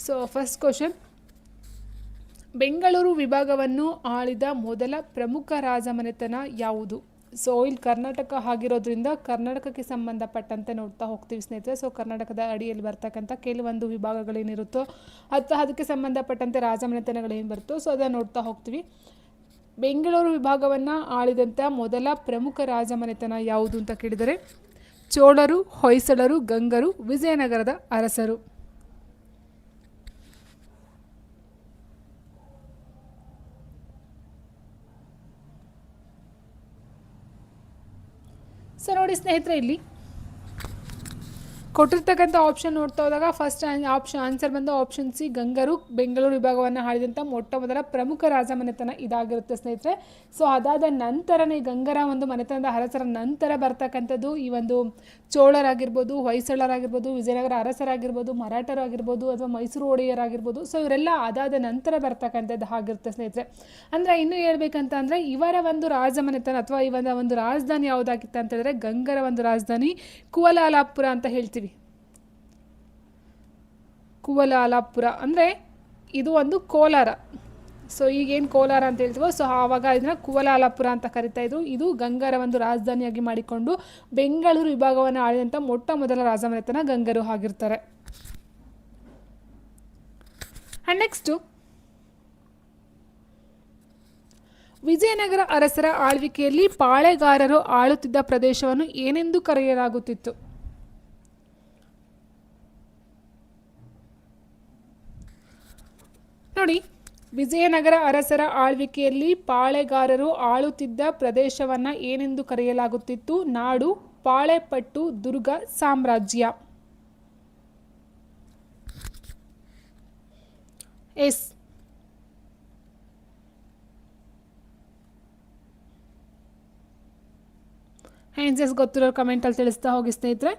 So first question, Bengaluru ವಿಭಾಗವನ್ನು ಆಳಿದ ಮೊದಲ ಪ್ರಮುಖ ರಾಜಮನೆತನ ಯಾವುದು? ಸೊ ಇಲ್ಲಿ ಕರ್ನಾಟಕ ಆಗಿರೋದ್ರಿಂದ ಕರ್ನಾಟಕಕ್ಕೆ ಸಂಬಂಧಪಟ್ಟಂತೆ ನೋಡ್ತಾ ಹೋಗ್ತೀವಿ ಸ್ನೇಹಿತರೆ. ಸೊ ಕರ್ನಾಟಕದ ಅಡಿಯಲ್ಲಿ ಬರ್ತಕ್ಕಂಥ ಕೆಲವೊಂದು ವಿಭಾಗಗಳೇನಿರುತ್ತೋ ಅಥವಾ ಅದಕ್ಕೆ ಸಂಬಂಧಪಟ್ಟಂತೆ ರಾಜಮನೆತನಗಳೇನು ಬರುತ್ತೋ ಸೊ ಅದನ್ನು ನೋಡ್ತಾ ಹೋಗ್ತೀವಿ. ಬೆಂಗಳೂರು ವಿಭಾಗವನ್ನು ಆಳಿದಂಥ ಮೊದಲ ಪ್ರಮುಖ ರಾಜಮನೆತನ ಯಾವುದು ಅಂತ ಕೇಳಿದರೆ ಚೋಳರು, ಹೊಯ್ಸಳರು, ಗಂಗರು, ವಿಜಯನಗರದ ಅರಸರು. ಸೊ ನೋಡಿ ಸ್ನೇಹಿತರೆ, ಇಲ್ಲಿ ಕೊಟ್ಟಿರ್ತಕ್ಕಂಥ ಆಪ್ಷನ್ ನೋಡ್ತಾ ಹೋದಾಗ ಫಸ್ಟ್ ಆನ್ಸರ್ ಬಂದು ಆಪ್ಷನ್ ಸಿ, ಗಂಗರು ಬೆಂಗಳೂರು ವಿಭಾಗವನ್ನು ಆಳಿದಂಥ ಮೊಟ್ಟ ಮೊದಲ ಪ್ರಮುಖ ರಾಜಮನೆತನ ಇದಾಗಿರುತ್ತೆ ಸ್ನೇಹಿತರೆ. ಸೊ ಅದಾದ ನಂತರನೇ ಗಂಗರ ಒಂದು ಮನೆತನದ ಅರಸರ ನಂತರ ಬರ್ತಕ್ಕಂಥದ್ದು ಈ ಒಂದು ಚೋಳರಾಗಿರ್ಬೋದು, ಹೊಯ್ಸಳರಾಗಿರ್ಬೋದು, ವಿಜಯನಗರ ಅರಸರಾಗಿರ್ಬೋದು, ಮರಾಠರಾಗಿರ್ಬೋದು ಅಥವಾ ಮೈಸೂರು ಒಡೆಯರಾಗಿರ್ಬೋದು. ಸೊ ಇವರೆಲ್ಲ ಅದಾದ ನಂತರ ಬರ್ತಕ್ಕಂಥದ್ದು ಆಗಿರುತ್ತೆ ಸ್ನೇಹಿತರೆ. ಅಂದರೆ ಇನ್ನೂ ಹೇಳ್ಬೇಕಂತ ಅಂದರೆ ಇವರ ಒಂದು ರಾಜಮನೆತನ ಅಥವಾ ಇವರ ಒಂದು ರಾಜಧಾನಿ ಯಾವುದಾಗಿತ್ತು ಅಂತ ಹೇಳಿದ್ರೆ ಗಂಗರ ಒಂದು ರಾಜಧಾನಿ ಕುವಲಾಲಂಪುರ ಅಂತ ಹೇಳ್ತೀವಿ. ಕುವಲಾಲಂಪುರ ಅಂದರೆ ಇದು ಒಂದು ಕೋಲಾರ. ಸೊ ಈಗೇನು ಕೋಲಾರ ಅಂತ ಹೇಳ್ತೀವೋ ಸೊ ಆವಾಗ ಇದನ್ನು ಕುವಲಾಲಂಪುರ ಅಂತ ಕರಿತಾ ಇದ್ರು. ಇದು ಗಂಗರ ಒಂದು ರಾಜಧಾನಿಯಾಗಿ ಮಾಡಿಕೊಂಡು ಬೆಂಗಳೂರು ವಿಭಾಗವನ್ನು ಆಳಿದಂಥ ಮೊಟ್ಟ ಮೊದಲ ರಾಜಮನೆತನ ಗಂಗರು ಆಗಿರ್ತಾರೆ. ಆ್ಯಂಡ್ ನೆಕ್ಸ್ಟು, ವಿಜಯನಗರ ಅರಸರ ಆಳ್ವಿಕೆಯಲ್ಲಿ ಪಾಳೆಗಾರರು ಆಳುತ್ತಿದ್ದ ಪ್ರದೇಶವನ್ನು ಏನೆಂದು ಕರೆಯಲಾಗುತ್ತಿತ್ತು? ನೋಡಿ, ವಿಜಯನಗರ ಅರಸರ ಆಳ್ವಿಕೆಯಲ್ಲಿ ಪಾಳೆಗಾರರು ಆಳುತ್ತಿದ್ದ ಪ್ರದೇಶವನ್ನು ಏನೆಂದು ಕರೆಯಲಾಗುತ್ತಿತ್ತು? ನಾಡು, ಪಾಳೆಪಟ್ಟು, ದುರ್ಗ, ಸಾಮ್ರಾಜ್ಯ. ಎಸ್, ಆನ್ಸರ್ಸ್ ಗೊತ್ತಿರೋರು ಕಮೆಂಟಲ್ಲಿ ತಿಳಿಸ್ತಾ ಹೋಗಿ ಸ್ನೇಹಿತರೆ.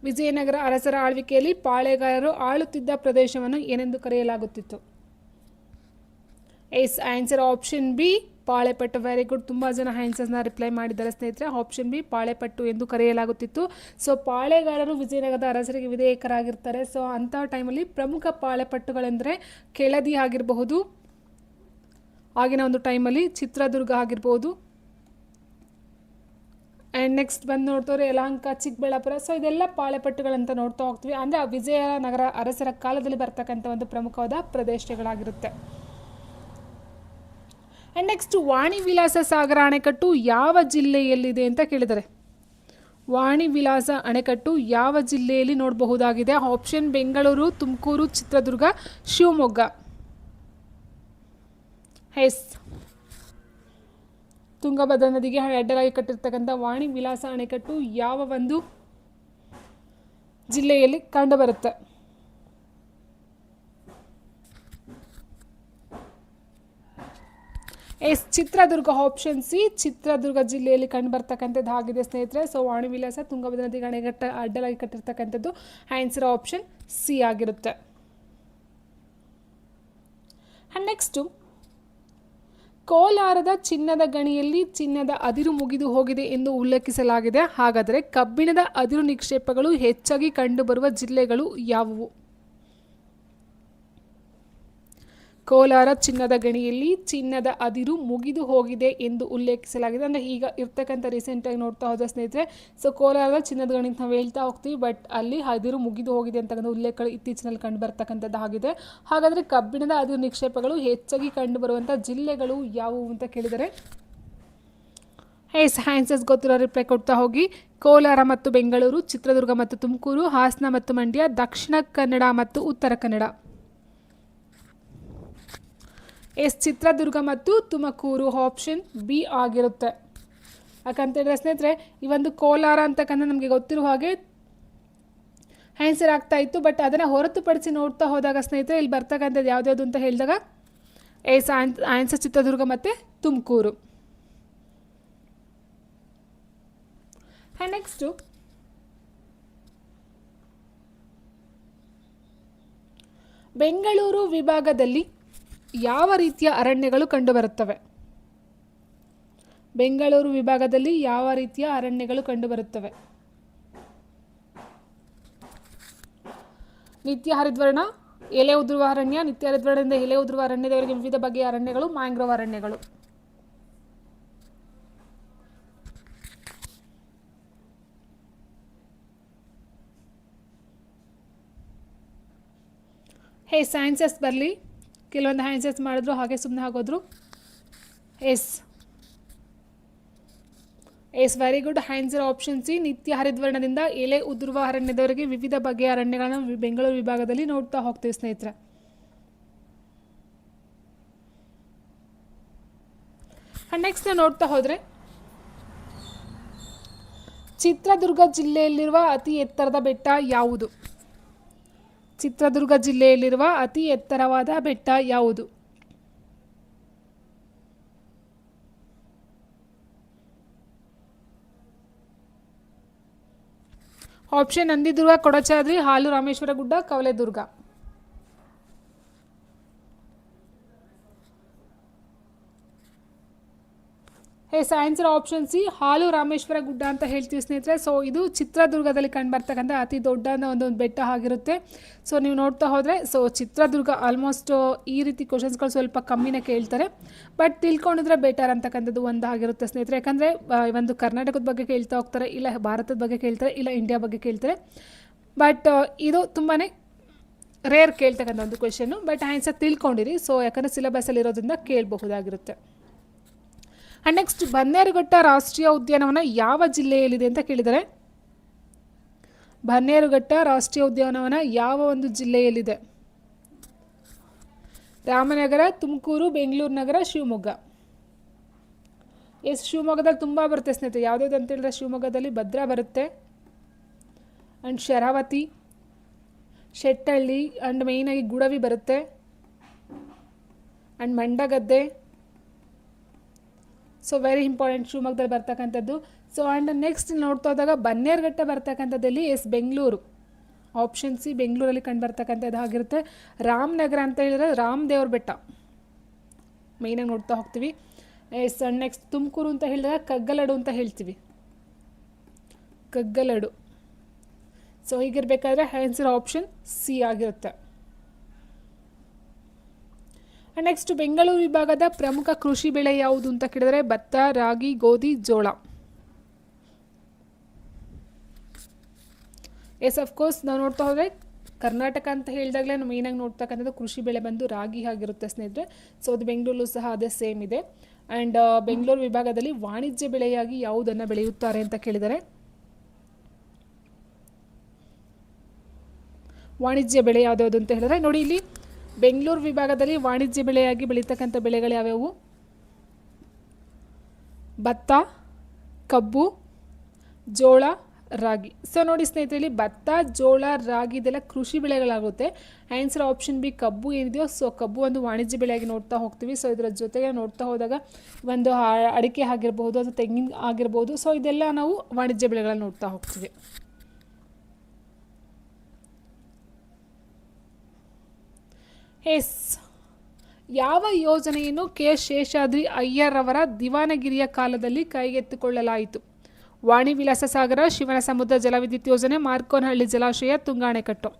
ವಿಜಯನಗರ ಅರಸರ ಆಳ್ವಿಕೆಯಲ್ಲಿ ಪಾಳೆಗಾರರು ಆಳುತ್ತಿದ್ದ ಪ್ರದೇಶವನ್ನು ಏನೆಂದು ಕರೆಯಲಾಗುತ್ತಿತ್ತು? ಎಸ್, ಆನ್ಸರ್ ಆಪ್ಷನ್ ಬಿ, ಪಾಳೆಪಟ್ಟು. ವೆರಿ ಗುಡ್, ತುಂಬ ಜನ ಆನ್ಸರ್ಸ್ನ ರಿಪ್ಲೈ ಮಾಡಿದ್ದಾರೆ ಸ್ನೇಹಿತರೆ. ಆಪ್ಷನ್ ಬಿ, ಪಾಳೆಪಟ್ಟು ಎಂದು ಕರೆಯಲಾಗುತ್ತಿತ್ತು. ಸೊ ಪಾಳೆಗಾರರು ವಿಜಯನಗರದ ಅರಸರಿಗೆ ವಿಧೇಯಕರಾಗಿರ್ತಾರೆ. ಸೊ ಅಂಥ ಟೈಮಲ್ಲಿ ಪ್ರಮುಖ ಪಾಳೆಪಟ್ಟುಗಳೆಂದರೆ ಕೆಳದಿ ಆಗಿರಬಹುದು, ಆಗಿನ ಒಂದು ಟೈಮಲ್ಲಿ ಚಿತ್ರದುರ್ಗ ಆಗಿರ್ಬೋದು, ಆ್ಯಂಡ್ ನೆಕ್ಸ್ಟ್ ಬಂದು ನೋಡ್ತವ್ರೆ ಯಲಹಂಕ, ಚಿಕ್ಕಬಳ್ಳಾಪುರ. ಸೊ ಇದೆಲ್ಲ ಪಾಳೆಪಟ್ಟುಗಳಂತ ನೋಡ್ತಾ ಹೋಗ್ತೀವಿ. ಅಂದರೆ ವಿಜಯನಗರ ಅರಸರ ಕಾಲದಲ್ಲಿ ಬರ್ತಕ್ಕಂಥ ಒಂದು ಪ್ರಮುಖವಾದ ಪ್ರದೇಶಗಳಾಗಿರುತ್ತೆ. ಆ್ಯಂಡ್ ನೆಕ್ಸ್ಟ್, ವಾಣಿ ವಿಲಾಸ ಸಾಗರ ಅಣೆಕಟ್ಟು ಯಾವ ಜಿಲ್ಲೆಯಲ್ಲಿದೆ ಅಂತ ಕೇಳಿದ್ದಾರೆ. ವಾಣಿ ವಿಲಾಸ ಅಣೆಕಟ್ಟು ಯಾವ ಜಿಲ್ಲೆಯಲ್ಲಿ ನೋಡಬಹುದಾಗಿದೆ? ಆಪ್ಷನ್ ಬೆಂಗಳೂರು, ತುಮಕೂರು, ಚಿತ್ರದುರ್ಗ, ಶಿವಮೊಗ್ಗ. ಎಸ್, ತುಂಗಭದ್ರಾ ನದಿಗೆ ಅಡ್ಡಲಾಗಿ ಕಟ್ಟಿರ್ತಕ್ಕಂಥ ವಾಣಿ ವಿಲಾಸ ಅಣೆಕಟ್ಟು ಯಾವ ಒಂದು ಜಿಲ್ಲೆಯಲ್ಲಿ ಕಂಡುಬರುತ್ತೆ? Yes, Chitradurga. Option C, Chitradurga ಜಿಲ್ಲೆಯಲ್ಲಿ ಕಂಡುಬರ್ತಕ್ಕಂಥದ್ದು ಆಗಿದೆ ಸ್ನೇಹಿತರೆ. ಸೊ ವಾಣಿ ವಿಲಾಸ ತುಂಗಭದ್ರಾ ನದಿಗೆ ಅಡ್ಡಲಾಗಿ ಕಟ್ಟಿರ್ತಕ್ಕಂಥದ್ದು ಆನ್ಸರ್ ಆಪ್ಷನ್ ಸಿ ಆಗಿರುತ್ತೆ. ಆ್ಯಂಡ್ ನೆಕ್ಸ್ಟು, ಕೋಲಾರದ ಚಿನ್ನದ ಗಣಿಯಲ್ಲಿ ಚಿನ್ನದ ಅದಿರು ಮುಗಿದು ಹೋಗಿದೆ ಎಂದು ಉಲ್ಲೇಖಿಸಲಾಗಿದೆ. ಹಾಗಾದರೆ ಕಬ್ಬಿಣದ ಅದಿರು ನಿಕ್ಷೇಪಗಳು ಹೆಚ್ಚಾಗಿ ಕಂಡುಬರುವ ಜಿಲ್ಲೆಗಳು ಯಾವುವು? ಕೋಲಾರ ಚಿನ್ನದ ಗಣಿಯಲ್ಲಿ ಚಿನ್ನದ ಅದಿರು ಮುಗಿದು ಹೋಗಿದೆ ಎಂದು ಉಲ್ಲೇಖಿಸಲಾಗಿದೆ. ಅಂದರೆ ಈಗ ಇರ್ತಕ್ಕಂಥ ರೀಸೆಂಟಾಗಿ ನೋಡ್ತಾ ಹೋದ ಸ್ನೇಹಿತರೆ, ಸೊ ಕೋಲಾರದ ಚಿನ್ನದ ಗಣಿ ನಾವು ಹೇಳ್ತಾ ಹೋಗ್ತೀವಿ, ಬಟ್ ಅಲ್ಲಿ ಅದಿರು ಮುಗಿದು ಹೋಗಿದೆ ಅಂತಕ್ಕಂಥ ಉಲ್ಲೇಖಗಳು ಇತ್ತೀಚಿನಲ್ಲಿ ಕಂಡು ಬರ್ತಕ್ಕಂಥದ್ದು ಆಗಿದೆ. ಹಾಗಾದರೆ ಕಬ್ಬಿಣದ ಅದಿರು ನಿಕ್ಷೇಪಗಳು ಹೆಚ್ಚಾಗಿ ಕಂಡುಬರುವಂಥ ಜಿಲ್ಲೆಗಳು ಯಾವುವು ಅಂತ ಕೇಳಿದರೆ ಎಸ್, ಆನ್ಸರ್ಸ್ ಗೊತ್ತಿರೋ ರಿಪ್ಲೈ ಕೊಡ್ತಾ ಹೋಗಿ. ಕೋಲಾರ ಮತ್ತು ಬೆಂಗಳೂರು, ಚಿತ್ರದುರ್ಗ ಮತ್ತು ತುಮಕೂರು, ಹಾಸನ ಮತ್ತು ಮಂಡ್ಯ, ದಕ್ಷಿಣ ಕನ್ನಡ ಮತ್ತು ಉತ್ತರ ಕನ್ನಡ. ಎಸ್, ಚಿತ್ರದುರ್ಗ ಮತ್ತು ತುಮಕೂರು ಆಪ್ಷನ್ ಬಿ ಆಗಿರುತ್ತೆ. ಯಾಕಂತೇಳಿದ್ರೆ ಸ್ನೇಹಿತರೆ, ಈ ಒಂದು ಕೋಲಾರ ಅಂತಕ್ಕಂಥ ನಮಗೆ ಗೊತ್ತಿರುವ ಹಾಗೆ ಆನ್ಸರ್ ಆಗ್ತಾ ಇತ್ತು. ಬಟ್ ಅದನ್ನು ಹೊರತುಪಡಿಸಿ ನೋಡ್ತಾ ಹೋದಾಗ ಸ್ನೇಹಿತರೆ ಇಲ್ಲಿ ಬರ್ತಕ್ಕಂಥದ್ದು ಯಾವುದ್ಯಾವುದು ಅಂತ ಹೇಳಿದಾಗ ಎಸ್, ಆನ್ಸರ್ ಚಿತ್ರದುರ್ಗ ಮತ್ತು ತುಮಕೂರು. ಆ್ಯಂಡ್ ನೆಕ್ಸ್ಟು, ಬೆಂಗಳೂರು ವಿಭಾಗದಲ್ಲಿ ಯಾವ ರೀತಿಯ ಅರಣ್ಯಗಳು ಕಂಡುಬರುತ್ತವೆ? ಬೆಂಗಳೂರು ವಿಭಾಗದಲ್ಲಿ ಯಾವ ರೀತಿಯ ಅರಣ್ಯಗಳು ಕಂಡುಬರುತ್ತವೆ? ನಿತ್ಯ ಹರಿದ್ವರ್ಣ, ಎಲೆ ಉದುರುವ ಅರಣ್ಯ, ನಿತ್ಯ ಹರಿದ್ವರ್ಣದಿಂದ ಎಲೆ ಉದುರುವ ಅರಣ್ಯದವರೆಗೆ ವಿವಿಧ ಬಗೆಯ ಅರಣ್ಯಗಳು, ಮ್ಯಾಂಗ್ರೋವ್ ಅರಣ್ಯಗಳು. ಸೈನ್ಸಸ್ ಬರಲಿ, ಕೆಲವೊಂದು ಆನ್ಸರ್ಸ್ ಮಾಡಿದ್ರು ಹಾಗೆ ಸುಮ್ಮನೆ ಆಗೋದ್ರು. Yes very good. Answer option C, ನಿತ್ಯ ಹರಿದ್ವರ್ಣದಿಂದ ಎಲೆ ಉದುರುವ ಅರಣ್ಯದವರೆಗೆ ವಿವಿಧ ಬಗೆಯ ಅರಣ್ಯಗಳನ್ನು ಬೆಂಗಳೂರು ವಿಭಾಗದಲ್ಲಿ ನೋಡ್ತಾ ಹೋಗ್ತೀವಿ ಸ್ನೇಹಿತರೆ. ನೆಕ್ಸ್ಟ್ ನಾವು ನೋಡ್ತಾ ಹೋದರೆ, ಚಿತ್ರದುರ್ಗ ಜಿಲ್ಲೆಯಲ್ಲಿರುವ ಅತಿ ಎತ್ತರದ ಬೆಟ್ಟ ಯಾವುದು? ಚಿತ್ರದುರ್ಗ ಜಿಲ್ಲೆಯಲ್ಲಿರುವ ಅತಿ ಎತ್ತರವಾದ ಬೆಟ್ಟ ಯಾವುದು? ಆಪ್ಷನ್ ನಂದಿದುರ್ಗ, ಕೊಡಚಾದ್ರಿ, ಹಾಲು ರಾಮೇಶ್ವರ ಗುಡ್ಡ, ಕವಲೆದುರ್ಗ. ಆನ್ಸರ್ ಆಪ್ಷನ್ ಸಿ, ಹಾಲು ರಾಮೇಶ್ವರ ಗುಡ್ಡ ಅಂತ ಹೇಳ್ತೀವಿ ಸ್ನೇಹಿತರೆ. ಸೊ ಇದು ಚಿತ್ರದುರ್ಗದಲ್ಲಿ ಕಂಡುಬರ್ತಕ್ಕಂಥ ಅತಿ ದೊಡ್ಡ ಒಂದು ಬೆಟ್ಟ ಆಗಿರುತ್ತೆ. ಸೊ ನೀವು ನೋಡ್ತಾ ಹೋದರೆ, ಸೊ ಚಿತ್ರದುರ್ಗ ಆಲ್ಮೋಸ್ಟ್ ಈ ರೀತಿ ಕ್ವಶನ್ಸ್ಗಳು ಸ್ವಲ್ಪ ಕಮ್ಮಿನೇ ಕೇಳ್ತಾರೆ, ಬಟ್ ತಿಳ್ಕೊಂಡಿದ್ರೆ ಬೆಟರ್ ಅಂತಕ್ಕಂಥದ್ದು ಒಂದು ಆಗಿರುತ್ತೆ ಸ್ನೇಹಿತರೆ. ಯಾಕಂದರೆ ಒಂದು ಕರ್ನಾಟಕದ ಬಗ್ಗೆ ಕೇಳ್ತಾ ಹೋಗ್ತಾರೆ, ಇಲ್ಲ ಭಾರತದ ಬಗ್ಗೆ ಕೇಳ್ತಾರೆ, ಇಲ್ಲ ಇಂಡಿಯಾ ಬಗ್ಗೆ ಕೇಳ್ತಾರೆ. ಬಟ್ ಇದು ತುಂಬಾ ರೇರ್ ಕೇಳ್ತಕ್ಕಂಥ ಒಂದು ಕ್ವೆಶನ್ನು, ಬಟ್ ಆನ್ಸರ್ ತಿಳ್ಕೊಂಡಿರಿ. ಸೊ ಯಾಕಂದರೆ ಸಿಲೆಬಸಲ್ಲಿ ಇರೋದ್ರಿಂದ ಕೇಳಬಹುದಾಗಿರುತ್ತೆ. ಆ್ಯಂಡ್ ನೆಕ್ಸ್ಟ್, ಬನ್ನೇರುಘಟ್ಟ ರಾಷ್ಟ್ರೀಯ ಉದ್ಯಾನವನ ಯಾವ ಜಿಲ್ಲೆಯಲ್ಲಿದೆ ಅಂತ ಕೇಳಿದರೆ, ಬನ್ನೇರುಘಟ್ಟ ರಾಷ್ಟ್ರೀಯ ಉದ್ಯಾನವನ ಯಾವ ಒಂದು ಜಿಲ್ಲೆಯಲ್ಲಿದೆ? ರಾಮನಗರ, ತುಮಕೂರು, ಬೆಂಗಳೂರು ನಗರ, ಶಿವಮೊಗ್ಗ. ಶಿವಮೊಗ್ಗದಲ್ಲಿ ತುಂಬ ಬರುತ್ತೆ ಸ್ನೇಹಿತರೆ. ಯಾವುದ್ಯಾವುದು ಅಂತ ಹೇಳಿದ್ರೆ, ಶಿವಮೊಗ್ಗದಲ್ಲಿ ಭದ್ರಾ ಬರುತ್ತೆ, ಆ್ಯಂಡ್ ಶರಾವತಿ, ಶೆಟ್ಟಹಳ್ಳಿ, ಆ್ಯಂಡ್ ಮೇಯ್ನಾಗಿ ಗುಡವಿ ಬರುತ್ತೆ, and Mandagadde. So very important ಶಿವಮೊಗ್ಗದಲ್ಲಿ ಬರ್ತಕ್ಕಂಥದ್ದು. ಸೊ ಆ್ಯಂಡ್ ನೆಕ್ಸ್ಟ್ ನೋಡ್ತಾ ಹೋದಾಗ ಬನ್ನೇರುಘಟ್ಟ ಬರ್ತಕ್ಕಂಥದ್ದಲ್ಲಿ ಬೆಂಗಳೂರು. ಆಪ್ಷನ್ ಸಿ, ಬೆಂಗಳೂರಲ್ಲಿ ಕಂಡು ಬರ್ತಕ್ಕಂಥದ್ದು ಆಗಿರುತ್ತೆ. ರಾಮನಗರ ಅಂತ ಹೇಳಿದ್ರೆ ರಾಮದೇವ್ರ ಬೆಟ್ಟ ಮೇಯ್ನಾಗಿ ನೋಡ್ತಾ ಹೋಗ್ತೀವಿ. ನೆಕ್ಸ್ಟ್ ತುಮಕೂರು ಅಂತ ಹೇಳಿದಾಗ ಕಗ್ಗಲಡು ಅಂತ ಹೇಳ್ತೀವಿ, ಕಗ್ಗಲಡು. ಸೊ ಹೀಗಿರಬೇಕಾದ್ರೆ ಆನ್ಸರ್ ಆಪ್ಷನ್ ಸಿ ಆಗಿರುತ್ತೆ. ನೆಕ್ಸ್ಟ್, ಬೆಂಗಳೂರು ವಿಭಾಗದ ಪ್ರಮುಖ ಕೃಷಿ ಬೆಳೆ ಯಾವುದು ಅಂತ ಕೇಳಿದರೆ, ಭತ್ತ, ರಾಗಿ, ಗೋಧಿ, ಜೋಳ. ಅಫ್ಕೋರ್ಸ್ ನಾವು ನೋಡ್ತಾ ಹೋದರೆ ಕರ್ನಾಟಕ ಅಂತ ಹೇಳಿದಾಗಲೇ ನಾವು ಮೇಯ್ನಾಗಿ ನೋಡ್ತಕ್ಕಂಥದ್ದು ಕೃಷಿ ಬೆಳೆ ಬಂದು ರಾಗಿ ಆಗಿರುತ್ತೆ ಸ್ನೇಹಿತರೆ. ಸೊ ಅದು ಬೆಂಗಳೂರು ಸಹ ಅದೇ ಸೇಮ್ ಇದೆ. ಆ್ಯಂಡ್ ಬೆಂಗಳೂರು ವಿಭಾಗದಲ್ಲಿ ವಾಣಿಜ್ಯ ಬೆಳೆಯಾಗಿ ಯಾವುದನ್ನು ಬೆಳೆಯುತ್ತಾರೆ ಅಂತ ಕೇಳಿದರೆ, ವಾಣಿಜ್ಯ ಬೆಳೆ ಯಾವುದ್ಯಾವುದು ಅಂತ ಹೇಳಿದ್ರೆ ನೋಡಿ, ಇಲ್ಲಿ ಬೆಂಗಳೂರು ವಿಭಾಗದಲ್ಲಿ ವಾಣಿಜ್ಯ ಬೆಳೆಯಾಗಿ ಬೆಳೀತಕ್ಕಂಥ ಬೆಳೆಗಳು ಯಾವ್ಯಾವು? ಭತ್ತ, ಕಬ್ಬು, ಜೋಳ, ರಾಗಿ. ಸೊ ನೋಡಿ ಸ್ನೇಹಿತರೆ, ಇಲ್ಲಿ ಭತ್ತ, ಜೋಳ, ರಾಗಿ ಇದೆಲ್ಲ ಕೃಷಿ ಬೆಳೆಗಳಾಗುತ್ತೆ. ಆನ್ಸರ್ ಆಪ್ಷನ್ ಬಿ, ಕಬ್ಬು ಏನಿದೆಯೋ, ಸೊ ಕಬ್ಬು ಒಂದು ವಾಣಿಜ್ಯ ಬೆಳೆಯಾಗಿ ನೋಡ್ತಾ ಹೋಗ್ತೀವಿ. ಸೊ ಇದರ ಜೊತೆಗೆ ನೋಡ್ತಾ ಹೋದಾಗ ಒಂದು ಅಡಿಕೆ ಆಗಿರ್ಬೋದು, ಅಥವಾ ತೆಂಗಿನ ಆಗಿರ್ಬೋದು. ಸೊ ಇದೆಲ್ಲ ನಾವು ವಾಣಿಜ್ಯ ಬೆಳೆಗಳನ್ನ ನೋಡ್ತಾ ಹೋಗ್ತೀವಿ. ಯಾವ ಯೋಜನೆಯನ್ನು ಕೆ ಶೇಷಾದ್ರಿ ಅಯ್ಯರ್ ಅವರ ದಿವಾನಗಿರಿಯ ಕಾಲದಲ್ಲಿ ಕೈಗೆತ್ತಿಕೊಳ್ಳಲಾಯಿತು? ವಾಣಿ ವಿಲಾಸ ಸಾಗರ, ಶಿವನ ಸಮುದ್ರ ಜಲವಿದ್ಯುತ್ ಯೋಜನೆ, ಮಾರ್ಕೋನಹಳ್ಳಿ ಜಲಾಶಯ, ತುಂಗಾ ಅಣೆಕಟ್ಟು.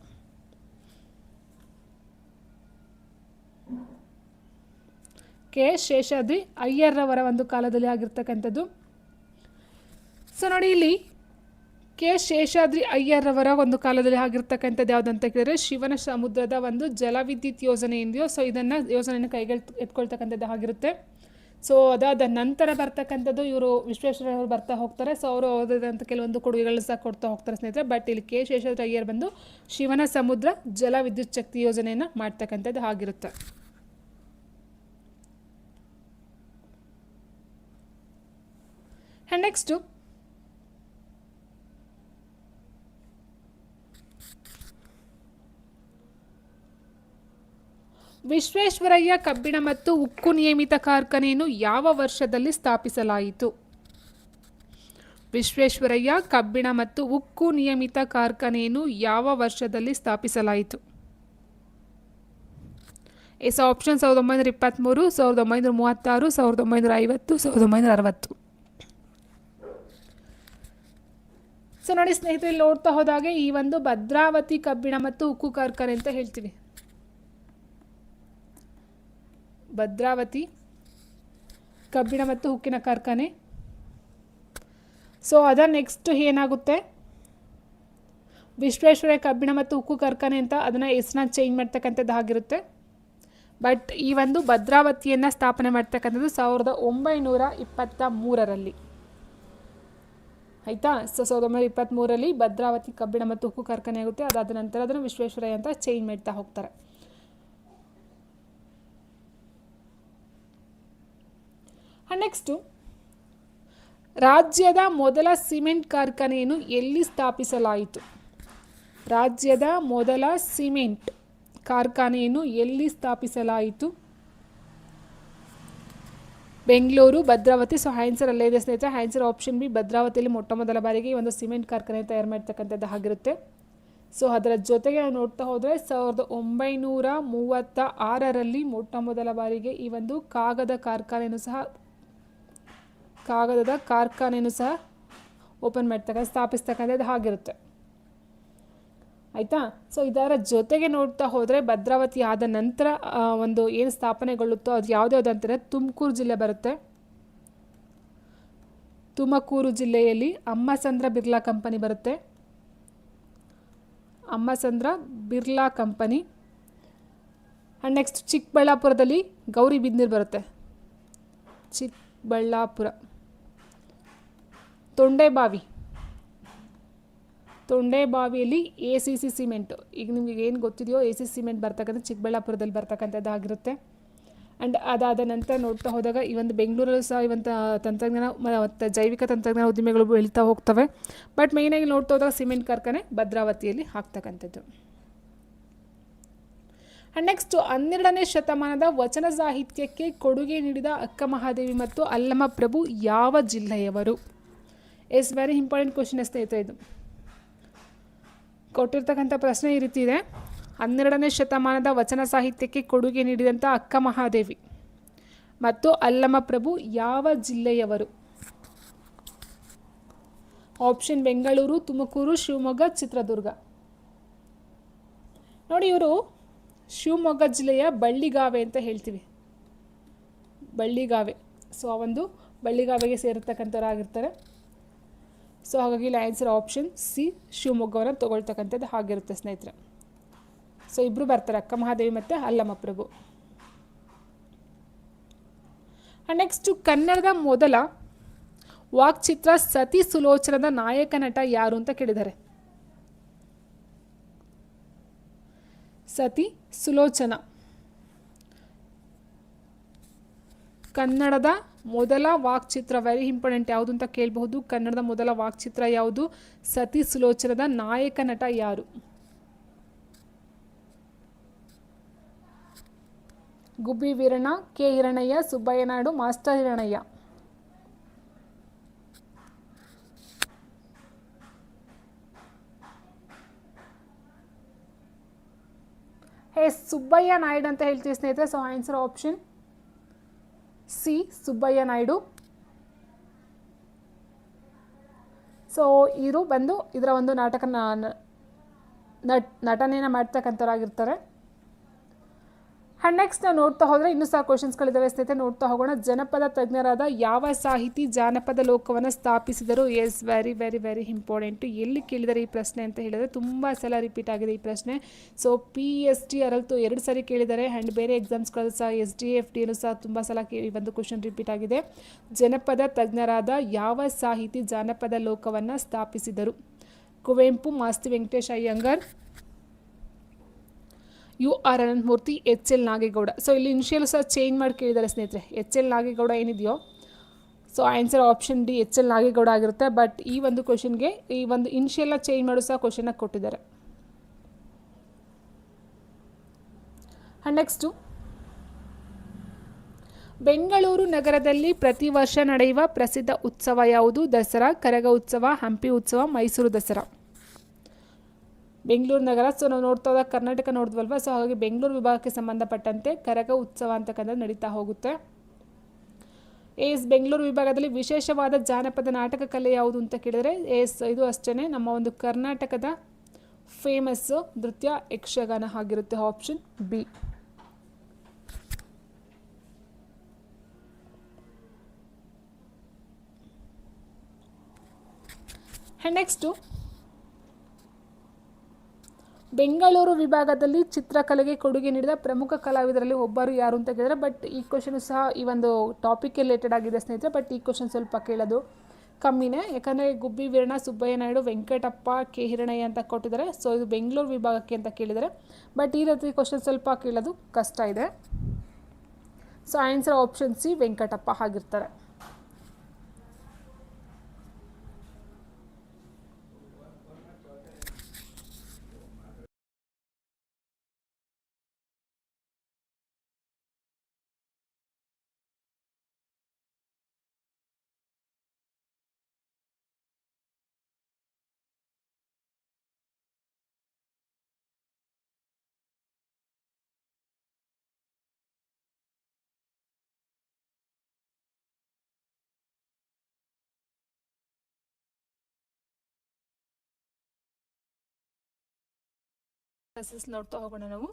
ಕೆ ಶೇಷಾದ್ರಿ ಅಯ್ಯರ್ ಅವರ ಒಂದು ಕಾಲದಲ್ಲಿ ಆಗಿರ್ತಕ್ಕಂಥದ್ದು. ಸೊ ನೋಡಿ, ಇಲ್ಲಿ ಕೆ ಶೇಷಾದ್ರಿ ಅಯ್ಯರ್ ಅವರ ಒಂದು ಕಾಲದಲ್ಲಿ ಆಗಿರ್ತಕ್ಕಂಥದ್ದು ಯಾವುದಂತ ಕೇಳಿದ್ರೆ, ಶಿವನ ಸಮುದ್ರದ ಒಂದು ಜಲವಿದ್ಯುತ್ ಯೋಜನೆ ಇದೆಯೋ, ಸೊ ಇದನ್ನು ಯೋಜನೆಯನ್ನು ಎತ್ಕೊಳ್ತಕ್ಕಂಥದ್ದು ಆಗಿರುತ್ತೆ. ಸೊ ಅದಾದ ನಂತರ ಬರ್ತಕ್ಕಂಥದ್ದು ಇವರು ವಿಶ್ವೇಶ್ವರಯ್ಯ ಅವರು ಬರ್ತಾ ಹೋಗ್ತಾರೆ. ಸೊ ಅವರು ಓದಿದಂಥ ಕೆಲವೊಂದು ಕೊಡುಗೆಗಳು ಸಹ ಕೊಡ್ತಾ ಹೋಗ್ತಾರೆ ಸ್ನೇಹಿತರೆ. ಬಟ್ ಇಲ್ಲಿ ಕೆ ಶೇಷಾದ್ರಿ ಅಯ್ಯರ್ ಬಂದು ಶಿವನ ಸಮುದ್ರ ಜಲವಿದ್ಯುತ್ ಶಕ್ತಿ ಯೋಜನೆಯನ್ನು ಮಾಡ್ತಕ್ಕಂಥದ್ದು ಆಗಿರುತ್ತೆ. ನೆಕ್ಸ್ಟು, ವಿಶ್ವೇಶ್ವರಯ್ಯ ಕಬ್ಬಿಣ ಮತ್ತು ಉಕ್ಕು ನಿಯಮಿತ ಕಾರ್ಖಾನೆಯನ್ನು ಯಾವ ವರ್ಷದಲ್ಲಿ ಸ್ಥಾಪಿಸಲಾಯಿತು? ವಿಶ್ವೇಶ್ವರಯ್ಯ ಕಬ್ಬಿಣ ಮತ್ತು ಉಕ್ಕು ನಿಯಮಿತ ಕಾರ್ಖಾನೆಯನ್ನು ಯಾವ ವರ್ಷದಲ್ಲಿ ಸ್ಥಾಪಿಸಲಾಯಿತು? ಆಪ್ಷನ್ 1923, 1936, 1950, 1960. ಸೊ ನೋಡಿ ಸ್ನೇಹಿತರೆ, ನೋಡ್ತಾ ಹೋದಾಗೆ ಈ ಒಂದು ಭದ್ರಾವತಿ ಕಬ್ಬಿಣ ಮತ್ತು ಉಕ್ಕು ಕಾರ್ಖಾನೆ ಅಂತ ಹೇಳ್ತೀವಿ. ಭದ್ರಾವತಿ ಕಬ್ಬಿಣ ಮತ್ತು ಉಕ್ಕಿನ ಕಾರ್ಖಾನೆ. ಸೊ ಅದರ ನೆಕ್ಸ್ಟ್ ಏನಾಗುತ್ತೆ, ವಿಶ್ವೇಶ್ವರಯ್ಯ ಕಬ್ಬಿಣ ಮತ್ತು ಉಕ್ಕು ಕಾರ್ಖಾನೆ ಅಂತ ಅದನ್ನು ಹೆಸರನ್ನ ಚೇಂಜ್ ಮಾಡ್ತಕ್ಕಂಥದ್ದು ಆಗಿರುತ್ತೆ. ಬಟ್ ಈ ಒಂದು ಭದ್ರಾವತಿಯನ್ನು ಸ್ಥಾಪನೆ ಮಾಡ್ತಕ್ಕಂಥದ್ದು 1923ರಲ್ಲಿ. ಆಯಿತಾ. ಸೊ 1923ರಲ್ಲಿ ಭದ್ರಾವತಿ ಕಬ್ಬಿಣ ಮತ್ತು ಉಕ್ಕು ಕಾರ್ಖಾನೆ ಆಗುತ್ತೆ. ಅದಾದ ನಂತರ ಅದನ್ನು ವಿಶ್ವೇಶ್ವರಯ್ಯ ಅಂತ ಚೇಂಜ್ ಮಾಡ್ತಾ ಹೋಗ್ತಾರೆ. ನೆಕ್ಸ್ಟು, ರಾಜ್ಯದ ಮೊದಲ ಸಿಮೆಂಟ್ ಕಾರ್ಖಾನೆಯನ್ನು ಎಲ್ಲಿ ಸ್ಥಾಪಿಸಲಾಯಿತು? ರಾಜ್ಯದ ಮೊದಲ ಸಿಮೆಂಟ್ ಕಾರ್ಖಾನೆಯನ್ನು ಎಲ್ಲಿ ಸ್ಥಾಪಿಸಲಾಯಿತು? ಬೆಂಗಳೂರು, ಭದ್ರಾವತಿ. ಸೊ ಆನ್ಸರ್ ಅಲ್ಲೇ ಇದೆ ಸ್ನೇಹಿತರೆ. ಆನ್ಸರ್ ಆಪ್ಷನ್ ಬಿ, ಭದ್ರಾವತಿಯಲ್ಲಿ ಮೊಟ್ಟ ಮೊದಲ ಬಾರಿಗೆ ಈ ಒಂದು ಸಿಮೆಂಟ್ ಕಾರ್ಖಾನೆ ತಯಾರು ಮಾಡ್ತಕ್ಕಂಥದ್ದು ಆಗಿರುತ್ತೆ. ಸೊ ಅದರ ಜೊತೆಗೆ ನಾವು ನೋಡ್ತಾ ಹೋದರೆ 1936ರಲ್ಲಿ ಮೊಟ್ಟ ಮೊದಲ ಬಾರಿಗೆ ಈ ಒಂದು ಕಾಗದದ ಕಾರ್ಖಾನೆಯನ್ನು ಸಹ ಓಪನ್ ಸ್ಥಾಪಿಸ್ತಕ್ಕಂಥದ್ದು ಆಗಿರುತ್ತೆ. ಆಯಿತಾ. ಸೊ ಇದರ ಜೊತೆಗೆ ನೋಡ್ತಾ ಹೋದರೆ ಭದ್ರಾವತಿ ಆದ ನಂತರ ಒಂದು ಏನು ಸ್ಥಾಪನೆಗೊಳ್ಳುತ್ತೋ ಅದು ಯಾವುದ್ಯಾವುದು ಅಂತಾರೆ, ತುಮಕೂರು ಜಿಲ್ಲೆ ಬರುತ್ತೆ. ತುಮಕೂರು ಜಿಲ್ಲೆಯಲ್ಲಿ ಅಮ್ಮಸಂದ್ರ ಬಿರ್ಲಾ ಕಂಪನಿ ಬರುತ್ತೆ. Ammasandra Birla company. And next ಚಿಕ್ಕಬಳ್ಳಾಪುರದಲ್ಲಿ ಗೌರಿಬಿದನೂರು ಬರುತ್ತೆ. ಚಿಕ್ಕಬಳ್ಳಾಪುರ. ತೊಂಡೆಬಾವಿಯಲ್ಲಿ ACC cement. ಈಗ ನಿಮಗೆ ಏನು ಗೊತ್ತಿದೆಯೋ ACC ಸಿಮೆಂಟ್ ಬರ್ತಕ್ಕಂಥ ಚಿಕ್ಕಬಳ್ಳಾಪುರದಲ್ಲಿ ಬರ್ತಕ್ಕಂಥದ್ದು ಆಗಿರುತ್ತೆ. ಆ್ಯಂಡ್ ಅದಾದ ನಂತರ ನೋಡ್ತಾ ಹೋದಾಗ ಈ ಒಂದು ಬೆಂಗಳೂರಲ್ಲೂ ಸಹ ಇವಂಥ ತಂತ್ರಜ್ಞಾನ ಮತ್ತು ಜೈವಿಕ ತಂತ್ರಜ್ಞಾನ ಉದ್ದಿಮೆಗಳು ಬೆಳೀತಾ ಹೋಗ್ತವೆ. ಬಟ್ ಮೇಯ್ನಾಗಿ ನೋಡ್ತಾ ಹೋದಾಗ ಸಿಮೆಂಟ್ ಕಾರ್ಖಾನೆ ಭದ್ರಾವತಿಯಲ್ಲಿ ಆಗ್ತಕ್ಕಂಥದ್ದು. ಆ್ಯಂಡ್ ನೆಕ್ಸ್ಟು, 12ನೇ ಶತಮಾನದ ವಚನ ಸಾಹಿತ್ಯಕ್ಕೆ ಕೊಡುಗೆ ನೀಡಿದ ಅಕ್ಕ ಮಹಾದೇವಿ ಮತ್ತು ಅಲ್ಲಮ ಪ್ರಭು ಯಾವ ಜಿಲ್ಲೆಯವರು? ಇಸ್ ವೆರಿ ಇಂಪಾರ್ಟೆಂಟ್ ಕ್ವಶನ್ ಸ್ನೇಹಿತರೆ. ಇದು ಕೊಟ್ಟಿರ್ತಕ್ಕಂಥ ಪ್ರಶ್ನೆ ಈ ರೀತಿ ಇದೆ. 12ನೇ ಶತಮಾನದ ವಚನ ಸಾಹಿತ್ಯಕ್ಕೆ ಕೊಡುಗೆ ನೀಡಿದಂಥ ಅಕ್ಕ ಮಹಾದೇವಿ ಮತ್ತು ಅಲ್ಲಮ ಪ್ರಭು ಯಾವ ಜಿಲ್ಲೆಯವರು? ಆಪ್ಷನ್ ಬೆಂಗಳೂರು, ತುಮಕೂರು, ಶಿವಮೊಗ್ಗ, ಚಿತ್ರದುರ್ಗ. ನೋಡಿ, ಇವರು ಶಿವಮೊಗ್ಗ ಜಿಲ್ಲೆಯ ಬಳ್ಳಿಗಾವೆ ಅಂತ ಹೇಳ್ತೀವಿ. ಬಳ್ಳಿಗಾವೆ. ಸೊ ಆ ಒಂದು ಬಳ್ಳಿಗಾವೆಗೆ ಸೇರಿರ್ತಕ್ಕಂಥವ್ರಾಗಿರ್ತಾರೆ. ಸೊ ಹಾಗಾಗಿ ಇಲ್ಲಿ ಆನ್ಸರ್ ಆಪ್ಷನ್ ಸಿ, ಶಿವಮೊಗ್ಗವನ್ನು ತೊಗೊಳ್ತಕ್ಕಂಥದ್ದು ಆಗಿರುತ್ತೆ ಸ್ನೇಹಿತರೆ. ಸೊ ಇಬ್ಬರು ಬರ್ತಾರೆ, ಅಕ್ಕ ಮಹಾದೇವಿ ಮತ್ತು ಅಲ್ಲಮ ಪ್ರಭು. ನೆಕ್ಸ್ಟು, ಕನ್ನಡದ ಮೊದಲ ವಾಕ್ಚಿತ್ರ ಸತಿ ಸುಲೋಚನದ ನಾಯಕ ನಟ ಯಾರು ಅಂತ ಕೇಳಿದ್ದಾರೆ. ಸತಿ ಸುಲೋಚನ. ಕನ್ನಡದ ಮೊದಲ ವಾಕ್ಚಿತ್ರ, ವೆರಿ ಇಂಪಾರ್ಟೆಂಟ್, ಯಾವುದು ಅಂತ ಕೇಳಬಹುದು. ಕನ್ನಡದ ಮೊದಲ ವಾಕ್ಚಿತ್ರ ಯಾವುದು? ಸತಿ ಸುಲೋಚನದ ನಾಯಕ ನಟ ಯಾರು? Gubbi Veeranna, K Hirannaiah, Subbaiah Naidu, master Hirannaiah. ಸುಬ್ಬಯ್ಯ ನಾಯ್ಡು ಅಂತ ಹೇಳ್ತೀವಿ ಸ್ನೇಹಿತರೆ. So answer option C, Subbaiah Naidu. So ಇವರು ಬಂದು ಇದರ ಒಂದು ನಾಟಕ ನಟನೆಯನ್ನು ಮಾಡ್ತಕ್ಕಂಥವ್ರಾಗಿರ್ತಾರೆ. ಆ್ಯಂಡ್ ನೆಕ್ಸ್ಟ್ ನಾವು ನೋಡ್ತಾ ಹೋದರೆ ಇನ್ನೂ ಸಹ ಕ್ವಶನ್ಸ್ಗಳಿದ್ದಾವೆ ಸ್ನೇಹಿತರೆ, ನೋಡ್ತಾ ಹೋಗೋಣ. ಜನಪದ ತಜ್ಞರಾದ ಯಾವ ಸಾಹಿತಿ ಜಾನಪದ ಲೋಕವನ್ನು ಸ್ಥಾಪಿಸಿದರು? Yes, very very very important. ಎಲ್ಲಿ ಕೇಳಿದ್ದಾರೆ ಈ ಪ್ರಶ್ನೆ ಅಂತ ಹೇಳಿದರೆ ತುಂಬ ಸಲ ರಿಪೀಟ್ ಆಗಿದೆ ಈ ಪ್ರಶ್ನೆ. ಸೊ PST ಅರಲ್ತು 2 ಸಾರಿ ಕೇಳಿದ್ದಾರೆ. ಆ್ಯಂಡ್ ಬೇರೆ ಎಕ್ಸಾಮ್ಸ್ಗಳು ಸಹ SDFDಯಲ್ಲೂ ಸಹ ತುಂಬ ಸಲ ಈ ಒಂದು ಕ್ವಶನ್ ರಿಪೀಟ್ ಆಗಿದೆ. ಜನಪದ ತಜ್ಞರಾದ ಯಾವ ಸಾಹಿತಿ ಜಾನಪದ ಲೋಕವನ್ನು ಸ್ಥಾಪಿಸಿದರು? Kuvempu, Masti Venkatesh Iyengar, UR Ananthamurthy, HL Nagegowda. So ಇಲ್ಲಿ ಇನಿಷಿಯಲ್ ಸಹ ಚೇಂಜ್ ಮಾಡಿ ಕೇಳಿದ್ದಾರೆ ಸ್ನೇಹಿತರೆ. HL ನಾಗೇಗೌಡ ಏನಿದೆಯೋ, so answer option D, HL Nagegowda ಆಗಿರುತ್ತೆ. ಬಟ್ ಈ ಒಂದು ಕ್ವಶನ್ಗೆ ಈ ಒಂದು ಇನಿಷಿಯಲ್ನ ಚೇಂಜ್ ಮಾಡೋ ಸಹ ಕ್ವಶನ್ನ ಕೊಟ್ಟಿದ್ದಾರೆ. ಆ್ಯಂಡ್ ನೆಕ್ಸ್ಟು, ಬೆಂಗಳೂರು ನಗರದಲ್ಲಿ ಪ್ರತಿ ವರ್ಷ ನಡೆಯುವ ಪ್ರಸಿದ್ಧ ಉತ್ಸವ ಯಾವುದು? ದಸರಾ, ಕರಗ ಉತ್ಸವ, ಹಂಪಿ ಉತ್ಸವ, ಮೈಸೂರು ದಸರಾ. ಬೆಂಗಳೂರು ನಗರ. ಸೊ ನಾವು ನೋಡ್ತಾ ಹೋದಾಗ ಕರ್ನಾಟಕ ನೋಡಿದ್ವಲ್ವ. ಸೊ ಹಾಗಾಗಿ ಬೆಂಗಳೂರು ವಿಭಾಗಕ್ಕೆ ಸಂಬಂಧಪಟ್ಟಂತೆ ಕರಗ ಉತ್ಸವ ಅಂತಕ್ಕಂಥದ್ದು ನಡೀತಾ ಹೋಗುತ್ತೆ. ಎಸ್ ಬೆಂಗಳೂರು ವಿಭಾಗದಲ್ಲಿ ವಿಶೇಷವಾದ ಜಾನಪದ ನಾಟಕ ಕಲೆ ಯಾವುದು ಅಂತ ಕೇಳಿದರೆ ಎಸ್ ಇದು ಅಷ್ಟೇ ನಮ್ಮ ಒಂದು ಕರ್ನಾಟಕದ ಫೇಮಸ್ಸು ನೃತ್ಯ ಯಕ್ಷಗಾನ ಆಗಿರುತ್ತೆ ಆಪ್ಷನ್ ಬಿ. ನೆಕ್ಸ್ಟು ಬೆಂಗಳೂರು ವಿಭಾಗದಲ್ಲಿ ಚಿತ್ರಕಲೆಗೆ ಕೊಡುಗೆ ನೀಡಿದ ಪ್ರಮುಖ ಕಲಾವಿದರಲ್ಲಿ ಒಬ್ಬರು ಯಾರು ಅಂತ ಕೇಳಿದ್ರೆ, ಬಟ್ ಈ ಕ್ವಶನ್ ಸಹ ಈ ಒಂದು ಟಾಪಿಕ್ ರಿಲೇಟೆಡ್ ಆಗಿದೆ ಸ್ನೇಹಿತರೆ. ಬಟ್ ಈ ಕ್ವಶನ್ ಸ್ವಲ್ಪ ಕೇಳೋದು ಕಮ್ಮಿನೇ, ಯಾಕಂದರೆ ಗುಬ್ಬಿ ವೀರಣ್ಣ, ಸುಬ್ಬಯ್ಯ ನಾಯ್ಡು, ವೆಂಕಟಪ್ಪ, ಕೆ ಹಿರಣಯ್ಯ ಅಂತ ಕೊಟ್ಟಿದ್ದಾರೆ. ಸೊ ಇದು ಬೆಂಗಳೂರು ವಿಭಾಗಕ್ಕೆ ಅಂತ ಕೇಳಿದ್ದಾರೆ. ಬಟ್ ಈ ರೀತಿ ಕ್ವಶನ್ ಸ್ವಲ್ಪ ಕೇಳೋದು ಕಷ್ಟ ಇದೆ. So answer option C Venkatappa ಆಗಿರ್ತಾರೆ. ನೋಡ್ತಾ ಹೋಗೋಣ ನಾವು.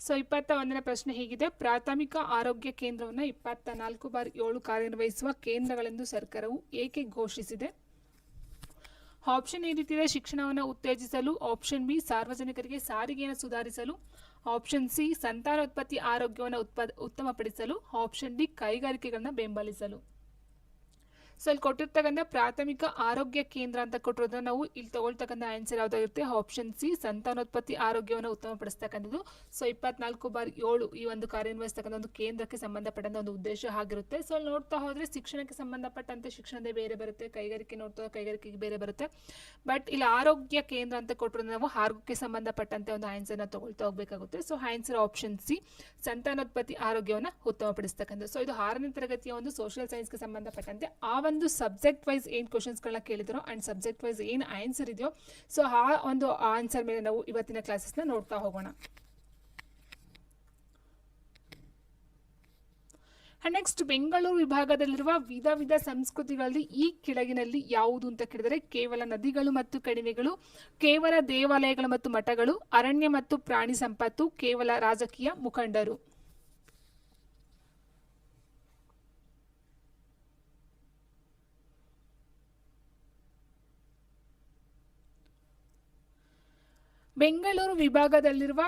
ಸೊ 21ನೇ ಪ್ರಶ್ನೆ ಹೀಗಿದೆ: ಪ್ರಾಥಮಿಕ ಆರೋಗ್ಯ ಕೇಂದ್ರವನ್ನು 24/7 ಕಾರ್ಯನಿರ್ವಹಿಸುವ ಕೇಂದ್ರಗಳೆಂದು ಸರ್ಕಾರವು ಏಕೆ ಘೋಷಿಸಿದೆ? ಆಪ್ಷನ್ ಈ ರೀತಿದೆ: ಶಿಕ್ಷಣವನ್ನು ಉತ್ತೇಜಿಸಲು, ಆಪ್ಷನ್ ಬಿ ಸಾರ್ವಜನಿಕರಿಗೆ ಸಾರಿಗೆಯನ್ನು ಸುಧಾರಿಸಲು, ಆಪ್ಷನ್ ಸಿ ಸಂತಾನೋತ್ಪತ್ತಿ ಆರೋಗ್ಯವನ್ನು ಉತ್ತಮಪಡಿಸಲು, ಆಪ್ಷನ್ ಡಿ ಕೈಗಾರಿಕೆಗಳನ್ನು ಬೆಂಬಲಿಸಲು. ಸೊ ಇಲ್ಲಿ ಕೊಟ್ಟಿರ್ತಕ್ಕಂಥ ಪ್ರಾಥಮಿಕ ಆರೋಗ್ಯ ಕೇಂದ್ರ ಅಂತ ಕೊಟ್ಟಿರೋದನ್ನ ನಾವು ಇಲ್ಲಿ ತಗೊಳ್ತಕ್ಕಂಥ ಆನ್ಸರ್ ಯಾವುದಾಗಿರುತ್ತೆ? ಆಪ್ಷನ್ ಸಿ ಸಂತಾನೋತ್ಪತ್ತಿ ಆರೋಗ್ಯವನ್ನು ಉತ್ತಮಪಡಿಸ್ತಕ್ಕಂಥದ್ದು. ಸೊ 24/7 ಈ ಒಂದು ಕಾರ್ಯನಿರ್ವಹಿಸ್ತಕ್ಕಂಥ ಒಂದು ಕೇಂದ್ರಕ್ಕೆ ಸಂಬಂಧಪಟ್ಟಂಥ ಒಂದು ಉದ್ದೇಶ ಆಗಿರುತ್ತೆ. ಸೊ ಅಲ್ಲಿ ನೋಡ್ತಾ ಹೋದರೆ ಶಿಕ್ಷಣಕ್ಕೆ ಸಂಬಂಧಪಟ್ಟಂತೆ ಶಿಕ್ಷಣದೇ ಬೇರೆ ಬರುತ್ತೆ, ಕೈಗಾರಿಕೆ ನೋಡ್ತಾ ಕೈಗಾರಿಕೆಗೆ ಬೇರೆ ಬರುತ್ತೆ. ಬಟ್ ಇಲ್ಲಿ ಆರೋಗ್ಯ ಕೇಂದ್ರ ಅಂತ ಕೊಟ್ಟಿರೋದು ನಾವು ಆರೋಗ್ಯಕ್ಕೆ ಸಂಬಂಧಪಟ್ಟಂತೆ ಒಂದು ಆನ್ಸರ್ನ ತಗೊಳ್ತಾ ಹೋಗಬೇಕಾಗುತ್ತೆ. ಸೊ ಆನ್ಸರ್ ಆಪ್ಷನ್ ಸಿ ಸಂತಾನೋತ್ಪತ್ತಿ ಆರೋಗ್ಯವನ್ನು ಉತ್ತಮಪಡಿಸ್ತಕ್ಕಂಥದ್ದು. ಸೊ ಇದು 6ನೇ ತರಗತಿಯ ಒಂದು ಸೋಷಿಯಲ್ ಸೈನ್ಸ್ಗೆ ಸಂಬಂಧಪಟ್ಟಂತೆ ಆ ಒಂದು ಸಬ್ಜೆಕ್ಟ್ ವೈಸ್ ಏನು ಕ್ವಶನ್ಸ್ಗಳನ್ನ ಕೇಳಿದ್ರು ಅಂಡ್ ಸಬ್ಜೆಕ್ಟ್ ವೈಸ್ ಏನು ಆನ್ಸರ್ ಇದೆಯೋ ಸೊ ಆ ಒಂದು ಆನ್ಸರ್ ಮೇಲೆ ನಾವು ಇವತ್ತಿನ ಕ್ಲಾಸಸ್ನ ನೋಡ್ತಾ ಹೋಗೋಣ. ನೆಕ್ಸ್ಟ್ ಬೆಂಗಳೂರು ವಿಭಾಗದಲ್ಲಿರುವ ವಿಧ ಸಂಸ್ಕೃತಿಗಳಲ್ಲಿ ಈ ಕೆಳಗಿನಲ್ಲಿ ಯಾವುದು ಅಂತ ಕೇಳಿದರೆ, ಕೇವಲ ನದಿಗಳು ಮತ್ತು ಕಣಿವೆಗಳು, ಕೇವಲ ದೇವಾಲಯಗಳು ಮತ್ತು ಮಠಗಳು, ಅರಣ್ಯ ಮತ್ತು ಪ್ರಾಣಿ ಸಂಪತ್ತು, ಕೇವಲ ರಾಜಕೀಯ ಮುಖಂಡರು. ಬೆಂಗಳೂರು ವಿಭಾಗದಲ್ಲಿರುವ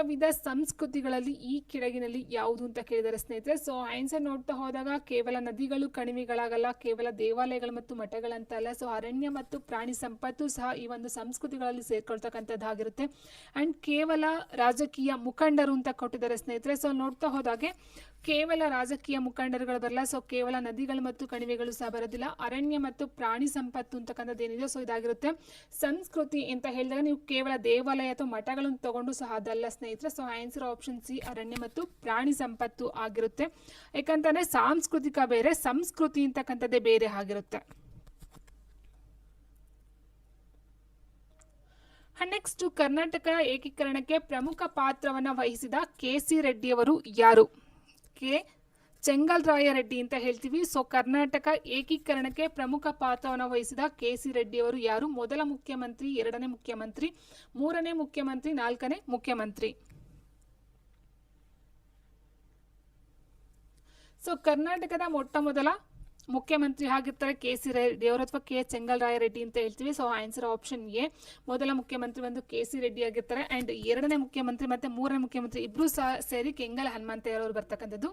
ವಿಧ ಸಂಸ್ಕೃತಿಗಳಲ್ಲಿ ಈ ಕೆಳಗಿನಲ್ಲಿ ಯಾವುದು ಅಂತ ಕೇಳಿದರೆ ಸ್ನೇಹಿತರೆ. ಸೊ ಆನ್ಸರ್ ನೋಡ್ತಾ ಹೋದಾಗ ಕೇವಲ ನದಿಗಳು ಕಣಿವೆಗಳಾಗಲ್ಲ, ಕೇವಲ ದೇವಾಲಯಗಳು ಮತ್ತು ಮಠಗಳಂತ ಅಲ್ಲ. ಸೊ ಅರಣ್ಯ ಮತ್ತು ಪ್ರಾಣಿ ಸಂಪತ್ತು ಸಹ ಈ ಒಂದು ಸಂಸ್ಕೃತಿಗಳಲ್ಲಿ ಸೇರ್ಕೊಳ್ತಕ್ಕಂಥದ್ದಾಗಿರುತ್ತೆ. ಆ್ಯಂಡ್ ಕೇವಲ ರಾಜಕೀಯ ಮುಖಂಡರು ಅಂತ ಕೊಟ್ಟಿದ್ದಾರೆ ಸ್ನೇಹಿತರೆ. ಸೊ ನೋಡ್ತಾ ಹೋದಾಗೆ ಕೇವಲ ರಾಜಕೀಯ ಮುಖಂಡರುಗಳು ಬರಲ್ಲ. ಸೊ ಕೇವಲ ನದಿಗಳು ಮತ್ತು ಕಣಿವೆಗಳು ಸಹ ಬರೋದಿಲ್ಲ. ಅರಣ್ಯ ಮತ್ತು ಪ್ರಾಣಿ ಸಂಪತ್ತು ಅಂತಕ್ಕಂಥದ್ದು ಏನಿದೆ ಸೊ ಇದಾಗಿರುತ್ತೆ. ಸಂಸ್ಕೃತಿ ಅಂತ ಹೇಳಿದಾಗ ನೀವು ಕೇವಲ ದೇವಾಲಯ ಅಥವಾ ಮಠಗಳನ್ನು ತಗೊಂಡು ಸಹ ಅದಲ್ಲ ಸ್ನೇಹಿತರೆ. ಸೊ ಆನ್ಸರ್ ಆಪ್ಷನ್ ಸಿ ಅರಣ್ಯ ಮತ್ತು ಪ್ರಾಣಿ ಸಂಪತ್ತು ಆಗಿರುತ್ತೆ. ಯಾಕಂತಂದ್ರೆ ಸಾಂಸ್ಕೃತಿಕ ಬೇರೆ, ಸಂಸ್ಕೃತಿ ಅಂತಕ್ಕಂಥದ್ದೇ ಬೇರೆ ಆಗಿರುತ್ತೆ. ನೆಕ್ಸ್ಟ್ ಕರ್ನಾಟಕ ಏಕೀಕರಣಕ್ಕೆ ಪ್ರಮುಖ ಪಾತ್ರವನ್ನು ವಹಿಸಿದ ಕೆ.ಸಿ. ರೆಡ್ಡಿಯವರು ಯಾರು? ಕೆ ಚೆಂಗಲ್ರಾಯ ರೆಡ್ಡಿ ಅಂತ ಹೇಳ್ತೀವಿ. ಸೊ ಕರ್ನಾಟಕ ಏಕೀಕರಣಕ್ಕೆ ಪ್ರಮುಖ ಪಾತ್ರವನ್ನು ವಹಿಸಿದ ಕೆ.ಸಿ. ರೆಡ್ಡಿಯವರು ಯಾರು? ಮೊದಲ ಮುಖ್ಯಮಂತ್ರಿ, ಎರಡನೇ ಮುಖ್ಯಮಂತ್ರಿ, ಮೂರನೇ ಮುಖ್ಯಮಂತ್ರಿ, ನಾಲ್ಕನೇ ಮುಖ್ಯಮಂತ್ರಿ. ಸೊ ಕರ್ನಾಟಕದ ಮೊಟ್ಟ ಮೊದಲ ಮುಖ್ಯಮಂತ್ರಿ ಆಗಿರ್ತಾರೆ ಕೆ.ಸಿ. ರೆಡ್ಡಿ ಅವರು ಅಥವಾ ಕೆ ಚೆಂಗಲ್ರಾಯ ರೆಡ್ಡಿ ಅಂತ ಹೇಳ್ತೀವಿ. So answer option A. ಮೊದಲ ಮುಖ್ಯಮಂತ್ರಿ ಒಂದು ಕೆ.ಸಿ. ರೆಡ್ಡಿ ಆಗಿರ್ತಾರೆ. ಆ್ಯಂಡ್ ಎರಡನೇ ಮುಖ್ಯಮಂತ್ರಿ ಮತ್ತು ಮೂರನೇ ಮುಖ್ಯಮಂತ್ರಿ ಇಬ್ಬರು ಸಹ ಸೇರಿ ಕೆಂಗಲ್ ಹನುಮಂತಯ್ಯ ಅವರು ಬರ್ತಕ್ಕಂಥದ್ದು.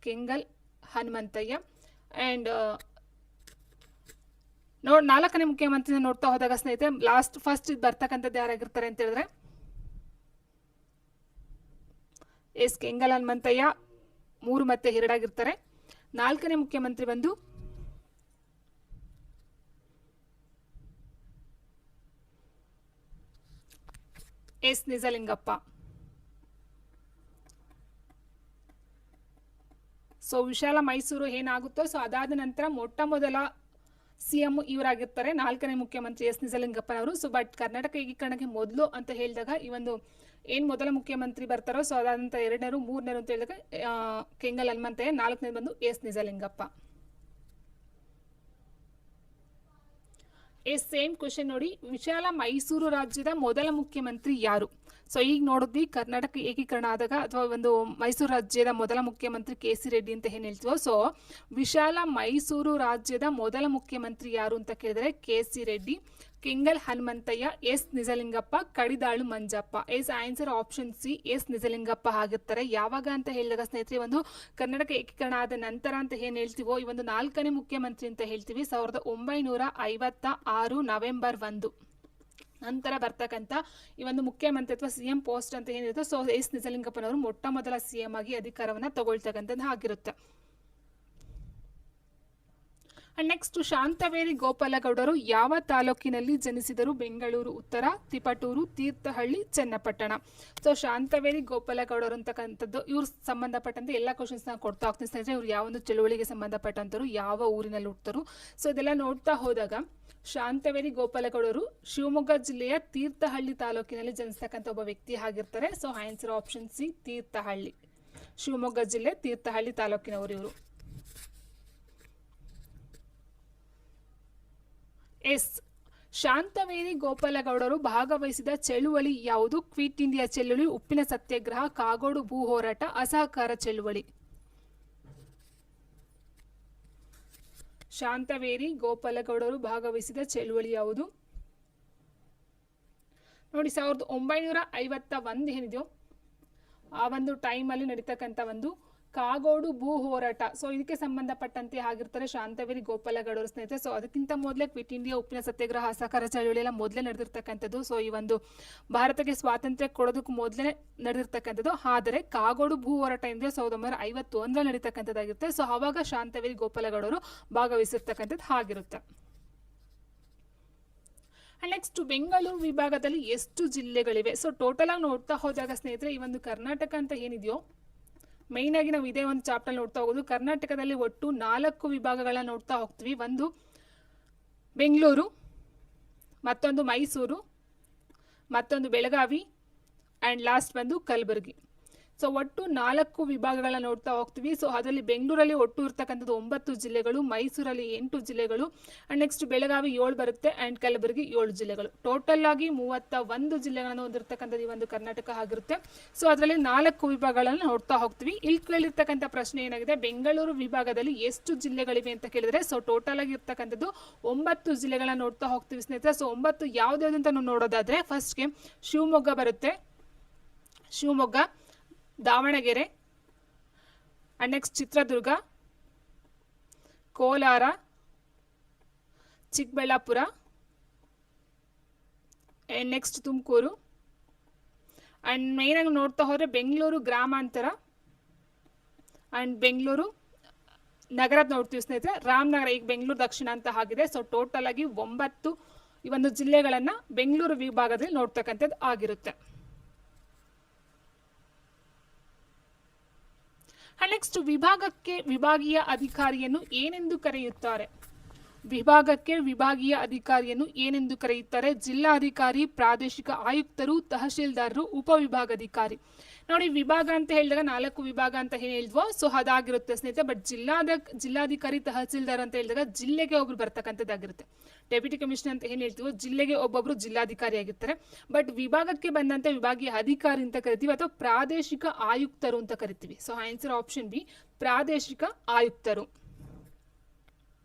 ಕೆಂಗಲ್ ಹನುಮಂತಯ್ಯ. ಆ್ಯಂಡ್ ನಾಲ್ಕನೇ ಮುಖ್ಯಮಂತ್ರಿನ ನೋಡ್ತಾ ಹೋದಾಗ ಸ್ನೇಹಿತರೆ ಫಸ್ಟ್ ಬರ್ತಕ್ಕಂಥದ್ದು ಯಾರಾಗಿರ್ತಾರೆ ಅಂತ ಹೇಳಿದ್ರೆ ಎಸ್ ಕೆಂಗಲ್ ಹನುಮಂತಯ್ಯ 3 ಮತ್ತು 2 ಆಗಿರ್ತಾರೆ. ನಾಲ್ಕನೇ ಮುಖ್ಯಮಂತ್ರಿ ಬಂದು ಎಸ್ ನಿಜಲಿಂಗಪ್ಪ. ಸೊ ವಿಶಾಲ ಮೈಸೂರು ಏನಾಗುತ್ತೋ ಸೊ ಅದಾದ ನಂತರ ಮೊಟ್ಟ ಮೊದಲ CM ಇವರಾಗಿರ್ತಾರೆ. 4ನೇ ಮುಖ್ಯಮಂತ್ರಿ ಎಸ್ ನಿಜಲಿಂಗಪ್ಪನವರು. ಸೊ ಬಟ್ ಕರ್ನಾಟಕ ಏಕೀಕರಣಕ್ಕೆ ಮೊದಲು ಅಂತ ಹೇಳಿದಾಗ ಈ ಒಂದು ಏನು ಮೊದಲ ಮುಖ್ಯಮಂತ್ರಿ ಬರ್ತಾರೋ ಸೊ ಅದಾದಂಥ 2ನೇರು 3ನೇರು ಅಂತ ಹೇಳಿದಾಗ ಕೆಂಗಲ್ ಹನುಮಂತಯ್ಯ, 4ನೇದು ಬಂದು ಎಸ್ ನಿಜಲಿಂಗಪ್ಪ. ಸೇಮ್ ಕ್ವೆಶನ್ ನೋಡಿ, ವಿಶಾಲ ಮೈಸೂರು ರಾಜ್ಯದ ಮೊದಲ ಮುಖ್ಯಮಂತ್ರಿ ಯಾರು? ಸೊ ಈಗ ನೋಡಿದ್ವಿ ಕರ್ನಾಟಕ ಏಕೀಕರಣ ಆದಾಗ ಅಥವಾ ಒಂದು ಮೈಸೂರು ರಾಜ್ಯದ ಮೊದಲ ಮುಖ್ಯಮಂತ್ರಿ KC ರೆಡ್ಡಿ ಅಂತ ಏನು ಹೇಳ್ತೀವೋ, ಸೊ ವಿಶಾಲ ಮೈಸೂರು ರಾಜ್ಯದ ಮೊದಲ ಮುಖ್ಯಮಂತ್ರಿ ಯಾರು ಅಂತ ಕೇಳಿದರೆ KC Reddy, Kengal Hanumanthaiah, S Nijalingappa, Kadidal Manjappa. Answer option C S Nijalingappa ಆಗಿರ್ತಾರೆ. ಯಾವಾಗ ಅಂತ ಹೇಳಿದಾಗ ಸ್ನೇಹಿತರೆ, ಒಂದು ಕರ್ನಾಟಕ ಏಕೀಕರಣ ಆದ ನಂತರ ಅಂತ ಏನು ಹೇಳ್ತೀವೋ ಈ ಒಂದು 4ನೇ ಮುಖ್ಯಮಂತ್ರಿ ಅಂತ ಹೇಳ್ತೀವಿ 1956 ನವೆಂಬರ್ 1 ನಂತರ ಬರ್ತಕ್ಕಂಥ ಈ ಒಂದು ಮುಖ್ಯಮಂತ್ರಿತ್ವ CM ಪೋಸ್ಟ್ ಅಂತ ಏನಿರುತ್ತೆ ಸೊ ಎಸ್ ನಿಜಲಿಂಗಪ್ಪನವರು ಮೊಟ್ಟ ಮೊದಲ CM ಆಗಿ ಅಧಿಕಾರವನ್ನು ತಗೊಳ್ತಕ್ಕಂಥದ್ದು ಆಗಿರುತ್ತೆ. ನೆಕ್ಸ್ಟ್, ಶಾಂತವೇರಿ ಗೋಪಾಲಗೌಡರು ಯಾವ ತಾಲೂಕಿನಲ್ಲಿ ಜನಿಸಿದರು? ಬೆಂಗಳೂರು ಉತ್ತರ, ತಿಪಟೂರು, ತೀರ್ಥಹಳ್ಳಿ, ಚನ್ನಪಟ್ಟಣ. ಸೊ ಶಾಂತವೇರಿ ಗೋಪಾಲಗೌಡರು ಅಂತಕ್ಕಂಥದ್ದು ಇವ್ರು ಸಂಬಂಧಪಟ್ಟಂತೆ ಎಲ್ಲ ಕ್ವಶನ್ಸ್ನ ಕೊಡ್ತಾ ಹೋಗ್ತೀನಿ ಸ್ನೇಹಿತರೆ. ಇವ್ರು ಯಾವ ಒಂದು ಚಳುವಳಿಗೆ ಸಂಬಂಧಪಟ್ಟಂತರು, ಯಾವ ಊರಿನಲ್ಲಿ ಹುಟ್ಟರು, ಸೊ ಇದೆಲ್ಲ ನೋಡ್ತಾ ಹೋದಾಗ ಶಾಂತವೇರಿ ಗೋಪಾಲಗೌಡರು ಶಿವಮೊಗ್ಗ ಜಿಲ್ಲೆಯ ತೀರ್ಥಹಳ್ಳಿ ತಾಲೂಕಿನಲ್ಲಿ ಜನಿಸ್ತಕ್ಕಂಥ ಒಬ್ಬ ವ್ಯಕ್ತಿ ಆಗಿರ್ತಾರೆ. So answer option C Thirthahalli, Shivamogga ಜಿಲ್ಲೆ ತೀರ್ಥಹಳ್ಳಿ ತಾಲೂಕಿನವರು ಇವರು. ಎಸ್, ಶಾಂತವೇರಿ ಗೋಪಾಲಗೌಡರು ಭಾಗವಹಿಸಿದ ಚಳುವಳಿ ಯಾವುದು? ಕ್ವಿಟ್ ಇಂಡಿಯಾ ಚಳುವಳಿ, ಉಪ್ಪಿನ ಸತ್ಯಾಗ್ರಹ, ಕಾಗೋಡು ಭೂ ಹೋರಾಟ, ಅಸಹಕಾರ ಚಳುವಳಿ. ಶಾಂತವೇರಿ ಗೋಪಾಲಗೌಡರು ಭಾಗವಹಿಸಿದ ಚಳುವಳಿ ಯಾವುದು? ನೋಡಿ 1951 ಏನಿದೆಯೋ ಆ ಒಂದು ಟೈಮಲ್ಲಿ ನಡೀತಕ್ಕಂಥ ಒಂದು ಕಾಗೋಡು ಭೂ ಹೋರಾಟ. ಸೊ ಇದಕ್ಕೆ ಸಂಬಂಧಪಟ್ಟಂತೆ ಆಗಿರ್ತಾರೆ ಶಾಂತವೇರಿ ಗೋಪಾಲಗೌಡರು ಸ್ನೇಹಿತರೆ. ಸೊ ಅದಕ್ಕಿಂತ ಮೊದಲೇ ಕ್ವಿಟ್ ಇಂಡಿಯಾ, ಉಪ್ಪಿನ ಸತ್ಯಾಗ್ರಹ, ಅಸಹಕಾರ ಚಳುವಳಿ ಎಲ್ಲ ಮೊದಲೇ ನಡೆದಿರ್ತಕ್ಕಂಥದ್ದು. ಸೊ ಈ ಒಂದು ಭಾರತಕ್ಕೆ ಸ್ವಾತಂತ್ರ್ಯ ಕೊಡೋದಕ್ಕೂ ಮೊದಲೇ ನಡೆದಿರ್ತಕ್ಕಂಥದ್ದು. ಆದರೆ ಕಾಗೋಡು ಭೂ ಹೋರಾಟ ಇಂದ 1951 ನಡೀತಕ್ಕಂಥದ್ದಾಗಿರುತ್ತೆ. ಸೊ ಆವಾಗ ಶಾಂತವೇರಿ ಗೋಪಾಲಗೌಡರು ಭಾಗವಹಿಸಿರ್ತಕ್ಕಂಥದ್ದು ಆಗಿರುತ್ತೆ. ನೆಕ್ಸ್ಟ್, ಬೆಂಗಳೂರು ವಿಭಾಗದಲ್ಲಿ ಎಷ್ಟು ಜಿಲ್ಲೆಗಳಿವೆ? ಸೊ ಟೋಟಲ್ ಆಗಿ ನೋಡ್ತಾ ಹೋದಾಗ ಸ್ನೇಹಿತರೆ, ಈ ಒಂದು ಕರ್ನಾಟಕ ಅಂತ ಏನಿದೆಯೋ ಮೈನ್ ಆಗಿ ನಾವು ಇದೇ ಒಂದು ಚಾಪ್ಟರ್ ನೋಡ್ತಾ ಹೋಗೋದು. ಕರ್ನಾಟಕದಲ್ಲಿ ಒಟ್ಟು 4 ವಿಭಾಗಗಳನ್ನ ನೋಡ್ತಾ ಹೋಗ್ತೀವಿ. ಒಂದು ಬೆಂಗಳೂರು, ಮತ್ತೊಂದು ಮೈಸೂರು, ಮತ್ತೊಂದು ಬೆಳಗಾವಿ ಆ್ಯಂಡ್ ಲಾಸ್ಟ್ ಬಂದು ಕಲಬುರಗಿ. ಸೊ ಒಟ್ಟು 4 ವಿಭಾಗಗಳನ್ನ ನೋಡ್ತಾ ಹೋಗ್ತೀವಿ. ಸೊ ಅದರಲ್ಲಿ ಬೆಂಗಳೂರಲ್ಲಿ ಒಟ್ಟು ಇರ್ತಕ್ಕಂಥದ್ದು 9 ಜಿಲ್ಲೆಗಳು, ಮೈಸೂರಲ್ಲಿ 8 ಜಿಲ್ಲೆಗಳು, ಆ್ಯಂಡ್ ನೆಕ್ಸ್ಟ್ ಬೆಳಗಾವಿ 7 ಬರುತ್ತೆ ಆ್ಯಂಡ್ ಕಲಬುರಗಿ 7 ಜಿಲ್ಲೆಗಳು. ಟೋಟಲ್ ಆಗಿ 31 ಜಿಲ್ಲೆಗಳನ್ನು ಹೊಂದಿರತಕ್ಕಂಥದ್ದು ಈ ಒಂದು ಕರ್ನಾಟಕ ಆಗಿರುತ್ತೆ. ಸೊ ಅದರಲ್ಲಿ 4 ವಿಭಾಗಗಳನ್ನು ನೋಡ್ತಾ ಹೋಗ್ತೀವಿ. ಇಲ್ಲಿ ಕೇಳಿರ್ತಕ್ಕಂಥ ಪ್ರಶ್ನೆ ಏನಾಗಿದೆ, ಬೆಂಗಳೂರು ವಿಭಾಗದಲ್ಲಿ ಎಷ್ಟು ಜಿಲ್ಲೆಗಳಿವೆ ಅಂತ ಕೇಳಿದ್ರೆ ಸೊ ಟೋಟಲ್ ಆಗಿ ಇರ್ತಕ್ಕಂಥದ್ದು 9 ಜಿಲ್ಲೆಗಳನ್ನ ನೋಡ್ತಾ ಹೋಗ್ತೀವಿ ಸ್ನೇಹಿತರೆ. ಸೊ 9 ಯಾವ್ದಾವ್ದಂತ ನಾವು ನೋಡೋದಾದ್ರೆ ಫಸ್ಟ್ಗೆ ಶಿವಮೊಗ್ಗ ಬರುತ್ತೆ, Shivamogga, Davanagere, and next Chitradurga, Kolar, Chikkaballapura, and next Tumakuru, and ಮೇಯ್ನಾಗಿ ನೋಡ್ತಾ ಹೋದರೆ ಬೆಂಗಳೂರು ಗ್ರಾಮಾಂತರ ಆ್ಯಂಡ್ ಬೆಂಗಳೂರು ನಗರದ ನೋಡ್ತೀವಿ ಸ್ನೇಹಿತರೆ. ರಾಮನಗರ, ಈಗ ಬೆಂಗಳೂರು ದಕ್ಷಿಣ ಅಂತ ಆಗಿದೆ. ಸೊ ಟೋಟಲ್ ಆಗಿ 9 ಈ ಒಂದು ಜಿಲ್ಲೆಗಳನ್ನು ಬೆಂಗಳೂರು ವಿಭಾಗದಲ್ಲಿ ನೋಡ್ತಕ್ಕಂಥದ್ದು ಆಗಿರುತ್ತೆ. ನೆಕ್ಸ್ಟ್, ವಿಭಾಗಕ್ಕೆ ವಿಭಾಗೀಯ ಅಧಿಕಾರಿಯನ್ನು ಏನೆಂದು ಕರೆಯುತ್ತಾರೆ? ವಿಭಾಗಕ್ಕೆ ವಿಭಾಗೀಯ ಅಧಿಕಾರಿಯನ್ನು ಏನೆಂದು ಕರೆಯುತ್ತಾರೆ? ಜಿಲ್ಲಾಧಿಕಾರಿ, ಪ್ರಾದೇಶಿಕ ಆಯುಕ್ತರು, ತಹಶೀಲ್ದಾರರು, ಉಪವಿಭಾಗಾಧಿಕಾರಿ. ನೋಡಿ, ವಿಭಾಗ ಅಂತ ಹೇಳಿದಾಗ 4 ವಿಭಾಗ ಅಂತ ಏನು ಹೇಳಿದ್ವೋ ಸೊ ಅದಾಗಿರುತ್ತೆ ಸ್ನೇಹಿತರೆ. ಬಟ್ ಜಿಲ್ಲಾಧಿಕಾರಿ, ತಹಸೀಲ್ದಾರ್ ಅಂತ ಹೇಳಿದಾಗ ಜಿಲ್ಲೆಗೆ ಒಬ್ರು ಬರ್ತಕ್ಕಂಥದ್ದಾಗಿರುತ್ತೆ. ಡೆಪ್ಯೂಟಿ ಕಮಿಷನರ್ ಅಂತ ಏನು ಹೇಳ್ತೀವೋ ಜಿಲ್ಲೆಗೆ ಒಬ್ಬೊಬ್ರು ಜಿಲ್ಲಾಧಿಕಾರಿ ಆಗಿರ್ತಾರೆ. ಬಟ್ ವಿಭಾಗಕ್ಕೆ ಬಂದಂತೆ ವಿಭಾಗೀಯ ಅಧಿಕಾರಿ ಅಂತ ಕರಿತೀವಿ ಅಥವಾ ಪ್ರಾದೇಶಿಕ ಆಯುಕ್ತರು ಅಂತ ಕರಿತೀವಿ. ಸೊ ಆನ್ಸರ್ ಆಪ್ಷನ್ ಬಿ ಪ್ರಾದೇಶಿಕ ಆಯುಕ್ತರು.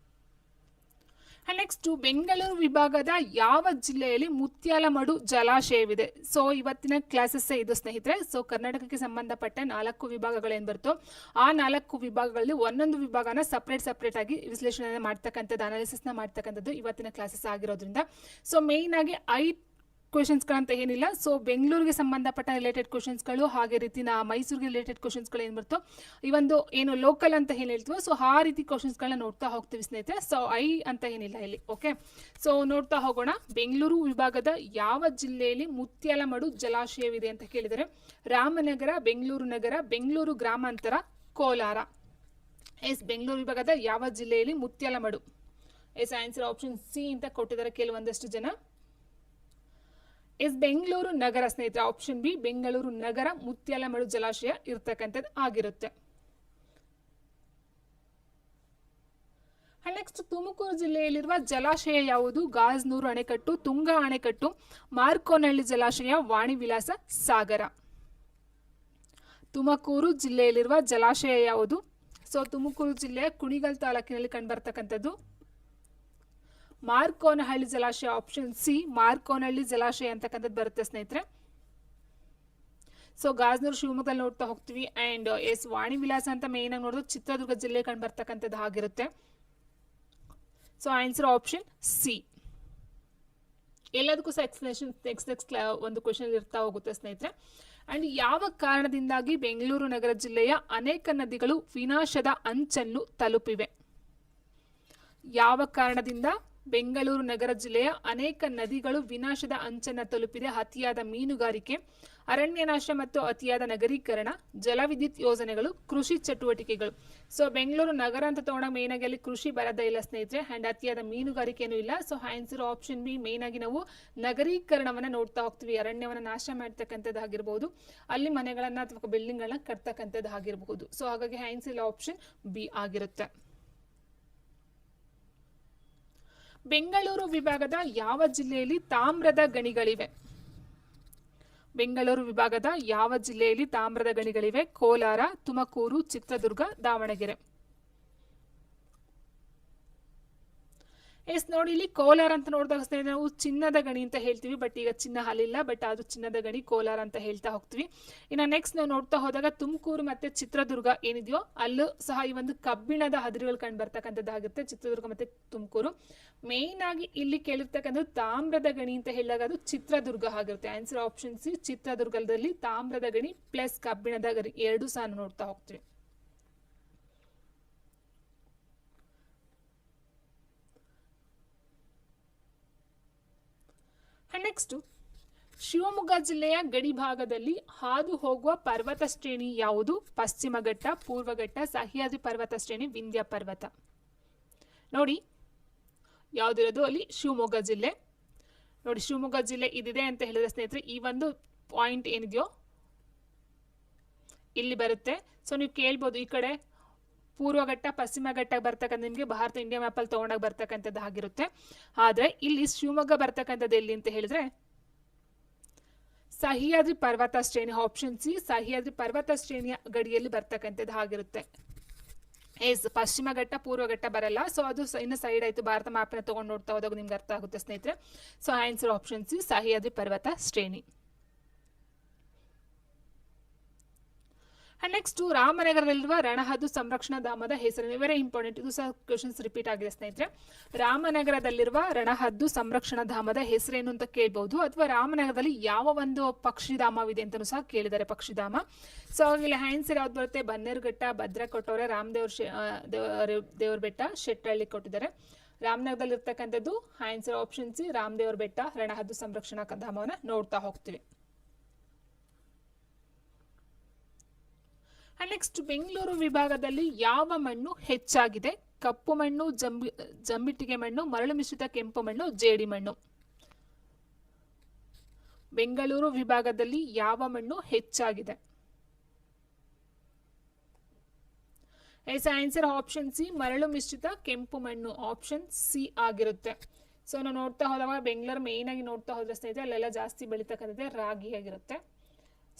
ನೆಕ್ಸ್ಟ್, ಬೆಂಗಳೂರು ವಿಭಾಗದ ಯಾವ ಜಿಲ್ಲೆಯಲ್ಲಿ ಮುತ್ಯಾಲಮಡು ಜಲಾಶಯವಿದೆ? ಸೊ ಇವತ್ತಿನ ಕ್ಲಾಸಸ್ ಇದು ಸ್ನೇಹಿತರೆ. ಸೊ ಕರ್ನಾಟಕಕ್ಕೆ ಸಂಬಂಧಪಟ್ಟ 4 ವಿಭಾಗಗಳೇನು ಬರ್ತೋ ಆ 4 ವಿಭಾಗಗಳಲ್ಲಿ ಒಂದೊಂದು ವಿಭಾಗನ ಸಪ್ರೇಟ್ ಆಗಿ ವಿಶ್ಲೇಷಣೆ ಮಾಡ್ತಕ್ಕಂಥದ್ದು, ಅನಾಲಿಸಿಸ್ನ ಮಾಡ್ತಕ್ಕಂಥದ್ದು ಇವತ್ತಿನ ಕ್ಲಾಸಸ್ ಆಗಿರೋದ್ರಿಂದ ಸೊ ಮೇಯ್ನ್ ಆಗಿ 5 ಕ್ವೆಶನ್ಸ್ಗಳಂತ ಏನಿಲ್ಲ. ಸೊ ಬೆಂಗಳೂರಿಗೆ ಸಂಬಂಧಪಟ್ಟ ರಿಲೇಟೆಡ್ ಕ್ವೆಶನ್ಸ್ಗಳು, ಹಾಗೆ ರೀತಿ ಮೈಸೂರಿಗೆ ರಿಲೇಟೆಡ್ ಕ್ವೆಶನ್ಸ್ಗಳು ಏನು ಬರ್ತೋ ಈ ಒಂದು ಏನು ಲೋಕಲ್ ಅಂತ ಏನು ಹೇಳ್ತೀವೋ ಸೊ ಆ ರೀತಿ ಕ್ವೆಶನ್ಸ್ಗಳನ್ನ ನೋಡ್ತಾ ಹೋಗ್ತೀವಿ ಸ್ನೇಹಿತರೆ. ಸೊ ಅಂತ ಏನಿಲ್ಲ ಇಲ್ಲಿ. ಓಕೆ, ಸೊ ನೋಡ್ತಾ ಹೋಗೋಣ. ಬೆಂಗಳೂರು ವಿಭಾಗದ ಯಾವ ಜಿಲ್ಲೆಯಲ್ಲಿ ಮುತ್ಯಾಲಮಡು ಜಲಾಶಯವಿದೆ ಅಂತ ಕೇಳಿದರೆ ರಾಮನಗರ, ಬೆಂಗಳೂರು ನಗರ, ಬೆಂಗಳೂರು ಗ್ರಾಮಾಂತರ, ಕೋಲಾರ. ಬೆಂಗಳೂರು ವಿಭಾಗದ ಯಾವ ಜಿಲ್ಲೆಯಲ್ಲಿ ಮುತ್ಯಾಲಮಡು ಎಸ್ ಆನ್ಸರ್ ಆಪ್ಷನ್ ಸಿ ಅಂತ ಕೊಟ್ಟಿದ್ದಾರೆ ಕೆಲವೊಂದಷ್ಟು ಜನ. ಎಸ್ ಬೆಂಗಳೂರು ನಗರ ಸ್ನೇಹಿತರೆ, ಆಪ್ಷನ್ ಬಿ ಬೆಂಗಳೂರು ನಗರ ಮುತ್ಯಾಲಮಡು ಜಲಾಶಯ ಇರ್ತಕ್ಕಂಥದ್ದು ಆಗಿರುತ್ತೆ. ನೆಕ್ಸ್ಟ್ ತುಮಕೂರು ಜಿಲ್ಲೆಯಲ್ಲಿರುವ ಜಲಾಶಯ ಯಾವುದು? ಗಾಜನೂರು ಅಣೆಕಟ್ಟು, ತುಂಗಾ ಅಣೆಕಟ್ಟು, ಮಾರ್ಕೋನಹಳ್ಳಿ ಜಲಾಶಯ, ವಾಣಿ ವಿಲಾಸ ಸಾಗರ. ತುಮಕೂರು ಜಿಲ್ಲೆಯಲ್ಲಿರುವ ಜಲಾಶಯ ಯಾವುದು? ಸೊ ತುಮಕೂರು ಜಿಲ್ಲೆಯ ಕುಣಿಗಲ್ ತಾಲೂಕಿನಲ್ಲಿ ಕಂಡುಬರ್ತಕ್ಕಂಥದ್ದು ಮಾರ್ಕೋನಹಳ್ಳಿ ಜಲಾಶಯ. ಆಪ್ಷನ್ ಸಿ ಮಾರ್ಕೋನಹಳ್ಳಿ ಜಲಾಶಯ ಅಂತಕ್ಕಂಥದ್ದು ಬರುತ್ತೆ ಸ್ನೇಹಿತರೆ. ಸೊ ಗಾಜನೂರು ಶಿವಮೊಗ್ಗದಲ್ಲಿ ನೋಡ್ತಾ ಹೋಗ್ತೀವಿ. ಅಂಡ್ ಎಸ್ ವಾಣಿ ವಿಲಾಸ ಅಂತ ಮೇನ್ ಆಗಿ ನೋಡಿದ್ರೆ ಚಿತ್ರದುರ್ಗ ಜಿಲ್ಲೆ ಕಂಡುಬರ್ತಕ್ಕಂಥದ್ದು ಆಗಿರುತ್ತೆ. So answer option C. ಎಲ್ಲದಕ್ಕೂ ಸಹ ಎಕ್ಸ್ಪ್ಲನೇಷನ್ ನೆಕ್ಸ್ಟ್ ಒಂದು ಕ್ವೆಶನ್ ಇರ್ತಾ ಹೋಗುತ್ತೆ ಸ್ನೇಹಿತರೆ. ಅಂಡ್ ಯಾವ ಕಾರಣದಿಂದಾಗಿ ಬೆಂಗಳೂರು ನಗರ ಜಿಲ್ಲೆಯ ಅನೇಕ ನದಿಗಳು ವಿನಾಶದ ಅಂಚನ್ನು ತಲುಪಿವೆ? ಯಾವ ಕಾರಣದಿಂದ ಬೆಂಗಳೂರು ನಗರ ಜಿಲ್ಲೆಯ ಅನೇಕ ನದಿಗಳು ವಿನಾಶದ ಅಂಚನ್ನು ತಲುಪಿದೆ? ಅತಿಯಾದ ಮೀನುಗಾರಿಕೆ, ಅರಣ್ಯನಾಶ ಮತ್ತು ಅತಿಯಾದ ನಗರೀಕರಣ, ಜಲವಿದ್ಯುತ್ ಯೋಜನೆಗಳು, ಕೃಷಿ ಚಟುವಟಿಕೆಗಳು. ಸೊ ಬೆಂಗಳೂರು ನಗರ ಅಂತ ತಗೊಂಡಾಗ ಮೇನ್ ಆಗಿ ಅಲ್ಲಿ ಕೃಷಿ ಬರೋದೇ ಇಲ್ಲ ಸ್ನೇಹಿತರೆ. ಅಂಡ್ ಅತಿಯಾದ ಮೀನುಗಾರಿಕೆನೂ ಇಲ್ಲ. So answer option B main ಆಗಿ ನಾವು ನಗರೀಕರಣವನ್ನ ನೋಡ್ತಾ ಹೋಗ್ತೀವಿ. ಅರಣ್ಯವನ್ನ ನಾಶ ಮಾಡ್ತಕ್ಕಂಥದ್ದು ಆಗಿರಬಹುದು, ಅಲ್ಲಿ ಮನೆಗಳನ್ನ ಅಥವಾ ಬಿಲ್ಡಿಂಗ್ ಗಳನ್ನ ಕಟ್ತಕ್ಕಂಥದ್ದು ಆಗಿರಬಹುದು. ಸೊ ಹಾಗಾಗಿ ಆನ್ಸರ್ ಆಪ್ಷನ್ ಬಿ ಆಗಿರುತ್ತೆ. ಬೆಂಗಳೂರು ವಿಭಾಗದ ಯಾವ ಜಿಲ್ಲೆಯಲ್ಲಿ ತಾಮ್ರದ ಗಣಿಗಳಿವೆ? ಬೆಂಗಳೂರು ವಿಭಾಗದ ಯಾವ ಜಿಲ್ಲೆಯಲ್ಲಿ ತಾಮ್ರದ ಗಣಿಗಳಿವೆ? ಕೋಲಾರ, ತುಮಕೂರು, ಚಿತ್ರದುರ್ಗ, ದಾವಣಗೆರೆ. ಎಸ್ ನೋಡಿ, ಇಲ್ಲಿ ಕೋಲಾರ ಅಂತ ನೋಡಿದಾಗ ಸ್ನೇಹಿತರೆ ನಾವು ಚಿನ್ನದ ಗಣಿ ಅಂತ ಹೇಳ್ತೀವಿ, ಬಟ್ ಈಗ ಚಿನ್ನ ಹಾಲಿಲ್ಲ, ಬಟ್ ಅದು ಚಿನ್ನದ ಗಣಿ ಕೋಲಾರ ಅಂತ ಹೇಳ್ತಾ ಹೋಗ್ತೀವಿ. ಇನ್ನು ನೆಕ್ಸ್ಟ್ ನಾವು ನೋಡ್ತಾ ಹೋದಾಗ ತುಮಕೂರು ಮತ್ತೆ ಚಿತ್ರದುರ್ಗ ಏನಿದೆಯೋ ಅಲ್ಲೂ ಸಹ ಈ ಒಂದು ಕಬ್ಬಿಣದ ಹದಿರುಗಳು ಕಂಡು ಬರ್ತಕ್ಕಂಥದ್ದಾಗುತ್ತೆ ಚಿತ್ರದುರ್ಗ ಮತ್ತೆ ತುಮಕೂರು. ಮೇನ್ ಆಗಿ ಇಲ್ಲಿ ಕೇಳಿರ್ತಕ್ಕಂಥದ್ದು ತಾಮ್ರದ ಗಣಿ ಅಂತ ಹೇಳಿದಾಗ ಅದು ಚಿತ್ರದುರ್ಗ ಆಗಿರುತ್ತೆ. ಆನ್ಸರ್ ಆಪ್ಷನ್ ಸಿ ಚಿತ್ರದುರ್ಗದಲ್ಲಿ ತಾಮ್ರದ ಗಣಿ ಪ್ಲಸ್ ಕಬ್ಬಿಣದ ಗಣಿ ಎರಡು ಸಹ ನೋಡ್ತಾ ಹೋಗ್ತೀವಿ. ನೆಕ್ಸ್ಟ್ ಶಿವಮೊಗ್ಗ ಜಿಲ್ಲೆಯ ಗಡಿ ಭಾಗದಲ್ಲಿ ಹಾದು ಹೋಗುವ ಪರ್ವತ ಶ್ರೇಣಿ ಯಾವುದು? ಪಶ್ಚಿಮ ಘಟ್ಟ, ಪೂರ್ವಘಟ್ಟ, ಸಹ್ಯಾದ್ರಿ ಪರ್ವತ ಶ್ರೇಣಿ, ವಿಂಧ್ಯ ಪರ್ವತ. ನೋಡಿ ಯಾವ್ದಿರೋದು ಅಲ್ಲಿ ಶಿವಮೊಗ್ಗ ಜಿಲ್ಲೆ. ನೋಡಿ ಶಿವಮೊಗ್ಗ ಜಿಲ್ಲೆ ಇದಿದೆ ಅಂತ ಹೇಳಿದ್ರೆ ಸ್ನೇಹಿತರೆ ಈ ಒಂದು ಪಾಯಿಂಟ್ ಏನಿದೆಯೋ ಇಲ್ಲಿ ಬರುತ್ತೆ. ಸೊ ನೀವು ಕೇಳ್ಬೋದು ಈ ಕಡೆ ಪೂರ್ವಘಟ್ಟ ಪಶ್ಚಿಮ ಘಟ್ಟ ಬರ್ತಕ್ಕಂಥ ನಿಮಗೆ ಭಾರತ ಇಂಡಿಯಾ ಮ್ಯಾಪ್ ಅಲ್ಲಿ ತಗೊಂಡಾಗ ಬರ್ತಕ್ಕಂಥದ್ದು ಆಗಿರುತ್ತೆ. ಆದ್ರೆ ಇಲ್ಲಿ ಶಿವಮೊಗ್ಗ ಬರ್ತಕ್ಕಂಥದ್ದು ಎಲ್ಲಿ ಅಂತ ಹೇಳಿದ್ರೆ ಸಹ್ಯಾದ್ರಿ ಪರ್ವತ ಶ್ರೇಣಿ. ಆಪ್ಷನ್ ಸಿ ಸಹ್ಯಾದ್ರಿ ಪರ್ವತ ಶ್ರೇಣಿಯ ಗಡಿಯಲ್ಲಿ ಬರ್ತಕ್ಕಂಥದ್ದು ಆಗಿರುತ್ತೆ. ಎಸ್ ಪಶ್ಚಿಮ ಘಟ್ಟ ಪೂರ್ವಘಟ್ಟ ಬರಲ್ಲ. ಸೊ ಅದು ಇನ್ನು ಸೈಡ್ ಆಯ್ತು. ಭಾರತ ಮ್ಯಾಪ್ ನ ತಗೊಂಡು ನೋಡ್ತಾ ಹೋದಾಗ ನಿಮ್ಗೆ ಅರ್ಥ ಆಗುತ್ತೆ ಸ್ನೇಹಿತರೆ. So answer option C Sahyadri ಪರ್ವತ ಶ್ರೇಣಿ. ನೆಕ್ಸ್ಟ್ ರಾಮನಗರದಲ್ಲಿರುವ ರಣಹದ್ದು ಸಂರಕ್ಷಣಾ ಧಾಮದ ಹೆಸರು. ವೆರಿ ಇಂಪಾರ್ಟೆಂಟ್, ಇದು ಸಹ ಕ್ವೆಶನ್ಸ್ ರಿಪೀಟ್ ಆಗಿದೆ ಸ್ನೇಹಿತರೆ. ರಾಮನಗರದಲ್ಲಿರುವ ರಣಹದ್ದು ಸಂರಕ್ಷಣಾ ಧಾಮದ ಹೆಸರೇನು ಅಂತ ಕೇಳಬಹುದು, ಅಥವಾ ರಾಮನಗರದಲ್ಲಿ ಯಾವ ಒಂದು ಪಕ್ಷಿಧಾಮವಿದೆ ಅಂತಲೂ ಸಹ ಕೇಳಿದ್ದಾರೆ, ಪಕ್ಷಿಧಾಮ. ಸೊ ಇಲ್ಲಿ ಆನ್ಸರ್ ಯಾವ್ದು ಬರುತ್ತೆ? ಬನ್ನೇರುಘಟ್ಟ, ಭದ್ರಾ ಕೊಟ್ಟವ್ರೆ, ದೇವ್ರ ಬೆಟ್ಟ, ಶೆಟ್ಟಹಳ್ಳಿ ಕೊಟ್ಟಿದ್ದಾರೆ. ರಾಮನಗರದಲ್ಲಿ ಇರ್ತಕ್ಕಂಥದ್ದು ಆನ್ಸರ್ ಆಪ್ಷನ್ ಸಿ ರಾಮದೇವ್ರ ಬೆಟ್ಟ, ರಣಹದ್ದು ಸಂರಕ್ಷಣಾ ಧಾಮವನ್ನ ನೋಡ್ತಾ ಹೋಗ್ತೀವಿ. ನೆಕ್ಸ್ಟ್ ಬೆಂಗಳೂರು ವಿಭಾಗದಲ್ಲಿ ಯಾವ ಮಣ್ಣು ಹೆಚ್ಚಾಗಿದೆ? ಕಪ್ಪು ಮಣ್ಣು, ಜಂಬಿಟ್ಟಿಗೆ ಮಣ್ಣು, ಮರಳು ಮಿಶ್ರಿತ ಕೆಂಪು ಮಣ್ಣು, ಜೇಡಿ ಮಣ್ಣು. ಬೆಂಗಳೂರು ವಿಭಾಗದಲ್ಲಿ ಯಾವ ಮಣ್ಣು ಹೆಚ್ಚಾಗಿದೆ? ಎಸ್ ಆನ್ಸರ್ ಆಪ್ಷನ್ ಸಿ ಮರಳು ಮಿಶ್ರಿತ ಕೆಂಪು ಮಣ್ಣು, ಆಪ್ಷನ್ ಸಿ ಆಗಿರುತ್ತೆ. ಸೊ ನಾವು ನೋಡ್ತಾ ಹೋದಾಗ ಬೆಂಗಳೂರು ಮೇನ್ ಆಗಿ ನೋಡ್ತಾ ಹೋದ್ರೆ ಸ್ನೇಹಿತರೆ ಅಲ್ಲೆಲ್ಲ ಜಾಸ್ತಿ ಬೆಳೀತಕ್ಕಂಥದ್ದೇ ರಾಗಿ ಆಗಿರುತ್ತೆ.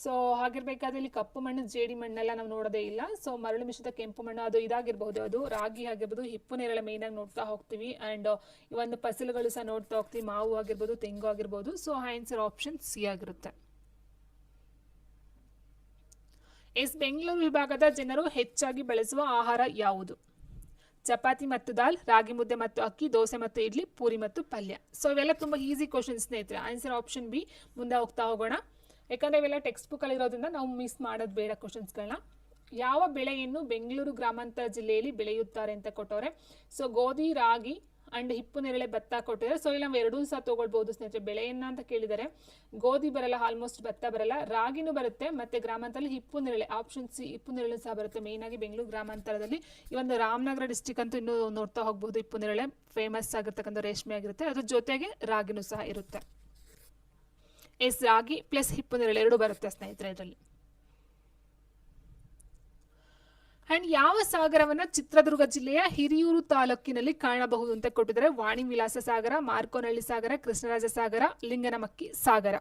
ಸೊ ಹಾಗಿರ್ಬೇಕಾದ್ರೆ ಇಲ್ಲಿ ಕಪ್ಪು ಮಣ್ಣು ಜೇಡಿ ಮಣ್ಣೆಲ್ಲ ನಾವು ನೋಡೋದೇ ಇಲ್ಲ. ಸೊ ಮರಳು ಮಿಶ್ರಿತ ಕೆಂಪು ಮಣ್ಣು ಅದು ಇದಾಗಿರ್ಬಹುದು, ಅದು ರಾಗಿ ಆಗಿರ್ಬೋದು, ಹಿಪ್ಪು ನೇರಳೆ ಮೇನ್ ಆಗಿ ನೋಡ್ತಾ ಹೋಗ್ತೀವಿ. ಅಂಡ್ ಈ ಒಂದು ಫಸಲುಗಳು ಸಹ ನೋಡ್ತಾ ಹೋಗ್ತೀವಿ, ಮಾವು ಆಗಿರ್ಬೋದು, ತೆಂಗು ಆಗಿರ್ಬೋದು. ಸೊ ಆನ್ಸರ್ ಆಪ್ಷನ್ ಸಿ ಆಗಿರುತ್ತೆ. ಎಸ್ ಬೆಂಗಳೂರು ವಿಭಾಗದ ಜನರು ಹೆಚ್ಚಾಗಿ ಬಳಸುವ ಆಹಾರ ಯಾವುದು? ಚಪಾತಿ ಮತ್ತು ದಾಲ್, ರಾಗಿ ಮುದ್ದೆ ಮತ್ತು ಅಕ್ಕಿ, ದೋಸೆ ಮತ್ತು ಇಡ್ಲಿ, ಪೂರಿ ಮತ್ತು ಪಲ್ಯ. ಸೊ ಇವೆಲ್ಲ ತುಂಬಾ ಈಸಿ ಕ್ವಶನ್ ಸ್ನೇಹಿತರೆ. Answer option B. ಮುಂದೆ ಹೋಗ್ತಾ ಹೋಗೋಣ, ಯಾಕಂದ್ರೆ ಇವೆಲ್ಲ ಟೆಕ್ಸ್ಟ್ ಬುಕ್ ಅಲ್ಲಿ ಇರೋದ್ರಿಂದ ನಾವು ಮಿಸ್ ಮಾಡೋದು ಬೇಡ ಕ್ವಶನ್ಸ್ಗಳನ್ನ. ಯಾವ ಬೆಳೆಯನ್ನು ಬೆಂಗಳೂರು ಗ್ರಾಮಾಂತರ ಜಿಲ್ಲೆಯಲ್ಲಿ ಬೆಳೆಯುತ್ತಾರೆ ಅಂತ ಕೊಟ್ಟವ್ರೆ. ಸೊ ಗೋಧಿ, ರಾಗಿ, ಅಂಡ್ ಹಿಪ್ಪು ನೇರಳೆ ಭತ್ತ ಕೊಟ್ಟಿದ್ದಾರೆ. ಸೊ ಇಲ್ಲಿ ನಾವು ಎರಡೂ ಸಹ ತಗೊಳ್ಬಹುದು ಸ್ನೇಹಿತರೆ. ಬೆಳೆಯನ್ನ ಅಂತ ಕೇಳಿದರೆ ಗೋಧಿ ಬರಲ್ಲ, ಆಲ್ಮೋಸ್ಟ್ ಭತ್ತ ಬರಲ್ಲ, ರಾಗಿನೂ ಬರುತ್ತೆ, ಮತ್ತೆ ಗ್ರಾಮಾಂತರದಲ್ಲಿ ಹಿಪ್ಪು ನೇರಳೆ ಆಪ್ಷನ್ ಸಿ ಹಿಪ್ಪು ನೇರಳೆ ಸಹ ಬರುತ್ತೆ. ಮೇನ್ ಆಗಿ ಬೆಂಗಳೂರು ಗ್ರಾಮಾಂತರದಲ್ಲಿ ಈ ಒಂದು ರಾಮನಗರ ಡಿಸ್ಟಿಕ್ ಅಂತೂ ಇನ್ನೂ ನೋಡ್ತಾ ಹೋಗ್ಬಹುದು. ಹಿಪ್ಪು ನೇರಳೆ ಫೇಮಸ್ ಆಗಿರ್ತಕ್ಕಂಥ ರೇಷ್ಮೆ ಆಗಿರುತ್ತೆ, ಅದ್ರ ಜೊತೆಗೆ ರಾಗಿನೂ ಸಹ ಇರುತ್ತೆ. ಎಸ್, ರಾಗಿ ಪ್ಲಸ್ ಹಿಪ್ಪು ನೇರಳೆ ಎರಡು ಬರುತ್ತೆ ಸ್ನೇಹಿತರೆ ಇದರಲ್ಲಿ. ಅಂಡ್ ಯಾವ ಸಾಗರವನ್ನ ಚಿತ್ರದುರ್ಗ ಜಿಲ್ಲೆಯ ಹಿರಿಯೂರು ತಾಲೂಕಿನಲ್ಲಿ ಕಾಣಬಹುದು ಅಂತ ಕೊಟ್ಟಿದ್ದಾರೆ. ವಾಣಿ ವಿಲಾಸ ಸಾಗರ, ಮಾರ್ಕೋನಹಳ್ಳಿ ಸಾಗರ, ಕೃಷ್ಣರಾಜ ಸಾಗರ, ಲಿಂಗನಮಕ್ಕಿ ಸಾಗರ.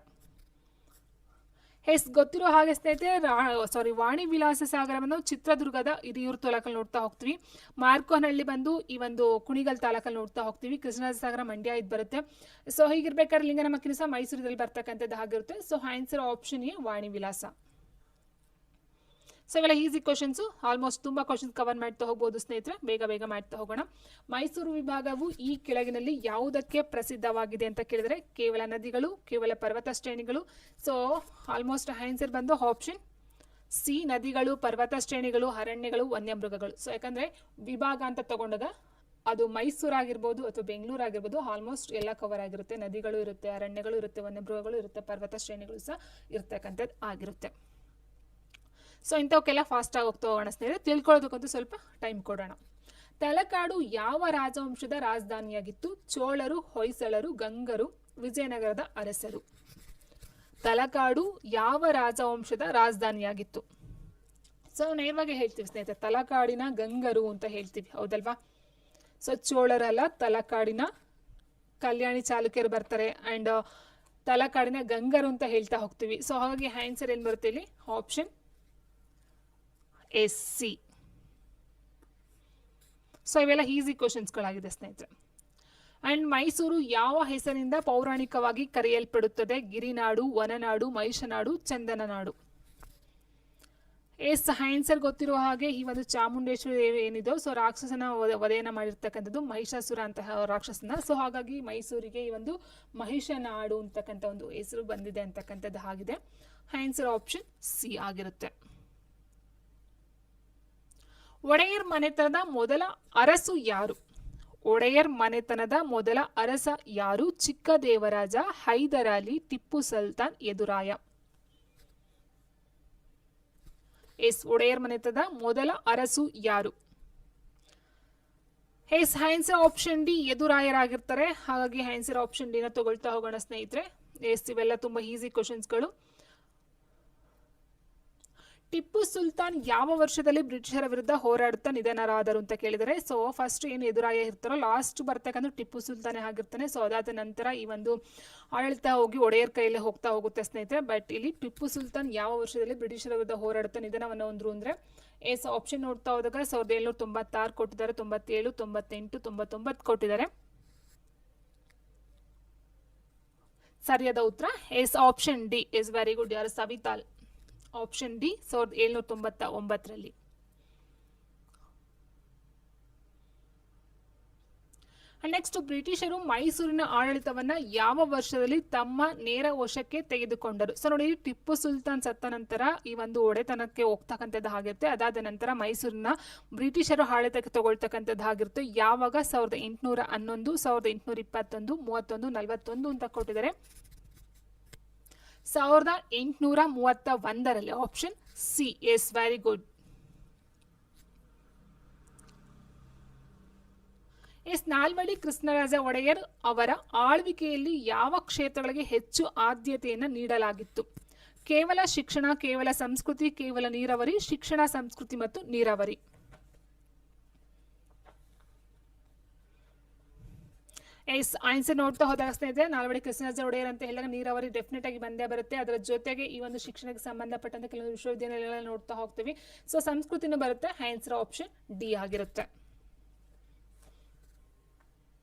ಎಸ್, ಗೊತ್ತಿರೋ ಹಾಗೆ ಸ್ನೇಹಿತರೆ ವಾಣಿ ವಿಲಾಸ ಸಾಗರವನ್ನು ಚಿತ್ರದುರ್ಗದ ಹಿರಿಯೂರು ತಾಲೂಕಲ್ಲಿ ನೋಡ್ತಾ ಹೋಗ್ತೀವಿ. ಮಾರ್ಕೋನಹಳ್ಳಿ ಬಂದು ಈ ಒಂದು ಕುಣಿಗಲ್ ತಾಲೂಕಲ್ಲಿ ನೋಡ್ತಾ ಹೋಗ್ತೀವಿ. ಕೃಷ್ಣರಾಜ ಸಾಗರ ಮಂಡ್ಯ ಇದು ಬರುತ್ತೆ. ಸೊ ಹೀಗಿರ್ಬೇಕಾದ್ರೆ ಲಿಂಗನಮಕ್ಕಿನೂ ಸಹ ಮೈಸೂರಲ್ಲಿ ಬರ್ತಕ್ಕಂಥದ್ದು ಆಗಿರುತ್ತೆ. So answer option A Vani Vilasa. So ಇವೆಲ್ಲ ಈಸಿ ಕ್ವಶನ್ಸು, ಆಲ್ಮೋಸ್ಟ್ ತುಂಬ ಕ್ವಶನ್ಸ್ ಕವರ್ ಮಾಡ್ತಾ ಹೋಗ್ಬೋದು ಸ್ನೇಹಿತರೆ. ಬೇಗ ಮಾಡ್ತಾ ಹೋಗೋಣ. ಮೈಸೂರು ವಿಭಾಗವು ಈ ಕೆಳಗಿನಲ್ಲಿ ಯಾವುದಕ್ಕೆ ಪ್ರಸಿದ್ಧವಾಗಿದೆ ಅಂತ ಕೇಳಿದರೆ ಕೇವಲ ನದಿಗಳು, ಕೇವಲ ಪರ್ವತ ಶ್ರೇಣಿಗಳು. ಸೊ ಆಲ್ಮೋಸ್ಟ್ ಆನ್ಸರ್ ಬಂದು ಆಪ್ಷನ್ ಸಿ, ನದಿಗಳು, ಪರ್ವತ ಶ್ರೇಣಿಗಳು, ಅರಣ್ಯಗಳು, ವನ್ಯಮೃಗಗಳು. ಸೊ ಯಾಕಂದರೆ ವಿಭಾಗ ಅಂತ ತಗೊಂಡಾಗ ಅದು ಮೈಸೂರು ಆಗಿರ್ಬೋದು ಅಥವಾ ಬೆಂಗಳೂರು ಆಗಿರ್ಬೋದು, ಆಲ್ಮೋಸ್ಟ್ ಎಲ್ಲ ಕವರ್ ಆಗಿರುತ್ತೆ. ನದಿಗಳು ಇರುತ್ತೆ, ಅರಣ್ಯಗಳು ಇರುತ್ತೆ, ವನ್ಯಮೃಗಗಳು ಇರುತ್ತೆ, ಪರ್ವತ ಶ್ರೇಣಿಗಳು ಸಹ ಇರ್ತಕ್ಕಂಥದ್ದು ಆಗಿರುತ್ತೆ. ಸೊ ಇಂಥವಕ್ಕೆಲ್ಲ ಫಾಸ್ಟಾಗಿ ಹೋಗ್ತಾ ಹೋಗೋಣ ಸ್ನೇಹಿತರೆ. ತಿಳ್ಕೊಳ್ಳೋದಕ್ಕಂತೂ ಸ್ವಲ್ಪ ಟೈಮ್ ಕೊಡೋಣ. ತಲಕಾಡು ಯಾವ ರಾಜವಂಶದ ರಾಜಧಾನಿಯಾಗಿತ್ತು? ಚೋಳರು, ಹೊಯ್ಸಳರು, ಗಂಗರು, ವಿಜಯನಗರದ ಅರಸರು. ತಲಕಾಡು ಯಾವ ರಾಜವಂಶದ ರಾಜಧಾನಿಯಾಗಿತ್ತು? ಸೊ ನೇರವಾಗಿ ಹೇಳ್ತೀವಿ ಸ್ನೇಹಿತರೆ, ತಲಕಾಡಿನ ಗಂಗರು ಅಂತ ಹೇಳ್ತೀವಿ, ಹೌದಲ್ವಾ? ಸೊ ಚೋಳರಲ್ಲ, ತಲಕಾಡಿನ ಕಲ್ಯಾಣಿ ಚಾಲುಕ್ಯರು ಬರ್ತಾರೆ. ಆ್ಯಂಡ್ ತಲಕಾಡಿನ ಗಂಗರು ಅಂತ ಹೇಳ್ತಾ ಹೋಗ್ತೀವಿ. ಸೊ ಹಾಗಾಗಿ ಆನ್ಸರ್ ಏನು ಬರುತ್ತೆ ಇಲ್ಲಿ? Option yes, C. ಸೊ ಇವೆಲ್ಲ ಈಸಿ ಕ್ವಶನ್ಸ್ಗಳಾಗಿದೆ ಸ್ನೇಹಿತರೆ. ಅಂಡ್ ಮೈಸೂರು ಯಾವ ಹೆಸರಿನಿಂದ ಪೌರಾಣಿಕವಾಗಿ ಕರೆಯಲ್ಪಡುತ್ತದೆ? ಗಿರಿನಾಡು, ವನನಾಡು, ಮಹಿಷನಾಡು, ಚಂದನನಾಡು. ಎಸ್, ಆನ್ಸರ್ ಗೊತ್ತಿರುವ ಹಾಗೆ ಈ ಒಂದು ಚಾಮುಂಡೇಶ್ವರಿ ಏನಿದೆ, ಸೊ ರಾಕ್ಷಸನ ವಧೆಯನ್ನ ಮಾಡಿರ್ತಕ್ಕಂಥದ್ದು ಮಹಿಷಾಸುರ ಅಂತಹ ರಾಕ್ಷಸನ. ಸೊ ಹಾಗಾಗಿ ಮೈಸೂರಿಗೆ ಈ ಒಂದು ಮಹಿಷನಾಡು ಅಂತಕ್ಕಂಥ ಒಂದು ಹೆಸರು ಬಂದಿದೆ ಅಂತಕ್ಕಂಥದ್ದು ಆಗಿದೆ. ಆನ್ಸರ್ ಆಪ್ಷನ್ ಸಿ ಆಗಿರುತ್ತೆ. ಒಡೆಯರ್ ಮನೆತನದ ಮೊದಲ ಅರಸು ಯಾರು? ಒಡೆಯರ್ ಮನೆತನದ ಮೊದಲ ಅರಸ ಯಾರು? ಚಿಕ್ಕದೇವರಾಜ, ಹೈದರಾಲಿ, ಟಿಪ್ಪು ಸುಲ್ತಾನ್, ಯದುರಾಯ. ಎಸ್, ಒಡೆಯರ್ ಮನೆತನದ ಮೊದಲ ಅರಸು ಯಾರು? ಎಸ್, ಆನ್ಸರ್ ಆಪ್ಷನ್ ಡಿ, ಯದುರಾಯರಾಗಿರ್ತಾರೆ. ಹಾಗಾಗಿ ಆನ್ಸರ್ ಆಪ್ಷನ್ ಡಿನ ತಗೊಳ್ತಾ ಹೋಗೋಣ ಸ್ನೇಹಿತರೆ. ಎಸ್, ಇವೆಲ್ಲ ತುಂಬಾ ಈಸಿ ಕ್ವಶನ್ಸ್ಗಳು. ಟಿಪ್ಪು ಸುಲ್ತಾನ್ ಯಾವ ವರ್ಷದಲ್ಲಿ ಬ್ರಿಟಿಷರ ವಿರುದ್ಧ ಹೋರಾಡುತ್ತಾ ನಿಧನರಾದರು ಅಂತ ಕೇಳಿದರೆ, ಸೊ ಫಸ್ಟ್ ಏನು ಎದುರಾಯ ಇರ್ತಾರೋ ಲಾಸ್ಟ್ ಬರ್ತಕ್ಕಂಥ ಟಿಪ್ಪು ಸುಲ್ತಾನೇ ಆಗಿರ್ತಾನೆ. ಸೊ ಅದಾದ ನಂತರ ಈ ಒಂದು ಆಡಳಿತ ಹೋಗಿ ಒಡೆಯರ್ ಕೈಯಲ್ಲಿ ಹೋಗ್ತಾ ಹೋಗುತ್ತೆ ಸ್ನೇಹಿತರೆ. ಬಟ್ ಇಲ್ಲಿ ಟಿಪ್ಪು ಸುಲ್ತಾನ್ ಯಾವ ವರ್ಷದಲ್ಲಿ ಬ್ರಿಟಿಷರ ವಿರುದ್ಧ ಹೋರಾಡುತ್ತಾ ನಿಧನವನ್ನು ಹೊಂದ್ರು ಅಂದ್ರೆ ಎಸ್, ಆಪ್ಷನ್ ನೋಡ್ತಾ ಹೋದಾಗ 1796 ಕೊಟ್ಟಿದ್ದಾರೆ, 97, 98, 99 ಕೊಟ್ಟಿದ್ದಾರೆ. ಸರಿಯಾದ ಉತ್ತರ yes, option D is very good. ಯಾರು? ಸವಿತಾಲ್. ಆಪ್ಷನ್ ಡಿ 1799ರಲ್ಲಿ. ನೆಕ್ಸ್ಟ್, ಬ್ರಿಟಿಷರು ಮೈಸೂರಿನ ಆಡಳಿತವನ್ನ ಯಾವ ವರ್ಷದಲ್ಲಿ ತಮ್ಮ ನೇರ ವಶಕ್ಕೆ ತೆಗೆದುಕೊಂಡರು? ಸೊ ನೋಡಿ, ಟಿಪ್ಪು ಸುಲ್ತಾನ್ ಸತ್ತ ನಂತರ ಈ ಒಂದು ಒಡೆತನಕ್ಕೆ ಹೋಗ್ತಕ್ಕಂಥದ್ದು ಆಗಿರುತ್ತೆ. ಅದಾದ ನಂತರ ಮೈಸೂರಿನ ಬ್ರಿಟಿಷರು ಆಡಳಿತಕ್ಕೆ ತಗೊಳ್ತಕ್ಕಂಥದ್ದು ಆಗಿರುತ್ತೆ. ಯಾವಾಗ? 1811, 1821, 31, 41 ಅಂತ ಕೊಟ್ಟಿದ್ದಾರೆ. 1831ರಲ್ಲಿ. Option C. Yes, very good. Yes, Nalvadi Krishnaraja Wodeyar ಅವರ ಆಳ್ವಿಕೆಯಲ್ಲಿ ಯಾವ ಕ್ಷೇತ್ರಗಳಿಗೆ ಹೆಚ್ಚು ಆದ್ಯತೆಯನ್ನು ನೀಡಲಾಗಿತ್ತು? ಕೇವಲ ಶಿಕ್ಷಣ, ಕೇವಲ ಸಂಸ್ಕೃತಿ, ಕೇವಲ ನೀರಾವರಿ, ಶಿಕ್ಷಣ, ಸಂಸ್ಕೃತಿ ಮತ್ತು ನೀರಾವರಿ. ಎಸ್, ಆನ್ಸರ್ ನೋಡ್ತಾ ಹೋದಾಗ ಸ್ನೇಹಿತರೆ, ನಾಲ್ವಡಿ ಕೃಷ್ಣರಾಜ ಒಡೆಯರ್ ಅಂತ ಹೇಳಿದಾಗ ನೀರಾವರಿ ಡೆಫಿನೆಟ್ ಆಗಿ ಬಂದೇ ಬರುತ್ತೆ. ಅದರ ಜೊತೆಗೆ ಈ ಒಂದು ಶಿಕ್ಷಣಕ್ಕೆ ಸಂಬಂಧಪಟ್ಟಂತೆ ಕೆಲವೊಂದು ವಿಶ್ವವಿದ್ಯಾನಿಲಯಗಳನ್ನ ನೋಡ್ತಾ ಹೋಗ್ತೀವಿ. ಸೊ ಸಂಸ್ಕೃತಿನೂ ಬರುತ್ತೆ. ಆನ್ಸರ್ ಆಪ್ಷನ್ ಡಿ ಆಗಿರುತ್ತೆ.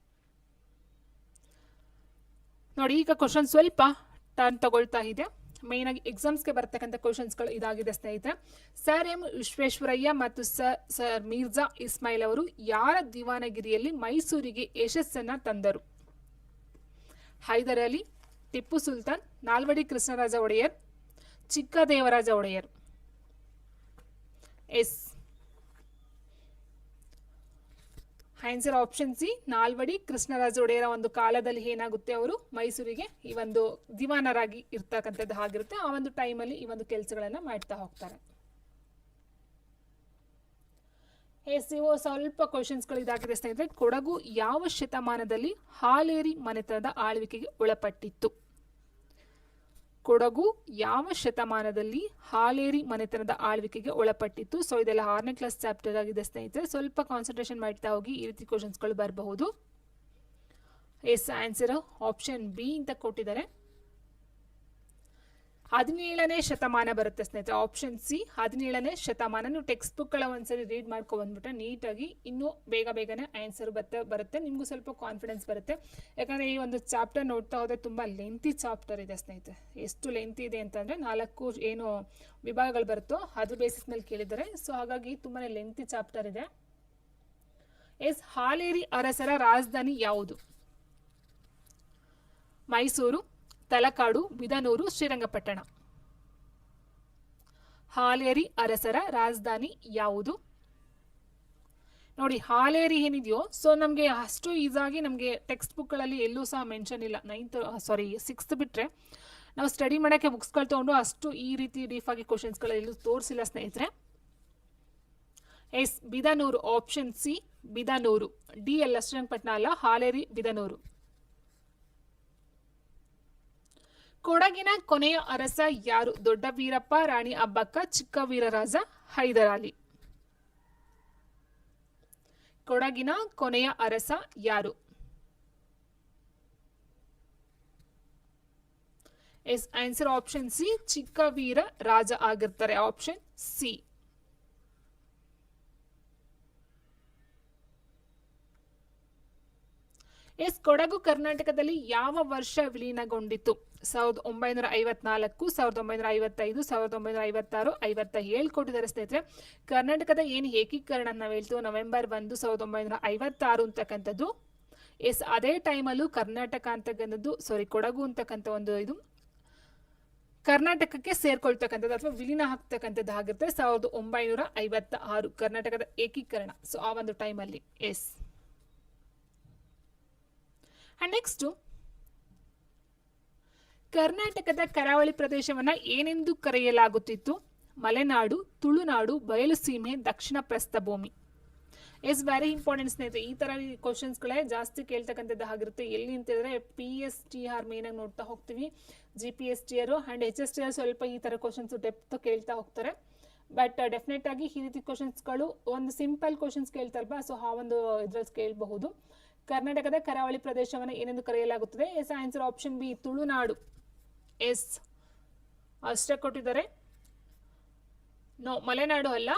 ನೋಡಿ, ಈಗ ಕ್ವಶನ್ ಸ್ವಲ್ಪ ಟರ್ನ್ ತಗೊಳ್ತಾ ಇದೆ. ಮೇನ್ ಆಗಿ ಎಕ್ಸಾಮ್ಸ್ಗೆ ಬರ್ತಕ್ಕಂಥ ಕ್ವಶನ್ಸ್ಗಳು ಇದಾಗಿದೆ ಸ್ನೇಹಿತರೆ. ಸರ್ ಎಂ ವಿಶ್ವೇಶ್ವರಯ್ಯ ಮತ್ತು ಸರ್ ಮಿರ್ಜಾ ಇಸ್ಮಾಯಿಲ್ ಅವರು ಯಾರ ದಿವಾನಗಿರಿಯಲ್ಲಿ ಮೈಸೂರಿಗೆ ಯಶಸ್ಸನ್ನ ತಂದರು? Hyder Ali, Tipu Sultan, Nalwadi Krishnaraja Wadiyar, Chikkadevaraja Wadiyar. Yes, answer option C, Nalwadi Krishnaraja ಒಡೆಯರ ಒಂದು ಕಾಲದಲ್ಲಿ ಏನಾಗುತ್ತೆ, ಅವರು ಮೈಸೂರಿಗೆ ಈ ಒಂದು ದಿವಾನರಾಗಿ ಇರ್ತಕ್ಕಂಥದ್ದು ಆಗಿರುತ್ತೆ. ಆ ಒಂದು ಟೈಮಲ್ಲಿ ಈ ಒಂದು ಕೆಲಸಗಳನ್ನ ಮಾಡ್ತಾ ಹೋಗ್ತಾರೆ. ಇವು ಸ್ವಲ್ಪ ಕ್ವಶನ್ಸ್ಗಳು ಇದಾಗಿದೆ ಸ್ನೇಹಿತರೆ. ಕೊಡಗು ಯಾವ ಶತಮಾನದಲ್ಲಿ ಹಾಲೇರಿ ಮನೆತನದ ಆಳ್ವಿಕೆಗೆ ಒಳಪಟ್ಟಿತ್ತು? ಕೊಡಗು ಯಾವ ಶತಮಾನದಲ್ಲಿ ಹಾಲೇರಿ ಮನೆತನದ ಆಳ್ವಿಕೆಗೆ ಒಳಪಟ್ಟಿತ್ತು? ಸೊ ಇದೆಲ್ಲ 6ನೇ ಕ್ಲಾಸ್ ಚಾಪ್ಟರ್ ಆಗಿದೆ ಸ್ನೇಹಿತರೆ. ಸ್ವಲ್ಪ ಕಾನ್ಸಂಟ್ರೇಷನ್ ಮಾಡ್ತಾ ಹೋಗಿ, ಈ ರೀತಿ ಕ್ವಶನ್ಸ್ಗಳು ಬರಬಹುದು. ಎಸ್, ಆನ್ಸರ್ ಆಪ್ಷನ್ ಬಿ ಅಂತ ಕೊಟ್ಟಿದ್ದಾರೆ. 17ನೇ ಶತಮಾನ ಬರುತ್ತೆ ಸ್ನೇಹಿತರೆ. ಆಪ್ಷನ್ ಸಿ 17ನೇ ಶತಮಾನ. ನೀವು ಟೆಕ್ಸ್ಟ್ ಬುಕ್ಗಳ ಒಂದ್ಸರಿ ರೀಡ್ ಮಾಡ್ಕೊ ಬಂದ್ಬಿಟ್ರೆ ನೀಟಾಗಿ ಇನ್ನೂ ಬೇಗನೆ ಆನ್ಸರ್ ಬರುತ್ತೆ. ನಿಮಗೂ ಸ್ವಲ್ಪ ಕಾನ್ಫಿಡೆನ್ಸ್ ಬರುತ್ತೆ. ಯಾಕಂದರೆ ಈ ಒಂದು ಚಾಪ್ಟರ್ ನೋಡ್ತಾ ಹೋದರೆ ತುಂಬ ಲೆಂತಿ ಚಾಪ್ಟರ್ ಇದೆ ಸ್ನೇಹಿತರೆ. ಎಷ್ಟು ಲೆಂತಿ ಇದೆ ಅಂತಂದರೆ 4 ಏನು ವಿಭಾಗಗಳು ಬರುತ್ತೋ ಅದ್ರ ಬೇಸಿಸ್ ಮೇಲೆ ಕೇಳಿದ್ದಾರೆ. ಸೊ ಹಾಗಾಗಿ ತುಂಬಾ ಲೆಂತಿ ಚಾಪ್ಟರ್ ಇದೆ. ಎಸ್, ಹಾಲೇರಿ ಅರಸರ ರಾಜಧಾನಿ ಯಾವುದು? ಮೈಸೂರು, ತಲಕಾಡು, ಬಿದನೂರು, ಶ್ರೀರಂಗಪಟ್ಟಣ. ಹಾಲೇರಿ ಅರಸರ ರಾಜಧಾನಿ ಯಾವುದು? ನೋಡಿ, ಹಾಲೇರಿ ಏನಿದೆಯೋ ಸೊ ನಮಗೆ ಅಷ್ಟು ಈಸಾಗಿ ನಮಗೆ ಟೆಕ್ಸ್ಟ್ ಬುಕ್ಗಳಲ್ಲಿ ಎಲ್ಲೂ ಸಹ ಮೆನ್ಷನ್ ಇಲ್ಲ. 6th ಬಿಟ್ಟರೆ ನಾವು ಸ್ಟಡಿ ಮಾಡೋಕ್ಕೆ ಬುಕ್ಸ್ಗಳು ತೊಗೊಂಡು ಅಷ್ಟು ಈ ರೀತಿ ಡೀಫಾಗಿ ಕ್ವಶನ್ಸ್ಗಳೆಲ್ಲೂ ತೋರಿಸಿಲ್ಲ ಸ್ನೇಹಿತರೆ. Yes, Bidanur. Option C Bidanur. D ಅಲ್ಲ, ಶ್ರೀರಂಗಪಟ್ಟಣ ಅಲ್ಲ, ಹಾಲೇರಿ ಬಿದನೂರು. ಕೊಡಗಿನ ಕೊನೆಯ ಅರಸ ಯಾರು? ದೊಡ್ಡ ವೀರಪ್ಪ, ರಾಣಿ ಅಬ್ಬಕ್ಕ, ಚಿಕ್ಕ ವೀರರಾಜ, ಹೈದರಾಲಿ. ಕೊಡಗಿನ ಕೊನೆಯ ಅರಸ ಯಾರು? ಎಸ್, ಆನ್ಸರ್ ಆಪ್ಷನ್ ಸಿ, ಚಿಕ್ಕ ವೀರ ರಾಜ ಆಗಿರ್ತಾರೆ. Option C. ಎಸ್, ಕೊಡಗು ಕರ್ನಾಟಕದಲ್ಲಿ ಯಾವ ವರ್ಷ ವಿಲೀನಗೊಂಡಿತು? 1954, 1955, 1956, 57 ಕೊಟ್ಟಿದ್ದಾರೆ ಸ್ನೇಹಿತರೆ. ಕರ್ನಾಟಕದ ಏನು ಏಕೀಕರಣ ನಾವು ಹೇಳ್ತೀವಿ ನವೆಂಬರ್ 1, 1956 ಅಂತಕ್ಕಂಥದ್ದು. ಎಸ್, ಅದೇ ಟೈಮಲ್ಲೂ ಕರ್ನಾಟಕ ಅಂತಕ್ಕಂಥದ್ದು ಕೊಡಗು ಅಂತಕ್ಕಂಥ ಒಂದು ಇದು ಕರ್ನಾಟಕಕ್ಕೆ ಸೇರ್ಕೊಳ್ತಕ್ಕಂಥದ್ದು ಅಥವಾ ವಿಲೀನ ಆಗ್ತಕ್ಕಂಥದ್ದು ಆಗಿರುತ್ತೆ 1956 ಕರ್ನಾಟಕದ ಏಕೀಕರಣ. ಸೊ ಆ ಒಂದು ಟೈಮಲ್ಲಿ. ಎಸ್, ಅಂಡ್ ನೆಕ್ಸ್ಟ್, ಕರ್ನಾಟಕದ ಕರಾವಳಿ ಪ್ರದೇಶವನ್ನ ಏನೆಂದು ಕರೆಯಲಾಗುತ್ತಿತ್ತು? ಮಲೆನಾಡು, ತುಳುನಾಡು, ಬಯಲುಸೀಮೆ, ದಕ್ಷಿಣ ಪ್ರಸ್ಥಭೂಮಿ. ಎಸ್, ವೆರಿ ಇಂಪಾರ್ಟೆಂಟ್ ಸ್ನೇಹಿತರೆ. ಈ ತರ ಕ್ವಶನ್ಸ್ಗಳೇ ಜಾಸ್ತಿ ಕೇಳ್ತಕ್ಕಂಥದ್ದು ಆಗಿರುತ್ತೆ. ಎಲ್ಲಿ ಅಂತಿದ್ರೆ PSTR ಮೇನ್ ಆಗಿ ನೋಡ್ತಾ ಹೋಗ್ತೀವಿ, GPSTR ಅಂಡ್ HSTR ಸ್ವಲ್ಪ ಈ ತರ ಕ್ವಶನ್ಸ್ ಡೆಪ್ತ್ ಕೇಳ್ತಾ ಹೋಗ್ತಾರೆ. ಬಟ್ ಡೆಫಿನೆಟ್ ಆಗಿ ಈ ರೀತಿ ಕ್ವಶನ್ಸ್ಗಳು ಒಂದು ಸಿಂಪಲ್ ಕ್ವಶನ್ಸ್ ಕೇಳ್ತಾರಲ್ವಾ, ಸೊ ಆ ಒಂದು ಇದ್ರಲ್ಲಿ ಕೇಳಬಹುದು. ಕರ್ನಾಟಕದ ಕರಾವಳಿ ಪ್ರದೇಶವನ್ನು ಏನೆಂದು ಕರೆಯಲಾಗುತ್ತದೆ? Yes, answer option B, Tulunadu. Yes, ಅಷ್ಟೇ ಕೊಟ್ಟಿದ್ದಾರೆ. ನೋ, ಮಲೆನಾಡು ಅಲ್ಲ,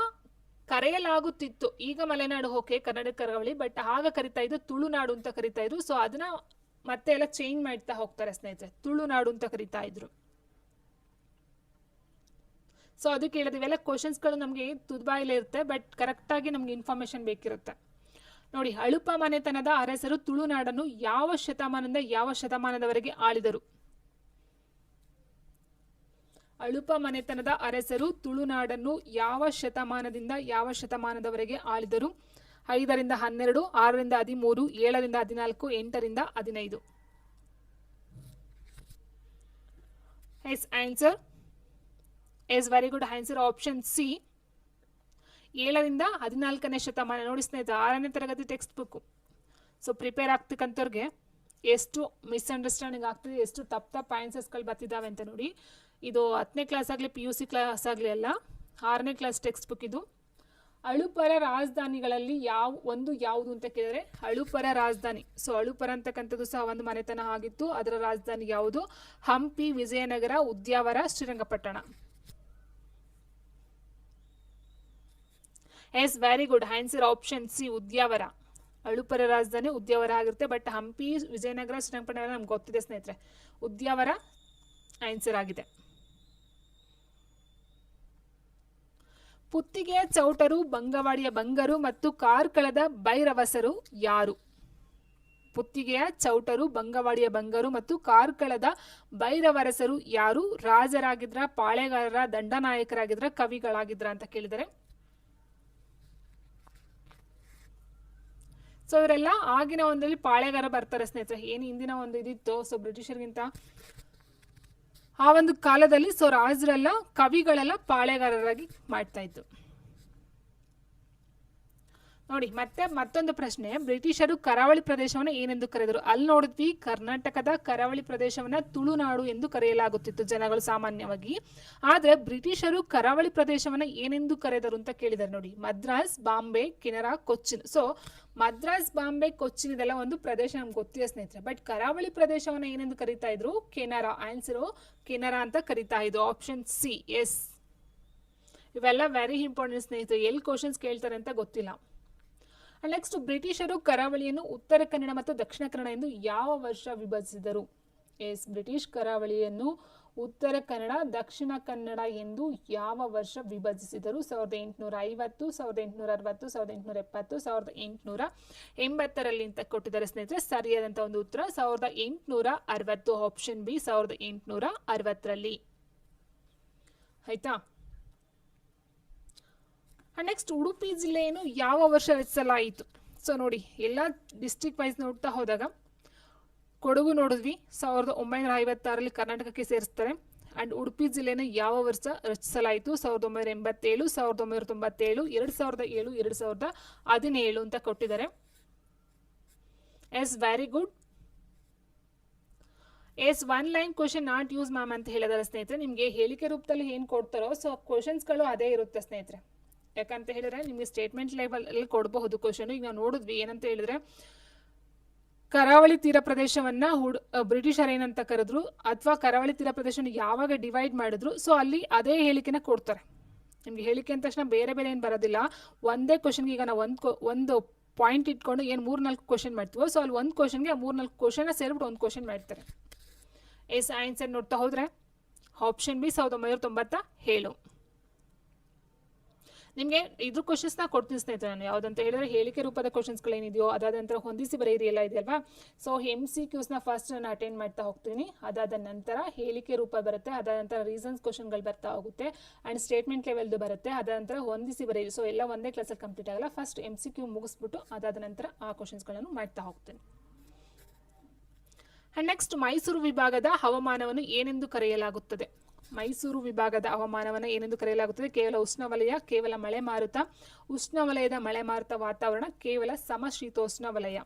ಕರೆಯಲಾಗುತ್ತಿತ್ತು. ಈಗ ಮಲೆನಾಡು ಓಕೆ, ಕರ್ನಾಟಕ ಕರಾವಳಿ, ಬಟ್ ಆಗ ಕರಿತಾ ಇದ್ದು ತುಳುನಾಡು ಅಂತ ಕರಿತಾ ಇದ್ರು. ಸೊ ಅದನ್ನ ಮತ್ತೆ ಎಲ್ಲ ಚೇಂಜ್ ಮಾಡ್ತಾ ಹೋಗ್ತಾರೆ ಸ್ನೇಹಿತರೆ, ತುಳುನಾಡು ಅಂತ ಕರಿತಾ ಇದ್ರು. ಸೊ ಅದಕ್ಕೆ ಹೇಳಿದ ಇವೆಲ್ಲ ಕ್ವಶನ್ಸ್ಗಳು ನಮಗೆ ತುದ್ಬಾಯಿಲೆ ಇರುತ್ತೆ, ಬಟ್ ಕರೆಕ್ಟಾಗಿ ನಮ್ಗೆ ಇನ್ಫಾರ್ಮೇಶನ್ ಬೇಕಿರುತ್ತೆ. ನೋಡಿ, ಅಳುಪ ಮನೆತನದ ಅರಸರು ತುಳುನಾಡನ್ನು ಯಾವ ಶತಮಾನದಿಂದ ಯಾವ ಶತಮಾನದವರೆಗೆ ಆಳಿದರು? ಅಳುಪ ಮನೆತನದ ಅರಸರು ತುಳುನಾಡನ್ನು ಯಾವ ಶತಮಾನದಿಂದ ಯಾವ ಶತಮಾನದವರೆಗೆ ಆಳಿದರು? 5ರಿಂದ 12, 6ರಿಂದ 13, 7ರಿಂದ 14, 8ರಿಂದ 15. Yes, answer yes, very good answer option C, 7ರಿಂದ 14ನೇ ಶತಮಾನ. ನೋಡಿ ಸ್ನೇಹಿತರೆ, 6ನೇ ತರಗತಿ ಟೆಕ್ಸ್ಟ್ ಬುಕ್. ಸೊ ಪ್ರಿಪೇರ್ ಆಗ್ತಕ್ಕಂಥವ್ರಿಗೆ ಎಷ್ಟು ಮಿಸ್ಅಂಡರ್ಸ್ಟ್ಯಾಂಡಿಂಗ್ ಆಗ್ತದೆ, ಎಷ್ಟು ತಪ್ಪು ಆನ್ಸರ್ಸ್ಗಳು ಬರ್ತಿದ್ದಾವೆ ಅಂತ ನೋಡಿ. ಇದು 10ನೇ ಕ್ಲಾಸ್ ಆಗಲಿ PUC ಕ್ಲಾಸ್ ಆಗಲಿ ಅಲ್ಲ, 6ನೇ ಕ್ಲಾಸ್ ಟೆಕ್ಸ್ಟ್ ಬುಕ್ ಇದು. ಅಳುಪರ ರಾಜಧಾನಿಗಳಲ್ಲಿ ಯಾವುದು ಅಂತ ಕೇಳಿದ್ರೆ ಅಳುಪರ ರಾಜಧಾನಿ. ಸೊ ಅಳುಪರ ಅಂತಕ್ಕಂಥದ್ದು ಸಹ ಒಂದು ಮನೆತನ ಆಗಿತ್ತು. ಅದರ ರಾಜಧಾನಿ ಯಾವುದು? Hampi, Vijayanagara, Udyavara, Srirangapatna. Yes, very good answer option C, Udyavara. ಅಳುಪರ ರಾಜಧಾನಿ ಉದ್ಯಾವರ ಆಗಿರುತ್ತೆ. ಬಟ್ ಹಂಪಿ, ವಿಜಯನಗರ, ಶ್ರೀರಂಗಪಟ್ಟಣ ನಮ್ಗೆ ಗೊತ್ತಿದೆ ಸ್ನೇಹಿತರೆ. ಉದ್ಯಾವರ ಆನ್ಸರ್ ಆಗಿದೆ. ಪುತ್ತಿಗೆಯ ಚೌಟರು, ಬಂಗವಾಡಿಯ ಬಂಗರು ಮತ್ತು ಕಾರ್ಕಳದ ಭೈರವಸರು ಯಾರು? ಪುತ್ತಿಗೆಯ ಚೌಟರು, ಬಂಗವಾಡಿಯ ಬಂಗರು ಮತ್ತು ಕಾರ್ಕಳದ ಭೈರವರಸರು ಯಾರು? ರಾಜರಾಗಿದ್ರ, ಪಾಳೆಗಾರರ, ದಂಡನಾಯಕರಾಗಿದ್ರ, ಕವಿಗಳಾಗಿದ್ರ ಅಂತ ಕೇಳಿದರೆ ಸೊ ಇವರೆಲ್ಲ ಆಗಿನ ಒಂದಲ್ಲಿ ಪಾಳೆಗಾರ ಬರ್ತಾರೆ ಸ್ನೇಹಿತರೆ. ಏನು ಹಿಂದಿನ ಒಂದು ಇದಿತ್ತು, ಸೊ ಬ್ರಿಟಿಷರ್ಗಿಂತ ಆ ಒಂದು ಕಾಲದಲ್ಲಿ ಸೊ ರಾಜರೆಲ್ಲ ಕವಿಗಳೆಲ್ಲ ಪಾಳೆಗಾರರಾಗಿ ಮಾಡ್ತಾ ಇತ್ತು. ನೋಡಿ ಮತ್ತೆ ಮತ್ತೊಂದು ಪ್ರಶ್ನೆ, ಬ್ರಿಟಿಷರು ಕರಾವಳಿ ಪ್ರದೇಶವನ್ನ ಏನೆಂದು ಕರೆದರು? ಅಲ್ಲಿ ನೋಡಿದ್ವಿ ಕರ್ನಾಟಕದ ಕರಾವಳಿ ಪ್ರದೇಶವನ್ನ ತುಳುನಾಡು ಎಂದು ಕರೆಯಲಾಗುತ್ತಿತ್ತು ಜನಗಳು ಸಾಮಾನ್ಯವಾಗಿ. ಆದ್ರೆ ಬ್ರಿಟಿಷರು ಕರಾವಳಿ ಪ್ರದೇಶವನ್ನ ಏನೆಂದು ಕರೆದರು ಅಂತ ಕೇಳಿದ್ದಾರೆ. ನೋಡಿ, ಮದ್ರಾಸ್, ಬಾಂಬೆ, ಕೆನರಾ, ಕೊಚ್ಚಿನ್. ಸೊ ಮದ್ರಾಸ್, ಬಾಂಬೆ, ಕೊಚ್ಚಿನ್ ಇದೆಲ್ಲ ಒಂದು ಪ್ರದೇಶ ನಮ್ಗೆ ಗೊತ್ತಿದೆ ಸ್ನೇಹಿತರೆ. ಬಟ್ ಕರಾವಳಿ ಪ್ರದೇಶವನ್ನ ಏನೆಂದು ಕರೀತಾ ಇದ್ರು? ಕೆನರಾ. ಆನ್ಸರು ಕೆನರಾ ಅಂತ ಕರೀತಾ ಇದ್ರು. Option C, yes. ಇವೆಲ್ಲ ವೆರಿ ಇಂಪಾರ್ಟೆಂಟ್ ಸ್ನೇಹಿತರೆ, ಎಲ್ಲಿ ಕ್ವಶನ್ಸ್ ಕೇಳ್ತಾರೆ ಅಂತ ಗೊತ್ತಿಲ್ಲ. ನೆಕ್ಸ್ಟ್, ಬ್ರಿಟಿಷರು ಕರಾವಳಿಯನ್ನು ಉತ್ತರ ಕನ್ನಡ ಮತ್ತು ದಕ್ಷಿಣ ಕನ್ನಡ ಎಂದು ಯಾವ ವರ್ಷ ವಿಭಜಿಸಿದರು? ಎಸ್, ಬ್ರಿಟಿಷ್ ಕರಾವಳಿಯನ್ನು ಉತ್ತರ ಕನ್ನಡ, ದಕ್ಷಿಣ ಕನ್ನಡ ಎಂದು ಯಾವ ವರ್ಷ ವಿಭಜಿಸಿದರು? 1850, 1860, 1870, 1880ರಲ್ಲಿ ಅಂತ ಕೊಟ್ಟಿದ್ದಾರೆ ಸ್ನೇಹಿತರೆ. ಸರಿಯಾದಂಥ ಒಂದು ಉತ್ತರ 1860. ಆಪ್ಷನ್ ಬಿ, 1860ರಲ್ಲಿ. ಆಯ್ತಾ? ನೆಕ್ಸ್ಟ್, ಉಡುಪಿ ಜಿಲ್ಲೆಯನ್ನು ಯಾವ ವರ್ಷ ರಚಿಸಲಾಯಿತು? ಸೊ ನೋಡಿ, ಎಲ್ಲ ಡಿಸ್ಟ್ರಿಕ್ಟ್ ವೈಸ್ ನೋಡ್ತಾ ಹೋದಾಗ ಕೊಡಗು ನೋಡಿದ್ವಿ 1956ರಲ್ಲಿ ಕರ್ನಾಟಕಕ್ಕೆ ಸೇರಿಸ್ತಾರೆ. ಅಂಡ್ ಉಡುಪಿ ಜಿಲ್ಲೆನ ಯಾವ ವರ್ಷ ರಚಿಸಲಾಯಿತು? 1987, 1997, 2007, 2017 ಅಂತ ಕೊಟ್ಟಿದ್ದಾರೆ. Yes, very good. Yes, one line question not use ma'am ಅಂತ ಹೇಳಿದಾರೆ ಸ್ನೇಹಿತರೆ. ನಿಮಗೆ ಹೇಳಿಕೆ ರೂಪದಲ್ಲಿ ಏನು ಕೊಡ್ತಾರೋ ಸೊ ಕ್ವಶನ್ಸ್ಗಳು ಅದೇ ಇರುತ್ತೆ ಸ್ನೇಹಿತರೆ. ಯಾಕಂತ ಹೇಳಿದ್ರೆ ನಿಮಗೆ ಸ್ಟೇಟ್ಮೆಂಟ್ ಲೆವೆಲ್ ಅಲ್ಲಿ ಕೊಡಬಹುದು ಕ್ವಶನ್. ಈಗ ನಾವು ನೋಡಿದ್ವಿ ಏನಂತ ಹೇಳಿದ್ರೆ, ಕರಾವಳಿ ತೀರ ಪ್ರದೇಶವನ್ನ ಬ್ರಿಟಿಷರ್ ಏನಂತ ಕರೆದ್ರು ಅಥವಾ ಕರಾವಳಿ ತೀರ ಪ್ರದೇಶವನ್ನು ಯಾವಾಗ ಡಿವೈಡ್ ಮಾಡಿದ್ರು, ಸೊ ಅಲ್ಲಿ ಅದೇ ಹೇಳಿಕೆನ ಕೊಡ್ತಾರೆ. ನಿಮ್ಗೆ ಹೇಳಿಕೆ ಅಂದ ತಕ್ಷಣ ಬೇರೆ ಬೇರೆ ಏನು ಬರೋದಿಲ್ಲ. ಒಂದೇ ಕ್ವಶನ್ಗೆ ಈಗ ನಾವು ಒಂದು ಪಾಯಿಂಟ್ ಇಟ್ಕೊಂಡು ಏನು 3-4 ಕ್ವಶನ್ ಮಾಡ್ತೀವೋ, ಸೊ ಅಲ್ಲಿ ಒಂದು ಕ್ವಶನ್ಗೆ 3-4 ಕ್ವಶನ್ ಸೇರಿಬಿಟ್ಟು ಒಂದು ಕ್ವಶನ್ ಮಾಡ್ತಾರೆ. ಎಸ್, ಆನ್ಸರ್ ನೋಡ್ತಾ ಹೋದ್ರೆ ಆಪ್ಷನ್ ಬಿ 1997. ನಿಮಗೆ ಇದ್ರ ಕ್ವಶನ್ಸ್ನ ಕೊಡ್ತೀನಿ ಸ್ನೇಹಿತರೆ ನಾನು. ಯಾವುದಂತ ಹೇಳಿದ್ರೆ ಹೇಳಿಕೆ ರೂಪದ ಕ್ವಶನ್ಸ್ಗಳೇನಿದೆಯೋ ಅದಾದ ನಂತರ ಹೊಂದಿಸಿ ಬರೆಯಿರಿ ಎಲ್ಲ ಇದೆಯಲ್ವಾ. ಸೊ MCQsನ ಫಸ್ಟ್ ನಾನು ಅಟೆಂಡ್ ಮಾಡ್ತಾ ಹೋಗ್ತೀನಿ. ಅದಾದ ನಂತರ ಹೇಳಿಕೆ ರೂಪ ಬರುತ್ತೆ, ಅದಾದ ನಂತರ ರೀಸನ್ಸ್ ಕ್ವಶನ್ಗಳು ಬರ್ತಾ ಹೋಗುತ್ತೆ, ಆ್ಯಂಡ್ ಸ್ಟೇಟ್ಮೆಂಟ್ ಲೆವೆಲ್ದು ಬರುತ್ತೆ, ಅದಾದ ನಂತರ ಹೊಂದಿಸಿ ಬರೆಯಿರಿ. ಸೊ ಎಲ್ಲ ಒಂದೇ ಕ್ಲಾಸಲ್ಲಿ ಕಂಪ್ಲೀಟ್ ಆಗಲ್ಲ. ಫಸ್ಟ್ MCQ ಮುಗಿಸ್ಬಿಟ್ಟು ಅದಾದ ನಂತರ ಆ ಕ್ವಶನ್ಸ್ಗಳನ್ನು ಮಾಡ್ತಾ ಹೋಗ್ತೀನಿ. ಆ್ಯಂಡ್ ನೆಕ್ಸ್ಟ್, ಮೈಸೂರು ವಿಭಾಗದ ಹವಾಮಾನವನ್ನು ಏನೆಂದು ಕರೆಯಲಾಗುತ್ತದೆ? ಮೈಸೂರು ವಿಭಾಗದ ಹವಾಮಾನವನ್ನು ಏನೆಂದು ಕರೆಯಲಾಗುತ್ತದೆ? ಕೇವಲ ಉಷ್ಣವಲಯ, ಕೇವಲ ಮಳೆ ಮಾರುತ, ಉಷ್ಣವಲಯದ ಮಳೆ ಮಾರುತ ವಾತಾವರಣ, ಕೇವಲ ಸಮಶೀತೋಷ್ಣ ವಲಯ.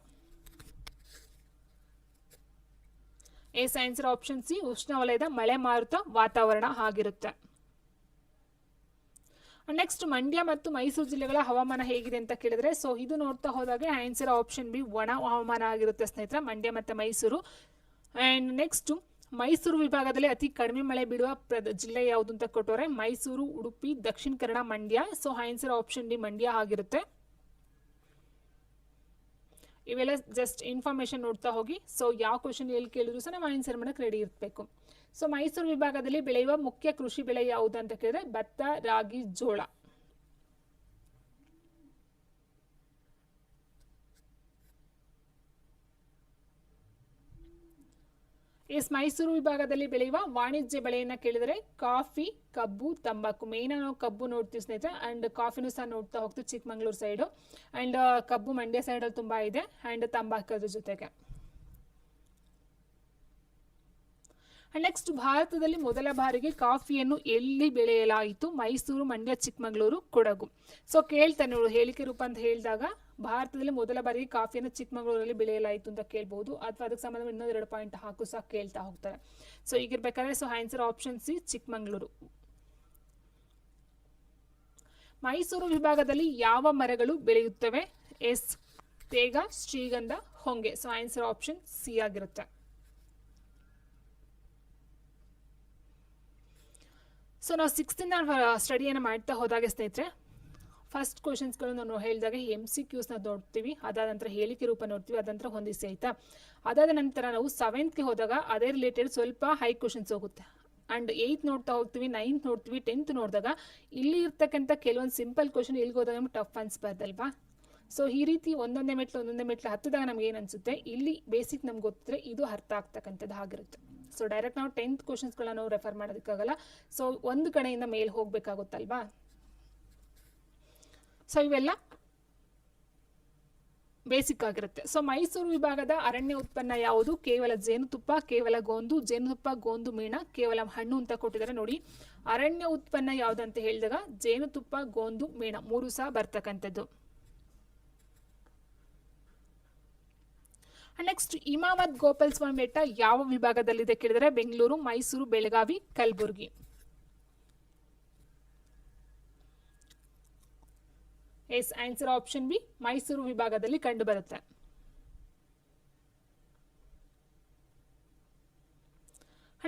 ಎಸ್, ಆನ್ಸರ್ ಆಪ್ಷನ್ ಸಿ, ಉಷ್ಣವಲಯದ ಮಳೆ ಮಾರುತ ವಾತಾವರಣ ಆಗಿರುತ್ತೆ. ನೆಕ್ಸ್ಟ್, ಮಂಡ್ಯ ಮತ್ತು ಮೈಸೂರು ಜಿಲ್ಲೆಗಳ ಹವಾಮಾನ ಹೇಗಿದೆ ಅಂತ ಕೇಳಿದ್ರೆ, ಸೊ ಇದು ನೋಡ್ತಾ ಹೋದಾಗೆ ಆನ್ಸರ್ ಆಪ್ಷನ್ ಬಿ, ಒಣ ಹವಾಮಾನ ಆಗಿರುತ್ತೆ ಸ್ನೇಹಿತರೆ, ಮಂಡ್ಯ ಮತ್ತು ಮೈಸೂರು. ಆ್ಯಂಡ್ ನೆಕ್ಸ್ಟ್, ಮೈಸೂರು ವಿಭಾಗದಲ್ಲಿ ಅತಿ ಕಡಿಮೆ ಮಳೆ ಬೀಳುವ ಜಿಲ್ಲೆ ಯಾವುದು ಅಂತ ಕೊಟ್ಟವ್ರೆ? Mysuru, Udupi, Dakshina Kannada, Mandya. So answer option D, Mandya ಆಗಿರುತ್ತೆ. ಇವೆಲ್ಲ ಜಸ್ಟ್ ಇನ್ಫಾರ್ಮೇಶನ್ ನೋಡ್ತಾ ಹೋಗಿ. ಸೊ ಯಾವ ಕ್ವಶನ್ ಎಲ್ಲಿ ಕೇಳಿದ್ರು ಸಹ ನಾವು ಆನ್ಸರ್ ಮಾಡಕ್ಕೆ ರೆಡಿ ಇರಬೇಕು. ಸೊ ಮೈಸೂರು ವಿಭಾಗದಲ್ಲಿ ಬೆಳೆಯುವ ಮುಖ್ಯ ಕೃಷಿ ಬೆಳೆ ಯಾವುದು ಅಂತ ಕೇಳಿದ್ರೆ ಭತ್ತ, ರಾಗಿ, ಜೋಳ. ಎಸ್, ಮೈಸೂರು ವಿಭಾಗದಲ್ಲಿ ಬೆಳೆಯುವ ವಾಣಿಜ್ಯ ಬೆಳೆಯನ್ನ ಕೇಳಿದರೆ ಕಾಫಿ, ಕಬ್ಬು, ತಂಬಾಕು. ಮೇನ್ ನಾವು ಕಬ್ಬು ನೋಡ್ತೀವಿ ಸ್ನೇಹಿತರೆ, ಅಂಡ್ ಕಾಫಿನೂ ಸಹ ನೋಡ್ತಾ ಹೋಗ್ತೀವಿ ಚಿಕ್ಕಮಂಗ್ಳೂರು ಸೈಡು, ಅಂಡ್ ಕಬ್ಬು ಮಂಡ್ಯ ಸೈಡಲ್ಲಿ ತುಂಬಾ ಇದೆ, ಅಂಡ್ ತಂಬಾಕು ಅದ್ರ ಜೊತೆಗೆ. ನೆಕ್ಸ್ಟ್, ಭಾರತದಲ್ಲಿ ಮೊದಲ ಬಾರಿಗೆ ಕಾಫಿಯನ್ನು ಎಲ್ಲಿ ಬೆಳೆಯಲಾಯಿತು? ಮೈಸೂರು, ಮಂಡ್ಯ, ಚಿಕ್ಕಮಗಳೂರು, ಕೊಡಗು. ಸೊ ಕೇಳ್ತಾನೆ ನೋಡು, ಹೇಳಿಕೆ ರೂಪ ಅಂತ ಹೇಳಿದಾಗ ಭಾರತದಲ್ಲಿ ಮೊದಲ ಬಾರಿಗೆ ಕಾಫಿಯನ್ನು ಚಿಕ್ಕಮಗಳೂರಲ್ಲಿ ಬೆಳೆಯಲಾಯಿತು ಅಂತ ಕೇಳ್ಬಹುದು, ಅಥವಾ ಅದಕ್ಕೆ ಸಂಬಂಧ ಇನ್ನೊಂದು 2 ಪಾಯಿಂಟ್ ಹಾಕು ಸಹ ಕೇಳ್ತಾ ಹೋಗ್ತಾರೆ. ಸೊ ಈಗಿರ್ಬೇಕಾದ್ರೆ so answer option C, Chikkamagaluru. Mysuru ವಿಭಾಗದಲ್ಲಿ ಯಾವ ಮರಗಳು ಬೆಳೆಯುತ್ತವೆ? ಎಸ್, ತೇಗ, ಶ್ರೀಗಂಧ, ಹೊಂಗೆ. ಸೊ ಆನ್ಸರ್ ಆಪ್ಷನ್ ಸಿ ಆಗಿರುತ್ತೆ. ಸೊ ನಾವು 6th ಸ್ಟಡಿಯನ್ನು ಮಾಡ್ತಾ ಹೋದಾಗ ಸ್ನೇಹಿತರೆ, ಫಸ್ಟ್ ಕ್ವಶನ್ಸ್ಗಳು ನಾವು ಹೇಳಿದಾಗ MCQsನ ನೋಡ್ತೀವಿ, ಅದಾದ ನಂತರ ಹೇಳಿಕೆ ರೂಪ ನೋಡ್ತೀವಿ, ಅದಾದ ನಂತರ ಹೊಂದಿಸಿ. ಆಯ್ತಾ? ಅದಾದ ನಂತರ ನಾವು 7th ಹೋದಾಗ ಅದೇ ರಿಲೇಟೆಡ್ ಸ್ವಲ್ಪ ಹೈ ಕ್ವಶನ್ಸ್ ಹೋಗುತ್ತೆ. ಆ್ಯಂಡ್ 8th ನೋಡ್ತಾ ಹೋಗ್ತೀವಿ, 9th ನೋಡ್ತೀವಿ, 10th ನೋಡಿದಾಗ ಇಲ್ಲಿ ಇರ್ತಕ್ಕಂಥ ಕೆಲವೊಂದು ಸಿಂಪಲ್ ಕ್ವಶನ್ ಇಲ್ಲಿಗೆ ಹೋದಾಗ ನಮ್ಗೆ ಟಫ್ ಅನ್ಸ್ಬಾರ್ದಲ್ವಾ? ಸೊ ಈ ರೀತಿ ಒಂದೊಂದೇ ಮೆಟ್ಲು ಹತ್ತಿದಾಗ ನಮ್ಗೆ ಏನು ಅನಿಸುತ್ತೆ, ಇಲ್ಲಿ ಬೇಸಿಕ್ ನಮ್ಗೆ ಗೊತ್ತಿದ್ರೆ ಇದು ಅರ್ಥ ಆಗ್ತಕ್ಕಂಥದ್ದು ಆಗಿರುತ್ತೆ. ಸೊ ಡೈರೆಕ್ಟ್ ನಾವು 10th ಕ್ವಶನ್ಸ್ಗಳನ್ನ ನಾವು ರೆಫರ್ ಮಾಡೋದಕ್ಕಾಗಲ್ಲ. ಸೊ ಒಂದು ಕಡೆಯಿಂದ ಮೇಲೆ ಹೋಗ್ಬೇಕಾಗುತ್ತಲ್ವಾ? ಸೊ ಇವೆಲ್ಲ ಬೇಸಿಕ್ ಆಗಿರುತ್ತೆ. ಸೊ ಮೈಸೂರು ವಿಭಾಗದ ಅರಣ್ಯ ಉತ್ಪನ್ನ ಯಾವುದು? ಕೇವಲ ಜೇನುತುಪ್ಪ, ಕೇವಲ ಗೋಂದು, ಜೇನುತುಪ್ಪ, ಗೋಂದು ಮೇಣ, ಕೇವಲ ಹಣ್ಣು ಅಂತ ಕೊಟ್ಟಿದ್ದಾರೆ ನೋಡಿ. ಅರಣ್ಯ ಉತ್ಪನ್ನ ಯಾವುದಂತ ಹೇಳಿದಾಗ ಜೇನುತುಪ್ಪ, ಗೋಂದು ಮೇಣ 3 ಸಹ ಬರ್ತಕ್ಕಂಥದ್ದು. ನೆಕ್ಸ್ಟ್ ಹಿಮಾವತ್ ಗೋಪಾಲ್ ಸ್ವಾಮಿ ಬೆಟ್ಟ ಯಾವ ವಿಭಾಗದಲ್ಲಿದೆ ಕೇಳಿದರೆ Bengaluru, Mysuru, Belagavi, Kalaburagi. Yes, answer option B, Mysuru ವಿಭಾಗದಲ್ಲಿ ಕಂಡು ಬರುತ್ತೆ.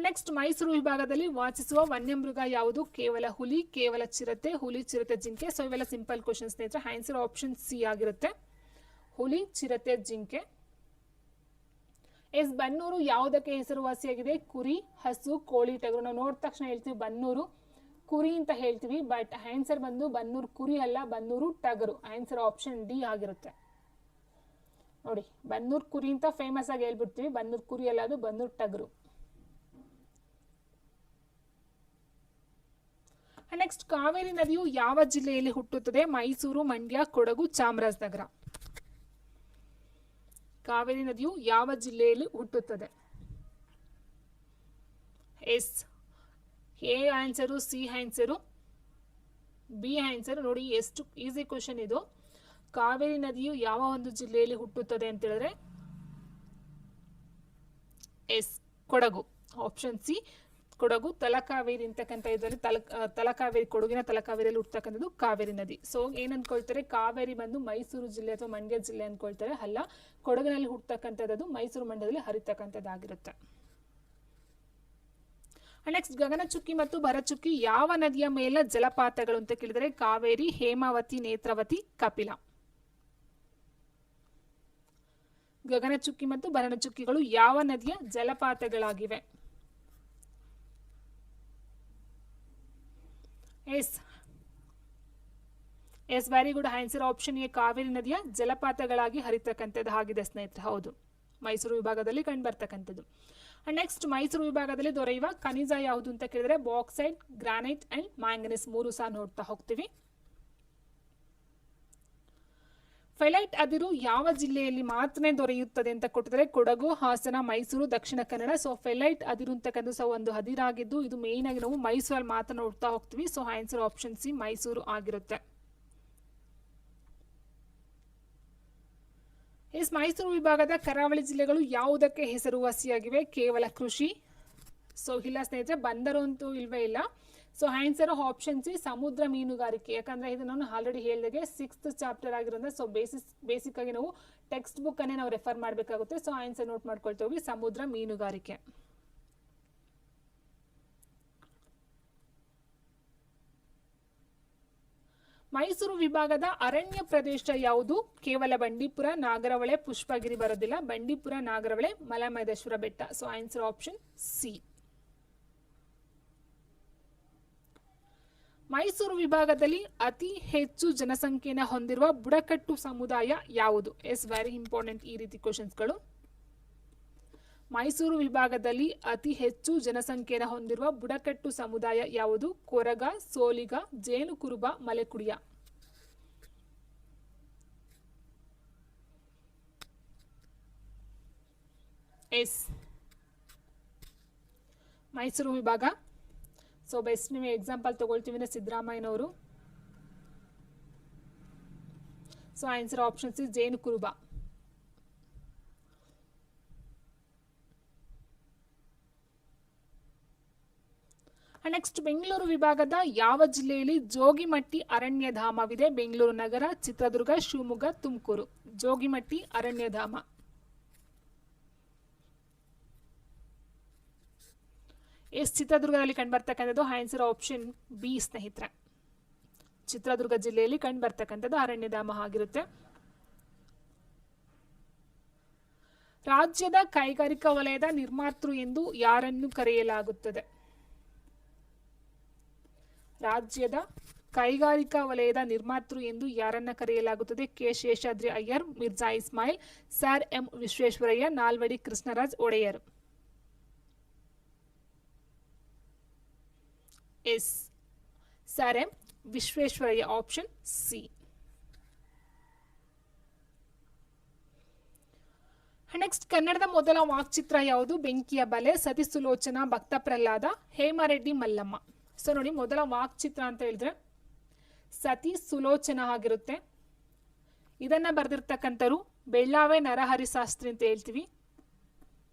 ನೆಕ್ಸ್ಟ್ ಮೈಸೂರು ವಿಭಾಗದಲ್ಲಿ ವಾಸಿಸುವ ವನ್ಯಮೃಗ ಯಾವುದು? ಕೇವಲ ಹುಲಿ, ಕೇವಲ ಚಿರತೆ, ಹುಲಿ, ಚಿರತೆ, ಜಿಂಕೆ. ಸೊ ಇವೆಲ್ಲ ಸಿಂಪಲ್ ಕ್ವಶನ್ಸ್ ಸ್ನೇಹಿತರೆ. ಆನ್ಸರ್ ಆಪ್ಷನ್ ಸಿ ಆಗಿರುತ್ತೆ, ಹುಲಿ, ಚಿರತೆ, ಜಿಂಕೆ. ಎಸ್, ಬನ್ನೂರು ಯಾವುದಕ್ಕೆ ಹೆಸರುವಾಸಿಯಾಗಿದೆ? ಕುರಿ, ಹಸು, ಕೋಳಿ, ಟಗರು. ನಾವು ನೋಡಿದ ತಕ್ಷಣ ಹೇಳ್ತೀವಿ ಬನ್ನೂರು ಕುರಿ ಅಂತ ಹೇಳ್ತೀವಿ, ಬಟ್ ಆನ್ಸರ್ ಬಂದು ಬನ್ನೂರು ಕುರಿ ಅಲ್ಲ, ಬನ್ನೂರು ಟಗರು. ಆನ್ಸರ್ ಆಪ್ಷನ್ ಡಿ ಆಗಿರುತ್ತೆ ನೋಡಿ. ಬನ್ನೂರು ಕುರಿ ಅಂತ ಫೇಮಸ್ ಆಗಿ ಹೇಳ್ಬಿಡ್ತೀವಿ, ಬನ್ನೂರು ಕುರಿ ಅಲ್ಲ, ಅದು ಬನ್ನೂರು ಟಗರು. ನೆಕ್ಸ್ಟ್ ಕಾವೇರಿ ನದಿಯು ಯಾವ ಜಿಲ್ಲೆಯಲ್ಲಿ ಹುಟ್ಟುತ್ತದೆ? ಮೈಸೂರು, ಮಂಡ್ಯ, ಕೊಡಗು, ಚಾಮರಾಜನಗರ. ಕಾವೇರಿ ನದಿಯು ಯಾವ ಜಿಲ್ಲೆಯಲ್ಲಿ ಹುಟ್ಟುತ್ತದೆ? Yes, A answer, C answer, B answer. ನೋಡಿ ಎಷ್ಟು ಈಸಿ ಕ್ವಶನ್ ಇದು. ಕಾವೇರಿ ನದಿಯು ಯಾವ ಒಂದು ಜಿಲ್ಲೆಯಲ್ಲಿ ಹುಟ್ಟುತ್ತದೆ ಅಂತ ಹೇಳಿದ್ರೆ yes, Kodagu. Option C, Kodagu. Talakaveri ಅಂತಕ್ಕಂಥ ಇದರಲ್ಲಿ ತಲಕಾವೇರಿ, ಕೊಡಗಿನ ತಲಕಾವೇರಿಯಲ್ಲಿ ಹುಟ್ಟತಕ್ಕಂಥದ್ದು ಕಾವೇರಿ ನದಿ. ಸೊ ಏನ್ ಅನ್ಕೊಳ್ತಾರೆ? ಕಾವೇರಿ ಬಂದು ಮೈಸೂರು ಜಿಲ್ಲೆ ಅಥವಾ ಮಂಡ್ಯ ಜಿಲ್ಲೆ ಅನ್ಕೊಳ್ತಾರೆ. ಅಲ್ಲ, ಕೊಡಗಿನಲ್ಲಿ ಹುಟ್ಟತಕ್ಕಂಥದ್ದು ಮೈಸೂರು ಮಂಡ್ಯದಲ್ಲಿ ಹರಿತಕ್ಕಂಥದ್ದಾಗಿರುತ್ತೆ. ನೆಕ್ಸ್ಟ್ ಗಗನಚುಕ್ಕಿ ಮತ್ತು ಭರಚುಕ್ಕಿ ಯಾವ ನದಿಯ ಮೇಲೆ ಜಲಪಾತಗಳು ಅಂತ ಕೇಳಿದರೆ ಕಾವೇರಿ, ಹೇಮಾವತಿ, ನೇತ್ರಾವತಿ, ಕಪಿಲ. ಗಗನಚುಕ್ಕಿ ಮತ್ತು ಭರಚುಕ್ಕಿಗಳು ಯಾವ ನದಿಯ ಜಲಪಾತಗಳಾಗಿವೆ? Yes, yes, very good. Answer option A, Kaveri ನದಿಯ ಜಲಪಾತಗಳಾಗಿ ಹರಿತಕ್ಕಂಥದ್ದು ಆಗಿದೆ ಸ್ನೇಹಿತರೆ. ಹೌದು, ಮೈಸೂರು ವಿಭಾಗದಲ್ಲಿ ಕಂಡು ಬರ್ತಕ್ಕಂಥದ್ದು. ನೆಕ್ಸ್ಟ್ ಮೈಸೂರು ವಿಭಾಗದಲ್ಲಿ ದೊರೆಯುವ ಖನಿಜ ಯಾವುದು ಅಂತ ಕೇಳಿದ್ರೆ ಬಾಕ್ಸೈಟ್, ಗ್ರಾನೈಟ್ ಅಂಡ್ ಮ್ಯಾಂಗನೀಸ್ 3 ಸಹ ನೋಡ್ತಾ ಹೋಗ್ತೀವಿ. ಫೆಲೈಟ್ ಅದಿರು ಯಾವ ಜಿಲ್ಲೆಯಲ್ಲಿ ಮಾತ್ರ ದೊರೆಯುತ್ತದೆ ಅಂತ ಕೊಟ್ಟಿದ್ರೆ ಕೊಡಗು, ಹಾಸನ, ಮೈಸೂರು, ದಕ್ಷಿಣ ಕನ್ನಡ. ಸೊ ಫೆಲೈಟ್ ಅದಿರು ಅಂತಕ್ಕಂಥ ಸೊ ಒಂದು ಅದಿರಾಗಿದ್ದು ಇದು ಮೇನ್ ಆಗಿ ನಾವು ಮೈಸೂರಲ್ಲಿ ಮಾತ್ರ ನೋಡ್ತಾ ಹೋಗ್ತೀವಿ. So answer option C, Mysuru ಆಗಿರುತ್ತೆ. ಎಸ್, ಮೈಸೂರು ವಿಭಾಗದ ಕರಾವಳಿ ಜಿಲ್ಲೆಗಳು ಯಾವುದಕ್ಕೆ ಹೆಸರುವಾಸಿಯಾಗಿವೆ? ಕೇವಲ ಕೃಷಿ. ಸೊ ಇಲ್ಲ ಸ್ನೇಹಿತರೆ, ಬಂದರು ಅಂತೂ ಇಲ್ವೇ ಇಲ್ಲ. ಸೊ ಆನ್ಸರ್ ಆಪ್ಷನ್ ಸಿ, ಸಮುದ್ರ ಮೀನುಗಾರಿಕೆ. ಯಾಕಂದ್ರೆ ಇದು ನಾನು ಆಲ್ರೆಡಿ ಹೇಳಿದಾಗೆ 6th ಚಾಪ್ಟರ್ ಆಗಿರೋದ್ರೆ ಸೊ ಬೇಸಿಕ್ ಆಗಿ ನಾವು ಟೆಕ್ಸ್ಟ್ ಬುಕ್ ಅನ್ನೇ ನಾವು ರೆಫರ್ ಮಾಡಬೇಕಾಗುತ್ತೆ. ಸೊ ಆನ್ಸರ್ ನೋಟ್ ಮಾಡ್ಕೊಳ್ತೇವೆ, ಸಮುದ್ರ ಮೀನುಗಾರಿಕೆ. ಮೈಸೂರು ವಿಭಾಗದ ಅರಣ್ಯ ಪ್ರದೇಶ ಯಾವುದು? ಕೇವಲ ಬಂಡೀಪುರ, ನಾಗರಹೊಳೆ, ಪುಷ್ಪಗಿರಿ ಬರೋದಿಲ್ಲ. ಬಂಡೀಪುರ, ನಾಗರಹೊಳೆ, ಮಲೆಮಹದೇಶ್ವರ ಬೆಟ್ಟ. So answer option C. Mysuru ವಿಭಾಗದಲ್ಲಿ ಅತಿ ಹೆಚ್ಚು ಜನಸಂಖ್ಯೆಯನ್ನು ಹೊಂದಿರುವ ಬುಡಕಟ್ಟು ಸಮುದಾಯ ಯಾವುದು? ಎಸ್, ವೆರಿ ಇಂಪಾರ್ಟೆಂಟ್ ಈ ರೀತಿ ಕ್ವಶನ್ಸ್ಗಳು. ಮೈಸೂರು ವಿಭಾಗದಲ್ಲಿ ಅತಿ ಹೆಚ್ಚು ಜನಸಂಖ್ಯೆಯನ್ನು ಹೊಂದಿರುವ ಬುಡಕಟ್ಟು ಸಮುದಾಯ ಯಾವುದು? ಕೊರಗ, ಸೋಲಿಗ, ಜೇನು ಕುರುಬ, ಮಲೆಕುಡಿಯ. ಎಸ್, ಮೈಸೂರು ವಿಭಾಗ. ಸೊ ಬೆಸ್ಟ್ ನೀವು ಎಕ್ಸಾಂಪಲ್ ತಗೊಳ್ತೀವಿ ಅಂದ್ರೆ ಸಿದ್ದರಾಮಯ್ಯನವರು. ಸೊ ಆನ್ಸರ್ ಆಪ್ಷನ್ ಸಿ, ಜೇನು ಕುರುಬ. ನೆಕ್ಸ್ಟ್ ಬೆಂಗಳೂರು ವಿಭಾಗದ ಯಾವ ಜಿಲ್ಲೆಯಲ್ಲಿ ಜೋಗಿಮಟ್ಟಿ ಅರಣ್ಯಧಾಮವಿದೆ? ಬೆಂಗಳೂರು ನಗರ, ಚಿತ್ರದುರ್ಗ, ಶಿವಮೊಗ್ಗ, ತುಮಕೂರು. ಜೋಗಿಮಟ್ಟಿ ಅರಣ್ಯಧಾಮ. ಎಸ್, ಚಿತ್ರದುರ್ಗದಲ್ಲಿ ಕಂಡುಬರ್ತಕ್ಕಂಥದ್ದು. ಆನ್ಸರ್ ಆಪ್ಷನ್ ಬಿ ಸ್ನೇಹಿತರೆ, ಚಿತ್ರದುರ್ಗ ಜಿಲ್ಲೆಯಲ್ಲಿ ಕಂಡುಬರ್ತಕ್ಕಂಥದ್ದು ಅರಣ್ಯಧಾಮ ಆಗಿರುತ್ತೆ. ರಾಜ್ಯದ ಕೈಗಾರಿಕಾ ವಲಯದ ನಿರ್ಮಾತೃ ಎಂದು ಯಾರನ್ನು ಕರೆಯಲಾಗುತ್ತದೆ? ರಾಜ್ಯದ ಕೈಗಾರಿಕಾ ವಲಯದ ನಿರ್ಮಾತೃ ಎಂದು ಯಾರನ್ನ ಕರೆಯಲಾಗುತ್ತದೆ? K Seshadri Iyer, Mirza Ismail, sir M Visvesvaraya, Nalwadi Krishnaraj Wadiyar. Yes, sir M Visvesvaraya. Option C. Next ಕನ್ನಡದ ಮೊದಲ ವಾಕ್ಚಿತ್ರ ಯಾವುದು? ಬೆಂಕಿಯ ಬಲೆ, ಸತಿ ಸುಲೋಚನಾ, ಭಕ್ತ ಪ್ರಹ್ಲಾದ, ಹೇಮರೆಡ್ಡಿ ಮಲ್ಲಮ್ಮ. ಸೊ ನೋಡಿ, ಮೊದಲ ವಾಕ್ಚಿತ್ರ ಅಂತ ಹೇಳಿದ್ರೆ ಸತಿ ಸುಲೋಚನಾ ಆಗಿರುತ್ತೆ. ಇದನ್ನ ಬರೆದಿರ್ತಕ್ಕಂಥವ್ರು ಬೆಳ್ಳಾವೆ ನರಹರಿ ಶಾಸ್ತ್ರಿ ಅಂತ ಹೇಳ್ತೀವಿ.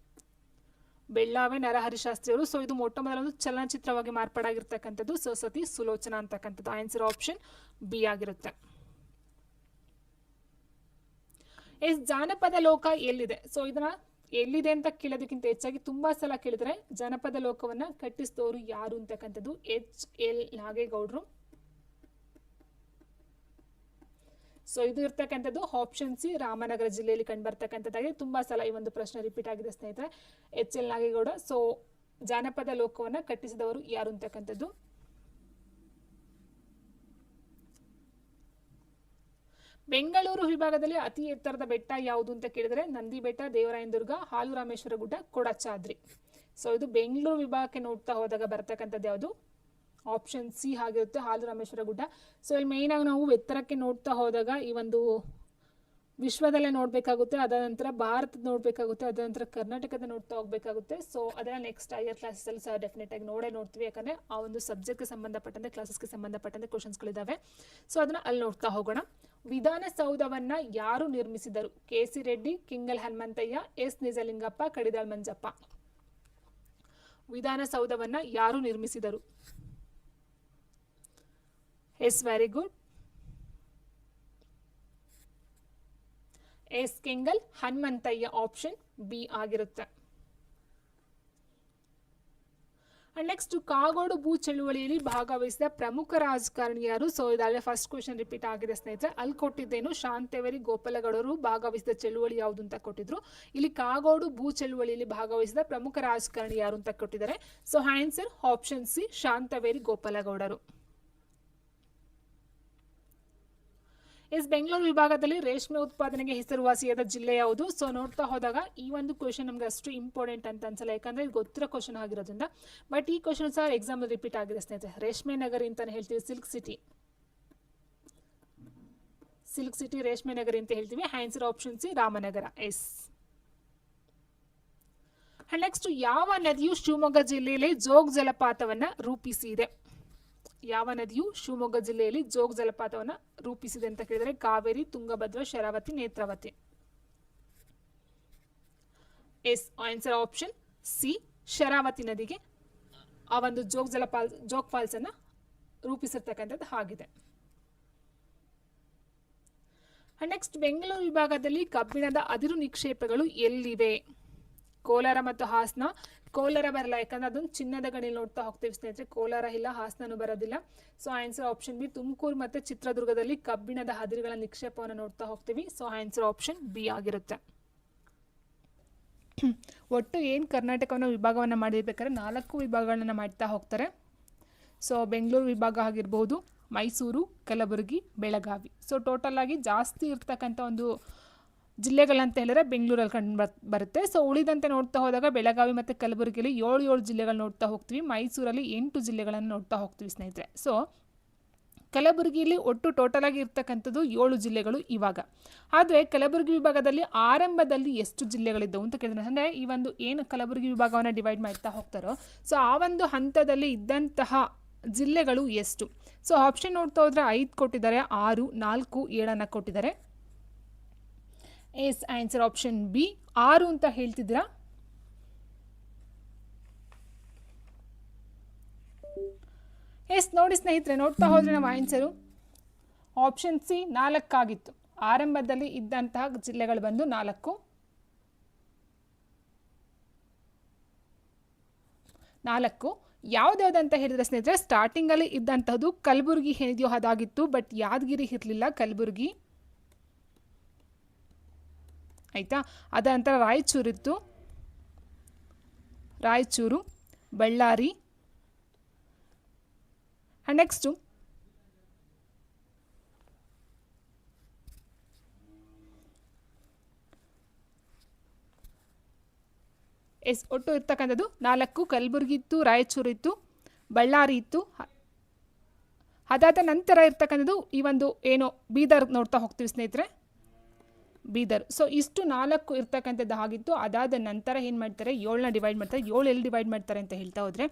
ಬೆಳ್ಳಾವೆ ನರಹರಿ ಶಾಸ್ತ್ರಿ ಅವರು. ಸೊ ಇದು ಮೊಟ್ಟ ಮೊದಲ ಒಂದು ಚಲನಚಿತ್ರವಾಗಿ ಮಾರ್ಪಾಡಾಗಿರ್ತಕ್ಕಂಥದ್ದು. ಸೊ ಸತಿ ಸುಲೋಚನಾ ಅಂತಕ್ಕಂಥದ್ದು ಆನ್ಸರ್ ಆಪ್ಷನ್ ಬಿ ಆಗಿರುತ್ತೆ. ಜಾನಪದ ಲೋಕ ಎಲ್ಲಿದೆ? ಸೊ ಇದನ್ನ ಎಲ್ಲಿದೆ ಅಂತ ಕೇಳೋದಕ್ಕಿಂತ ಹೆಚ್ಚಾಗಿ ತುಂಬಾ ಸಲ ಕೇಳಿದ್ರೆ ಜಾನಪದ ಲೋಕವನ್ನ ಕಟ್ಟಿಸಿದವರು ಯಾರು ಅಂತಕ್ಕಂಥದ್ದು HL ನಾಗೇಗೌಡರು. ಸೊ ಇದು ಇರ್ತಕ್ಕಂಥದ್ದು ಆಪ್ಷನ್ ಸಿ, ರಾಮನಗರ ಜಿಲ್ಲೆಯಲ್ಲಿ ಕಂಡು ಬರ್ತಕ್ಕಂಥದ್ದಾಗಿದೆ. ತುಂಬಾ ಸಲ ಈ ಒಂದು ಪ್ರಶ್ನೆ ರಿಪೀಟ್ ಆಗಿದೆ ಸ್ನೇಹಿತರೆ. HL ನಾಗೇಗೌಡ. ಸೊ ಜಾನಪದ ಲೋಕವನ್ನ ಕಟ್ಟಿಸಿದವರು ಯಾರು ಅಂತಕ್ಕಂಥದ್ದು. ಬೆಂಗಳೂರು ವಿಭಾಗದಲ್ಲಿ ಅತಿ ಎತ್ತರದ ಬೆಟ್ಟ ಯಾವುದು ಅಂತ ಕೇಳಿದ್ರೆ ನಂದಿ ಬೆಟ್ಟ, ದೇವರಾಯನದುರ್ಗ, ಹಾಲು ರಾಮೇಶ್ವರ ಗುಡ್ಡ, ಕೊಡಚಾದ್ರಿ. ಸೊ ಇದು ಬೆಂಗಳೂರು ವಿಭಾಗಕ್ಕೆ ನೋಡ್ತಾ ಹೋದಾಗ ಬರ್ತಕ್ಕಂಥದ್ದು ಯಾವುದು? ಆಪ್ಷನ್ ಸಿ ಆಗಿರುತ್ತೆ, ಹಾಲು ರಾಮೇಶ್ವರ ಗುಡ್ಡ. ಸೊ ಇಲ್ಲಿ ಮೇನ್ ಆಗಿ ನಾವು ಎತ್ತರಕ್ಕೆ ನೋಡ್ತಾ ಹೋದಾಗ ಈ ಒಂದು ವಿಶ್ವದಲ್ಲೇ ನೋಡಬೇಕಾಗುತ್ತೆ, ಅದಾದ ನಂತರ ಭಾರತದ ನೋಡಬೇಕಾಗುತ್ತೆ, ಅದಾದ ನಂತರ ಕರ್ನಾಟಕದ ನೋಡ್ತಾ ಹೋಗಬೇಕಾಗುತ್ತೆ. ಸೊ ಅದನ್ನ ನೆಕ್ಸ್ಟ್ ಹೈಯರ್ ಕ್ಲಾಸಲ್ಲಿ ಸಹ ಡೆಫಿನೆಟ್ ಆಗಿ ನೋಡ್ತೀವಿ, ಯಾಕಂದರೆ ಆ ಒಂದು ಸಬ್ಜೆಕ್ಟ್ಗೆ ಸಂಬಂಧಪಟ್ಟಂತೆ ಕ್ಲಾಸಸ್ಗೆ ಸಂಬಂಧಪಟ್ಟಂತೆ ಕ್ವಶನ್ಸ್ಗಳಿದ್ದಾವೆ. ಸೊ ಅದನ್ನ ಅಲ್ಲಿ ನೋಡ್ತಾ ಹೋಗೋಣ. ವಿಧಾನಸೌಧವನ್ನ ಯಾರು ನಿರ್ಮಿಸಿದರು? KC Reddy, ಕಿಂಗಲ್ Hanumanthaiah, S Nijalingappa, Kadidal Manjappa. ವಿಧಾನಸೌಧವನ್ನ ಯಾರು ನಿರ್ಮಿಸಿದರು? Yes very good. S Kengal Hanumanthaiah option B ಆಗಿರುತ್ತೆ. ನೆಕ್ಸ್ಟ್ ಕಾಗೋಡು ಭೂ ಚಳುವಳಿಯಲ್ಲಿ ಭಾಗವಹಿಸಿದ ಪ್ರಮುಖ ರಾಜಕಾರಣಿ ಯಾರು? ಸೊ ಇದಾಗಲೇ ಫಸ್ಟ್ ಕ್ವಶನ್ ರಿಪೀಟ್ ಆಗಿದೆ ಸ್ನೇಹಿತರೆ. ಅಲ್ಲಿ ಕೊಟ್ಟಿದ್ದೇನು ಶಾಂತವೇರಿ ಗೋಪಾಲಗೌಡರು ಭಾಗವಹಿಸಿದ ಚಳುವಳಿ ಯಾವುದು ಅಂತ ಕೊಟ್ಟಿದ್ರು. ಇಲ್ಲಿ ಕಾಗೋಡು ಭೂ ಚಳುವಳಿಯಲ್ಲಿ ಭಾಗವಹಿಸಿದ ಪ್ರಮುಖ ರಾಜಕಾರಣಿ ಯಾರು ಅಂತ ಕೊಟ್ಟಿದ್ದಾರೆ. So answer option C, Shantaveri ಗೋಪಾಲಗೌಡರು. ಬೆಂಗಳೂರು ವಿಭಾಗದಲ್ಲಿ ರೇಷ್ಮೆ ಉತ್ಪಾದನೆಗೆ ಹೆಸರುವಾಸಿಯಾದ ಜಿಲ್ಲೆ ಯಾವುದು? ಸೊ ನೋಡ್ತಾ ಹೋದಾಗ ಈ ಒಂದು ಕ್ವಶನ್ ನಮ್ಗೆ ಅಷ್ಟು ಇಂಪಾರ್ಟೆಂಟ್ ಅಂತ ಅನ್ಸಲ್ಲ, ಯಾಕಂದ್ರೆ ಇದು ಗೊತ್ತಿರೋ ಕ್ವಶನ್ ಆಗಿರೋದ್ರಿಂದ. ಬಟ್ ಈ ಕ್ವಶನ್ ಸಹ ಎಕ್ಸಾಮ್ ರಿಪೀಟ್ ಆಗಿದೆ ಸ್ನೇಹಿತರೆ. ರೇಷ್ಮೆ ನಗರಿ ಅಂತಾನೆ ಹೇಳ್ತೀವಿ, ಸಿಲ್ಕ್ ಸಿಟಿ ರೇಷ್ಮೆ ನಗರಿ ಅಂತ ಹೇಳ್ತೀವಿ. Answer option C, Ramanagara. Yes. Next ಯಾವ ನದಿಯು ಶಿವಮೊಗ್ಗ ಜಿಲ್ಲೆಯಲ್ಲಿ ಜೋಗ್ ಜಲಪಾತವನ್ನ ರೂಪಿಸಿದೆ? ಯಾವ ನದಿಯು ಶಿವಮೊಗ್ಗ ಜಿಲ್ಲೆಯಲ್ಲಿ ಜೋಗ್ ಜಲಪಾತವನ್ನು ರೂಪಿಸಿದೆ ಅಂತ ಕೇಳಿದರೆ Kaveri, Tungabhadra, Sharavati, Netravati. Yes answer option C, Sharavati ನದಿಗೆ ಆ ಒಂದು ಜೋಗ್ ಫಾಲ್ಸ್ ಅನ್ನ ರೂಪಿಸಿರ್ತಕ್ಕಂಥದ್ದು ಆಗಿದೆ. ನೆಕ್ಸ್ಟ್ ಬೆಂಗಳೂರು ವಿಭಾಗದಲ್ಲಿ ಕಬ್ಬಿಣದ ಅದಿರು ನಿಕ್ಷೇಪಗಳು ಎಲ್ಲಿವೆ? ಕೋಲಾರ ಮತ್ತು ಹಾಸನ. ಕೋಲಾರ ಬರಲ್ಲ, ಯಾಕಂದ್ರೆ ಅದೊಂದು ಚಿನ್ನದ ಗಣಿ ನೋಡ್ತಾ ಹೋಗ್ತೀವಿ ಸ್ನೇಹಿತರೆ. ಕೋಲಾರ ಇಲ್ಲ, ಹಾಸನೂ ಬರೋದಿಲ್ಲ. So answer option B, Tumakuru ಮತ್ತು ಚಿತ್ರದುರ್ಗದಲ್ಲಿ ಕಬ್ಬಿಣದ ಅದಿರುಗಳ ನಿಕ್ಷೇಪವನ್ನು ನೋಡ್ತಾ ಹೋಗ್ತೀವಿ. ಸೊ ಆನ್ಸರ್ ಆಪ್ಷನ್ ಬಿ ಆಗಿರುತ್ತೆ. ಒಟ್ಟು ಏನು ಕರ್ನಾಟಕವನ್ನು ವಿಭಾಗವನ್ನು ಮಾಡಿರ್ಬೇಕಾದ್ರೆ 4 ವಿಭಾಗಗಳನ್ನ ಮಾಡ್ತಾ ಹೋಗ್ತಾರೆ. ಸೊ ಬೆಂಗಳೂರು ವಿಭಾಗ ಆಗಿರ್ಬೋದು, ಮೈಸೂರು, ಕಲಬುರಗಿ, ಬೆಳಗಾವಿ. ಸೊ ಟೋಟಲ್ ಆಗಿ ಜಾಸ್ತಿ ಇರ್ತಕ್ಕಂಥ ಒಂದು ಜಿಲ್ಲೆಗಳಂತ ಹೇಳಿದ್ರೆ ಬೆಂಗಳೂರಲ್ಲಿ ಕಂಡು ಬರುತ್ತೆ. ಸೊ ಉಳಿದಂತೆ ನೋಡ್ತಾ ಹೋದಾಗ ಬೆಳಗಾವಿ ಮತ್ತು ಕಲಬುರಗಿಯಲ್ಲಿ 7 ಜಿಲ್ಲೆಗಳು ನೋಡ್ತಾ ಹೋಗ್ತೀವಿ. ಮೈಸೂರಲ್ಲಿ 8 ಜಿಲ್ಲೆಗಳನ್ನು ನೋಡ್ತಾ ಹೋಗ್ತೀವಿ ಸ್ನೇಹಿತರೆ. ಸೊ ಕಲಬುರಗಿಯಲ್ಲಿ ಒಟ್ಟು ಟೋಟಲ್ ಆಗಿ ಇರ್ತಕ್ಕಂಥದ್ದು 7 ಜಿಲ್ಲೆಗಳು ಇವಾಗ. ಆದರೆ ಕಲಬುರಗಿ ವಿಭಾಗದಲ್ಲಿ ಆರಂಭದಲ್ಲಿ ಎಷ್ಟು ಜಿಲ್ಲೆಗಳಿದ್ದವು ಅಂತ ಕೇಳಿದ್ರೆ, ಅಂದರೆ ಈ ಒಂದು ಏನು ಕಲಬುರಗಿ ವಿಭಾಗವನ್ನು ಡಿವೈಡ್ ಮಾಡ್ತಾ ಹೋಗ್ತಾರೋ ಸೊ ಆ ಒಂದು ಹಂತದಲ್ಲಿ ಇದ್ದಂತಹ ಜಿಲ್ಲೆಗಳು ಎಷ್ಟು? ಸೊ ಆಪ್ಷನ್ ನೋಡ್ತಾ ಹೋದ್ರೆ 5 ಕೊಟ್ಟಿದ್ದಾರೆ, 6, 4, 7 ಕೊಟ್ಟಿದ್ದಾರೆ. ಎಸ್ ಆನ್ಸರ್ ಆಪ್ಷನ್ ಬಿ, 6 ಅಂತ ಹೇಳ್ತಿದ್ದೀರಾ. ಎಸ್ ನೋಡಿ ಸ್ನೇಹಿತರೆ, ನೋಡ್ತಾ ಹೋದ್ರೆ ನಾವು ಆನ್ಸರು ಆಪ್ಷನ್ ಸಿ 4 ಆಗಿತ್ತು. ಆರಂಭದಲ್ಲಿ ಇದ್ದಂತಹ ಜಿಲ್ಲೆಗಳು ಬಂದು 4. ಯಾವ್ದಾವ್ದಂತ ಹೇಳಿದ್ರೆ ಸ್ನೇಹಿತರೆ, ಸ್ಟಾರ್ಟಿಂಗಲ್ಲಿ ಇದ್ದಂತಹದ್ದು ಕಲಬುರಗಿ ಏನಿದೆಯೋ ಅದಾಗಿತ್ತು. ಬಟ್ ಯಾದಗಿರಿ ಇರಲಿಲ್ಲ, ಕಲಬುರಗಿ ಆಯಿತಾ. ಅದ ನಂತರ ರಾಯಚೂರು, ಬಳ್ಳಾರಿ. ನೆಕ್ಸ್ಟು ಒಟ್ಟು ಇರ್ತಕ್ಕಂಥದ್ದು 4. ಕಲಬುರಗಿ ಇತ್ತು, ರಾಯಚೂರು ಇತ್ತು, ಬಳ್ಳಾರಿ ಇತ್ತು. ಅದಾದ ನಂತರ ಇರ್ತಕ್ಕಂಥದ್ದು ಈ ಒಂದು ಏನೋ ಬೀದರ್ ನೋಡ್ತಾ ಹೋಗ್ತೀವಿ ಸ್ನೇಹಿತರೆ. ಬೀದರ್. ಸೊ ಇಷ್ಟು 4 ಇರ್ತಕ್ಕಂಥದ್ದು ಆಗಿತ್ತು. ಅದಾದ ನಂತರ ಏನು ಮಾಡ್ತಾರೆ, 7ನ ಡಿವೈಡ್ ಮಾಡ್ತಾರೆ. 7 ಎಲ್ಲಿ ಡಿವೈಡ್ ಮಾಡ್ತಾರೆ ಅಂತ ಹೇಳ್ತಾ ಹೋದರೆ,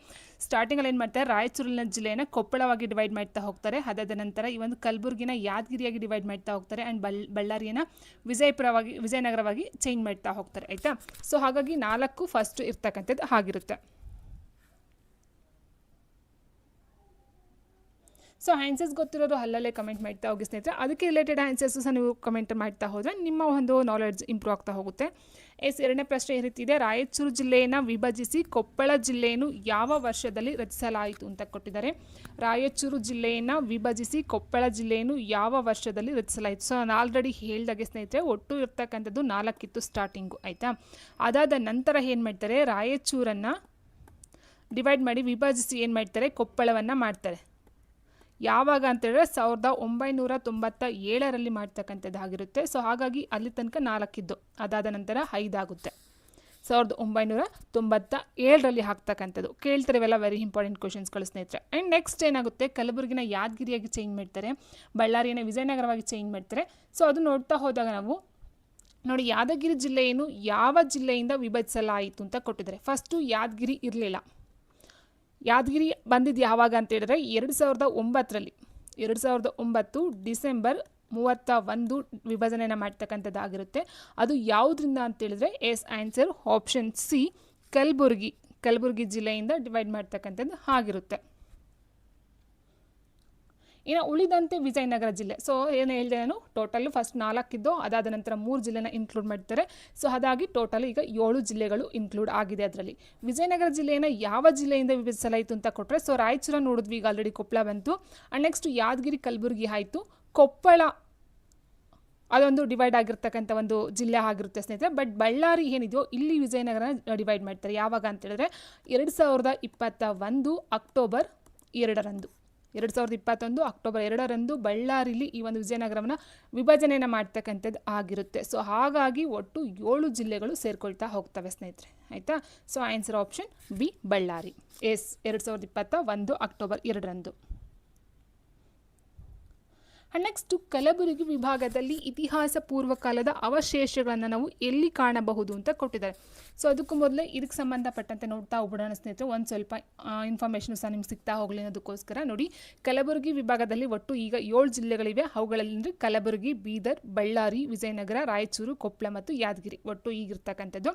ಸ್ಟಾರ್ಟಿಂಗಲ್ಲಿ ಏನು ಮಾಡ್ತಾರೆ, ರಾಯಚೂರಿನ ಜಿಲ್ಲೆಯನ್ನು ಕೊಪ್ಪಳವಾಗಿ ಡಿವೈಡ್ ಮಾಡ್ತಾ ಹೋಗ್ತಾರೆ. ಅದಾದ ನಂತರ ಈ ಒಂದು ಕಲಬುರಗಿನ ಯಾದಗಿರಿಯಾಗಿ ಡಿವೈಡ್ ಮಾಡ್ತಾ ಹೋಗ್ತಾರೆ. ಆ್ಯಂಡ್ ಬಳ್ಳಾರಿಯನ್ನು ವಿಜಯನಗರವಾಗಿ ಚೇಂಜ್ ಮಾಡ್ತಾ ಹೋಗ್ತಾರೆ. ಆಯಿತಾ. ಸೊ ಹಾಗಾಗಿ 4 ಫಸ್ಟ್ ಇರ್ತಕ್ಕಂಥದ್ದು ಆಗಿರುತ್ತೆ. ಸೊ ಆನ್ಸರ್ಸ್ ಗೊತ್ತಿರೋರು ಅಲ್ಲಲ್ಲೇ ಕಮೆಂಟ್ ಮಾಡ್ತಾ ಹೋಗಿ ಸ್ನೇಹಿತರೆ. ಅದಕ್ಕೆ ರಿಲೇಟೆಡ್ ಆನ್ಸರ್ಸು ಸಹ ನೀವು ಕಮೆಂಟ್ ಮಾಡ್ತಾ ಹೋದರೆ ನಿಮ್ಮ ಒಂದು ನಾಲೆಡ್ಜ್ ಇಂಪ್ರೂವ್ ಆಗ್ತಾ ಹೋಗುತ್ತೆ. ಎರಡನೇ ಪ್ರಶ್ನೆ ಈ ರೀತಿ ಇದೆ, ರಾಯಚೂರು ಜಿಲ್ಲೆಯನ್ನು ವಿಭಜಿಸಿ ಕೊಪ್ಪಳ ಜಿಲ್ಲೆಯನ್ನು ಯಾವ ವರ್ಷದಲ್ಲಿ ರಚಿಸಲಾಯಿತು ಅಂತ ಕೊಟ್ಟಿದ್ದಾರೆ. ರಾಯಚೂರು ಜಿಲ್ಲೆಯನ್ನು ವಿಭಜಿಸಿ ಕೊಪ್ಪಳ ಜಿಲ್ಲೆಯನ್ನು ಯಾವ ವರ್ಷದಲ್ಲಿ ರಚಿಸಲಾಯಿತು. ಸೊ ನಾನು ಆಲ್ರೆಡಿ ಹೇಳ್ದಾಗೆ ಸ್ನೇಹಿತರೆ, ಒಟ್ಟು ಇರ್ತಕ್ಕಂಥದ್ದು 4 ಇತ್ತು ಸ್ಟಾರ್ಟಿಂಗು. ಆಯಿತಾ. ಅದಾದ ನಂತರ ಏನು ಮಾಡ್ತಾರೆ, ರಾಯಚೂರನ್ನು ಡಿವೈಡ್ ಮಾಡಿ ವಿಭಜಿಸಿ ಏನು ಮಾಡ್ತಾರೆ, ಕೊಪ್ಪಳವನ್ನು ಮಾಡ್ತಾರೆ. ಯಾವಾಗ ಅಂತೇಳಿದ್ರೆ 1997ರಲ್ಲಿ ಮಾಡ್ತಕ್ಕಂಥದ್ದಾಗಿರುತ್ತೆ. ಸೊ ಹಾಗಾಗಿ ಅಲ್ಲಿ ತನಕ 4 ಇದ್ದು, ಅದಾದ ನಂತರ 5 ಆಗುತ್ತೆ. 1997ರಲ್ಲಿ ಹಾಕ್ತಕ್ಕಂಥದ್ದು ಕೇಳ್ತಾರೆ. ಇವೆಲ್ಲ ವೆರಿ ಇಂಪಾರ್ಟೆಂಟ್ ಕ್ವಶನ್ಸ್ಗಳು ಸ್ನೇಹಿತರೆ. ಆ್ಯಂಡ್ ನೆಕ್ಸ್ಟ್ ಏನಾಗುತ್ತೆ, ಕಲಬುರಗಿನ ಯಾದಗಿರಿಯಾಗಿ ಚೇಂಜ್ ಮಾಡ್ತಾರೆ, ಬಳ್ಳಾರಿಯನ್ನು ವಿಜಯನಗರವಾಗಿ ಚೇಂಜ್ ಮಾಡ್ತಾರೆ. ಸೊ ಅದು ನೋಡ್ತಾ ಹೋದಾಗ ನಾವು ನೋಡಿ, ಯಾದಗಿರಿ ಜಿಲ್ಲೆಯನ್ನು ಯಾವ ಜಿಲ್ಲೆಯಿಂದ ವಿಭಜಿಸಲಾಯಿತು ಅಂತ ಕೊಟ್ಟಿದ್ದಾರೆ. ಫಸ್ಟು ಯಾದಗಿರಿ ಇರಲಿಲ್ಲ. ಯಾದಗಿರಿ ಬಂದಿದ್ದು ಯಾವಾಗ ಅಂತ ಹೇಳಿದ್ರೆ 2009ರಲ್ಲಿ 2009 ಡಿಸೆಂಬರ್ 31 ವಿಭಜನೆಯನ್ನು ಮಾಡ್ತಕ್ಕಂಥದ್ದಾಗಿರುತ್ತೆ. ಅದು ಯಾವುದರಿಂದ ಅಂತೇಳಿದ್ರೆ ಆನ್ಸರ್ ಆಪ್ಷನ್ ಸಿ, ಕಲಬುರಗಿ ಜಿಲ್ಲೆಯಿಂದ ಡಿವೈಡ್ ಮಾಡ್ತಕ್ಕಂಥದ್ದು ಆಗಿರುತ್ತೆ. ಇನ್ನು ಉಳಿದಂತೆ ವಿಜಯನಗರ ಜಿಲ್ಲೆ. ಸೊ ಏನು ಹೇಳಿದೆ ನಾನು, ಟೋಟಲ್ ಫಸ್ಟ್ 4 ಇದ್ದು, ಅದಾದ ನಂತರ 3 ಜಿಲ್ಲೆನ ಇನ್ಕ್ಲೂಡ್ ಮಾಡ್ತಾರೆ. ಸೊ ಹಾಗಾಗಿ ಟೋಟಲ್ ಈಗ 7 ಜಿಲ್ಲೆಗಳು ಇನ್ಕ್ಲೂಡ್ ಆಗಿದೆ. ಅದರಲ್ಲಿ ವಿಜಯನಗರ ಜಿಲ್ಲೆಯನ್ನು ಯಾವ ಜಿಲ್ಲೆಯಿಂದ ವಿಭಜಿಸಲಾಯಿತು ಅಂತ ಕೊಟ್ಟರೆ, ಸೊ ರಾಯಚೂರ ನೋಡಿದ್ವಿ, ಈಗ ಆಲ್ರೆಡಿ ಕೊಪ್ಪಳ ಬಂತು. ಆ್ಯಂಡ್ ನೆಕ್ಸ್ಟ್ ಯಾದಗಿರಿ ಕಲಬುರಗಿ ಆಯಿತು. ಕೊಪ್ಪಳ ಅದೊಂದು ಡಿವೈಡ್ ಆಗಿರ್ತಕ್ಕಂಥ ಒಂದು ಜಿಲ್ಲೆ ಆಗಿರುತ್ತೆ ಸ್ನೇಹಿತರೆ. ಬಟ್ ಬಳ್ಳಾರಿ ಏನಿದೆಯೋ ಇಲ್ಲಿ ವಿಜಯನಗರ ಡಿವೈಡ್ ಮಾಡ್ತಾರೆ. ಯಾವಾಗ ಅಂತೇಳಿದ್ರೆ 2021 ಅಕ್ಟೋಬರ್ 2ರಂದು 2021 ಅಕ್ಟೋಬರ್ 2ರಂದು ಬಳ್ಳಾರಿಲಿ ಈ ಒಂದು ವಿಜಯನಗರವನ್ನು ವಿಭಜನೆಯನ್ನು ಮಾಡ್ತಕ್ಕಂಥದ್ದು ಆಗಿರುತ್ತೆ. ಸೊ ಹಾಗಾಗಿ ಒಟ್ಟು 7 ಜಿಲ್ಲೆಗಳು ಸೇರ್ಕೊಳ್ತಾ ಹೋಗ್ತವೆ ಸ್ನೇಹಿತರೆ. ಆಯಿತಾ. So answer option B, Ballari. 2021 October 2ರಂದು. ನೆಕ್ಸ್ಟು ಕಲಬುರಗಿ ವಿಭಾಗದಲ್ಲಿ ಇತಿಹಾಸ ಪೂರ್ವಕಾಲದ ಅವಶೇಷಗಳನ್ನು ನಾವು ಎಲ್ಲಿ ಕಾಣಬಹುದು ಅಂತ ಕೊಟ್ಟಿದ್ದಾರೆ. ಸೊ ಅದಕ್ಕೂ ಮೊದಲೇ ಇದಕ್ಕೆ ಸಂಬಂಧಪಟ್ಟಂತೆ ನೋಡ್ತಾ ಹೋಗ್ಬಿಡೋಣ ಸ್ನೇಹಿತರೆ. ಒಂದು ಸ್ವಲ್ಪ ಇನ್ಫಾರ್ಮೇಷನ್ ಸಹ ನಿಮ್ಗೆ ಸಿಗ್ತಾ ಹೋಗಲಿ ಅನ್ನೋದಕ್ಕೋಸ್ಕರ ನೋಡಿ, ಕಲಬುರಗಿ ವಿಭಾಗದಲ್ಲಿ ಒಟ್ಟು ಈಗ 7 ಜಿಲ್ಲೆಗಳಿವೆ. ಅವುಗಳಲ್ಲಿ ಅಂದರೆ ಕಲಬುರಗಿ, ಬೀದರ್, ಬಳ್ಳಾರಿ, ವಿಜಯನಗರ, ರಾಯಚೂರು, ಕೊಪ್ಪಳ ಮತ್ತು ಯಾದಗಿರಿ ಒಟ್ಟು ಈಗಿರ್ತಕ್ಕಂಥದ್ದು.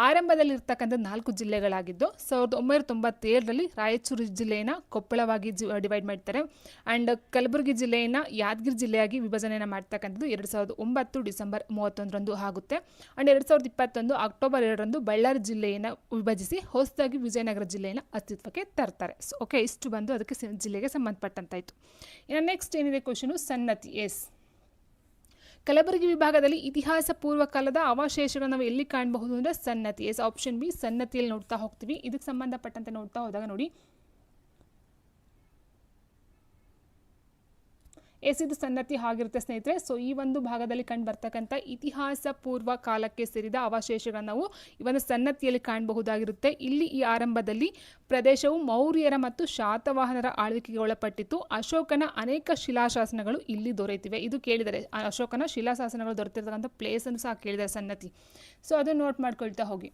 ಆರಂಭದಲ್ಲಿ ಇರ್ತಕ್ಕಂಥದ್ದು 4 ಜಿಲ್ಲೆಗಳಾಗಿದ್ದು 1997ರಲ್ಲಿ ರಾಯಚೂರು ಜಿಲ್ಲೆಯನ್ನು ಕೊಪ್ಪಳವಾಗಿ ಡಿವೈಡ್ ಮಾಡ್ತಾರೆ. ಆ್ಯಂಡ್ ಕಲಬುರಗಿ ಜಿಲ್ಲೆಯನ್ನು ಯಾದಗಿರಿ ಜಿಲ್ಲೆಯಾಗಿ ವಿಭಜನೆಯನ್ನು ಮಾಡ್ತಕ್ಕಂಥದ್ದು 2009 ಡಿಸೆಂಬರ್ 31ರಂದು ಆಗುತ್ತೆ. ಆ್ಯಂಡ್ 2021 ಅಕ್ಟೋಬರ್ 2ರಂದು ಬಳ್ಳಾರಿ ಜಿಲ್ಲೆಯನ್ನು ವಿಭಜಿಸಿ ಹೊಸದಾಗಿ ವಿಜಯನಗರ ಜಿಲ್ಲೆಯನ್ನು ಅಸ್ತಿತ್ವಕ್ಕೆ ತರ್ತಾರೆ. ಸೊ ಓಕೆ, ಇಷ್ಟು ಬಂದು ಅದಕ್ಕೆ ಜಿಲ್ಲೆಗೆ ಸಂಬಂಧಪಟ್ಟಂತಾಯಿತು. ಇನ್ನು ನೆಕ್ಸ್ಟ್ ಏನಿದೆ ಕ್ವಶನು, ಸನ್ನತಿ. ಕಲಬುರಗಿ ವಿಭಾಗದಲ್ಲಿ ಇತಿಹಾಸ ಪೂರ್ವಕಾಲದ ಅವಶೇಷಗಳನ್ನು ನಾವು ಎಲ್ಲಿ ಕಾಣಬಹುದು ಅಂದರೆ ಸನ್ನತಿ. ಆಪ್ಷನ್ ಬಿ, ಸನ್ನತಿಯಲ್ಲಿ ನೋಡ್ತಾ ಹೋಗ್ತೀವಿ. ಇದಕ್ಕೆ ಸಂಬಂಧಪಟ್ಟಂತೆ ನೋಡ್ತಾ ಹೋದಾಗ ನೋಡಿ, ಇದು ಸನ್ನತಿ ಆಗಿರುತ್ತೆ ಸ್ನೇಹಿತರೆ. ಸೊ ಈ ಒಂದು ಭಾಗದಲ್ಲಿ ಕಂಡು ಬರ್ತಕ್ಕಂಥ ಇತಿಹಾಸ ಪೂರ್ವ ಕಾಲಕ್ಕೆ ಸೇರಿದ ಅವಶೇಷಗಳನ್ನು ನಾವು ಈ ಒಂದು ಸನ್ನತಿಯಲ್ಲಿ ಕಾಣಬಹುದಾಗಿರುತ್ತೆ. ಇಲ್ಲಿ ಈ ಆರಂಭದಲ್ಲಿ ಪ್ರದೇಶವು ಮೌರ್ಯರ ಮತ್ತು ಶಾತವಾಹನರ ಆಳ್ವಿಕೆಗೆ ಒಳಪಟ್ಟಿತ್ತು. ಅಶೋಕನ ಅನೇಕ ಶಿಲಾಶಾಸನಗಳು ಇಲ್ಲಿ ದೊರೆತಿವೆ. ಇದು ಕೇಳಿದರೆ ಅಶೋಕನ ಶಿಲಾಶಾಸನಗಳು ದೊರೆತಿರ್ತಕ್ಕಂಥ ಪ್ಲೇಸನ್ನು ಸಹ ಕೇಳಿದ್ದಾರೆ ಸನ್ನತಿ. ಸೊ ಅದನ್ನು ನೋಟ್ ಮಾಡ್ಕೊಳ್ತಾ ಹೋಗಿ.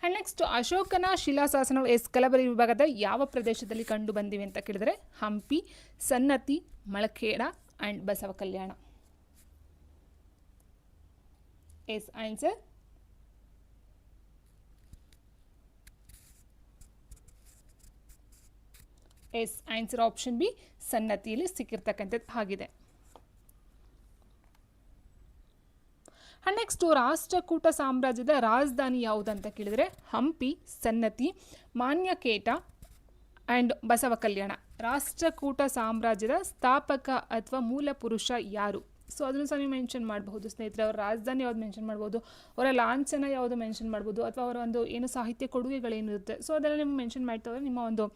ಆ್ಯಂಡ್ ನೆಕ್ಸ್ಟ್ ಅಶೋಕನ ಶಿಲಾಶಾಸನಗಳು ಕಲಬುರಗಿ ವಿಭಾಗದ ಯಾವ ಪ್ರದೇಶದಲ್ಲಿ ಕಂಡು ಬಂದಿವೆ ಅಂತ ಕೇಳಿದರೆ Hampi, Sannati, Malkhed and Basava Kalyana. Answer answer option B, ಸನ್ನತಿಯಲ್ಲಿ ಸಿಕ್ಕಿರ್ತಕ್ಕಂಥದ್ದು ಆಗಿದೆ. ನೆಕ್ಸ್ಟು ರಾಷ್ಟ್ರಕೂಟ ಸಾಮ್ರಾಜ್ಯದ ರಾಜಧಾನಿ ಯಾವುದಂತ ಕೇಳಿದರೆ ಹಂಪಿ, ಸನ್ನತಿ, ಮಾನ್ಯಕೇಟ ಆ್ಯಂಡ್ ಬಸವ ಕಲ್ಯಾಣ. ರಾಷ್ಟ್ರಕೂಟ ಸಾಮ್ರಾಜ್ಯದ ಸ್ಥಾಪಕ ಅಥವಾ ಮೂಲ ಪುರುಷ ಯಾರು? ಸೊ ಅದನ್ನು ಸಹ ನೀವು ಮೆನ್ಷನ್ ಮಾಡಬಹುದು ಸ್ನೇಹಿತರೆ. ಅವರ ರಾಜಧಾನಿ ಯಾವುದು ಮೆನ್ಷನ್ ಮಾಡ್ಬೋದು, ಅವರ ಲಾಂಛನ ಯಾವುದು ಮೆನ್ಷನ್ ಮಾಡ್ಬೋದು, ಅಥವಾ ಅವರ ಒಂದು ಏನು ಸಾಹಿತ್ಯ ಕೊಡುಗೆಗಳೇನಿರುತ್ತೆ. ಸೊ ಅದೆಲ್ಲ ನೀವು ಮೆನ್ಷನ್ ಮಾಡ್ತಾ ಹೋದರೆ ನಿಮ್ಮ ಒಂದು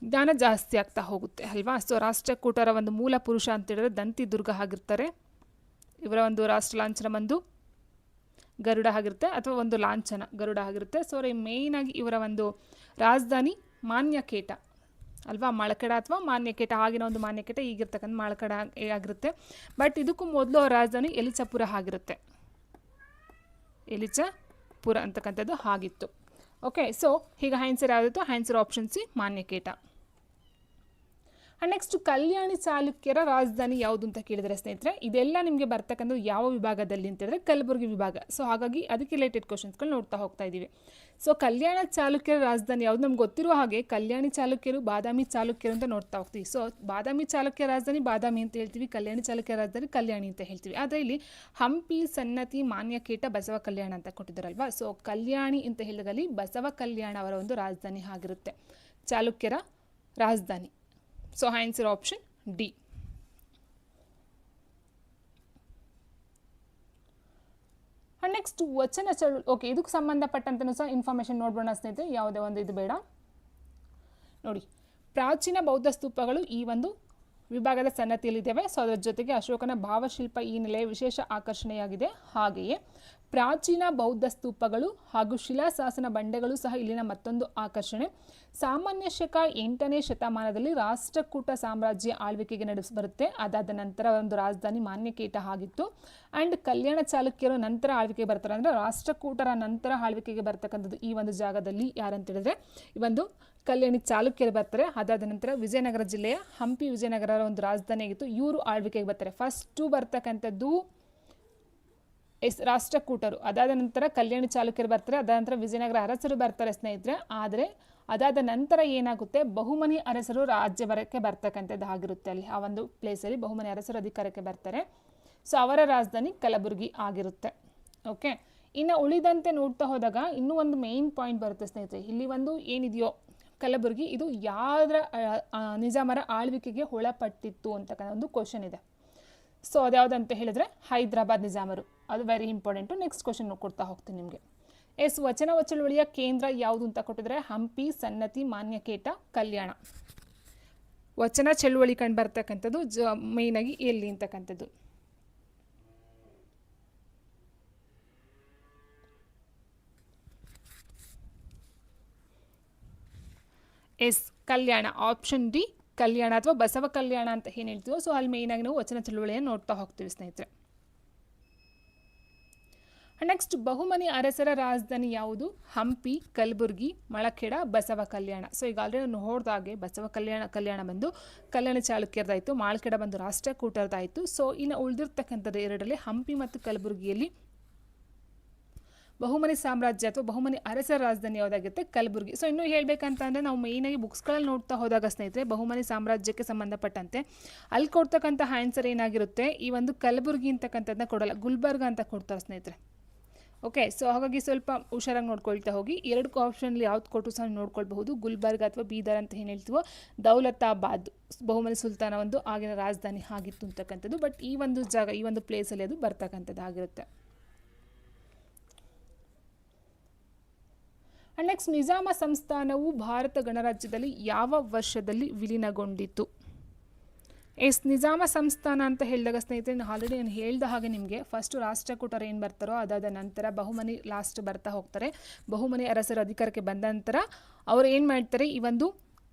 ಜ್ಞಾನ ಜಾಸ್ತಿ ಆಗ್ತಾ ಹೋಗುತ್ತೆ ಅಲ್ವಾ. ಸೊ ರಾಷ್ಟ್ರಕೂಟರ ಒಂದು ಮೂಲ ಪುರುಷ ಅಂತೇಳಿದ್ರೆ ದಂತಿದುರ್ಗ ಆಗಿರ್ತಾರೆ. ಇವರ ಒಂದು ರಾಷ್ಟ್ರ ಲಾಂಛನ ಬಂದು ಗರುಡ ಆಗಿರುತ್ತೆ, ಅಥವಾ ಒಂದು ಲಾಂಛನ ಗರುಡ ಆಗಿರುತ್ತೆ. ಸೊ ಮೇಯ್ನಾಗಿ ಇವರ ಒಂದು ರಾಜಧಾನಿ ಮಾನ್ಯಕೇಟ ಅಲ್ವಾ, ಮಾಳಖೇಡ ಅಥವಾ ಮಾನ್ಯಕೇಟ, ಆಗಿನ ಒಂದು ಮಾನ್ಯಕೇಟ ಈಗಿರ್ತಕ್ಕಂಥ ಮಾಳಖೇಡ ಆಗಿರುತ್ತೆ. ಬಟ್ ಇದಕ್ಕೂ ಮೊದಲು ಅವರ ರಾಜಧಾನಿ ಎಲಿಚಪುರ ಆಗಿರುತ್ತೆ. ಎಲಿಚಪುರ ಅಂತಕ್ಕಂಥದ್ದು ಆಗಿತ್ತು. ಓಕೆ, ಸೊ ಈಗ ಆನ್ಸರ್ ಯಾವುದಿತ್ತು? Answer option C Manyakheta. Next Kalyani ಚಾಲುಕ್ಯರ ರಾಜಧಾನಿ ಯಾವುದು ಅಂತ ಕೇಳಿದರೆ ಸ್ನೇಹಿತರೆ, ಇದೆಲ್ಲ ನಿಮಗೆ ಬರ್ತಕ್ಕಂಥ ಯಾವ ವಿಭಾಗದಲ್ಲಿ ಅಂತಂದರೆ ಕಲಬುರಗಿ ವಿಭಾಗ. ಸೊ ಹಾಗಾಗಿ ಅದಕ್ಕೆ ರಿಲೇಟೆಡ್ ಕ್ವಶನ್ಸ್ಗಳು ನೋಡ್ತಾ ಹೋಗ್ತಾ ಇದ್ದೀವಿ. ಸೊ ಕಲ್ಯಾಣ ಚಾಲುಕ್ಯರ ರಾಜಧಾನಿ ಯಾವುದು? ನಮ್ಗೆ ಗೊತ್ತಿರುವ ಹಾಗೆ ಕಲ್ಯಾಣಿ ಚಾಲುಕ್ಯರು, ಬಾದಾಮಿ ಚಾಲುಕ್ಯರು ಅಂತ ನೋಡ್ತಾ ಹೋಗ್ತೀವಿ. ಸೊ ಬಾದಾಮಿ ಚಾಲುಕ್ಯ ರಾಜಧಾನಿ ಬಾದಾಮಿ ಅಂತ ಹೇಳ್ತೀವಿ, ಕಲ್ಯಾಣಿ ಚಾಲುಕ್ಯ ರಾಜಧಾನಿ ಕಲ್ಯಾಣಿ ಅಂತ ಹೇಳ್ತೀವಿ. ಆದರೆ ಇಲ್ಲಿ ಹಂಪಿ, ಸನ್ನತಿ, ಮಾನ್ಯಕೇಟ, ಬಸವ ಕಲ್ಯಾಣ ಅಂತ ಕೊಟ್ಟಿದ್ದಾರಲ್ವಾ. ಸೊ ಕಲ್ಯಾಣಿ ಅಂತ ಹೇಳಿದಲ್ಲಿ ಬಸವ ಕಲ್ಯಾಣ ಅವರ ಒಂದು ರಾಜಧಾನಿ ಆಗಿರುತ್ತೆ, ಚಾಲುಕ್ಯರ ರಾಜಧಾನಿ. So answer option D. Next ವಚನ ಚಳುವಳಿ. ಓಕೆ, ಇದಕ್ಕೆ ಸಂಬಂಧಪಟ್ಟಂತನೂ ಸಹ ಇನ್ಫಾರ್ಮೇಷನ್ ನೋಡ್ಬೋಣ ಸ್ನೇಹಿತರೆ, ಯಾವುದೇ ಒಂದು ಇದು ಬೇಡ. ನೋಡಿ, ಪ್ರಾಚೀನ ಬೌದ್ಧ ಸ್ತೂಪಗಳು ಈ ಒಂದು ವಿಭಾಗದ ಸನ್ನತಿಯಲ್ಲಿದ್ದಾವೆ. ಸೊ ಅದರ ಜೊತೆಗೆ ಅಶೋಕನ ಭಾವಶಿಲ್ಪ ಈ ನೆಲೆಯ ವಿಶೇಷ ಆಕರ್ಷಣೆಯಾಗಿದೆ. ಹಾಗೆಯೇ ಪ್ರಾಚೀನ ಬೌದ್ಧ ಸ್ತೂಪಗಳು ಹಾಗೂ ಶಿಲಾಶಾಸನ ಬಂಡೆಗಳು ಸಹ ಇಲ್ಲಿನ ಮತ್ತೊಂದು ಆಕರ್ಷಣೆ. ಸಾಮಾನ್ಯ ಶಕ 8ನೇ ಶತಮಾನದಲ್ಲಿ ರಾಷ್ಟ್ರಕೂಟ ಸಾಮ್ರಾಜ್ಯ ಆಳ್ವಿಕೆಗೆ ಬರುತ್ತೆ. ಅದಾದ ನಂತರ ಒಂದು ರಾಜಧಾನಿ ಮಾನ್ಯಕೇಟ ಆಗಿತ್ತು. ಆ್ಯಂಡ್ ಕಲ್ಯಾಣ ಚಾಲುಕ್ಯರು ನಂತರ ಆಳ್ವಿಕೆಗೆ ಬರ್ತಾರೆ, ಅಂದರೆ ರಾಷ್ಟ್ರಕೂಟರ ನಂತರ ಆಳ್ವಿಕೆಗೆ ಬರ್ತಕ್ಕಂಥದ್ದು ಈ ಒಂದು ಜಾಗದಲ್ಲಿ ಯಾರಂತ ಹೇಳಿದ್ರೆ ಈ ಒಂದು ಕಲ್ಯಾಣಿ ಚಾಲುಕ್ಯರು ಬರ್ತಾರೆ. ಅದಾದ ನಂತರ ವಿಜಯನಗರ ಜಿಲ್ಲೆಯ ಹಂಪಿ ವಿಜಯನಗರ ಒಂದು ರಾಜಧಾನಿ ಆಗಿತ್ತು, ಇವರು ಆಳ್ವಿಕೆಗೆ ಬರ್ತಾರೆ. ಫಸ್ಟು ಬರ್ತಕ್ಕಂಥದ್ದು ರಾಷ್ಟ್ರಕೂಟರು, ಅದಾದ ನಂತರ ಕಲ್ಯಾಣಿ ಚಾಲುಕ್ಯರು ಬರ್ತಾರೆ, ಅದಾದ ನಂತರ ವಿಜಯನಗರ ಅರಸರು ಬರ್ತಾರೆ ಸ್ನೇಹಿತರೆ. ಆದರೆ ಅದಾದ ನಂತರ ಏನಾಗುತ್ತೆ, ಬಹುಮನಿ ಅರಸರು ರಾಜ್ಯಭಾರಕ್ಕೆ ಬರ್ತಕ್ಕಂಥದ್ದು ಆಗಿರುತ್ತೆ. ಅಲ್ಲಿ ಆ ಒಂದು ಪ್ಲೇಸಲ್ಲಿ ಬಹುಮನಿ ಅರಸರು ಅಧಿಕಾರಕ್ಕೆ ಬರ್ತಾರೆ. ಸೊ ಅವರ ರಾಜಧಾನಿ ಕಲಬುರಗಿ ಆಗಿರುತ್ತೆ. ಓಕೆ, ಇನ್ನು ಉಳಿದಂತೆ ನೋಡ್ತಾ ಹೋದಾಗ ಇನ್ನೂ ಒಂದು ಮೇನ್ ಪಾಯಿಂಟ್ ಬರುತ್ತೆ ಸ್ನೇಹಿತರೆ. ಇಲ್ಲಿ ಒಂದು ಏನಿದೆಯೋ ಕಲಬುರಗಿ, ಇದು ಯಾರ ನಿಜಾಮರ ಆಳ್ವಿಕೆಗೆ ಒಳಪಟ್ಟಿತ್ತು ಅಂತಕ್ಕಂಥ ಒಂದು ಕ್ವಶನ್ ಇದೆ. ಸೊ ಅದ್ಯಾವುದಂತ ಹೇಳಿದ್ರೆ ಹೈದರಾಬಾದ್ ನಿಜಾಮರು, ಅದು ವೆರಿ ಇಂಪಾರ್ಟೆಂಟು. ನೆಕ್ಸ್ಟ್ ಕ್ವಶನ್ ಕೊಡ್ತಾ ಹೋಗ್ತೀನಿ ನಿಮಗೆ. ವಚನ ಚಳುವಳಿಯ ಕೇಂದ್ರ ಯಾವುದು ಅಂತ ಕೊಟ್ಟಿದ್ರೆ ಹಂಪಿ, ಸನ್ನತಿ, ಮಾನ್ಯಕೇಟ, ಕಲ್ಯಾಣ. ವಚನ ಚಳುವಳಿ ಕಂಡು ಬರ್ತಕ್ಕಂಥದ್ದು ಮೇಯ್ನಾಗಿ ಎಲ್ಲಿ ಅಂತಕ್ಕಂಥದ್ದು. ಕಲ್ಯಾಣ, ಆಪ್ಷನ್ ಡಿ ಕಲ್ಯಾಣ ಅಥವಾ ಬಸವ ಕಲ್ಯಾಣ ಅಂತ ಏನು ಹೇಳ್ತೀವೋ. ಸೊ ಅಲ್ಲಿ ಮೇಯ್ನಾಗಿ ನಾವು ವಚನ ಚಳುವಳಿಯನ್ನು ನೋಡ್ತಾ ಹೋಗ್ತೀವಿ ಸ್ನೇಹಿತರೆ. ನೆಕ್ಸ್ಟ್ ಬಹುಮನಿ ಅರಸರ ರಾಜಧಾನಿ ಯಾವುದು? ಹಂಪಿ, ಕಲಬುರಗಿ, ಮಳಖೇಡ, ಬಸವ ಕಲ್ಯಾಣ. ಸೊ ಈಗ ಆಲ್ರೆಡಿ ನೋಡಿದಾಗೆ ಬಸವ ಕಲ್ಯಾಣ ಬಂದು ಕಲ್ಯಾಣ ಚಾಲುಕ್ಯರದಾಯಿತು, ಮಾಳಖೇಡ ಬಂದು ರಾಷ್ಟ್ರಕೂಟರದಾಯಿತು. ಸೊ ಇನ್ನು ಉಳಿದಿರ್ತಕ್ಕಂಥದ್ದು ಎರಡರಲ್ಲಿ ಹಂಪಿ ಮತ್ತು ಕಲಬುರಗಿಯಲ್ಲಿ ಬಹುಮನಿ ಸಾಮ್ರಾಜ್ಯ ಅಥವಾ ಬಹುಮನಿ ಅರಸರ ರಾಜಧಾನಿ ಯಾವುದಾಗುತ್ತೆ? ಕಲಬುರಗಿ. ಸೊ ಇನ್ನೂ ಹೇಳಬೇಕಂತಂದರೆ ನಾವು ಮೇಯ್ನಾಗಿ ಬುಕ್ಸ್ಗಳಲ್ಲಿ ನೋಡ್ತಾ ಹೋದಾಗ ಸ್ನೇಹಿತರೆ ಬಹುಮನಿ ಸಾಮ್ರಾಜ್ಯಕ್ಕೆ ಸಂಬಂಧಪಟ್ಟಂತೆ ಅಲ್ಲಿ ಕೊಡ್ತಕ್ಕಂಥ ಆನ್ಸರ್ ಏನಾಗಿರುತ್ತೆ, ಈ ಒಂದು ಕಲಬುರಗಿ ಅಂತಕ್ಕಂಥದ್ದನ್ನ ಕೊಡಲ್ಲ, ಗುಲ್ಬರ್ಗ ಅಂತ ಕೊಡ್ತಾರೆ ಸ್ನೇಹಿತರೆ. ಓಕೆ, ಸೊ ಹಾಗಾಗಿ ಸ್ವಲ್ಪ ಹುಷಾರಾಗಿ ನೋಡ್ಕೊಳ್ತಾ ಹೋಗಿ. ಎರಡು ಆಪ್ಷನ್ಲಿ ಯಾವ್ದು ಕೊಟ್ಟು ಸಹ ನೋಡ್ಕೊಳ್ಬಹುದು. ಗುಲ್ಬರ್ಗ ಅಥವಾ ಬೀದರ್ ಅಂತ ಏನು ಹೇಳ್ತೀವೋ, ದೌಲತಾಬಾದ್ ಬಹುಮನಿ ಸುಲ್ತಾನ ಒಂದು ಆಗಿನ ರಾಜಧಾನಿ ಆಗಿತ್ತು ಅಂತಕ್ಕಂಥದ್ದು. ಬಟ್ ಈ ಒಂದು ಜಾಗ, ಈ ಒಂದು ಪ್ಲೇಸಲ್ಲಿ ಅದು ಬರ್ತಕ್ಕಂಥದ್ದು ಆಗಿರುತ್ತೆ. ನೆಕ್ಸ್ಟ್ ನಿಜಾಮ ಸಂಸ್ಥಾನವು ಭಾರತ ಗಣರಾಜ್ಯದಲ್ಲಿ ಯಾವ ವರ್ಷದಲ್ಲಿ ವಿಲೀನಗೊಂಡಿತು? ನಿಜಾಮ ಸಂಸ್ಥಾನ ಅಂತ ಹೇಳಿದಾಗ ಸ್ನೇಹಿತರೆ ಆಲ್ರೆಡಿ ನಾನು ಹೇಳ್ದ ಹಾಗೆ ನಿಮಗೆ ಫಸ್ಟು ರಾಷ್ಟ್ರಕೂಟರು ಏನು ಬರ್ತಾರೋ ಅದಾದ ನಂತರ ಬಹುಮನಿ ಲಾಸ್ಟ್ ಬರ್ತಾ ಹೋಗ್ತಾರೆ. ಬಹುಮನಿ ಅರಸರ ಅಧಿಕಾರಕ್ಕೆ ಬಂದ ನಂತರ ಅವರು ಏನು ಮಾಡ್ತಾರೆ, ಈ ಒಂದು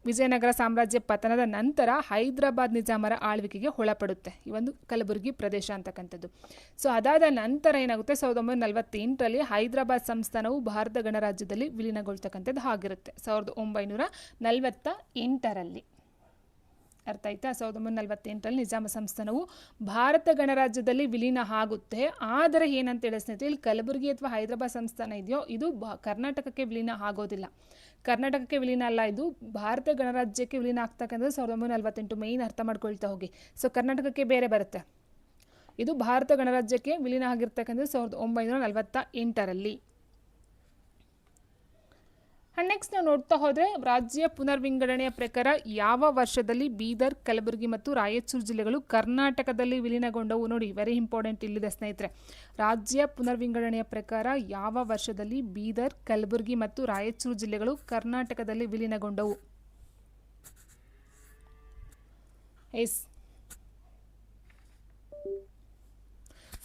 ವಿಜಯನಗರ ಸಾಮ್ರಾಜ್ಯ ಪತನದ ನಂತರ ಹೈದರಾಬಾದ್ ನಿಜಾಮರ ಆಳ್ವಿಕೆಗೆ ಒಳಪಡುತ್ತೆ ಈ ಒಂದು ಕಲಬುರಗಿ ಪ್ರದೇಶ ಅಂತಕ್ಕಂಥದ್ದು. ಸೊ ಅದಾದ ನಂತರ ಏನಾಗುತ್ತೆ, 1948ರಲ್ಲಿ ಹೈದರಾಬಾದ್ ಸಂಸ್ಥಾನವು ಭಾರತ ಗಣರಾಜ್ಯದಲ್ಲಿ ವಿಲೀನಗೊಳ್ತಕ್ಕಂಥದ್ದು ಆಗಿರುತ್ತೆ. 1948ರಲ್ಲಿ ಅರ್ಥ ಆಯ್ತಾ? 1948ರಲ್ಲಿ ನಿಜಾಮ ಸಂಸ್ಥಾನವು ಭಾರತ ಗಣರಾಜ್ಯದಲ್ಲಿ ವಿಲೀನ ಆಗುತ್ತೆ. ಆದರೆ ಏನಂತ ಹೇಳಿ ಸ್ನೇಹಿತರೆ, ಇಲ್ಲಿ ಕಲಬುರಗಿ ಅಥವಾ ಹೈದರಾಬಾದ್ ಸಂಸ್ಥಾನ ಇದೆಯೋ ಇದು ಕರ್ನಾಟಕಕ್ಕೆ ವಿಲೀನ ಆಗೋದಿಲ್ಲ. ಕರ್ನಾಟಕಕ್ಕೆ ವಿಲೀನ ಅಲ್ಲ, ಇದು ಭಾರತ ಗಣರಾಜ್ಯಕ್ಕೆ ವಿಲೀನ ಆಗ್ತಕ್ಕಂಥದ್ದು 1948. ಮೇಯ್ನ್ ಅರ್ಥ ಮಾಡ್ಕೊಳ್ತಾ ಹೋಗಿ. ಸೊ ಕರ್ನಾಟಕಕ್ಕೆ ಬೇರೆ ಬರುತ್ತೆ, ಇದು ಭಾರತ ಗಣರಾಜ್ಯಕ್ಕೆ ವಿಲೀನ ಆಗಿರ್ತಕ್ಕಂಥದ್ದು 1948ರಲ್ಲಿ. ನೆಕ್ಸ್ಟ್ ನಾವು ನೋಡ್ತಾ ಹೋದರೆ ರಾಜ್ಯ ಪುನರ್ವಿಂಗಡಣೆಯ ಪ್ರಕಾರ ಯಾವ ವರ್ಷದಲ್ಲಿ ಬೀದರ್, ಕಲಬುರಗಿ ಮತ್ತು ರಾಯಚೂರು ಜಿಲ್ಲೆಗಳು ಕರ್ನಾಟಕದಲ್ಲಿ ವಿಲೀನಗೊಂಡವು? ನೋಡಿ, ವೆರಿ ಇಂಪಾರ್ಟೆಂಟ್ ಇಲ್ಲಿದೆ ಸ್ನೇಹಿತರೆ. ರಾಜ್ಯ ಪುನರ್ವಿಂಗಡಣೆಯ ಪ್ರಕಾರ ಯಾವ ವರ್ಷದಲ್ಲಿ ಬೀದರ್, ಕಲಬುರಗಿ ಮತ್ತು ರಾಯಚೂರು ಜಿಲ್ಲೆಗಳು ಕರ್ನಾಟಕದಲ್ಲಿ ವಿಲೀನಗೊಂಡವು?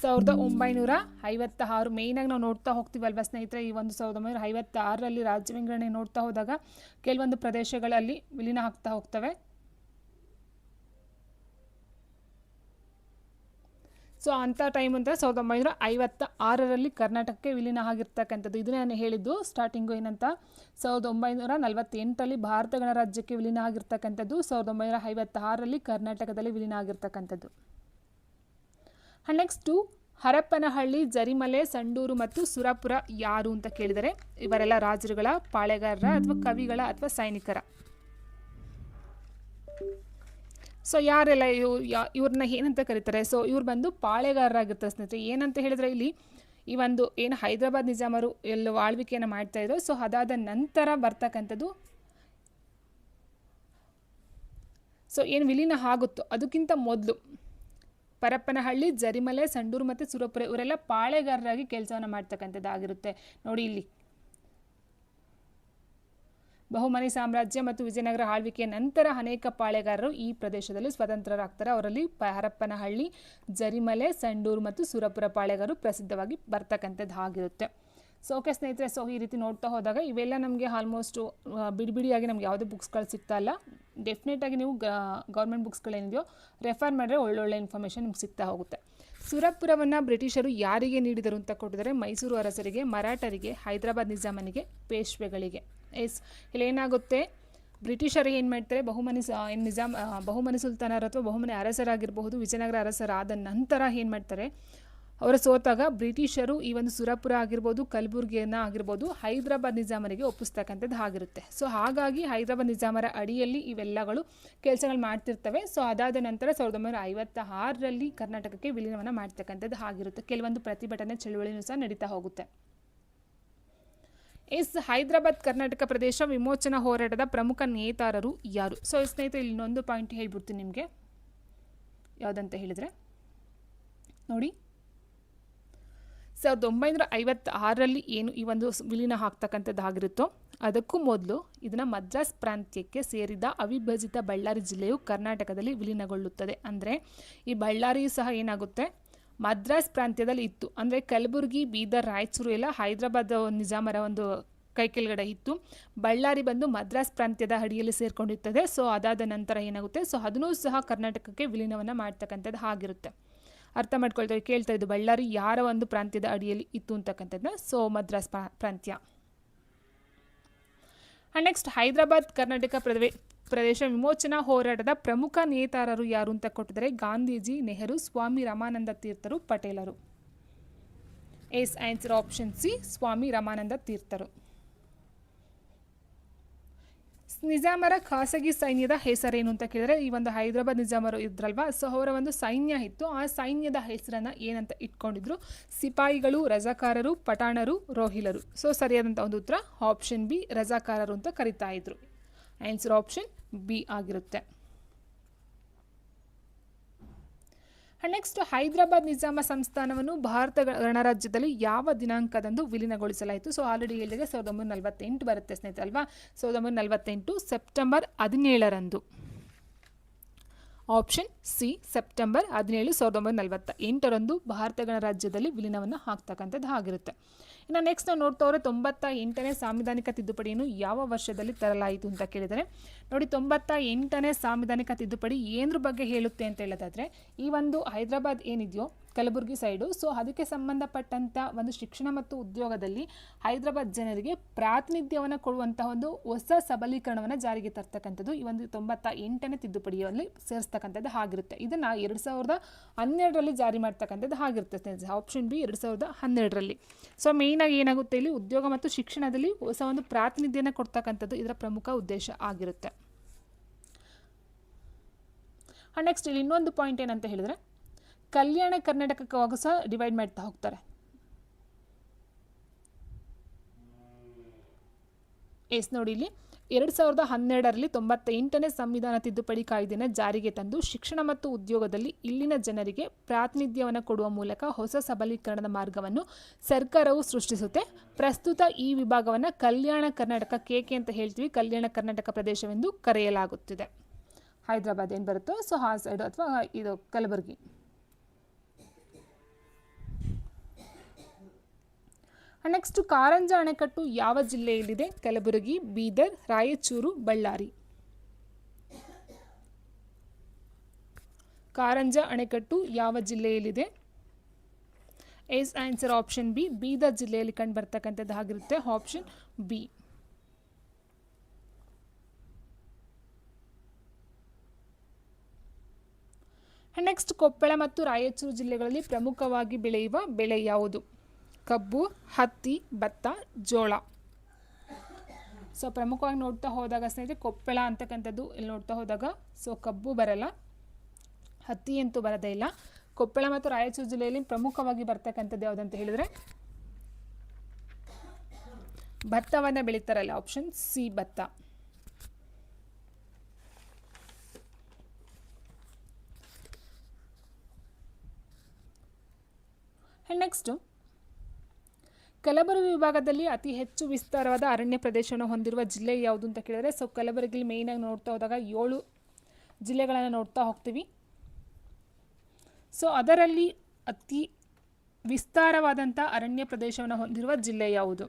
1956 ಮೇಯ್ನಾಗಿ ನಾವು ನೋಡ್ತಾ ಹೋಗ್ತೀವಲ್ವ ಸ್ನೇಹಿತರೆ. ಈ ಒಂದು 1956ರಲ್ಲಿ ರಾಜ್ಯ ವಿಂಗಡಣೆ ನೋಡ್ತಾ ಹೋದಾಗ ಕೆಲವೊಂದು ಪ್ರದೇಶಗಳಲ್ಲಿ ವಿಲೀನ ಆಗ್ತಾ ಹೋಗ್ತವೆ. ಸೊ ಅಂಥ ಟೈಮ್ ಅಂತ 1956ರಲ್ಲಿ ಕರ್ನಾಟಕಕ್ಕೆ ವಿಲೀನ ಆಗಿರ್ತಕ್ಕಂಥದ್ದು. ಇದನ್ನೇ ನಾನು ಹೇಳಿದ್ದು ಸ್ಟಾರ್ಟಿಂಗು ಏನಂತ, 1948ರಲ್ಲಿ ಭಾರತ ಗಣರಾಜ್ಯಕ್ಕೆ ವಿಲೀನ ಆಗಿರ್ತಕ್ಕಂಥದ್ದು, 1956ರಲ್ಲಿ ಕರ್ನಾಟಕದಲ್ಲಿ ವಿಲೀನ ಆಗಿರ್ತಕ್ಕಂಥದ್ದು. ನೆಕ್ಸ್ಟು ಹರಪ್ಪನಹಳ್ಳಿ, ಜರಿಮಲೆ, ಸಂಡೂರು ಮತ್ತು ಸುರಪುರ ಯಾರು ಅಂತ ಕೇಳಿದರೆ ಇವರೆಲ್ಲ ರಾಜರುಗಳ, ಪಾಳೆಗಾರರ ಅಥವಾ ಕವಿಗಳ ಅಥವಾ ಸೈನಿಕರ. ಸೊ ಯಾರೆಲ್ಲ ಇವ್ರನ್ನ ಏನಂತ ಕರೀತಾರೆ? ಸೊ ಇವ್ರು ಬಂದು ಪಾಳೆಗಾರರಾಗಿರ್ತಾರೆ ಸ್ನೇಹಿತರೆ. ಏನಂತ ಹೇಳಿದ್ರೆ ಇಲ್ಲಿ ಈ ಒಂದು ಏನು ಹೈದರಾಬಾದ್ ನಿಜಾಮರು ಎಲ್ಲ ಆಳ್ವಿಕೆಯನ್ನು ಮಾಡ್ತಾಯಿದ್ರು, ಸೊ ಅದಾದ ನಂತರ ಬರ್ತಕ್ಕಂಥದ್ದು, ಸೊ ಏನು ವಿಲೀನ ಆಗುತ್ತೋ ಅದಕ್ಕಿಂತ ಮೊದಲು ಪರಪ್ಪನಹಳ್ಳಿ, ಜರಿಮಲೆ, ಸಂಡೂರು ಮತ್ತು ಸುರಪುರ ಇವರೆಲ್ಲ ಪಾಳೆಗಾರರಾಗಿ ಕೆಲಸವನ್ನು ಮಾಡ್ತಕ್ಕಂಥದ್ದಾಗಿರುತ್ತೆ. ನೋಡಿ ಇಲ್ಲಿ ಬಹುಮನಿ ಸಾಮ್ರಾಜ್ಯ ಮತ್ತು ವಿಜಯನಗರ ಆಳ್ವಿಕೆಯ ನಂತರ ಅನೇಕ ಪಾಳೆಗಾರರು ಈ ಪ್ರದೇಶದಲ್ಲಿ ಸ್ವತಂತ್ರರಾಗ್ತಾರೆ. ಅವರಲ್ಲಿ ಹರಪ್ಪನಹಳ್ಳಿ, ಜರಿಮಲೆ, ಸಂಡೂರು ಮತ್ತು ಸುರಪುರ ಪಾಳೆಗಾರರು ಪ್ರಸಿದ್ಧವಾಗಿ ಬರ್ತಕ್ಕಂಥದ್ದು ಆಗಿರುತ್ತೆ. ಸೊ ಓಕೆ ಸ್ನೇಹಿತರೆ, ಸೊ ಈ ರೀತಿ ನೋಡ್ತಾ ಹೋದಾಗ ಇವೆಲ್ಲ ನಮಗೆ ಆಲ್ಮೋಸ್ಟು ಬಿಡಿಯಾಗಿ ನಮ್ಗೆ ಯಾವುದೇ ಬುಕ್ಸ್ಗಳು ಸಿಗ್ತಾ ಇಲ್ಲ. ಡೆಫಿನೆಟಾಗಿ ನೀವು ಗೌರ್ಮೆಂಟ್ ಬುಕ್ಸ್ಗಳೇನಿದೆಯೋ ರೆಫರ್ ಮಾಡಿದ್ರೆ ಒಳ್ಳೊಳ್ಳೆ ಇನ್ಫಾರ್ಮೇಷನ್ ನಿಮ್ಗೆ ಸಿಗ್ತಾ ಹೋಗುತ್ತೆ. ಸುರಪುರವನ್ನು ಬ್ರಿಟಿಷರು ಯಾರಿಗೆ ನೀಡಿದರು ಅಂತ ಕೊಟ್ಟಿದ್ದಾರೆ? ಮೈಸೂರು ಅರಸರಿಗೆ, ಮರಾಠರಿಗೆ, ಹೈದರಾಬಾದ್ ನಿಜಾಮನಿಗೆ, ಪೇಶ್ವೆಗಳಿಗೆ. ಇಲ್ಲೇನಾಗುತ್ತೆ, ಬ್ರಿಟಿಷರು ಏನು ಮಾಡ್ತಾರೆ, ಬಹುಮನಿ ಸುಲ್ತಾನರು ಅಥವಾ ಬಹುಮನಿ ಅರಸರಾಗಿರಬಹುದು, ವಿಜಯನಗರ ಅರಸರಾದ ನಂತರ ಏನು ಮಾಡ್ತಾರೆ, ಅವರು ಸೋತಾಗ ಬ್ರಿಟಿಷರು ಈ ಒಂದು ಸುರಪುರ ಆಗಿರ್ಬೋದು, ಕಲಬುರ್ಗಿಯನ್ನು ಆಗಿರ್ಬೋದು ಹೈದರಾಬಾದ್ ನಿಜಾಮರಿಗೆ ಒಪ್ಪಿಸ್ತಕ್ಕಂಥದ್ದು ಆಗಿರುತ್ತೆ. ಸೊ ಹಾಗಾಗಿ ಹೈದರಾಬಾದ್ ನಿಜಾಮರ ಅಡಿಯಲ್ಲಿ ಇವೆಲ್ಲಗಳು ಕೆಲಸಗಳು ಮಾಡ್ತಿರ್ತವೆ. ಸೊ ಅದಾದ ನಂತರ 1956ರಲ್ಲಿ ಕರ್ನಾಟಕಕ್ಕೆ ವಿಲೀನವನ್ನು ಮಾಡ್ತಕ್ಕಂಥದ್ದು ಆಗಿರುತ್ತೆ. ಕೆಲವೊಂದು ಪ್ರತಿಭಟನೆ ಚಳುವಳಿನೂ ಸಹ ನಡೀತಾ ಹೋಗುತ್ತೆ. ಹೈದರಾಬಾದ್ ಕರ್ನಾಟಕ ಪ್ರದೇಶ ವಿಮೋಚನಾ ಹೋರಾಟದ ಪ್ರಮುಖ ನೇತಾರರು ಯಾರು? ಸೊ ಸ್ನೇಹಿತರೆ ಇಲ್ಲಿ ಇನ್ನೊಂದು ಪಾಯಿಂಟ್ ಹೇಳ್ಬಿಡ್ತೀನಿ ನಿಮಗೆ, ಯಾವುದಂತ ಹೇಳಿದರೆ ನೋಡಿ 1956ರಲ್ಲಿ ಏನು ಈ ಒಂದು ವಿಲೀನ ಆಗ್ತಕ್ಕಂಥದ್ದಾಗಿರುತ್ತೋ ಅದಕ್ಕೂ ಮೊದಲು ಇದನ್ನು ಮದ್ರಾಸ್ ಪ್ರಾಂತ್ಯಕ್ಕೆ ಸೇರಿದ ಅವಿಭಜಿತ ಬಳ್ಳಾರಿ ಜಿಲ್ಲೆಯು ಕರ್ನಾಟಕದಲ್ಲಿ ವಿಲೀನಗೊಳ್ಳುತ್ತದೆ. ಅಂದರೆ ಈ ಬಳ್ಳಾರಿಯು ಸಹ ಏನಾಗುತ್ತೆ, ಮದ್ರಾಸ್ ಪ್ರಾಂತ್ಯದಲ್ಲಿ ಇತ್ತು. ಅಂದರೆ ಕಲಬುರಗಿ, ಬೀದರ್, ರಾಯಚೂರು ಎಲ್ಲ ಹೈದರಾಬಾದ್ ನಿಜಾಮರ ಒಂದು ಕೈ ಕೆಳಗಡೆ ಇತ್ತು. ಬಳ್ಳಾರಿ ಬಂದು ಮದ್ರಾಸ್ ಪ್ರಾಂತ್ಯದ ಅಡಿಯಲ್ಲಿ ಸೇರ್ಕೊಂಡಿರ್ತದೆ. ಸೊ ಅದಾದ ನಂತರ ಏನಾಗುತ್ತೆ, ಸೊ ಅದನ್ನೂ ಸಹ ಕರ್ನಾಟಕಕ್ಕೆ ವಿಲೀನವನ್ನು ಮಾಡ್ತಕ್ಕಂಥದ್ದು ಆಗಿರುತ್ತೆ. ಅರ್ಥ ಮಾಡ್ಕೊಳ್ತಾರೆ, ಕೇಳ್ತಾ ಇದ್ದು ಬಳ್ಳಾರಿ ಯಾರ ಒಂದು ಪ್ರಾಂತ್ಯದ ಅಡಿಯಲ್ಲಿ ಇತ್ತು ಅಂತಕ್ಕಂಥದ್ದನ್ನ. ಸೊ ಮದ್ರಾಸ್ ಪ್ರಾಂತ್ಯ. ನೆಕ್ಸ್ಟ್ ಹೈದರಾಬಾದ್ ಕರ್ನಾಟಕ ಪ್ರದೇಶ ವಿಮೋಚನಾ ಹೋರಾಟದ ಪ್ರಮುಖ ನೇತಾರರು ಯಾರು ಅಂತ ಕೊಟ್ಟಿದ್ದಾರೆ? ಗಾಂಧೀಜಿ, ನೆಹರು, ಸ್ವಾಮಿ ರಾಮಾನಂದ ತೀರ್ಥರು, ಪಟೇಲರು. ಆನ್ಸರ್ ಆಪ್ಷನ್ ಸಿ, ಸ್ವಾಮಿ ರಾಮಾನಂದ ತೀರ್ಥರು. ನಿಜಾಮರ ಖಾಸಗಿ ಸೈನ್ಯದ ಹೆಸರೇನು ಅಂತ ಕೇಳಿದರೆ, ಈ ಒಂದು ಹೈದರಾಬಾದ್ ನಿಜಾಮರು ಇದ್ರಲ್ವಾ, ಸೊ ಅವರ ಒಂದು ಸೈನ್ಯ ಇತ್ತು. ಆ ಸೈನ್ಯದ ಹೆಸರನ್ನು ಏನಂತ ಇಟ್ಕೊಂಡಿದ್ರು? ಸಿಪಾಯಿಗಳು, ರಜಾಕಾರರು, ಪಠಾಣರು, ರೋಹಿಲರು. ಸೊ ಸರಿಯಾದಂಥ ಒಂದು ಉತ್ತರ ಆಪ್ಷನ್ ಬಿ, ರಜಾಕಾರರು ಅಂತ ಕರಿತಾ ಇದ್ರು. ಆನ್ಸರ್ ಆಪ್ಷನ್ ಬಿ ಆಗಿರುತ್ತೆ. ನೆಕ್ಸ್ಟ್ ಹೈದರಾಬಾದ್ ನಿಜಾಮ ಸಂಸ್ಥಾನವನ್ನು ಭಾರತ ಗಣರಾಜ್ಯದಲ್ಲಿ ಯಾವ ದಿನಾಂಕದಂದು ವಿಲೀನಗೊಳಿಸಲಾಯಿತು? ಸೊ ಆಲ್ರೆಡಿ ಹೇಳಿದರೆ 1948 ಬರುತ್ತೆ ಸ್ನೇಹಿತರೆ ಅಲ್ವಾ. 1948 ಸೆಪ್ಟೆಂಬರ್ 17ರಂದು. ಆಪ್ಷನ್ ಸಿ, ಸೆಪ್ಟೆಂಬರ್ 17, 1948ರಂದು ಭಾರತ ಗಣರಾಜ್ಯದಲ್ಲಿ ವಿಲೀನವನ್ನು ಆಗ್ತಕ್ಕಂಥದ್ದು ಆಗಿರುತ್ತೆ. ಇನ್ನು ನೆಕ್ಸ್ಟ್ ನಾವು ನೋಡ್ತಾ ಹೋದರೆ 98ನೇ ಸಾಂವಿಧಾನಿಕ ತಿದ್ದುಪಡಿಯನ್ನು ಯಾವ ವರ್ಷದಲ್ಲಿ ತರಲಾಯಿತು ಅಂತ ಕೇಳಿದರೆ, ನೋಡಿ 98ನೇ ಸಾಂವಿಧಾನಿಕ ತಿದ್ದುಪಡಿ ಏನರ ಬಗ್ಗೆ ಹೇಳುತ್ತೆ ಅಂತ ಹೇಳೋದಾದರೆ, ಈ ಒಂದು ಹೈದರಾಬಾದ್ ಏನಿದೆಯೋ ಕಲಬುರಗಿ ಸೈಡು, ಸೊ ಅದಕ್ಕೆ ಸಂಬಂಧಪಟ್ಟಂಥ ಒಂದು ಶಿಕ್ಷಣ ಮತ್ತು ಉದ್ಯೋಗದಲ್ಲಿ ಹೈದರಾಬಾದ್ ಜನರಿಗೆ ಪ್ರಾತಿನಿಧ್ಯವನ್ನು ಕೊಡುವಂತಹ ಒಂದು ಹೊಸ ಸಬಲೀಕರಣವನ್ನು ಜಾರಿಗೆ ತರ್ತಕ್ಕಂಥದ್ದು ಈ ಒಂದು 98ನೇ ತಿದ್ದುಪಡಿಯಲ್ಲಿ ಸೇರಿಸ್ತಕ್ಕಂಥದ್ದು ಆಗಿರುತ್ತೆ. ಇದನ್ನು 2012ರಲ್ಲಿ ಜಾರಿ ಮಾಡ್ತಕ್ಕಂಥದ್ದು ಆಗಿರುತ್ತೆ. Option B 2012ರಲ್ಲಿ. ಸೊ ಮೇಯ್ನಾಗಿ ಏನಾಗುತ್ತೆ, ಇಲ್ಲಿ ಉದ್ಯೋಗ ಮತ್ತು ಶಿಕ್ಷಣದಲ್ಲಿ ಹೊಸ ಒಂದು ಪ್ರಾತಿನಿಧ್ಯನ ಕೊಡ್ತಕ್ಕಂಥದ್ದು ಇದರ ಪ್ರಮುಖ ಉದ್ದೇಶ ಆಗಿರುತ್ತೆ. ನೆಕ್ಸ್ಟ್ ಇಲ್ಲಿ ಇನ್ನೊಂದು ಪಾಯಿಂಟ್ ಏನಂತ ಹೇಳಿದರೆ, ಕಲ್ಯಾಣ ಕರ್ನಾಟಕಕ್ಕಾಗೂ ಸಹ ಡಿವೈಡ್ ಮಾಡ್ತಾ ಹೋಗ್ತಾರೆ. ನೋಡಿ ಇಲ್ಲಿ 2012ರಲ್ಲಿ 98ನೇ ಸಂವಿಧಾನ ತಿದ್ದುಪಡಿ ಕಾಯ್ದೆಯನ್ನು ಜಾರಿಗೆ ತಂದು ಶಿಕ್ಷಣ ಮತ್ತು ಉದ್ಯೋಗದಲ್ಲಿ ಇಲ್ಲಿನ ಜನರಿಗೆ ಪ್ರಾತಿನಿಧ್ಯವನ್ನು ಕೊಡುವ ಮೂಲಕ ಹೊಸ ಸಬಲೀಕರಣದ ಮಾರ್ಗವನ್ನು ಸರ್ಕಾರವು ಸೃಷ್ಟಿಸುತ್ತೆ. ಪ್ರಸ್ತುತ ಈ ವಿಭಾಗವನ್ನು ಕಲ್ಯಾಣ ಕರ್ನಾಟಕ KK ಅಂತ ಹೇಳ್ತೀವಿ, ಕಲ್ಯಾಣ ಕರ್ನಾಟಕ ಪ್ರದೇಶವೆಂದು ಕರೆಯಲಾಗುತ್ತಿದೆ. ಹೈದರಾಬಾದ್ ಏನು ಬರುತ್ತೋ ಸೊ ಆ ಸೈಡು ಅಥವಾ ಇದು ಕಲಬುರಗಿ. ನೆಕ್ಸ್ಟ್ ಕಾರಂಜ ಅಣೆಕಟ್ಟು ಯಾವ ಜಿಲ್ಲೆಯಲ್ಲಿದೆ? ಕಲಬುರಗಿ, ಬೀದರ್, ರಾಯಚೂರು, ಬಳ್ಳಾರಿ. ಕಾರಂಜ ಅಣೆಕಟ್ಟು ಯಾವ ಜಿಲ್ಲೆಯಲ್ಲಿದೆ? Yes answer option B, Bidar ಜಿಲ್ಲೆಯಲ್ಲಿ ಕಂಡು ಬರ್ತಕ್ಕಂಥದ್ದು ಆಗಿರುತ್ತೆ. Option B. ನೆಕ್ಸ್ಟ್ ಕೊಪ್ಪಳ ಮತ್ತು ರಾಯಚೂರು ಜಿಲ್ಲೆಗಳಲ್ಲಿ ಪ್ರಮುಖವಾಗಿ ಬೆಳೆಯುವ ಬೆಳೆ ಯಾವುದು? ಕಬ್ಬು, ಹತ್ತಿ, ಭತ್ತ, ಜೋಳ. ಸೊ ಪ್ರಮುಖವಾಗಿ ನೋಡ್ತಾ ಹೋದಾಗ ಸ್ನೇಹಿತರೆ ಕೊಪ್ಪಳ ಅಂತಕ್ಕಂಥದ್ದು ಇಲ್ಲಿ ನೋಡ್ತಾ ಹೋದಾಗ ಸೊ ಕಬ್ಬು ಬರಲ್ಲ, ಹತ್ತಿ ಅಂತೂ ಬರೋದೇ ಇಲ್ಲ. ಕೊಪ್ಪಳ ಮತ್ತು ರಾಯಚೂರು ಜಿಲ್ಲೆಯಲ್ಲಿ ಪ್ರಮುಖವಾಗಿ ಬರ್ತಕ್ಕಂಥದ್ದು ಯಾವುದಂತ ಹೇಳಿದ್ರೆ ಭತ್ತವನ್ನು ಬೆಳೀತಾರಲ್ಲ, ಆಪ್ಷನ್ ಸಿ ಭತ್ತ. ನೆಕ್ಸ್ಟು ಕಲಬುರಗಿ ವಿಭಾಗದಲ್ಲಿ ಅತಿ ಹೆಚ್ಚು ವಿಸ್ತಾರವಾದ ಅರಣ್ಯ ಪ್ರದೇಶವನ್ನು ಹೊಂದಿರುವ ಜಿಲ್ಲೆ ಯಾವುದು ಅಂತ ಕೇಳಿದರೆ ಸೊ ಕಲಬುರಗಿಲಿ ಮೇಯ್ನಾಗಿ ನೋಡ್ತಾ ಹೋದಾಗ 7 ಜಿಲ್ಲೆಗಳನ್ನು ನೋಡ್ತಾ ಹೋಗ್ತೀವಿ. ಸೊ ಅದರಲ್ಲಿ ಅತಿ ವಿಸ್ತಾರವಾದಂಥ ಅರಣ್ಯ ಪ್ರದೇಶವನ್ನು ಹೊಂದಿರುವ ಜಿಲ್ಲೆ ಯಾವುದು?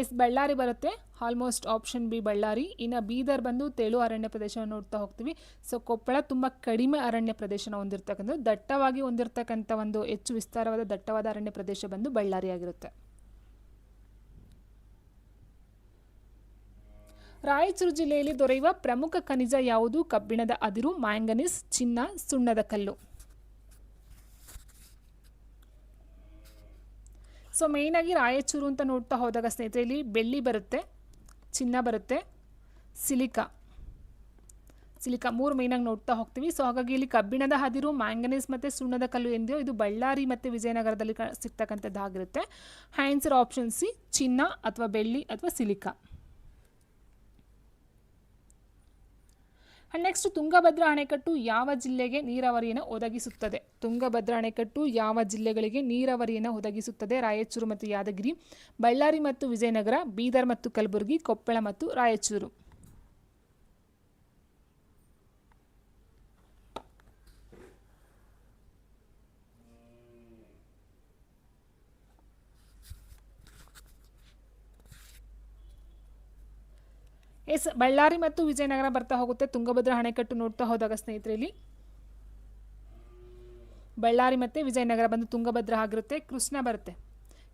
ಎಸ್ ಬಳ್ಳಾರಿ ಬರುತ್ತೆ, ಆಲ್ಮೋಸ್ಟ್ ಆಪ್ಷನ್ ಬಿ ಬಳ್ಳಾರಿ. ಇನ್ನು ಬೀದರ್ ಬಂದು ತೆಳು ಅರಣ್ಯ ಪ್ರದೇಶವನ್ನು ನೋಡ್ತಾ ಹೋಗ್ತೀವಿ. ಸೊ ಕೊಪ್ಪಳ ತುಂಬ ಕಡಿಮೆ ಅರಣ್ಯ ಪ್ರದೇಶನ ಹೊಂದಿರತಕ್ಕಂಥದ್ದು, ದಟ್ಟವಾಗಿ ಹೊಂದಿರತಕ್ಕಂಥ ಒಂದು ಹೆಚ್ಚು ವಿಸ್ತಾರವಾದ ದಟ್ಟವಾದ ಅರಣ್ಯ ಪ್ರದೇಶ ಬಂದು ಬಳ್ಳಾರಿ ಆಗಿರುತ್ತೆ. ರಾಯಚೂರು ಜಿಲ್ಲೆಯಲ್ಲಿ ದೊರೆಯುವ ಪ್ರಮುಖ ಖನಿಜ ಯಾವುದು? ಕಬ್ಬಿಣದ ಅದಿರು, ಮ್ಯಾಂಗನೀಸ್, ಚಿನ್ನ, ಸುಣ್ಣದ ಕಲ್ಲು. ಸೊ ಮೇಯ್ನಾಗಿ ರಾಯಚೂರು ಅಂತ ನೋಡ್ತಾ ಹೋದಾಗ ಸ್ನೇಹಿತರೆ ಇಲ್ಲಿ ಬೆಳ್ಳಿ ಬರುತ್ತೆ, ಚಿನ್ನ ಬರುತ್ತೆ, ಸಿಲಿಕಾ 3 ಮೇಯ್ನಾಗಿ ನೋಡ್ತಾ ಹೋಗ್ತೀವಿ. ಸೊ ಹಾಗಾಗಿ ಇಲ್ಲಿ ಕಬ್ಬಿಣದ ಅದಿರು, ಮ್ಯಾಂಗನೀಸ್ ಮತ್ತು ಸುಣ್ಣದ ಕಲ್ಲು ಎಂದಿಯೋ ಇದು ಬಳ್ಳಾರಿ ಮತ್ತು ವಿಜಯನಗರದಲ್ಲಿ ಸಿಗ್ತಕ್ಕಂಥದ್ದಾಗಿರುತ್ತೆ. ಆನ್ಸರ್ ಆಪ್ಷನ್ ಸಿ ಚಿನ್ನ ಅಥವಾ ಬೆಳ್ಳಿ ಅಥವಾ ಸಿಲಿಕಾ. ನೆಕ್ಸ್ಟ್ ತುಂಗಭದ್ರಾ ಅಣೆಕಟ್ಟು ಯಾವ ಜಿಲ್ಲೆಗೆ ನೀರಾವರಿಯನ್ನು ಒದಗಿಸುತ್ತದೆ? ತುಂಗಭದ್ರಾ ಅಣೆಕಟ್ಟು ಯಾವ ಜಿಲ್ಲೆಗಳಿಗೆ ನೀರಾವರಿಯನ್ನು ಒದಗಿಸುತ್ತದೆ? ರಾಯಚೂರು ಮತ್ತು ಯಾದಗಿರಿ, ಬಳ್ಳಾರಿ ಮತ್ತು ವಿಜಯನಗರ, ಬೀದರ್ ಮತ್ತು ಕಲಬುರಗಿ, ಕೊಪ್ಪಳ ಮತ್ತು ರಾಯಚೂರು. ಎಸ್ ಬಳ್ಳಾರಿ ಮತ್ತು ವಿಜಯನಗರ ಬರ್ತಾ ಹೋಗುತ್ತೆ. ತುಂಗಭದ್ರಾ ಅಣೆಕಟ್ಟು ನೋಡ್ತಾ ಹೋದಾಗ ಸ್ನೇಹಿತರೆ ಇಲ್ಲಿ ಬಳ್ಳಾರಿ ಮತ್ತು ವಿಜಯನಗರ ಬಂದು ತುಂಗಭದ್ರಾ ಆಗಿರುತ್ತೆ. ಕೃಷ್ಣ ಬರುತ್ತೆ,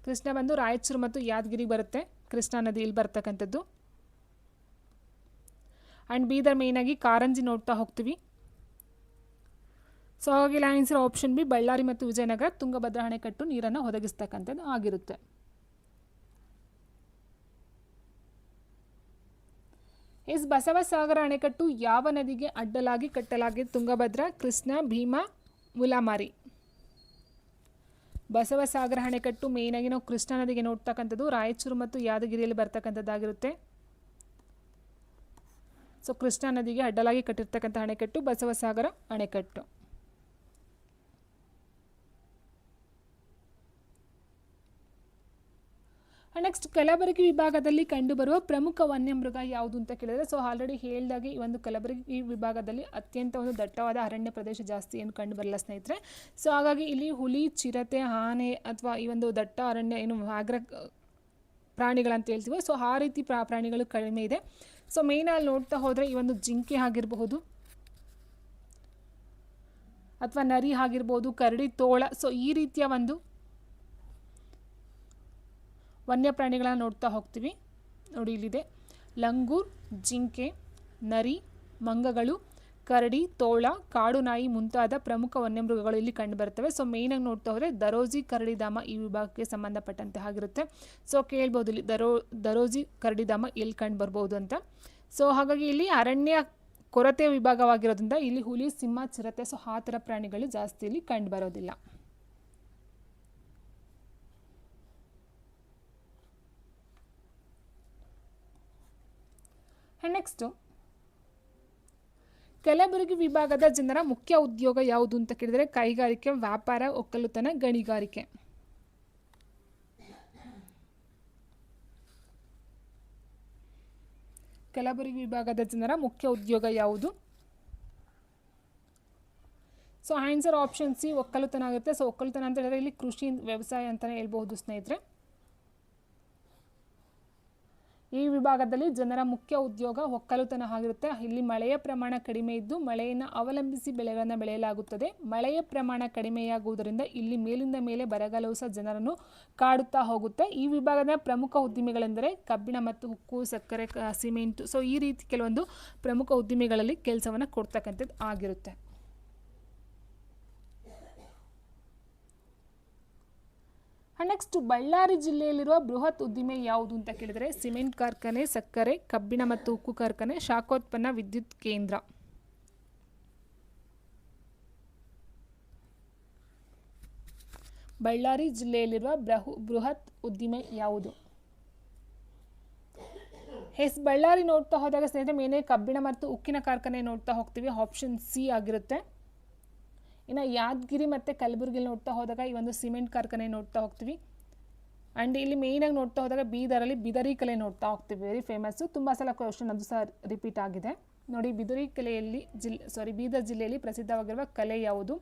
ಕೃಷ್ಣ ಬಂದು ರಾಯಚೂರು ಮತ್ತು ಯಾದಗಿರಿ ಬರುತ್ತೆ, ಕೃಷ್ಣಾ ನದಿ ಇಲ್ಲಿ ಬರ್ತಕ್ಕಂಥದ್ದು. ಆ್ಯಂಡ್ ಬೀದರ್ ಮೇಯ್ನಾಗಿ ಕಾರಂಜಿ ನೋಡ್ತಾ ಹೋಗ್ತೀವಿ. ಸೊ ಹಾಗಾಗಿ ಆನ್ಸರ್ ಆಪ್ಷನ್ ಬಿ ಬಳ್ಳಾರಿ ಮತ್ತು ವಿಜಯನಗರ ತುಂಗಭದ್ರಾ ಅಣೆಕಟ್ಟು ನೀರನ್ನು ಒದಗಿಸ್ತಕ್ಕಂಥದ್ದು ಆಗಿರುತ್ತೆ. ಎಸ್ ಬಸವಸಾಗರ ಅಣೆಕಟ್ಟು ಯಾವ ನದಿಗೆ ಅಡ್ಡಲಾಗಿ ಕಟ್ಟಲಾಗಿದೆ? ತುಂಗಭದ್ರಾ, ಕೃಷ್ಣ, ಭೀಮಾ, ಮುಲಾಮಾರಿ. ಬಸವಸಾಗರ ಅಣೆಕಟ್ಟು ಮೇಯ್ನಾಗಿ ನಾವು ಕೃಷ್ಣಾ ನದಿಗೆ ನೋಡ್ತಕ್ಕಂಥದ್ದು, ರಾಯಚೂರು ಮತ್ತು ಯಾದಗಿರಿಯಲ್ಲಿ ಬರ್ತಕ್ಕಂಥದ್ದಾಗಿರುತ್ತೆ. ಸೊ ಕೃಷ್ಣಾ ನದಿಗೆ ಅಡ್ಡಲಾಗಿ ಕಟ್ಟಿರ್ತಕ್ಕಂಥ ಅಣೆಕಟ್ಟು ಬಸವಸಾಗರ ಅಣೆಕಟ್ಟು. ನೆಕ್ಸ್ಟ್ ಕಲಬುರಗಿ ವಿಭಾಗದಲ್ಲಿ ಕಂಡುಬರುವ ಪ್ರಮುಖ ವನ್ಯಮೃಗ ಯಾವುದು ಅಂತ ಕೇಳಿದರೆ ಸೊ ಆಲ್ರೆಡಿ ಹೇಳಿದಾಗೆ ಈ ಒಂದು ಕಲಬುರಗಿ ವಿಭಾಗದಲ್ಲಿ ಅತ್ಯಂತ ಒಂದು ದಟ್ಟವಾದ ಅರಣ್ಯ ಪ್ರದೇಶ ಜಾಸ್ತಿ ಏನು ಕಂಡು ಬರಲ್ಲ ಸ್ನೇಹಿತರೆ. ಸೊ ಹಾಗಾಗಿ ಇಲ್ಲಿ ಹುಲಿ, ಚಿರತೆ, ಆನೆ ಅಥವಾ ಈ ಒಂದು ದಟ್ಟ ಅರಣ್ಯ ಏನು ವ್ಯಾಘ್ರ ಪ್ರಾಣಿಗಳಂತ ಹೇಳ್ತೀವಿ ಸೊ ಆ ರೀತಿ ಪ್ರಾಣಿಗಳು ಕಡಿಮೆ ಇದೆ. ಸೊ ಮೇಯ್ನಲ್ಲಿ ನೋಡ್ತಾ ಹೋದರೆ ಈ ಒಂದು ಜಿಂಕೆ ಆಗಿರಬಹುದು ಅಥವಾ ನರಿ ಆಗಿರ್ಬೋದು, ಕರಡಿ, ತೋಳ, ಸೊ ಈ ರೀತಿಯ ಒಂದು ವನ್ಯಪ್ರಾಣಿಗಳನ್ನ ನೋಡ್ತಾ ಹೋಗ್ತೀವಿ. ನೋಡಿ ಇಲ್ಲಿದೆ ಲಂಗೂರ್, ಜಿಂಕೆ, ನರಿ, ಮಂಗಗಳು, ಕರಡಿ, ತೋಳ, ಕಾಡು ನಾಯಿ ಮುಂತಾದ ಪ್ರಮುಖ ವನ್ಯಮೃಗಗಳು ಇಲ್ಲಿ ಕಂಡುಬರ್ತವೆ. ಸೊ ಮೇಯ್ನಾಗಿ ನೋಡ್ತಾ ಹೋದರೆ ದರೋಜಿ ಕರಡಿಧಾಮ ಈ ವಿಭಾಗಕ್ಕೆ ಸಂಬಂಧಪಟ್ಟಂತೆ ಆಗಿರುತ್ತೆ. ಸೊ ಕೇಳ್ಬೋದು ಇಲ್ಲಿ ದರೋಜಿ ಕರಡಿಧಾಮ ಎಲ್ಲಿ ಕಂಡು ಬರ್ಬೋದು ಅಂತ. ಸೊ ಹಾಗಾಗಿ ಇಲ್ಲಿ ಅರಣ್ಯ ಕೊರತೆ ವಿಭಾಗವಾಗಿರೋದ್ರಿಂದ ಇಲ್ಲಿ ಹುಲಿ, ಸಿಂಹ, ಚಿರತೆ ಸೊ ಆ ಥರ ಪ್ರಾಣಿಗಳು ಜಾಸ್ತಿ ಇಲ್ಲಿ ಕಂಡು ಬರೋದಿಲ್ಲ. ನೆಕ್ಸ್ಟು ಕಲಬುರಗಿ ವಿಭಾಗದ ಜನರ ಮುಖ್ಯ ಉದ್ಯೋಗ ಯಾವುದು ಅಂತ ಕೇಳಿದರೆ ಕೈಗಾರಿಕೆ, ವ್ಯಾಪಾರ, ಒಕ್ಕಲುತನ, ಗಣಿಗಾರಿಕೆ. ಕಲಬುರಗಿ ವಿಭಾಗದ ಜನರ ಮುಖ್ಯ ಉದ್ಯೋಗ ಯಾವುದು? ಸೊ ಆನ್ಸರ್ ಆಪ್ಷನ್ ಸಿ ಒಕ್ಕಲುತನ ಆಗುತ್ತೆ. ಸೊ ಒಕ್ಕಲುತನ ಅಂತ ಹೇಳಿದ್ರೆ ಇಲ್ಲಿ ಕೃಷಿ ವ್ಯವಸಾಯ ಅಂತಲೇ ಹೇಳ್ಬಹುದು ಸ್ನೇಹಿತರೆ. ಈ ವಿಭಾಗದಲ್ಲಿ ಜನರ ಮುಖ್ಯ ಉದ್ಯೋಗ ಒಕ್ಕಲುತನ ಆಗಿರುತ್ತೆ. ಇಲ್ಲಿ ಮಳೆಯ ಪ್ರಮಾಣ ಕಡಿಮೆ ಇದ್ದು ಮಳೆಯನ್ನು ಅವಲಂಬಿಸಿ ಬೆಳೆಗಳನ್ನು ಬೆಳೆಯಲಾಗುತ್ತದೆ. ಮಳೆಯ ಪ್ರಮಾಣ ಕಡಿಮೆಯಾಗುವುದರಿಂದ ಇಲ್ಲಿ ಮೇಲಿಂದ ಮೇಲೆ ಬರಗಾಲವು ಸಹ ಜನರನ್ನು ಕಾಡುತ್ತಾ ಹೋಗುತ್ತೆ. ಈ ವಿಭಾಗದ ಪ್ರಮುಖ ಉದ್ದಿಮೆಗಳೆಂದರೆ ಕಬ್ಬಿಣ ಮತ್ತು ಉಕ್ಕು, ಸಕ್ಕರೆ, ಸಿಮೆಂಟ್. ಸೊ ಈ ರೀತಿ ಕೆಲವೊಂದು ಪ್ರಮುಖ ಉದ್ದಿಮೆಗಳಲ್ಲಿ ಕೆಲಸವನ್ನು ಕೊಡ್ತಕ್ಕಂಥದ್ದು ಆಗಿರುತ್ತೆ. ನೆಕ್ಸ್ಟ್ ಬಳ್ಳಾರಿ ಜಿಲ್ಲೆಯಲ್ಲಿರುವ ಬೃಹತ್ ಉದ್ದಿಮೆ ಯಾವುದು ಅಂತ ಕೇಳಿದರೆ ಸಿಮೆಂಟ್ ಕಾರ್ಖಾನೆ, ಸಕ್ಕರೆ, ಕಬ್ಬಿಣ ಮತ್ತು ಉಕ್ಕು ಕಾರ್ಖಾನೆ, ಶಾಖೋತ್ಪನ್ನ, ವಿದ್ಯುತ್ ಕೇಂದ್ರ. ಬಳ್ಳಾರಿ ಜಿಲ್ಲೆಯಲ್ಲಿರುವ ಬೃಹತ್ ಉದ್ದಿಮೆ ಯಾವುದು? ಬಳ್ಳಾರಿ ನೋಡ್ತಾ ಹೋದಾಗ ಸ್ನೇಹಿತರೆ ಮೇನೆ ಕಬ್ಬಿಣ ಮತ್ತು ಉಕ್ಕಿನ ಕಾರ್ಖಾನೆ ನೋಡ್ತಾ ಹೋಗ್ತೀವಿ. ಆಪ್ಷನ್ ಸಿ ಆಗಿರುತ್ತೆ. ಇನ್ನು ಯಾದಗಿರಿ ಮತ್ತು ಕಲಬುರಗಿಲಿ ನೋಡ್ತಾ ಹೋದಾಗ ಈ ಒಂದು ಸಿಮೆಂಟ್ ಕಾರ್ಖಾನೆ ನೋಡ್ತಾ ಹೋಗ್ತೀವಿ. ಆ್ಯಂಡ್ ಇಲ್ಲಿ ಮೇಯ್ನಾಗಿ ನೋಡ್ತಾ ಹೋದಾಗ ಬೀದರಲ್ಲಿ ಬಿದರಿ ಕಲೆ ನೋಡ್ತಾ ಹೋಗ್ತೀವಿ. ವೆರಿ ಫೇಮಸ್ಸು, ತುಂಬ ಸಲ ಕ್ವೆಶ್ಚನ್ ಅದು ಸಹ ರಿಪೀಟ್ ಆಗಿದೆ ನೋಡಿ. ಬಿದರಿ ಕಲೆಯಲ್ಲಿ ಬೀದರ್ ಜಿಲ್ಲೆಯಲ್ಲಿ ಪ್ರಸಿದ್ಧವಾಗಿರುವ ಕಲೆ ಯಾವುದು?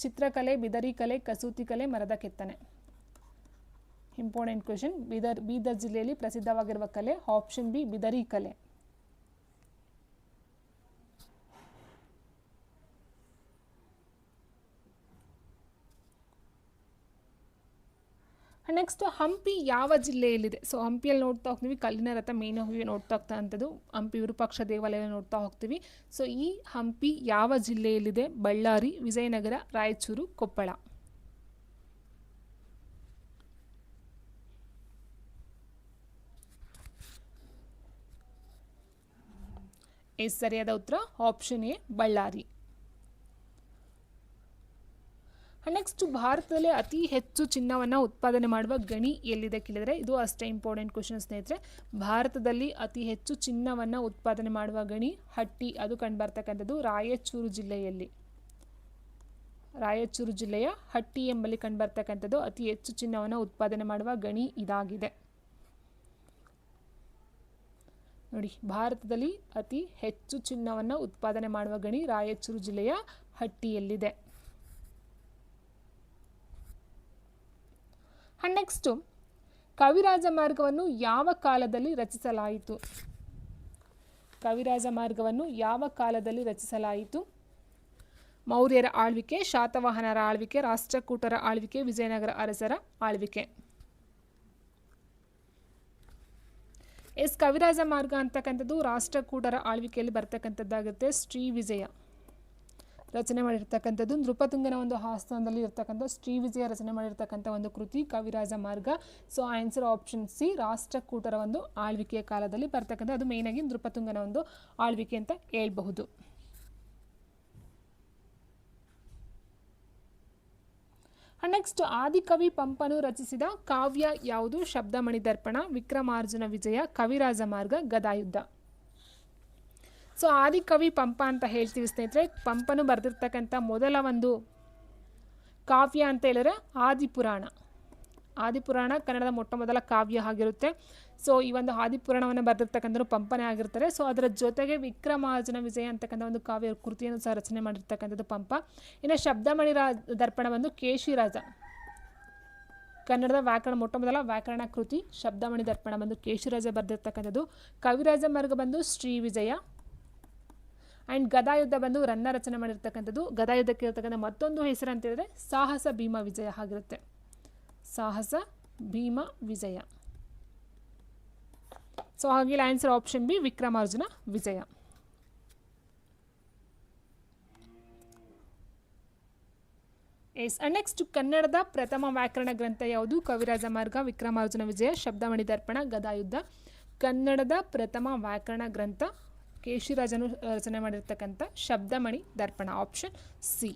ಚಿತ್ರಕಲೆ, ಬಿದರಿ ಕಲೆ, ಕಸೂತಿ ಕಲೆ, ಮರದ ಕೆತ್ತನೆ. Important question. ಬೀದರ್ ಜಿಲ್ಲೆಯಲ್ಲಿ ಪ್ರಸಿದ್ಧವಾಗಿರುವ ಕಲೆ ಆಪ್ಷನ್ ಬಿ ಬಿದರಿ ಕಲೆ. ನೆಕ್ಸ್ಟ್ ಹಂಪಿ ಯಾವ ಜಿಲ್ಲೆಯಲ್ಲಿದೆ? ಸೊ ಹಂಪಿಯಲ್ಲಿ ನೋಡ್ತಾ ಹೋಗ್ತೀವಿ ಕಲ್ಲಿನ ರಥ ಮೇನ್ ಹೋಗಿ ನೋಡ್ತಾ ಹೋಗ್ತಾ ಅಂಥದ್ದು. ಹಂಪಿ ವಿರೂಪಾಕ್ಷ ದೇವಾಲಯ ನೋಡ್ತಾ ಹೋಗ್ತೀವಿ. ಸೊ ಈ ಹಂಪಿ ಯಾವ ಜಿಲ್ಲೆಯಲ್ಲಿದೆ? ಬಳ್ಳಾರಿ, ವಿಜಯನಗರ, ರಾಯಚೂರು, ಕೊಪ್ಪಳ. ಸರಿಯಾದ ಉತ್ತರ ಆಪ್ಷನ್ ಎ ಬಳ್ಳಾರಿ. ನೆಕ್ಸ್ಟ್ ಭಾರತದಲ್ಲಿ ಅತಿ ಹೆಚ್ಚು ಚಿನ್ನವನ್ನು ಉತ್ಪಾದನೆ ಮಾಡುವ ಗಣಿ ಎಲ್ಲಿದೆ ಕೇಳಿದರೆ ಇದು ಅಷ್ಟೇ ಇಂಪಾರ್ಟೆಂಟ್ ಕ್ವೆಶ್ಚನ್ ಸ್ನೇಹಿತರೆ. ಭಾರತದಲ್ಲಿ ಅತಿ ಹೆಚ್ಚು ಚಿನ್ನವನ್ನು ಉತ್ಪಾದನೆ ಮಾಡುವ ಗಣಿ ಹಟ್ಟಿ, ಅದು ಕಂಡುಬರ್ತಕ್ಕಂಥದ್ದು ರಾಯಚೂರು ಜಿಲ್ಲೆಯಲ್ಲಿ. ರಾಯಚೂರು ಜಿಲ್ಲೆಯ ಹಟ್ಟಿ ಎಂಬಲ್ಲಿ ಕಂಡುಬರ್ತಕ್ಕಂಥದ್ದು ಅತಿ ಹೆಚ್ಚು ಚಿನ್ನವನ್ನು ಉತ್ಪಾದನೆ ಮಾಡುವ ಗಣಿ ಇದಾಗಿದೆ ನೋಡಿ. ಭಾರತದಲ್ಲಿ ಅತಿ ಹೆಚ್ಚು ಚಿನ್ನವನ್ನು ಉತ್ಪಾದನೆ ಮಾಡುವ ಗಣಿ ರಾಯಚೂರು ಜಿಲ್ಲೆಯ ಹಟ್ಟಿಯಲ್ಲಿದೆ. ನೆಕ್ಸ್ಟು ಕವಿರಾಜ ಮಾರ್ಗವನ್ನು ಯಾವ ಕಾಲದಲ್ಲಿ ರಚಿಸಲಾಯಿತು? ಕವಿರಾಜ ಮಾರ್ಗವನ್ನು ಯಾವ ಕಾಲದಲ್ಲಿ ರಚಿಸಲಾಯಿತು? ಮೌರ್ಯರ ಆಳ್ವಿಕೆ, ಶಾತವಾಹನರ ಆಳ್ವಿಕೆ, ರಾಷ್ಟ್ರಕೂಟರ ಆಳ್ವಿಕೆ, ವಿಜಯನಗರ ಅರಸರ ಆಳ್ವಿಕೆ. ಕವಿರಾಜ ಮಾರ್ಗ ಅಂತಕ್ಕಂಥದ್ದು ರಾಷ್ಟ್ರಕೂಟರ ಆಳ್ವಿಕೆಯಲ್ಲಿ ಬರ್ತಕ್ಕಂಥದ್ದಾಗುತ್ತೆ. ಶ್ರೀ ವಿಜಯ ರಚನೆ ಮಾಡಿರ್ತಕ್ಕಂಥದ್ದು. ನೃಪತುಂಗನ ಒಂದು ಆಸ್ಥಾನದಲ್ಲಿ ಇರ್ತಕ್ಕಂಥ ಶ್ರೀ ವಿಜಯ ರಚನೆ ಮಾಡಿರ್ತಕ್ಕಂಥ ಒಂದು ಕೃತಿ ಕವಿರಾಜ ಮಾರ್ಗ. ಸೊ ಆನ್ಸರ್ ಆಪ್ಷನ್ ಸಿ ರಾಷ್ಟ್ರಕೂಟರ ಒಂದು ಆಳ್ವಿಕೆಯ ಕಾಲದಲ್ಲಿ ಬರ್ತಕ್ಕಂಥ, ಅದು ಮೇಯ್ನಾಗಿ ನೃಪತುಂಗನ ಒಂದು ಆಳ್ವಿಕೆ ಅಂತ ಹೇಳ್ಬಹುದು. ನೆಕ್ಸ್ಟ್ ಆದಿಕವಿ ಪಂಪನು ರಚಿಸಿದ ಕಾವ್ಯ ಯಾವುದು? ಶಬ್ದಮಣಿ ದರ್ಪಣ, ವಿಕ್ರಮಾರ್ಜುನ ವಿಜಯ, ಕವಿರಾಜ ಮಾರ್ಗ, ಗದಾಯುದ್ಧ. ಸೊ ಆದಿಕವಿ ಪಂಪ ಅಂತ ಹೇಳ್ತೀವಿ ಸ್ನೇಹಿತರೆ. ಪಂಪನು ಬರೆದಿರ್ತಕ್ಕಂಥ ಮೊದಲ ಒಂದು ಕಾವ್ಯ ಅಂತ ಹೇಳಿದ್ರೆ ಆದಿಪುರಾಣ. ಆದಿಪುರಾಣ ಕನ್ನಡದ ಮೊಟ್ಟ ಮೊದಲ ಕಾವ್ಯ ಆಗಿರುತ್ತೆ. ಸೊ ಈ ಒಂದು ಆದಿಪುರಾಣವನ್ನು ಬರೆದಿರ್ತಕ್ಕಂಥದ್ದು ಪಂಪನೇ ಆಗಿರ್ತಾರೆ. ಸೊ ಅದರ ಜೊತೆಗೆ ವಿಕ್ರಮಾರ್ಜುನ ವಿಜಯ ಅಂತಕ್ಕಂಥ ಒಂದು ಕಾವ್ಯ ಕೃತಿಯನ್ನು ಸಹ ರಚನೆ ಮಾಡಿರ್ತಕ್ಕಂಥದ್ದು ಪಂಪ. ಇನ್ನು ಶಬ್ದಮಣಿ ದರ್ಪಣ ಬಂದು ಕೇಶಿರಾಜ, ಕನ್ನಡದ ವ್ಯಾಕರಣ ಮೊಟ್ಟ ಮೊದಲ ವ್ಯಾಕರಣ ಕೃತಿ ಶಬ್ದಮಣಿ ದರ್ಪಣ ಬಂದು ಕೇಶಿರಾಜ ಬರೆದಿರ್ತಕ್ಕಂಥದ್ದು. ಕವಿರಾಜ ಮಾರ್ಗ ಬಂದು ಶ್ರೀ ವಿಜಯ. ಆ್ಯಂಡ್ ಗದಾಯುದ್ಧ ಬಂದು ರನ್ನ ರಚನೆ ಮಾಡಿರ್ತಕ್ಕಂಥದ್ದು. ಗದಾಯುದ್ಧಕ್ಕೆ ಇರತಕ್ಕಂಥ ಮತ್ತೊಂದು ಹೆಸರು ಅಂತ ಹೇಳಿದ್ರೆ ಸಾಹಸ ಭೀಮ ವಿಜಯ ಆಗಿರುತ್ತೆ. ಸಾಹಸ ಭೀಮ ವಿಜಯ. ಸೊ ಹಾಗೆ ಆನ್ಸರ್ ಆಪ್ಷನ್ ಬಿ ವಿಕ್ರಮಾರ್ಜುನ ವಿಜಯ. ನೆಕ್ಸ್ಟ್ ಕನ್ನಡದ ಪ್ರಥಮ ವ್ಯಾಕರಣ ಗ್ರಂಥ ಯಾವುದು? ಕವಿರಾಜ ಮಾರ್ಗ, ವಿಕ್ರಮಾರ್ಜುನ ವಿಜಯ, ಶಬ್ದಮಣಿ ದರ್ಪಣ, ಗದಾಯುದ್ಧ. ಕನ್ನಡದ ಪ್ರಥಮ ವ್ಯಾಕರಣ ಗ್ರಂಥ ಕೇಶಿರಾಜನು ರಚನೆ ಮಾಡಿರ್ತಕ್ಕಂಥ ಶಬ್ದಮಣಿ ದರ್ಪಣ, ಆಪ್ಷನ್ ಸಿ.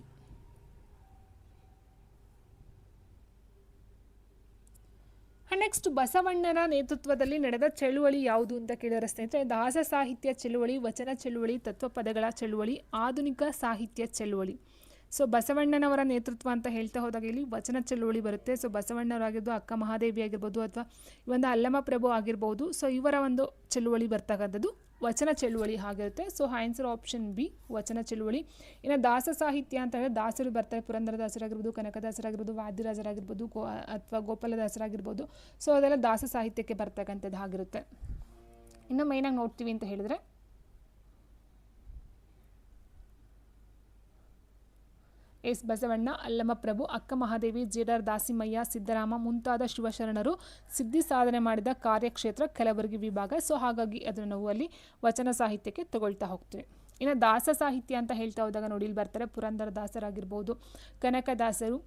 ನೆಕ್ಸ್ಟ್ ಬಸವಣ್ಣನ ನೇತೃತ್ವದಲ್ಲಿ ನಡೆದ ಚಳುವಳಿ ಯಾವುದು ಅಂತ ಕೇಳಿದರೆ ಸ್ನೇಹಿತರೆ ದಾಸ ಸಾಹಿತ್ಯ ಚಳುವಳಿ, ವಚನ ಚಳುವಳಿ, ತತ್ವಪದಗಳ ಚಳುವಳಿ, ಆಧುನಿಕ ಸಾಹಿತ್ಯ ಚಳುವಳಿ. ಸೊ ಬಸವಣ್ಣನವರ ನೇತೃತ್ವ ಅಂತ ಹೇಳ್ತಾ ಹೋದಾಗ ಇಲ್ಲಿ ವಚನ ಚಳುವಳಿ ಬರುತ್ತೆ. ಸೊ ಬಸವಣ್ಣವರಾಗಿರ್ಬೋದು, ಅಕ್ಕ ಮಹಾದೇವಿ ಆಗಿರ್ಬೋದು, ಅಥವಾ ಈ ಒಂದು ಅಲ್ಲಮ ಪ್ರಭು ಆಗಿರ್ಬೋದು. ಸೊ ಇವರ ಒಂದು ಚಳುವಳಿ ಬರ್ತಕ್ಕಂಥದ್ದು ವಚನ ಚಳುವಳಿ ಆಗಿರುತ್ತೆ. ಸೊ ಆನ್ಸರ್ ಆಪ್ಷನ್ ಬಿ ವಚನ ಚಳುವಳಿ. ಇನ್ನು ದಾಸ ಸಾಹಿತ್ಯ ಅಂತ ಹೇಳಿದ್ರೆ ದಾಸರು ಬರ್ತಾರೆ, ಪುರಂದರದಾಸರಾಗಿರ್ಬೋದು, ಕನಕದಾಸರಾಗಿರ್ಬೋದು, ವಾದಿರಾಜರಾಗಿರ್ಬೋದು, ಅಥವಾ ಗೋಪಾಲದಾಸರಾಗಿರ್ಬೋದು. ಸೊ ಅದೆಲ್ಲ ದಾಸ ಸಾಹಿತ್ಯಕ್ಕೆ ಬರ್ತಕ್ಕಂಥದ್ದು ಆಗಿರುತ್ತೆ. ಇನ್ನು ಮೇಯ್ನಾಗಿ ನೋಡ್ತೀವಿ ಅಂತ ಹೇಳಿದ್ರೆ ಎಸ್ ಬಸವಣ್ಣ, ಅಲ್ಲಮಪ್ರಭು, ಅಕ್ಕ ಮಹಾದೇವಿ, ಜೇಡರ್ ದಾಸಿಮಯ್ಯ, ಸಿದ್ದರಾಮ ಮುಂತಾದ ಶಿವಶರಣರು ಸಿದ್ಧಿ ಸಾಧನೆ ಮಾಡಿದ ಕಾರ್ಯಕ್ಷೇತ್ರ ಕಲಬುರಗಿ ವಿಭಾಗ. ಸೊ ಹಾಗಾಗಿ ಅದನ್ನು ನಾವು ಅಲ್ಲಿ ವಚನ ಸಾಹಿತ್ಯಕ್ಕೆ ತಗೊಳ್ತಾ ಹೋಗ್ತೀವಿ. ಇನ್ನು ದಾಸ ಸಾಹಿತ್ಯ ಅಂತ ಹೇಳ್ತಾ ಹೋದಾಗ ನೋಡಿ ಇಲ್ಲಿ ಬರ್ತಾರೆ ಪುರಂದರದಾಸರಾಗಿರ್ಬೋದು, ಕನಕದಾಸರು,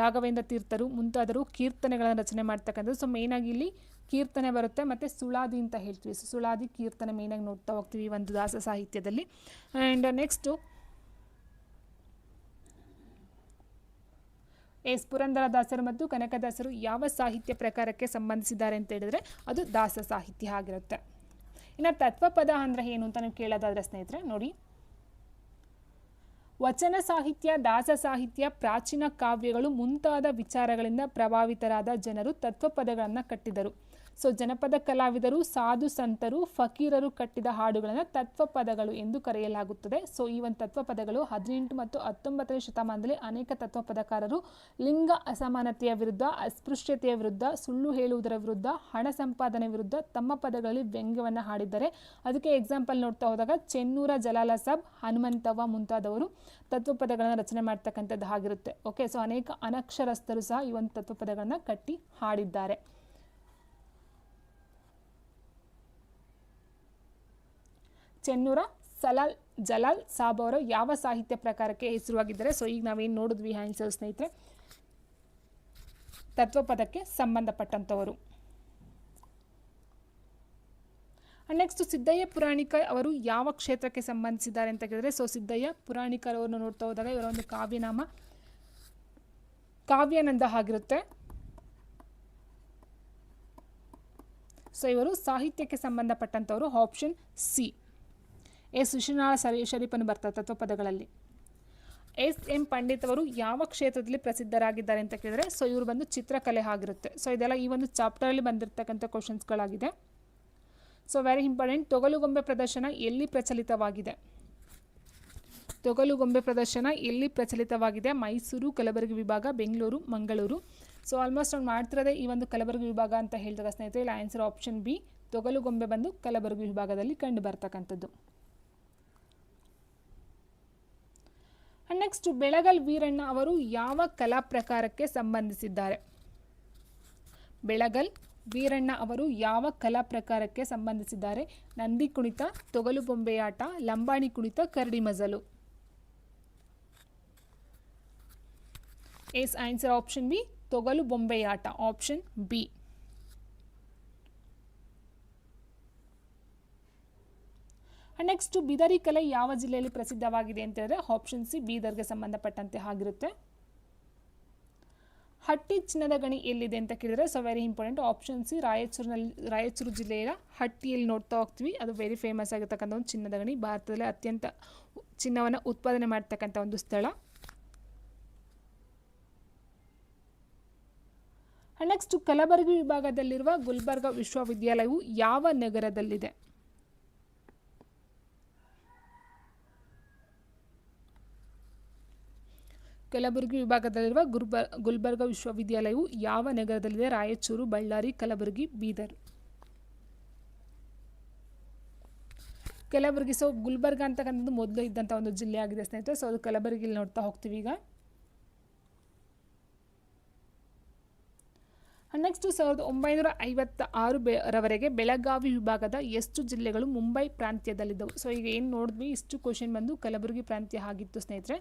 ರಾಘವೇಂದ್ರ ತೀರ್ಥರು ಮುಂತಾದರು ಕೀರ್ತನೆಗಳನ್ನು ರಚನೆ ಮಾಡ್ತಕ್ಕಂಥದ್ದು. ಸೊ ಮೇಯ್ನಾಗಿ ಇಲ್ಲಿ ಕೀರ್ತನೆ ಬರುತ್ತೆ ಮತ್ತು ಸುಳಾದಿ ಅಂತ ಹೇಳ್ತೀವಿ. ಸೊ ಸುಳಾದಿ ಕೀರ್ತನೆ ಮೇಯ್ನಾಗಿ ನೋಡ್ತಾ ಹೋಗ್ತೀವಿ ಒಂದು ದಾಸ ಸಾಹಿತ್ಯದಲ್ಲಿ. ಆ್ಯಂಡ್ ನೆಕ್ಸ್ಟು ಪುರಂದರದಾಸರು ಮತ್ತು ಕನಕದಾಸರು ಯಾವ ಸಾಹಿತ್ಯ ಪ್ರಕಾರಕ್ಕೆ ಸಂಬಂಧಿಸಿದ್ದಾರೆ ಅಂತ ಹೇಳಿದ್ರೆ ಅದು ದಾಸ ಸಾಹಿತ್ಯ ಆಗಿರುತ್ತೆ. ಇನ್ನು ತತ್ವಪದ ಅಂದರೆ ಏನು ಅಂತ ನೀವು ಕೇಳೋದಾದ್ರೆ ಸ್ನೇಹಿತರೆ ನೋಡಿ, ವಚನ ಸಾಹಿತ್ಯ, ದಾಸ ಸಾಹಿತ್ಯ, ಪ್ರಾಚೀನ ಕಾವ್ಯಗಳು ಮುಂತಾದ ವಿಚಾರಗಳಿಂದ ಪ್ರಭಾವಿತರಾದ ಜನರು ತತ್ವಪದಗಳನ್ನು ಕಟ್ಟಿದರು. ಸೊ ಜನಪದ ಕಲಾವಿದರು, ಸಾಧು ಸಂತರು, ಫಕೀರರು ಕಟ್ಟಿದ ಹಾಡುಗಳನ್ನು ತತ್ವಪದಗಳು ಎಂದು ಕರೆಯಲಾಗುತ್ತದೆ. ಸೊ ಈ ಒಂದು ತತ್ವಪದಗಳು 18 ಮತ್ತು 19ನೇ ಶತಮಾನದಲ್ಲಿ ಅನೇಕ ತತ್ವಪದಕಾರರು ಲಿಂಗ ಅಸಮಾನತೆಯ ವಿರುದ್ಧ, ಅಸ್ಪೃಶ್ಯತೆಯ ವಿರುದ್ಧ, ಸುಳ್ಳು ಹೇಳುವುದರ ವಿರುದ್ಧ, ಹಣ ಸಂಪಾದನೆ ವಿರುದ್ಧ ತಮ್ಮ ಪದಗಳಲ್ಲಿ ವ್ಯಂಗ್ಯವನ್ನು ಹಾಡಿದ್ದಾರೆ. ಅದಕ್ಕೆ ಎಕ್ಸಾಂಪಲ್ ನೋಡ್ತಾ ಹೋದಾಗ ಚೆನ್ನೂರ ಜಲಾಲ ಸಾಬ್, ಹನುಮಂತವ್ವ ಮುಂತಾದವರು ತತ್ವಪದಗಳನ್ನು ರಚನೆ ಮಾಡ್ತಕ್ಕಂಥದ್ದು ಆಗಿರುತ್ತೆ. ಓಕೆ, ಸೊ ಅನೇಕ ಅನಕ್ಷರಸ್ಥರು ಸಹ ಈ ಒಂದು ತತ್ವಪದಗಳನ್ನು ಕಟ್ಟಿ ಹಾಡಿದ್ದಾರೆ. ಚೆನ್ನೂರ ಜಲಾಲ್ ಸಾಬ್ ಅವರು ಯಾವ ಸಾಹಿತ್ಯ ಪ್ರಕಾರಕ್ಕೆ ಹೆಸರುವಾಗಿದ್ದಾರೆ? ಸೊ ಈಗ ನಾವೇನು ನೋಡಿದ್ವಿ ಆನ್ಸರ್ ಸ್ನೇಹಿತರೆ, ತತ್ವಪದಕ್ಕೆ ಸಂಬಂಧಪಟ್ಟಂಥವರು. ನೆಕ್ಸ್ಟ್ ಸಿದ್ದಯ್ಯ ಪುರಾಣಿಕ ಅವರು ಯಾವ ಕ್ಷೇತ್ರಕ್ಕೆ ಸಂಬಂಧಿಸಿದ್ದಾರೆ ಅಂತ ಕೇಳಿದ್ರೆ, ಸೊ ಸಿದ್ದಯ್ಯ ಪುರಾಣಿಕರವರನ್ನು ನೋಡ್ತಾ ಹೋದಾಗ ಇವರ ಒಂದು ಕಾವ್ಯನಾಮ ಕಾವ್ಯಾನಂದ ಆಗಿರುತ್ತೆ. ಸೊ ಇವರು ಸಾಹಿತ್ಯಕ್ಕೆ ಸಂಬಂಧಪಟ್ಟಂಥವರು. Option C. ಎಸ್ ವಿಶ್ವನಾಥ ಶರೀಫನು ಬರ್ತಾರೆ ತತ್ವಪದಗಳಲ್ಲಿ. ಎಂ ಪಂಡಿತ್ ಅವರು ಯಾವ ಕ್ಷೇತ್ರದಲ್ಲಿ ಪ್ರಸಿದ್ಧರಾಗಿದ್ದಾರೆ ಅಂತ ಕೇಳಿದ್ರೆ, ಸೊ ಇವರು ಬಂದು ಚಿತ್ರಕಲೆ ಆಗಿರುತ್ತೆ. ಸೊ ಇದೆಲ್ಲ ಈ ಒಂದು ಚಾಪ್ಟರಲ್ಲಿ ಬಂದಿರತಕ್ಕಂಥ ಕ್ವಶನ್ಸ್ಗಳಾಗಿದೆ. So very important. ತೊಗಲುಗೊಂಬೆ ಪ್ರದರ್ಶನ ಎಲ್ಲಿ ಪ್ರಚಲಿತವಾಗಿದೆ? ತೊಗಲುಗೊಂಬೆ ಪ್ರದರ್ಶನ ಎಲ್ಲಿ ಪ್ರಚಲಿತವಾಗಿದೆ? ಮೈಸೂರು, ಕಲಬುರಗಿ ವಿಭಾಗ, ಬೆಂಗಳೂರು, ಮಂಗಳೂರು. ಸೊ ಆಲ್ಮೋಸ್ಟ್ ಅವ್ನು ಮಾಡ್ತಿರೋದೇ ಈ ಒಂದು ಕಲಬುರಗಿ ವಿಭಾಗ ಅಂತ ಹೇಳಿದಾಗ ಸ್ನೇಹಿತರೆ ಇಲ್ಲಿ ಆನ್ಸರ್ ಆಪ್ಷನ್ ಬಿ. ತೊಗಲುಗೊಂಬೆ ಬಂದು ಕಲಬುರಗಿ ವಿಭಾಗದಲ್ಲಿ ಕಂಡು ಬರ್ತಕ್ಕಂಥದ್ದು. ನೆಕ್ಸ್ಟ್ ಬೆಳಗಲ್ ವೀರಣ್ಣ ಅವರು ಯಾವ ಕಲಾ ಪ್ರಕಾರಕ್ಕೆ ಸಂಬಂಧಿಸಿದ್ದಾರೆ? ಬೆಳಗಲ್ ವೀರಣ್ಣ ಅವರು ಯಾವ ಕಲಾ ಪ್ರಕಾರಕ್ಕೆ ಸಂಬಂಧಿಸಿದ್ದಾರೆ? ನಂದಿ ಕುಣಿತ, ತೊಗಲು ಬೊಂಬೆಯಾಟ, ಲಂಬಾಣಿ ಕುಣಿತ, ಕರಡಿ ಮಜಲು. ಎಸ್ ಆನ್ಸರ್ ಆಪ್ಷನ್ ಬಿ, ತೊಗಲು ಬೊಂಬೆಯಾಟ, ಆಪ್ಷನ್ ಬಿ. ನೆಕ್ಸ್ಟ್ ಬಿದರಿ ಕಲೆ ಯಾವ ಜಿಲ್ಲೆಯಲ್ಲಿ ಪ್ರಸಿದ್ಧವಾಗಿದೆ ಅಂತ ಹೇಳಿದ್ರೆ ಆಪ್ಷನ್ ಸಿ, ಬೀದರ್ಗೆ ಸಂಬಂಧಪಟ್ಟಂತೆ ಆಗಿರುತ್ತೆ. ಹಟ್ಟಿ ಚಿನ್ನದ ಗಣಿ ಎಲ್ಲಿದೆ ಅಂತ ಕೇಳಿದರೆ, so very important. Option C, Raichur ಜಿಲ್ಲೆಯ ಹಟ್ಟಿಯಲ್ಲಿ ನೋಡ್ತಾ ಹೋಗ್ತೀವಿ. ಅದು ವೆರಿ ಫೇಮಸ್ ಆಗಿರ್ತಕ್ಕಂಥ ಒಂದು ಚಿನ್ನದ ಗಣಿ, ಭಾರತದಲ್ಲಿ ಅತ್ಯಂತ ಚಿನ್ನವನ್ನು ಉತ್ಪಾದನೆ ಮಾಡ್ತಕ್ಕಂಥ ಒಂದು ಸ್ಥಳ. ನೆಕ್ಸ್ಟ್ ಕಲಬುರಗಿ ವಿಭಾಗದಲ್ಲಿರುವ ಗುಲ್ಬರ್ಗಾ ವಿಶ್ವವಿದ್ಯಾಲಯವು ಯಾವ ನಗರದಲ್ಲಿದೆ? ಕಲಬುರಗಿ ವಿಭಾಗದಲ್ಲಿರುವ ಗುಲ್ಬರ್ಗಾ ವಿಶ್ವವಿದ್ಯಾಲಯವು ಯಾವ ನಗರದಲ್ಲಿದೆ? ರಾಯಚೂರು, ಬಳ್ಳಾರಿ, ಕಲಬುರಗಿ, ಬೀದರ್. ಕಲಬುರಗಿ. ಸೊ ಗುಲ್ಬರ್ಗ ಅಂತಕ್ಕಂಥದ್ದು ಮೊದಲು ಇದ್ದಂಥ ಒಂದು ಜಿಲ್ಲೆ ಆಗಿದೆ ಸ್ನೇಹಿತರೆ. ಸೊ ಅದು ಕಲಬುರಗಿಲಿ ನೋಡ್ತಾ ಹೋಗ್ತೀವಿ ಈಗ. ನೆಕ್ಸ್ಟ್ 1956 ರವರೆಗೆ ಬೆಳಗಾವಿ ವಿಭಾಗದ ಎಷ್ಟು ಜಿಲ್ಲೆಗಳು ಮುಂಬೈ ಪ್ರಾಂತ್ಯದಲ್ಲಿದ್ದವು? ಸೊ ಈಗ ಏನು ನೋಡಿದ್ವಿ ಇಷ್ಟು ಕ್ವಶನ್ ಬಂದು ಕಲಬುರಗಿ ಪ್ರಾಂತ್ಯ ಆಗಿತ್ತು ಸ್ನೇಹಿತರೆ.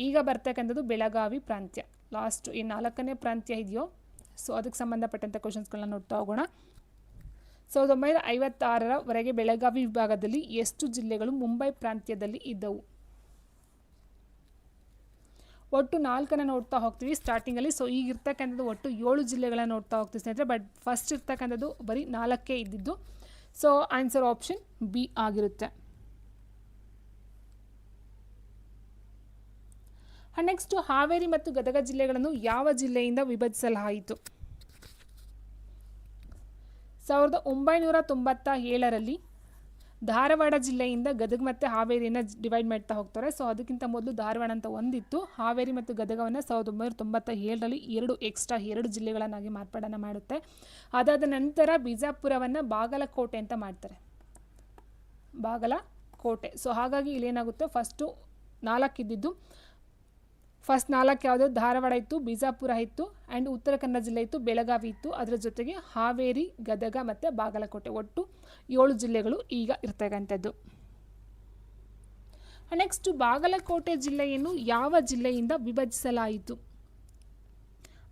ಈಗ ಬರ್ತಕ್ಕಂಥದ್ದು ಬೆಳಗಾವಿ ಪ್ರಾಂತ್ಯ. ಲಾಸ್ಟ್ ಈ 4ನೇ ಪ್ರಾಂತ್ಯ ಇದೆಯೋ ಸೊ ಅದಕ್ಕೆ ಸಂಬಂಧಪಟ್ಟಂಥ ಕ್ವಶನ್ಸ್ಗಳನ್ನ ನೋಡ್ತಾ ಹೋಗೋಣ. 1956ರವರೆಗೆ ಬೆಳಗಾವಿ ವಿಭಾಗದಲ್ಲಿ ಎಷ್ಟು ಜಿಲ್ಲೆಗಳು ಮುಂಬೈ ಪ್ರಾಂತ್ಯದಲ್ಲಿ ಇದ್ದವು? ಒಟ್ಟು 4 ನೋಡ್ತಾ ಹೋಗ್ತೀವಿ ಸ್ಟಾರ್ಟಿಂಗಲ್ಲಿ. ಸೊ ಈಗ ಇರ್ತಕ್ಕಂಥದ್ದು ಒಟ್ಟು 7 ಜಿಲ್ಲೆಗಳನ್ನ ನೋಡ್ತಾ ಹೋಗ್ತೀವಿ ಸ್ನೇಹಿತರೆ. ಬಟ್ ಫಸ್ಟ್ ಇರ್ತಕ್ಕಂಥದ್ದು ಬರೀ 4 ಇದ್ದಿದ್ದು. ಸೊ ಆನ್ಸರ್ ಆಪ್ಷನ್ ಬಿ ಆಗಿರುತ್ತೆ. ನೆಕ್ಸ್ಟ್ ಹಾವೇರಿ ಮತ್ತು ಗದಗ ಜಿಲ್ಲೆಗಳನ್ನು ಯಾವ ಜಿಲ್ಲೆಯಿಂದ ವಿಭಜಿಸಲಾಯಿತು? ಸೊ 1997ರಲ್ಲಿ ಧಾರವಾಡ ಜಿಲ್ಲೆಯಿಂದ ಗದಗ ಮತ್ತು ಹಾವೇರಿಯನ್ನು ಡಿವೈಡ್ ಮಾಡ್ತಾ ಹೋಗ್ತಾರೆ. ಸೊ ಅದಕ್ಕಿಂತ ಮೊದಲು ಧಾರವಾಡ ಅಂತ ಒಂದಿತ್ತು. ಹಾವೇರಿ ಮತ್ತು ಗದಗವನ್ನು 1997ರಲ್ಲಿ ಎಕ್ಸ್ಟ್ರಾ 2 ಜಿಲ್ಲೆಗಳನ್ನಾಗಿ ಮಾರ್ಪಾಡನ್ನು ಮಾಡುತ್ತೆ. ಅದಾದ ನಂತರ ಬಿಜಾಪುರವನ್ನು ಬಾಗಲಕೋಟೆ ಅಂತ ಮಾಡ್ತಾರೆ, ಬಾಗಲಕೋಟೆ. ಸೊ ಹಾಗಾಗಿ ಇಲ್ಲೇನಾಗುತ್ತೆ, ಫಸ್ಟ್ 4 ಇದ್ದಿದ್ದು, ಫಸ್ಟ್ 4 ಯಾವುದು, ಧಾರವಾಡ ಇತ್ತು, ಬಿಜಾಪುರ ಇತ್ತು, ಆ್ಯಂಡ್ ಉತ್ತರ ಕನ್ನಡ ಜಿಲ್ಲೆ ಇತ್ತು, ಬೆಳಗಾವಿ ಇತ್ತು. ಅದರ ಜೊತೆಗೆ ಹಾವೇರಿ, ಗದಗ ಮತ್ತು ಬಾಗಲಕೋಟೆ, ಒಟ್ಟು 7 ಜಿಲ್ಲೆಗಳು ಈಗ ಇರ್ತಕ್ಕಂಥದ್ದು. ನೆಕ್ಸ್ಟ್, ಬಾಗಲಕೋಟೆ ಜಿಲ್ಲೆಯನ್ನು ಯಾವ ಜಿಲ್ಲೆಯಿಂದ ವಿಭಜಿಸಲಾಯಿತು?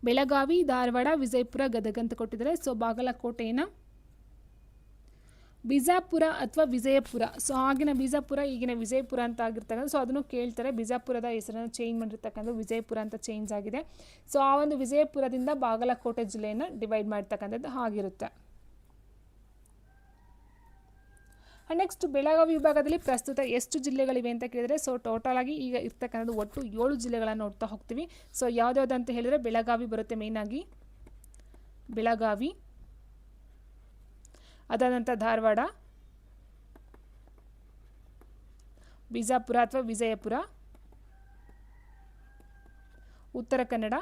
ಬೆಳಗಾವಿ, ಧಾರವಾಡ, ವಿಜಯಪುರ, ಗದಗ ಅಂತ ಕೊಟ್ಟಿದ್ದಾರೆ. ಸೊ ಬಾಗಲಕೋಟೆಯನ್ನು ಬಿಜಾಪುರ ಅಥವಾ ವಿಜಯಪುರ, ಸೊ ಆಗಿನ ಬಿಜಾಪುರ ಈಗಿನ ವಿಜಯಪುರ ಅಂತ ಆಗಿರ್ತಕ್ಕಂಥ, ಸೊ ಅದನ್ನು ಕೇಳ್ತಾರೆ. ಬಿಜಾಪುರದ ಹೆಸರನ್ನು ಚೇಂಜ್ ಮಾಡಿರ್ತಕ್ಕಂಥ ವಿಜಯಪುರ ಅಂತ ಚೇಂಜ್ ಆಗಿದೆ. ಸೊ ಆ ಒಂದು ವಿಜಯಪುರದಿಂದ ಬಾಗಲಕೋಟೆ ಜಿಲ್ಲೆಯನ್ನು ಡಿವೈಡ್ ಮಾಡ್ತಕ್ಕಂಥದ್ದು ಆಗಿರುತ್ತೆ. ನೆಕ್ಸ್ಟ್, ಬೆಳಗಾವಿ ವಿಭಾಗದಲ್ಲಿ ಪ್ರಸ್ತುತ ಎಷ್ಟು ಜಿಲ್ಲೆಗಳಿವೆ ಅಂತ ಕೇಳಿದರೆ, ಸೊ ಟೋಟಲ್ ಆಗಿ ಈಗ ಇರ್ತಕ್ಕಂಥದ್ದು ಒಟ್ಟು 7 ಜಿಲ್ಲೆಗಳನ್ನು ನೋಡ್ತಾ ಹೋಗ್ತೀವಿ. ಸೊ ಯಾವುದ್ಯಾವುದು ಅಂತ ಹೇಳಿದರೆ ಬೆಳಗಾವಿ ಬರುತ್ತೆ ಮೇಯ್ನಾಗಿ, ಬೆಳಗಾವಿ, ಅದಾದ ನಂತರ ಧಾರವಾಡ, ಬಿಜಾಪುರ ಅಥವಾ ವಿಜಯಪುರ, ಉತ್ತರ ಕನ್ನಡ,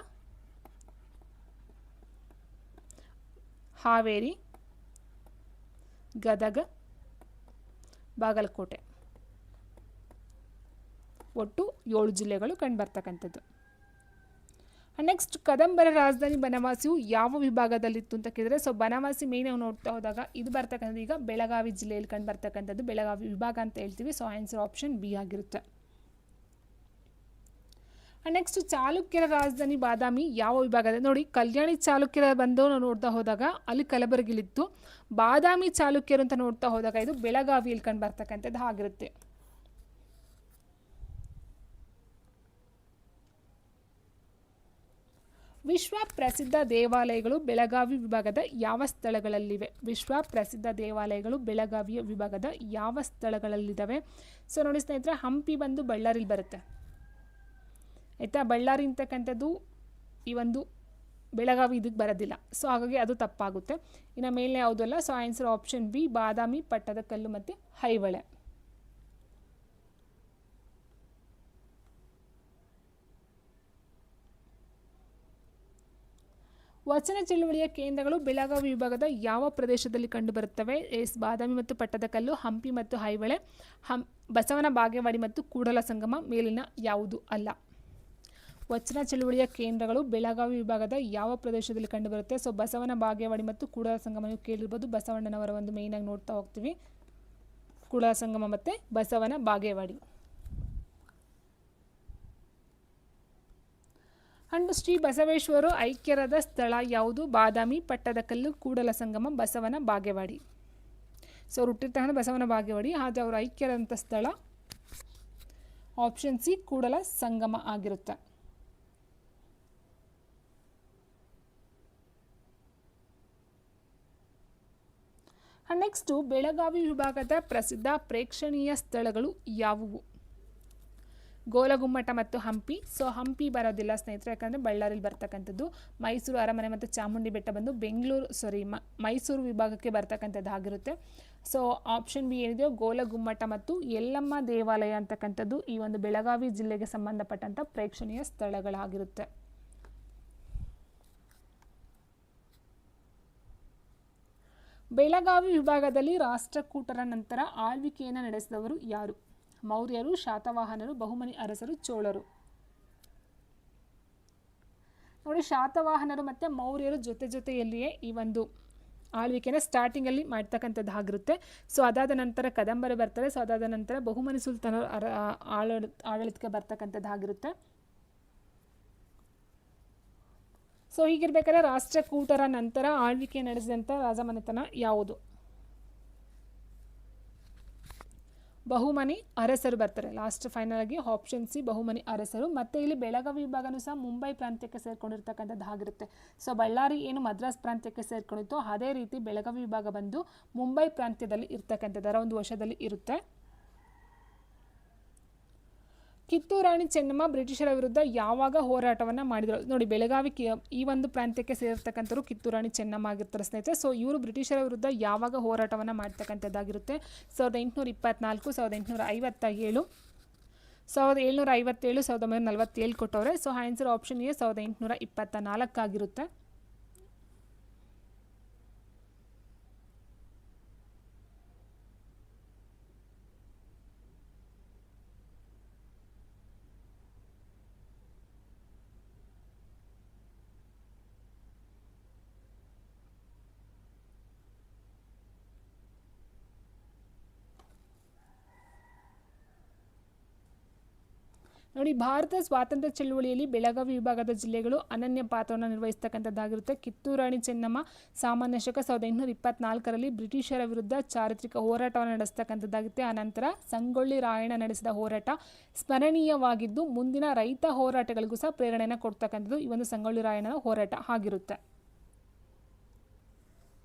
ಹಾವೇರಿ, ಗದಗ, ಬಾಗಲಕೋಟೆ, ಒಟ್ಟು 7 ಜಿಲ್ಲೆಗಳು ಕಂಡುಬರ್ತಕ್ಕಂಥದ್ದು. ನೆಕ್ಸ್ಟ್, ಕದಂಬರ ರಾಜಧಾನಿ ಬನವಾಸಿಯು ಯಾವ ವಿಭಾಗದಲ್ಲಿತ್ತು ಅಂತ ಕೇಳಿದರೆ, ಸೊ ಬನವಾಸಿ ಮೇನ್ ನಾವು ನೋಡ್ತಾ ಹೋದಾಗ ಇದು ಬರ್ತಕ್ಕಂಥದ್ದು ಈಗ ಬೆಳಗಾವಿ ಜಿಲ್ಲೆಯಲ್ಲಿ ಕಂಡು ಬರ್ತಕ್ಕಂಥದ್ದು, ಬೆಳಗಾವಿ ವಿಭಾಗ ಅಂತ ಹೇಳ್ತೀವಿ. ಸೊ ಆನ್ಸರ್ ಆಪ್ಷನ್ ಬಿ ಆಗಿರುತ್ತೆ. ನೆಕ್ಸ್ಟ್, ಚಾಲುಕ್ಯರ ರಾಜಧಾನಿ ಬಾದಾಮಿ ಯಾವ ವಿಭಾಗದ? ನೋಡಿ, ಕಲ್ಯಾಣಿ ಚಾಲುಕ್ಯರ ಬಂದು ನಾವು ನೋಡ್ತಾ ಹೋದಾಗ ಅಲ್ಲಿ ಕಲಬುರಗಿಲಿತ್ತು. ಬಾದಾಮಿ ಚಾಲುಕ್ಯರು ಅಂತ ನೋಡ್ತಾ ಹೋದಾಗ ಇದು ಬೆಳಗಾವಿಯಲ್ಲಿ ಕಂಡು ಬರ್ತಕ್ಕಂಥದ್ದು ಆಗಿರುತ್ತೆ. ವಿಶ್ವ ಪ್ರಸಿದ್ಧ ದೇವಾಲಯಗಳು ಬೆಳಗಾವಿ ವಿಭಾಗದ ಯಾವ ಸ್ಥಳಗಳಲ್ಲಿವೆ? ವಿಶ್ವ ಪ್ರಸಿದ್ಧ ದೇವಾಲಯಗಳು ಬೆಳಗಾವಿಯ ವಿಭಾಗದ ಯಾವ ಸ್ಥಳಗಳಲ್ಲಿದ್ದಾವೆ? ಸೊ ನೋಡಿ ಸ್ನೇಹಿತರೆ, ಹಂಪಿ ಬಂದು ಬಳ್ಳಾರಿಲಿ ಬರುತ್ತೆ ಆಯಿತಾ. ಬಳ್ಳಾರಿ ಅಂತಕ್ಕಂಥದ್ದು ಈ ಒಂದು ಬೆಳಗಾವಿ ಇದಕ್ಕೆ ಬರೋದಿಲ್ಲ. ಸೊ ಹಾಗಾಗಿ ಅದು ತಪ್ಪಾಗುತ್ತೆ. ಇನ್ನು ಮೇಲೆ ಯಾವುದಲ್ಲ. ಸೊ ಆನ್ಸರ್ ಆಪ್ಷನ್ ಬಿ, ಬಾದಾಮಿ, ಪಟ್ಟದಕಲ್ಲು ಮತ್ತು ಐಹೊಳೆ. ವಚನ ಚಳುವಳಿಯ ಕೇಂದ್ರಗಳು ಬೆಳಗಾವಿ ವಿಭಾಗದ ಯಾವ ಪ್ರದೇಶದಲ್ಲಿ ಕಂಡುಬರುತ್ತವೆ? ಬಾದಾಮಿ ಮತ್ತು ಪಟ್ಟದಕಲ್ಲು, ಹಂಪಿ ಮತ್ತು ಐಹೊಳೆ, ಬಸವನ ಬಾಗೇವಾಡಿ ಮತ್ತು ಕೂಡಲ ಸಂಗಮ, ಮೇಲಿನ ಯಾವುದು ಅಲ್ಲ? ವಚನ ಚಳುವಳಿಯ ಕೇಂದ್ರಗಳು ಬೆಳಗಾವಿ ವಿಭಾಗದ ಯಾವ ಪ್ರದೇಶದಲ್ಲಿ ಕಂಡುಬರುತ್ತೆ? ಸೊ ಬಸವನ ಬಾಗೇವಾಡಿ ಮತ್ತು ಕೂಡಲ ಸಂಗಮ ನೀವು ಕೇಳಿರ್ಬೋದು. ಬಸವಣ್ಣನವರ ಒಂದು ಮೇಯ್ನಾಗಿ ನೋಡ್ತಾ ಹೋಗ್ತೀವಿ, ಕೂಡಲ ಸಂಗಮ ಮತ್ತು ಬಸವನ ಬಾಗೇವಾಡಿ. ಅಂಡ್ ಶ್ರೀ ಬಸವೇಶ್ವರ ಐಕ್ಯರಾದ ಸ್ಥಳ ಯಾವುದು? ಬಾದಾಮಿ, ಪಟ್ಟದಕಲ್ಲು, ಕೂಡಲ ಸಂಗಮ, ಬಸವನ ಬಾಗೇವಾಡಿ. ಸೊ ಅವ್ರು ಹುಟ್ಟಿರ್ತಕ್ಕಂಥ ಬಸವನ ಬಾಗೇವಾಡಿ, ಆದರೆ ಅವರು ಐಕ್ಯರಾದಂಥ ಸ್ಥಳ ಆಪ್ಷನ್ ಸಿ, ಕೂಡಲ ಸಂಗಮ ಆಗಿರುತ್ತೆ. ನೆಕ್ಸ್ಟು, ಬೆಳಗಾವಿ ವಿಭಾಗದ ಪ್ರಸಿದ್ಧ ಪ್ರೇಕ್ಷಣೀಯ ಸ್ಥಳಗಳು ಯಾವುವು? ಗೋಲಗುಮ್ಮಟ ಮತ್ತು ಹಂಪಿ. ಸೊ ಹಂಪಿ ಬರೋದಿಲ್ಲ ಸ್ನೇಹಿತರೆ, ಯಾಕಂದರೆ ಬಳ್ಳಾರಿಲಿ ಬರ್ತಕ್ಕಂಥದ್ದು. ಮೈಸೂರು ಅರಮನೆ ಮತ್ತು ಚಾಮುಂಡಿ ಬೆಟ್ಟ ಬಂದು ಮೈಸೂರು ವಿಭಾಗಕ್ಕೆ ಬರ್ತಕ್ಕಂಥದ್ದು ಆಗಿರುತ್ತೆ. ಸೊ ಆಪ್ಷನ್ ಬಿ ಏನಿದೆಯೋ ಗೋಲಗುಮ್ಮಟ ಮತ್ತು ಯಲ್ಲಮ್ಮ ದೇವಾಲಯ ಅಂತಕ್ಕಂಥದ್ದು ಈ ಒಂದು ಬೆಳಗಾವಿ ಜಿಲ್ಲೆಗೆ ಸಂಬಂಧಪಟ್ಟಂಥ ಪ್ರೇಕ್ಷಣೀಯ ಸ್ಥಳಗಳಾಗಿರುತ್ತೆ. ಬೆಳಗಾವಿ ವಿಭಾಗದಲ್ಲಿ ರಾಷ್ಟ್ರಕೂಟರ ನಂತರ ಆಳ್ವಿಕೆಯನ್ನು ನಡೆಸಿದವರು ಯಾರು? ಮೌರ್ಯರು, ಶಾತವಾಹನರು, ಬಹುಮನಿ ಅರಸರು, ಚೋಳರು. ನೋಡಿ, ಶಾತವಾಹನರು ಮತ್ತು ಮೌರ್ಯರು ಜೊತೆಯಲ್ಲಿಯೇ ಈ ಒಂದು ಆಳ್ವಿಕೆನ ಸ್ಟಾರ್ಟಿಂಗಲ್ಲಿ ಮಾಡ್ತಕ್ಕಂಥದ್ದು ಆಗಿರುತ್ತೆ. ಸೊ ಅದಾದ ನಂತರ ಕದಂಬರು ಬರ್ತಾರೆ. ಸೊ ಅದಾದ ನಂತರ ಬಹುಮನಿ ಸುಲ್ತಾನರು ಆಡಳಿತಕ್ಕೆ ಬರ್ತಕ್ಕಂಥದ್ದು ಆಗಿರುತ್ತೆ. ಸೊ ಹೀಗಿರ್ಬೇಕಾದ್ರೆ ರಾಷ್ಟ್ರಕೂಟರ ನಂತರ ಆಳ್ವಿಕೆ ನಡೆಸಿದಂಥ ರಾಜಮನೆತನ ಯಾವುದು? ಬಹುಮನಿ ಅರಸರು ಬರ್ತಾರೆ ಲಾಸ್ಟ್ ಫೈನಲ್ ಆಗಿ. ಆಪ್ಷನ್ ಸಿ, ಬಹುಮನಿ ಅರಸರು. ಮತ್ತು ಇಲ್ಲಿ ಬೆಳಗಾವಿ ವಿಭಾಗನೂ ಸಹ ಮುಂಬೈ ಪ್ರಾಂತ್ಯಕ್ಕೆ ಸೇರ್ಕೊಂಡಿರ್ತಕ್ಕಂಥದ್ದು ಆಗಿರುತ್ತೆ. ಸೊ ಬಳ್ಳಾರಿ ಏನು ಮದ್ರಾಸ್ ಪ್ರಾಂತ್ಯಕ್ಕೆ ಸೇರ್ಕೊಂಡಿತ್ತು, ಅದೇ ರೀತಿ ಬೆಳಗಾವಿ ವಿಭಾಗ ಬಂದು ಮುಂಬೈ ಪ್ರಾಂತ್ಯದಲ್ಲಿ ಇರ್ತಕ್ಕಂಥದ್ದು, ಅದರ ಒಂದು ವಶದಲ್ಲಿ ಇರುತ್ತೆ. ಕಿತ್ತೂರು ರಾಣಿ ಚೆನ್ನಮ್ಮ ಬ್ರಿಟಿಷರ ವಿರುದ್ಧ ಯಾವಾಗ ಹೋರಾಟವನ್ನು ಮಾಡಿದರು? ನೋಡಿ, ಬೆಳಗಾವಿ ಈ ಒಂದು ಪ್ರಾಂತ್ಯಕ್ಕೆ ಸೇರಿರ್ತಕ್ಕಂಥವ್ರು ಕಿತ್ತೂರು ರಾಣಿ ಚೆನ್ನಮ್ಮ ಆಗಿರ್ತಾರೆ ಸ್ನೇಹಿತರೆ. ಸೊ ಇವರು ಬ್ರಿಟಿಷರ ವಿರುದ್ಧ ಯಾವಾಗ ಹೋರಾಟವನ್ನು ಮಾಡ್ತಕ್ಕಂಥದ್ದಾಗಿರುತ್ತೆ? 1824, 1857, 1757, 1947 ಕೊಟ್ಟವ್ರೆ. ಸೊ ಆನ್ಸರ್ ಆಪ್ಷನ್ ಎ 1824 ಆಗಿರುತ್ತೆ. ನೋಡಿ, ಭಾರತ ಸ್ವಾತಂತ್ರ್ಯ ಚಳುವಳಿಯಲ್ಲಿ ಬೆಳಗಾವಿ ವಿಭಾಗದ ಜಿಲ್ಲೆಗಳು ಅನನ್ಯ ಪಾತ್ರವನ್ನು ನಿರ್ವಹಿಸ್ತಕ್ಕಂಥದ್ದಾಗಿರುತ್ತೆ. ಕಿತ್ತೂರು ರಾಣಿ ಚೆನ್ನಮ್ಮ ಸಾಮಾನ್ಯ ಶಕ 1824ರಲ್ಲಿ ಬ್ರಿಟಿಷರ ವಿರುದ್ಧ ಚಾರಿತ್ರಿಕ ಹೋರಾಟವನ್ನು ನಡೆಸ್ತಕ್ಕಂಥದ್ದಾಗುತ್ತೆ. ಆನಂತರ ಸಂಗೊಳ್ಳಿ ರಾಯಣ್ಣ ನಡೆಸಿದ ಹೋರಾಟ ಸ್ಮರಣೀಯವಾಗಿದ್ದು ಮುಂದಿನ ರೈತ ಹೋರಾಟಗಳಿಗೂ ಸಹ ಪ್ರೇರಣೆಯನ್ನು ಕೊಡ್ತಕ್ಕಂಥದ್ದು ಈ ಒಂದು ಸಂಗೊಳ್ಳಿ ರಾಯಣ್ಣನ ಹೋರಾಟ ಆಗಿರುತ್ತೆ.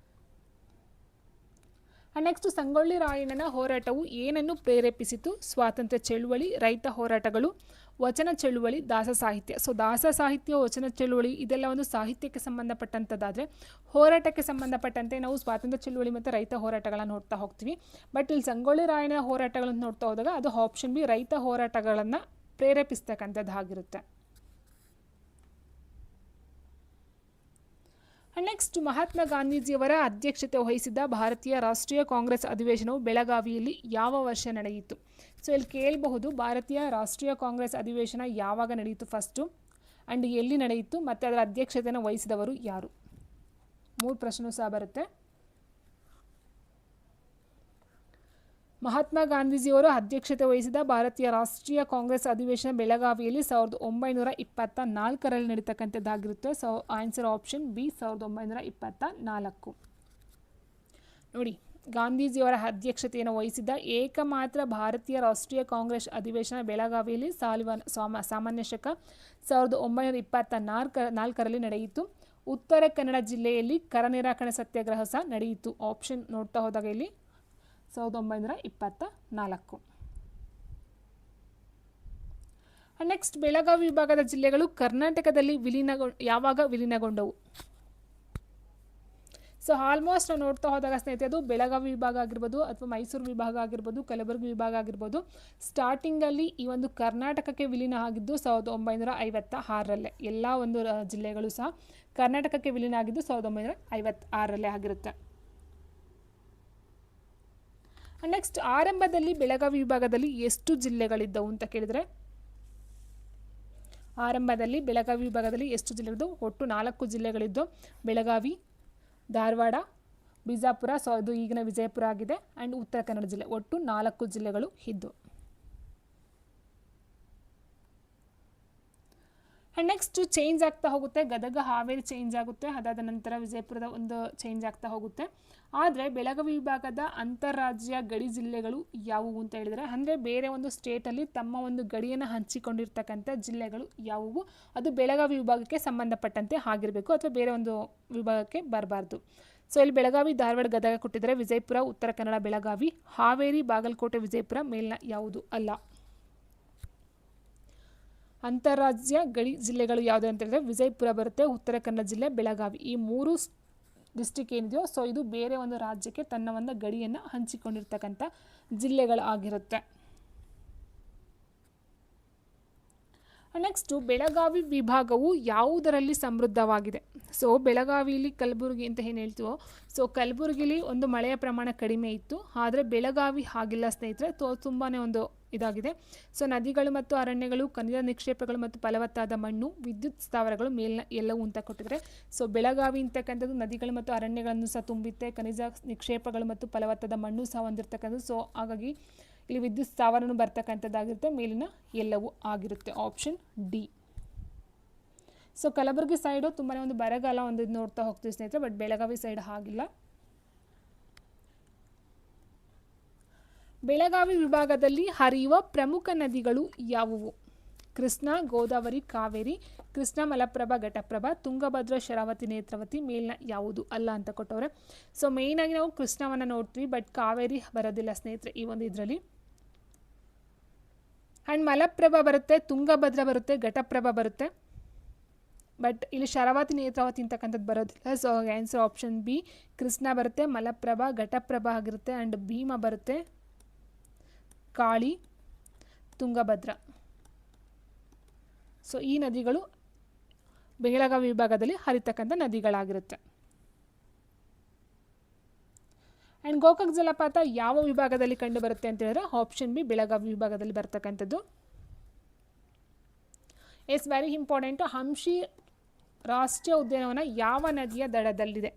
ನೆಕ್ಸ್ಟ್, ಸಂಗೊಳ್ಳಿ ರಾಯಣ್ಣನ ಹೋರಾಟವು ಏನನ್ನು ಪ್ರೇರೇಪಿಸಿತು? ಸ್ವಾತಂತ್ರ್ಯ ಚಳುವಳಿ, ರೈತ ಹೋರಾಟಗಳು, ವಚನ ಚಳುವಳಿ, ದಾಸ ಸಾಹಿತ್ಯ. ಸೊ ದಾಸ ಸಾಹಿತ್ಯ, ವಚನ ಚಳುವಳಿ ಇದೆಲ್ಲ ಒಂದು ಸಾಹಿತ್ಯಕ್ಕೆ ಸಂಬಂಧಪಟ್ಟಂಥದ್ದಾದರೆ, ಹೋರಾಟಕ್ಕೆ ಸಂಬಂಧಪಟ್ಟಂತೆ ನಾವು ಸ್ವಾತಂತ್ರ್ಯ ಚಳುವಳಿ ಮತ್ತು ರೈತ ಹೋರಾಟಗಳನ್ನು ನೋಡ್ತಾ ಹೋಗ್ತೀವಿ. ಬಟ್ ಇಲ್ಲಿ ಸಂಗೊಳ್ಳಿ ರಾಯಣ್ಣನ ಹೋರಾಟಗಳನ್ನು ನೋಡ್ತಾ ಹೋದಾಗ ಅದು ಆಪ್ಷನ್ ಬಿ, ರೈತ ಹೋರಾಟಗಳನ್ನು ಪ್ರೇರೇಪಿಸ್ತಕ್ಕಂಥದ್ದಾಗಿರುತ್ತೆ. ನೆಕ್ಸ್ಟ್, ಮಹಾತ್ಮ ಗಾಂಧೀಜಿಯವರ ಅಧ್ಯಕ್ಷತೆ ವಹಿಸಿದ್ದ ಭಾರತೀಯ ರಾಷ್ಟ್ರೀಯ ಕಾಂಗ್ರೆಸ್ ಅಧಿವೇಶನವು ಬೆಳಗಾವಿಯಲ್ಲಿ ಯಾವ ವರ್ಷ ನಡೆಯಿತು? ಸೊ ಇಲ್ಲಿ ಕೇಳಬಹುದು, ಭಾರತೀಯ ರಾಷ್ಟ್ರೀಯ ಕಾಂಗ್ರೆಸ್ ಅಧಿವೇಶನ ಯಾವಾಗ ನಡೆಯಿತು ಫಸ್ಟು, ಆ್ಯಂಡ್ ಎಲ್ಲಿ ನಡೆಯಿತು, ಮತ್ತು ಅದರ ಅಧ್ಯಕ್ಷತೆಯನ್ನು ವಹಿಸಿದವರು ಯಾರು? 3 ಪ್ರಶ್ನೆ ಸಹ ಬರುತ್ತೆ. ಮಹಾತ್ಮ ಗಾಂಧೀಜಿಯವರು ಅಧ್ಯಕ್ಷತೆ ವಹಿಸಿದ ಭಾರತೀಯ ರಾಷ್ಟ್ರೀಯ ಕಾಂಗ್ರೆಸ್ ಅಧಿವೇಶನ ಬೆಳಗಾವಿಯಲ್ಲಿ 1924ರಲ್ಲಿ ನಡೀತಕ್ಕಂಥದ್ದಾಗಿರುತ್ತೆ. So answer option B 1924. ನೋಡಿ, ಗಾಂಧೀಜಿಯವರ ಅಧ್ಯಕ್ಷತೆಯನ್ನು ವಹಿಸಿದ್ದ ಏಕಮಾತ್ರ ಭಾರತೀಯ ರಾಷ್ಟ್ರೀಯ ಕಾಂಗ್ರೆಸ್ ಅಧಿವೇಶನ ಬೆಳಗಾವಿಯಲ್ಲಿ ಸಾಮಾನ್ಯ ಶಕ 1924ರಲ್ಲಿ ನಡೆಯಿತು. ಉತ್ತರ ಕನ್ನಡ ಜಿಲ್ಲೆಯಲ್ಲಿ ಕರ ನಿರಾಕರಣೆ ಸತ್ಯಾಗ್ರಹ ಸಹ ನಡೆಯಿತು. ಆಪ್ಷನ್ ನೋಡ್ತಾ ಹೋದಾಗ ಇಲ್ಲಿ 1924. ನೆಕ್ಸ್ಟ್, ಬೆಳಗಾವಿ ವಿಭಾಗದ ಜಿಲ್ಲೆಗಳು ಕರ್ನಾಟಕದಲ್ಲಿ ಯಾವಾಗ ವಿಲೀನಗೊಂಡವು? ಸೊ ಆಲ್ಮೋಸ್ಟ್ ನಾವು ನೋಡ್ತಾ ಹೋದಾಗ ಸ್ನೇಹಿತರೆ, ಅದು ಬೆಳಗಾವಿ ವಿಭಾಗ ಆಗಿರ್ಬೋದು, ಅಥವಾ ಮೈಸೂರು ವಿಭಾಗ ಆಗಿರ್ಬೋದು, ಕಲಬುರಗಿ ವಿಭಾಗ ಆಗಿರ್ಬೋದು, ಸ್ಟಾರ್ಟಿಂಗಲ್ಲಿ ಈ ಒಂದು ಕರ್ನಾಟಕಕ್ಕೆ ವಿಲೀನ ಆಗಿದ್ದು 1956ರಲ್ಲೇ. ಎಲ್ಲ ಒಂದು ಜಿಲ್ಲೆಗಳು ಸಹ ಕರ್ನಾಟಕಕ್ಕೆ ವಿಲೀನ ಆಗಿದ್ದು 1956ರಲ್ಲೇ ಆಗಿರುತ್ತೆ. ನೆಕ್ಸ್ಟ್, ಆರಂಭದಲ್ಲಿ ಬೆಳಗಾವಿ ವಿಭಾಗದಲ್ಲಿ ಎಷ್ಟು ಜಿಲ್ಲೆಗಳಿದ್ದವು ಅಂತ ಕೇಳಿದರೆ, ಆರಂಭದಲ್ಲಿ ಬೆಳಗಾವಿ ವಿಭಾಗದಲ್ಲಿ ಎಷ್ಟು ಜಿಲ್ಲೆಗಳಿದ್ದವು? ಒಟ್ಟು 4 ಜಿಲ್ಲೆಗಳಿದ್ದು, ಬೆಳಗಾವಿ, ಧಾರವಾಡ, ಬಿಜಾಪುರ, ಸೊ ಅದು ಈಗಿನ ವಿಜಯಪುರ ಆಗಿದೆ, ಆ್ಯಂಡ್ ಉತ್ತರ ಕನ್ನಡ ಜಿಲ್ಲೆ. ಒಟ್ಟು 4 ಜಿಲ್ಲೆಗಳು ಇದ್ದು. ಆ್ಯಂಡ್ ನೆಕ್ಸ್ಟ್ ಚೇಂಜ್ ಆಗ್ತಾ ಹೋಗುತ್ತೆ. ಗದಗ, ಹಾವೇರಿ ಚೇಂಜ್ ಆಗುತ್ತೆ. ಅದಾದ ನಂತರ ವಿಜಯಪುರದ ಒಂದು ಚೇಂಜ್ ಆಗ್ತಾ ಹೋಗುತ್ತೆ. ಆದರೆ ಬೆಳಗಾವಿ ವಿಭಾಗದ ಅಂತಾರಾಜ್ಯ ಗಡಿ ಜಿಲ್ಲೆಗಳು ಯಾವುವು ಅಂತ ಹೇಳಿದರೆ, ಅಂದರೆ ಬೇರೆ ಒಂದು ಸ್ಟೇಟಲ್ಲಿ ತಮ್ಮ ಒಂದು ಗಡಿಯನ್ನು ಹಂಚಿಕೊಂಡಿರ್ತಕ್ಕಂಥ ಜಿಲ್ಲೆಗಳು ಯಾವುವು, ಅದು ಬೆಳಗಾವಿ ವಿಭಾಗಕ್ಕೆ ಸಂಬಂಧಪಟ್ಟಂತೆ ಆಗಿರಬೇಕು, ಅಥವಾ ಬೇರೆ ಒಂದು ವಿಭಾಗಕ್ಕೆ ಬರಬಾರ್ದು. ಸೊ ಇಲ್ಲಿ ಬೆಳಗಾವಿ, ಧಾರವಾಡ, ಗದಗ ಕೊಟ್ಟಿದ್ದಾರೆ. ವಿಜಯಪುರ, ಉತ್ತರ ಕನ್ನಡ, ಬೆಳಗಾವಿ, ಹಾವೇರಿ, ಬಾಗಲಕೋಟೆ, ವಿಜಯಪುರ ಮೇಲಿನ ಯಾವುದು ಅಲ್ಲ. ಅಂತಾರಾಜ್ಯ ಗಡಿ ಜಿಲ್ಲೆಗಳು ಯಾವುದು ಅಂತ ಹೇಳಿದ್ರೆ ವಿಜಯಪುರ ಬರುತ್ತೆ, ಉತ್ತರ ಕನ್ನಡ ಜಿಲ್ಲೆ, ಬೆಳಗಾವಿ. ಈ 3 ಡಿಸ್ಟಿಕ್ ಏನಿದೆಯೋ, ಸೊ ಇದು ಬೇರೆ ಒಂದು ರಾಜ್ಯಕ್ಕೆ ತನ್ನ ಒಂದು ಗಡಿಯನ್ನು ಹಂಚಿಕೊಂಡಿರ್ತಕ್ಕಂಥ ಜಿಲ್ಲೆಗಳು ಆಗಿರುತ್ತೆ. ನೆಕ್ಸ್ಟು, ಬೆಳಗಾವಿ ವಿಭಾಗವು ಯಾವುದರಲ್ಲಿ ಸಮೃದ್ಧವಾಗಿದೆ? ಸೊ ಬೆಳಗಾವಿಯಲ್ಲಿ ಕಲಬುರಗಿ ಅಂತ ಏನು ಹೇಳ್ತೀವೋ, ಸೊ ಕಲಬುರಗಿಲಿ ಒಂದು ಮಳೆಯ ಪ್ರಮಾಣ ಕಡಿಮೆ ಇತ್ತು, ಆದರೆ ಬೆಳಗಾವಿ ಹಾಗಿಲ್ಲ ಸ್ನೇಹಿತರೆ. ತುಂಬಾ ಒಂದು ಇದಾಗಿದೆ. ಸೊ ನದಿಗಳು ಮತ್ತು ಅರಣ್ಯಗಳು, ಖನಿಜ ನಿಕ್ಷೇಪಗಳು ಮತ್ತು ಫಲವತ್ತಾದ ಮಣ್ಣು, ವಿದ್ಯುತ್ ಸ್ಥಾವರಗಳು ಮೇಲಿನ ಎಲ್ಲವೂ ಅಂತ ಕೊಟ್ಟಿದ್ದಾರೆ. ಸೊ ಬೆಳಗಾವಿ ಅಂತಕ್ಕಂಥದ್ದು ನದಿಗಳು ಮತ್ತು ಅರಣ್ಯಗಳನ್ನು ಸಹ ತುಂಬಿತ್ತೆ, ಖನಿಜ ನಿಕ್ಷೇಪಗಳು ಮತ್ತು ಫಲವತ್ತಾದ ಮಣ್ಣು ಸಹ ಹೊಂದಿರತಕ್ಕಂಥದ್ದು. ಸೊ ಹಾಗಾಗಿ ಇಲ್ಲಿ ವಿದ್ಯುತ್ ಸ್ಥಾವರನು ಬರ್ತಕ್ಕಂಥದ್ದಾಗಿರುತ್ತೆ, ಮೇಲಿನ ಎಲ್ಲವೂ ಆಗಿರುತ್ತೆ. Option D. So Kalaburagi side ತುಂಬಾ ಒಂದು ಬರಗಾಲ ಒಂದು ನೋಡ್ತಾ ಹೋಗ್ತೀವಿ ಸ್ನೇಹಿತರೆ, ಬಟ್ ಬೆಳಗಾವಿ ಸೈಡ್ ಹಾಗಿಲ್ಲ. ಬೆಳಗಾವಿ ವಿಭಾಗದಲ್ಲಿ ಹರಿಯುವ ಪ್ರಮುಖ ನದಿಗಳು ಯಾವುವು? ಕೃಷ್ಣ, ಗೋದಾವರಿ, ಕಾವೇರಿ, ಕೃಷ್ಣ, ಮಲಪ್ರಭಾ, ಘಟಪ್ರಭಾ, ತುಂಗಭದ್ರಾ, ಶರಾವತಿ, ನೇತ್ರಾವತಿ ಮೇಲಿನ ಯಾವುದು ಅಲ್ಲ ಅಂತ ಕೊಟ್ಟವ್ರೆ. ಸೊ ಮೇಯ್ನಾಗಿ ನಾವು ಕೃಷ್ಣವನ್ನು ನೋಡ್ತೀವಿ, ಬಟ್ ಕಾವೇರಿ ಬರೋದಿಲ್ಲ ಸ್ನೇಹಿತರೆ ಈ ಒಂದು ಇದರಲ್ಲಿ. ಆ್ಯಂಡ್ ಮಲಪ್ರಭಾ ಬರುತ್ತೆ, ತುಂಗಭದ್ರಾ ಬರುತ್ತೆ, ಘಟಪ್ರಭಾ ಬರುತ್ತೆ. ಬಟ್ ಇಲ್ಲಿ ಶರಾವತಿ ನೇತ್ರಾವತಿ ಅಂತಕ್ಕಂಥದ್ದು ಬರೋದಿಲ್ಲ. So answer option B Krishna ಬರುತ್ತೆ, ಮಲಪ್ರಭಾ, ಘಟಪ್ರಭಾ ಆಗಿರುತ್ತೆ. ಆ್ಯಂಡ್ ಭೀಮ ಬರುತ್ತೆ, ಕಾಳಿ, ತುಂಗಭದ್ರಾ. ಸೊ ಈ ನದಿಗಳು ಬೆಳಗಾವಿ ವಿಭಾಗದಲ್ಲಿ ಹರಿತಕ್ಕಂಥ ನದಿಗಳಾಗಿರುತ್ತೆ. ಆ್ಯಂಡ್ ಗೋಕಾಕ್ ಜಲಪಾತ ಯಾವ ವಿಭಾಗದಲ್ಲಿ ಕಂಡು ಬರುತ್ತೆ ಅಂತ ಹೇಳಿದ್ರೆ ಆಪ್ಷನ್ ಬಿ ಬೆಳಗಾವಿ ವಿಭಾಗದಲ್ಲಿ ಬರ್ತಕ್ಕಂಥದ್ದು. Yes very important. ಹಂಪಿ ರಾಷ್ಟ್ರೀಯ ಉದ್ಯಾನವನ ಯಾವ ನದಿಯ ದಡದಲ್ಲಿದೆ?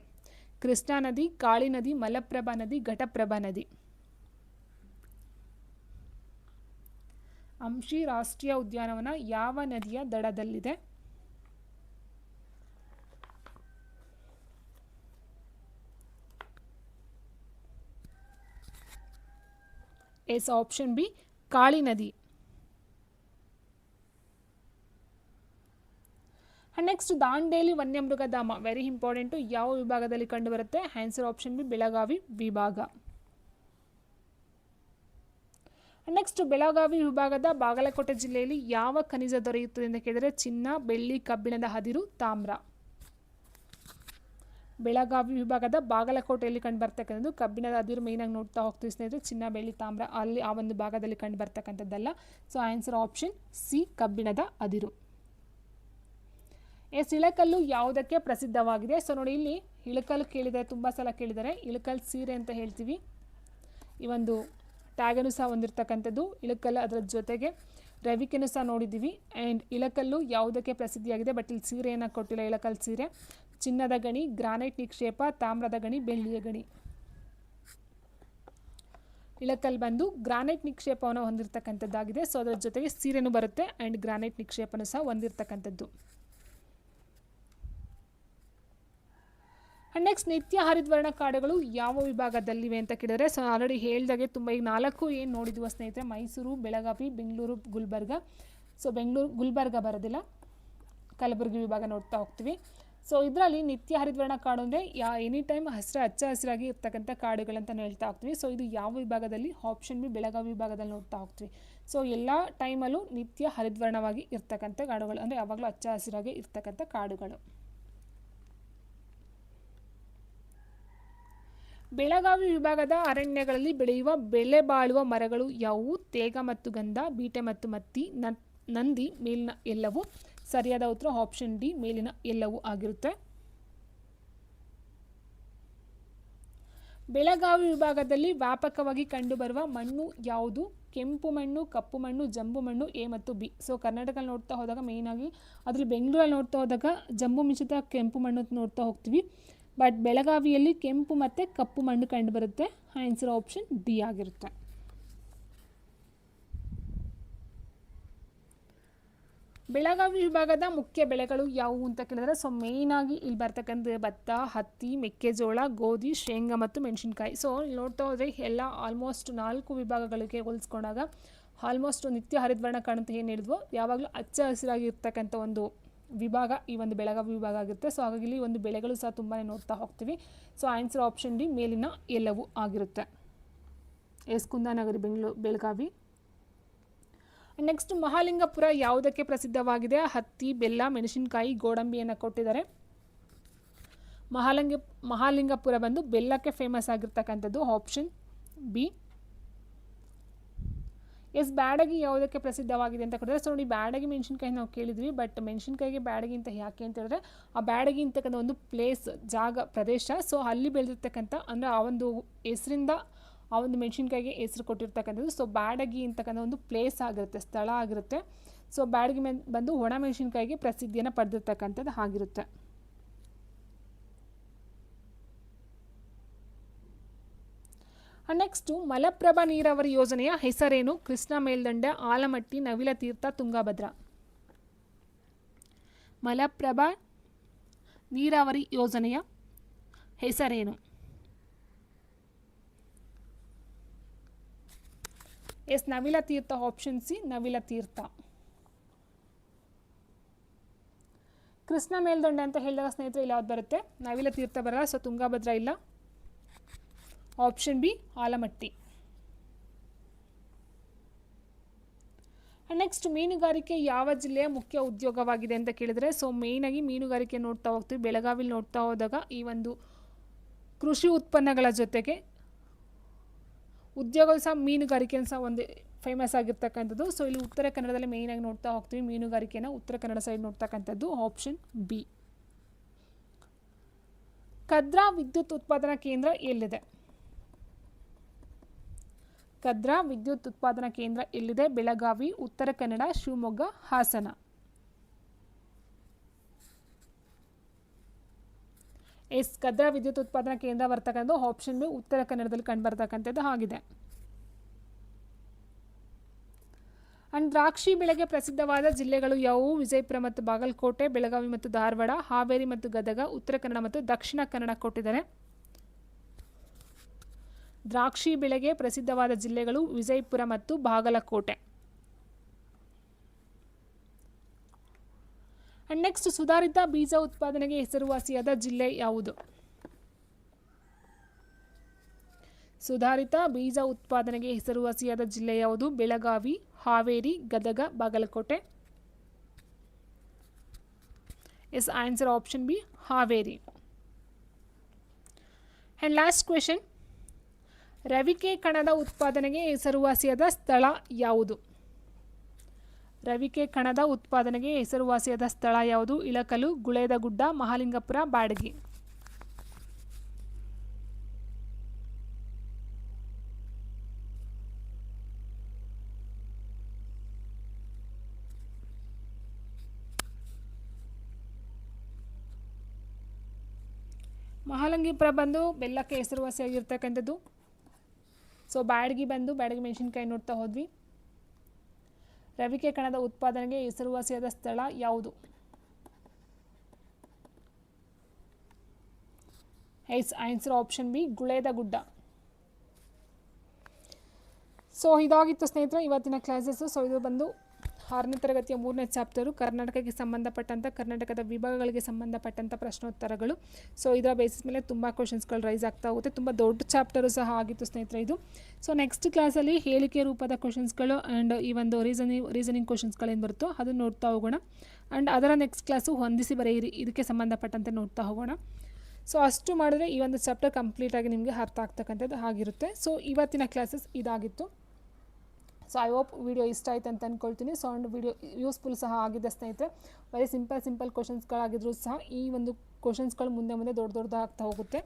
ಕೃಷ್ಣಾ ನದಿ, ಕಾಳಿ ನದಿ, ಮಲಪ್ರಭಾ ನದಿ, ಘಟಪ್ರಭಾ ನದಿ. ಹಂಪಿ ರಾಷ್ಟ್ರೀಯ ಉದ್ಯಾನವನ ಯಾವ ನದಿಯ ದಡದಲ್ಲಿದೆ? ಎಸ್ ಆಪ್ಷನ್ ಬಿ ಕಾಳಿ ನದಿ. ನೆಕ್ಸ್ಟ್ ದಾಂಡೇಲಿ ವನ್ಯಮೃಗಧಾಮ ವೆರಿ ಇಂಪಾರ್ಟೆಂಟು. ಯಾವ ವಿಭಾಗದಲ್ಲಿ ಕಂಡು ಬರುತ್ತೆ? ಆನ್ಸರ್ ಆಪ್ಷನ್ ಬಿ ಬೆಳಗಾವಿ ವಿಭಾಗ. ನೆಕ್ಸ್ಟ್ ಬೆಳಗಾವಿ ವಿಭಾಗದ ಬಾಗಲಕೋಟೆ ಜಿಲ್ಲೆಯಲ್ಲಿ ಯಾವ ಖನಿಜ ದೊರೆಯುತ್ತದೆ ಅಂತ ಕೇಳಿದರೆ ಚಿನ್ನ, ಬೆಳ್ಳಿ, ಕಬ್ಬಿಣದ ಅದಿರು, ತಾಮ್ರ. ಬೆಳಗಾವಿ ವಿಭಾಗದ ಬಾಗಲಕೋಟೆಯಲ್ಲಿ ಕಂಡು ಬರ್ತಕ್ಕಂಥದ್ದು ಕಬ್ಬಿಣದ ಅದಿರು ಮೇಯ್ನಾಗಿ ನೋಡ್ತಾ ಹೋಗ್ತೀವಿ ಸ್ನೇಹಿತರೆ. ಚಿನ್ನ, ಬೆಳ್ಳಿ, ತಾಮ್ರ ಅಲ್ಲಿ ಆ ಒಂದು ಭಾಗದಲ್ಲಿ ಕಂಡು ಬರ್ತಕ್ಕಂಥದ್ದಲ್ಲ. ಸೊ ಆನ್ಸರ್ ಆಪ್ಷನ್ ಸಿ ಕಬ್ಬಿಣದ ಅದಿರು. ಎಸ್ ಇಳಕಲ್ಲು ಯಾವುದಕ್ಕೆ ಪ್ರಸಿದ್ಧವಾಗಿದೆ? ಸೊ ನೋಡಿ ಇಲ್ಲಿ ಇಳಕಲ್ಲು ಕೇಳಿದರೆ ತುಂಬ ಸಲ ಕೇಳಿದರೆ ಇಳಕಲ್ ಸೀರೆ ಅಂತ ಹೇಳ್ತೀವಿ. ಈ ಒಂದು ಟ್ಯಾಗನ್ನು ಸಹ ಹೊಂದಿರತಕ್ಕಂಥದ್ದು ಇಳಕಲ್ಲು. ಅದರ ಜೊತೆಗೆ ರವಿಕೆನೂ ಸಹ ನೋಡಿದ್ದೀವಿ. ಆ್ಯಂಡ್ ಇಳಕಲ್ಲು ಯಾವುದಕ್ಕೆ ಪ್ರಸಿದ್ಧಿಯಾಗಿದೆ? ಬಟ್ ಇಲ್ಲಿ ಸೀರೆಯನ್ನು ಕೊಟ್ಟಿಲ್ಲ. ಇಳಕಲ್ ಸೀರೆ ಚಿನ್ನದ ಗಣಿ, ಗ್ರಾನೈಟ್ ನಿಕ್ಷೇಪ, ತಾಮ್ರದ ಗಣಿ, ಬೆಳ್ಳಿಯ ಗಣಿ. ಇಳಕಲ್ ಬಂದು ಗ್ರಾನೈಟ್ ನಿಕ್ಷೇಪವನ್ನು ಹೊಂದಿರತಕ್ಕಂಥದ್ದಾಗಿದೆ. ಸೊ ಅದರ ಜೊತೆಗೆ ಸೀರೆನೂ ಬರುತ್ತೆ ಆ್ಯಂಡ್ ಗ್ರಾನೈಟ್ ನಿಕ್ಷೇಪನೂ ಸಹ ಹೊಂದಿರತಕ್ಕಂಥದ್ದು. ನೆಕ್ಸ್ಟ್ ನಿತ್ಯ ಹರಿದ್ವರ್ಣ ಕಾಡುಗಳು ಯಾವ ವಿಭಾಗದಲ್ಲಿವೆ ಅಂತ ಕೇಳಿದರೆ ಸೊ ಆಲ್ರೆಡಿ ಹೇಳಿದಾಗೆ ತುಂಬ ಈಗ 4 ಏನು ನೋಡಿದ್ವು ಸ್ನೇಹಿತರೆ, ಮೈಸೂರು, ಬೆಳಗಾವಿ, ಬೆಂಗಳೂರು, ಗುಲ್ಬರ್ಗ. ಸೊ ಬೆಂಗಳೂರು ಗುಲ್ಬರ್ಗ ಬರೋದಿಲ್ಲ, ಕಲಬುರಗಿ ವಿಭಾಗ ನೋಡ್ತಾ ಹೋಗ್ತೀವಿ. ಸೊ ಇದರಲ್ಲಿ ನಿತ್ಯ ಹರಿದ್ವರ್ಣ ಕಾಡು ಅಂದರೆ ಎನಿ ಟೈಮ್ ಹಚ್ಚ ಹಸಿರಾಗಿ ಇರ್ತಕ್ಕಂಥ ಕಾಡುಗಳಂತ ಹೇಳ್ತಾ ಹೋಗ್ತೀವಿ. ಸೊ ಇದು ಯಾವ ವಿಭಾಗದಲ್ಲಿ? ಆಪ್ಷನ್ ಬಿ ಬೆಳಗಾವಿ ವಿಭಾಗದಲ್ಲಿ ನೋಡ್ತಾ ಹೋಗ್ತೀವಿ. ಸೊ ಎಲ್ಲ ಟೈಮಲ್ಲೂ ನಿತ್ಯ ಹರಿದ್ವರ್ಣವಾಗಿ ಇರ್ತಕ್ಕಂಥ ಕಾಡುಗಳು ಅಂದರೆ ಯಾವಾಗಲೂ ಹಚ್ಚ ಹಸಿರಾಗಿ ಇರ್ತಕ್ಕಂಥ ಕಾಡುಗಳು. ಬೆಳಗಾವಿ ವಿಭಾಗದ ಅರಣ್ಯಗಳಲ್ಲಿ ಬೆಳೆಯುವ ಬೆಲೆ ಬಾಳುವ ಮರಗಳು ಯಾವುವು? ತೇಗ ಮತ್ತು ಗಂಧ, ಬೀಟೆ ಮತ್ತು ಮತ್ತಿ, ನಂದಿ, ಮೇಲಿನ ಎಲ್ಲವೂ. ಸರಿಯಾದ ಉತ್ತರ ಆಪ್ಷನ್ ಡಿ ಮೇಲಿನ ಎಲ್ಲವೂ ಆಗಿರುತ್ತೆ. ಬೆಳಗಾವಿ ವಿಭಾಗದಲ್ಲಿ ವ್ಯಾಪಕವಾಗಿ ಕಂಡುಬರುವ ಮಣ್ಣು ಯಾವುದು? ಕೆಂಪು ಮಣ್ಣು, ಕಪ್ಪು ಮಣ್ಣು, ಜಂಬು ಮಣ್ಣು, ಎ ಮತ್ತು ಬಿ. ಸೊ ಕರ್ನಾಟಕದಲ್ಲಿ ನೋಡ್ತಾ ಹೋದಾಗ ಮೇಯ್ನಾಗಿ ಅದರಲ್ಲಿ ಬೆಂಗಳೂರಲ್ಲಿ ನೋಡ್ತಾ ಹೋದಾಗ ಜಂಬು ಮಿಶ್ರಿತ ಕೆಂಪು ಮಣ್ಣು ನೋಡ್ತಾ ಹೋಗ್ತೀವಿ. ಬಟ್ ಬೆಳಗಾವಿಯಲ್ಲಿ ಕೆಂಪು ಮತ್ತು ಕಪ್ಪು ಮಣ್ಣು ಕಂಡು ಬರುತ್ತೆ. ಆನ್ಸರ್ ಆಪ್ಷನ್ ಡಿ ಆಗಿರುತ್ತೆ. ಬೆಳಗಾವಿ ವಿಭಾಗದ ಮುಖ್ಯ ಬೆಳೆಗಳು ಯಾವುವು ಅಂತ ಕೇಳಿದ್ರೆ ಸೊ ಮೇಯ್ನಾಗಿ ಇಲ್ಲಿ ಬರ್ತಕ್ಕಂಥ ಭತ್ತ, ಹತ್ತಿ, ಮೆಕ್ಕೆಜೋಳ, ಗೋಧಿ, ಶೇಂಗಾ ಮತ್ತು ಮೆಣಸಿನ್ಕಾಯಿ. ಸೊ ಇಲ್ಲಿ ನೋಡ್ತಾ ಹೋದರೆ ಎಲ್ಲ ಆಲ್ಮೋಸ್ಟ್ 4 ವಿಭಾಗಗಳಿಗೆ ಹೋಲಿಸ್ಕೊಂಡಾಗ ಆಲ್ಮೋಸ್ಟ್ ನಿತ್ಯ ಹರಿದ್ವರ್ಣ ಕಾಣುತ್ತೆ ಏನು ಹೇಳಿದ್ವೋ ಯಾವಾಗಲೂ ಹಚ್ಚ ಹಸಿರಾಗಿರ್ತಕ್ಕಂಥ ಒಂದು ವಿಭಾಗ ಈ ಒಂದು ಬೆಳಗಾವಿ ವಿಭಾಗ ಆಗುತ್ತೆ. ಸೊ ಹಾಗಾಗಿ ಇಲ್ಲಿ ಒಂದು ಬೆಳೆಗಳು ಸಹ ತುಂಬಾ ನೋಡ್ತಾ ಹೋಗ್ತೀವಿ. ಸೊ ಆನ್ಸರ್ ಆಪ್ಷನ್ ಡಿ ಮೇಲಿನ ಎಲ್ಲವೂ ಆಗಿರುತ್ತೆ. ಎಸ್ ಕುಂದಾನಗರಿ ಬೆಳಗಾವಿ. ನೆಕ್ಸ್ಟ್ ಮಹಾಲಿಂಗಪುರ ಯಾವುದಕ್ಕೆ ಪ್ರಸಿದ್ಧವಾಗಿದೆ? ಹತ್ತಿ, ಬೆಲ್ಲ, ಮೆಣಸಿನಕಾಯಿ, ಗೋಡಂಬಿಯನ್ನು ಕೊಟ್ಟಿದ್ದಾರೆ. ಮಹಾಲಿಂಗಪುರ ಬಂದು ಬೆಲ್ಲಕ್ಕೆ ಫೇಮಸ್ ಆಗಿರ್ತಕ್ಕಂಥದ್ದು ಆಪ್ಷನ್ ಬಿ. ಎಸ್ ಬ್ಯಾಡಗಿ ಯಾವುದಕ್ಕೆ ಪ್ರಸಿದ್ಧವಾಗಿದೆ ಅಂತ ಕೊಟ್ಟಿದ್ದಾರೆ. ಸೊ ನೋಡಿ ಬ್ಯಾಡಗಿ ಮೆಣಸಿನ್ಕಾಯಿ ನಾವು ಕೇಳಿದ್ವಿ, ಬಟ್ ಮೆಣಸಿನ್ಕಾಯಿಗೆ ಬ್ಯಾಡಗಿ ಅಂತ ಯಾಕೆ ಅಂತ ಹೇಳಿದ್ರೆ ಆ ಬ್ಯಾಡಗಿ ಅಂತಕ್ಕಂಥ ಒಂದು ಪ್ಲೇಸ್, ಜಾಗ, ಪ್ರದೇಶ. ಸೊ ಅಲ್ಲಿ ಬೆಳೆದಿರ್ತಕ್ಕಂಥ ಅಂದರೆ ಆ ಒಂದು ಹೆಸರಿಂದ ಆ ಒಂದು ಮೆಣಸಿನ್ಕಾಯಿಗೆ ಹೆಸರು ಕೊಟ್ಟಿರ್ತಕ್ಕಂಥದ್ದು. ಸೊ ಬ್ಯಾಡಗಿ ಅಂತಕ್ಕಂಥ ಒಂದು ಪ್ಲೇಸ್ ಆಗಿರುತ್ತೆ, ಸ್ಥಳ ಆಗಿರುತ್ತೆ. ಸೊ ಬ್ಯಾಡಗಿ ಬಂದು ಒಣ ಮೆಣಸಿನ್ಕಾಯಿಗೆ ಪ್ರಸಿದ್ಧಿಯನ್ನು ಪಡೆದಿರ್ತಕ್ಕಂಥದ್ದು ಆಗಿರುತ್ತೆ. ನೆಕ್ಸ್ಟು ಮಲಪ್ರಭಾ ನೀರಾವರಿ ಯೋಜನೆಯ ಹೆಸರೇನು? ಕೃಷ್ಣಾ ಮೇಲ್ದಂಡೆ, ಆಲಮಟ್ಟಿ, ನವಿಲ ತೀರ್ಥ, ತುಂಗಭದ್ರಾ. ಮಲಪ್ರಭಾ ನೀರಾವರಿ ಯೋಜನೆಯ ಹೆಸರೇನು? ಎಸ್ ನವಿಲ ತೀರ್ಥ ಆಪ್ಷನ್ ಸಿ ನವಿಲ ತೀರ್ಥ. ಕೃಷ್ಣಾ ಮೇಲ್ದಂಡೆ ಅಂತ ಹೇಳಿದಾಗ ಸ್ನೇಹಿತರೆ ಇಲ್ಲಿ ಯಾವ್ದು ಬರುತ್ತೆ? ನವಿಲ ತೀರ್ಥ ಬರಲ್ಲ. ಸೊ ತುಂಗಭದ್ರಾ ಇಲ್ಲ. Option B Almatti. ನೆಕ್ಸ್ಟ್ ಮೀನುಗಾರಿಕೆ ಯಾವ ಜಿಲ್ಲೆಯ ಮುಖ್ಯ ಉದ್ಯೋಗವಾಗಿದೆ ಅಂತ ಕೇಳಿದರೆ, ಸೊ ಮೇಯ್ನಾಗಿ ಮೀನುಗಾರಿಕೆ ನೋಡ್ತಾ ಹೋಗ್ತೀವಿ. ಬೆಳಗಾವಿಲಿ ನೋಡ್ತಾ ಹೋದಾಗ ಈ ಒಂದು ಕೃಷಿ ಉತ್ಪನ್ನಗಳ ಜೊತೆಗೆ ಉದ್ಯೋಗಗಳು ಸಹ ಮೀನುಗಾರಿಕೆ ಸಹ ಒಂದು ಫೇಮಸ್ ಆಗಿರ್ತಕ್ಕಂಥದ್ದು. ಸೊ ಇಲ್ಲಿ ಉತ್ತರ ಕನ್ನಡದಲ್ಲಿ ಮೇಯ್ನಾಗಿ ನೋಡ್ತಾ ಹೋಗ್ತೀವಿ ಮೀನುಗಾರಿಕೆನ, ಉತ್ತರ ಕನ್ನಡ ಸೈಡ್ ನೋಡ್ತಕ್ಕಂಥದ್ದು ಆಪ್ಷನ್ ಬಿ. ಕದ್ರಾ ವಿದ್ಯುತ್ ಉತ್ಪಾದನಾ ಕೇಂದ್ರ ಎಲ್ಲಿದೆ? ಕದ್ರಾ ವಿದ್ಯುತ್ ಉತ್ಪಾದನಾ ಕೇಂದ್ರ ಎಲ್ಲಿದೆ? ಬೆಳಗಾವಿ, ಉತ್ತರ ಕನ್ನಡ, ಶಿವಮೊಗ್ಗ, ಹಾಸನ. ಕದ್ರಾ ವಿದ್ಯುತ್ ಉತ್ಪಾದನಾ ಕೇಂದ್ರ ಬರ್ತಕ್ಕಂಥದ್ದು ಆಪ್ಷನ್ ಬಿ, ಉತ್ತರ ಕನ್ನಡದಲ್ಲಿ ಕಂಡು ಬರ್ತಕ್ಕಂಥದ್ದು ಆಗಿದೆ. ಅಂಡ್ ದ್ರಾಕ್ಷಿ ಬೆಳೆಗೆ ಪ್ರಸಿದ್ಧವಾದ ಜಿಲ್ಲೆಗಳು ಯಾವುವು? ವಿಜಯಪುರ ಮತ್ತು ಬಾಗಲಕೋಟೆ, ಬೆಳಗಾವಿ ಮತ್ತು ಧಾರವಾಡ, ಹಾವೇರಿ ಮತ್ತು ಗದಗ, ಉತ್ತರ ಕನ್ನಡ ಮತ್ತು ದಕ್ಷಿಣ ಕನ್ನಡ ಕೊಟ್ಟಿದ್ದಾರೆ. ದ್ರಾಕ್ಷಿ ಬೆಳೆಗೆ ಪ್ರಸಿದ್ಧವಾದ ಜಿಲ್ಲೆಗಳು ವಿಜಯಪುರ ಮತ್ತು ಬಾಗಲಕೋಟೆ. ಅಂಡ್ ನೆಕ್ಸ್ಟ್ ಸುಧಾರಿತ ಬೀಜ ಉತ್ಪಾದನೆಗೆ ಹೆಸರುವಾಸಿಯಾದ ಜಿಲ್ಲೆ ಯಾವುದು? ಸುಧಾರಿತ ಬೀಜ ಉತ್ಪಾದನೆಗೆ ಹೆಸರುವಾಸಿಯಾದ ಜಿಲ್ಲೆ ಯಾವುದು? Belagavi, Haveri, Gadag, Bagalkote. Answer option B, Haveri. And last question, ರವಿಕೆ ಕಣದ ಉತ್ಪಾದನೆಗೆ ಹೆಸರುವಾಸಿಯಾದ ಸ್ಥಳ ಯಾವುದು? ರವಿಕೆ ಕಣದ ಉತ್ಪಾದನೆಗೆ ಹೆಸರುವಾಸಿಯಾದ ಸ್ಥಳ ಯಾವುದು? ಇಳಕಲು, ಗುಳೇದಗುಡ್ಡ, ಮಹಾಲಿಂಗಪುರ, ಬಾಡಗಿ. ಮಹಾಲಿಂಗಪುರ ಬಂದು ಬೆಲ್ಲಕ್ಕೆ ಹೆಸರುವಾಸಿಯಾಗಿರ್ತಕ್ಕಂಥದ್ದು. ಸೊ ಬ್ಯಾಡಗಿ ಮೆಣಸಿನ್ಕಾಯಿ ನೋಡ್ತಾ ಹೋದ್ವಿ. ರವಿಕೆ ಕಣದ ಉತ್ಪಾದನೆಗೆ ಹೆಸರುವಾಸಿಯಾದ ಸ್ಥಳ ಯಾವುದು? Answer option B, Guledagudda. So ಇದಾಗಿತ್ತು ಸ್ನೇಹಿತರೆ ಇವತ್ತಿನ ಕ್ಲಾಸಸ್ಸು. ಸೊ ಇದು ಬಂದು 6ನೇ ತರಗತಿಯ 3ನೇ ಚಾಪ್ಟರು, ಕರ್ನಾಟಕಕ್ಕೆ ಸಂಬಂಧಪಟ್ಟಂಥ ಕರ್ನಾಟಕದ ವಿಭಾಗಗಳಿಗೆ ಸಂಬಂಧಪಟ್ಟಂಥ ಪ್ರಶ್ನೋತ್ತರಗಳು. ಸೊ ಇದರ ಬೇಸಿಸ್ ಮೇಲೆ ತುಂಬ ಕ್ವಶನ್ಸ್ಗಳು ರೈಸ್ ಆಗ್ತಾ ಹೋಗುತ್ತೆ. ತುಂಬ ದೊಡ್ಡ ಚಾಪ್ಟರು ಸಹ ಆಗಿತ್ತು ಸ್ನೇಹಿತರೆ ಇದು. ಸೊ ನೆಕ್ಸ್ಟ್ ಕ್ಲಾಸಲ್ಲಿ ಹೇಳಿಕೆ ರೂಪದ ಕ್ವಶನ್ಸ್ಗಳು ಆ್ಯಂಡ್ ಈ ಒಂದು ರೀಸನಿಂಗ್ ಕ್ವಶನ್ಸ್ಗಳೇನು ಬರುತ್ತೋ ಅದನ್ನು ನೋಡ್ತಾ ಹೋಗೋಣ. ಆ್ಯಂಡ್ ಅದರ ನೆಕ್ಸ್ಟ್ ಕ್ಲಾಸು ಹೊಂದಿಸಿ ಬರೆಯಿರಿ, ಇದಕ್ಕೆ ಸಂಬಂಧಪಟ್ಟಂತೆ ನೋಡ್ತಾ ಹೋಗೋಣ. ಸೊ ಅಷ್ಟು ಮಾಡಿದ್ರೆ ಈ ಒಂದು ಚಾಪ್ಟರ್ ಕಂಪ್ಲೀಟಾಗಿ ನಿಮಗೆ ಅರ್ಥ ಆಗ್ತಕ್ಕಂಥದ್ದು ಆಗಿರುತ್ತೆ. ಸೊ ಇವತ್ತಿನ ಕ್ಲಾಸಸ್ ಇದಾಗಿತ್ತು. ಸೊ ಐ ಹೋಪ್ ವಿಡಿಯೋ ಇಷ್ಟ ಆಯ್ತು ಅಂತ ಅಂದ್ಕೊಳ್ತೀನಿ. ಸೊ ಅಂಡ್ ವಿಡಿಯೋ ಯೂಸ್ಫುಲ್ ಸಹ ಆಗಿದೆ ಸ್ನೇಹಿತರೆ. ವೆರಿ ಸಿಂಪಲ್ ಕ್ವಶನ್ಸ್ಗಳಾಗಿದ್ರು ಸಹ ಈ ಒಂದು ಕ್ವಶನ್ಸ್ಗಳು ಮುಂದೆ ದೊಡ್ಡದಾಗ್ತಾ ಹೋಗುತ್ತೆ.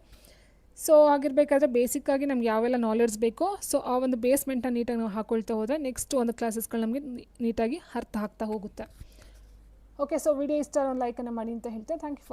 ಸೊ ಆಗಿರಬೇಕಾದ್ರೆ ಬೇಸಿಕ್ಕಾಗಿ ನಮ್ಗೆ ಯಾವೆಲ್ಲ ನಾಲೆಡ್ಜ್ ಬೇಕೋ ಸೊ ಆ ಒಂದು ಬೇಸ್ಮೆಂಟನ್ನು ನೀಟಾಗಿ ನಾವು ಹಾಕ್ಕೊಳ್ತಾ ಹೋದರೆ ನೆಕ್ಸ್ಟ್ ಒಂದು ಕ್ಲಾಸಸ್ಗಳು ನಮಗೆ ನೀಟಾಗಿ ಅರ್ಥ ಆಗ್ತಾ ಹೋಗುತ್ತೆ. ಓಕೆ, ಸೊ ವಿಡಿಯೋ ಇಷ್ಟ ಒಂದು ಲೈಕನ್ನು ಮಾಡಿ ಅಂತ ಹೇಳ್ತೆ. Thank you for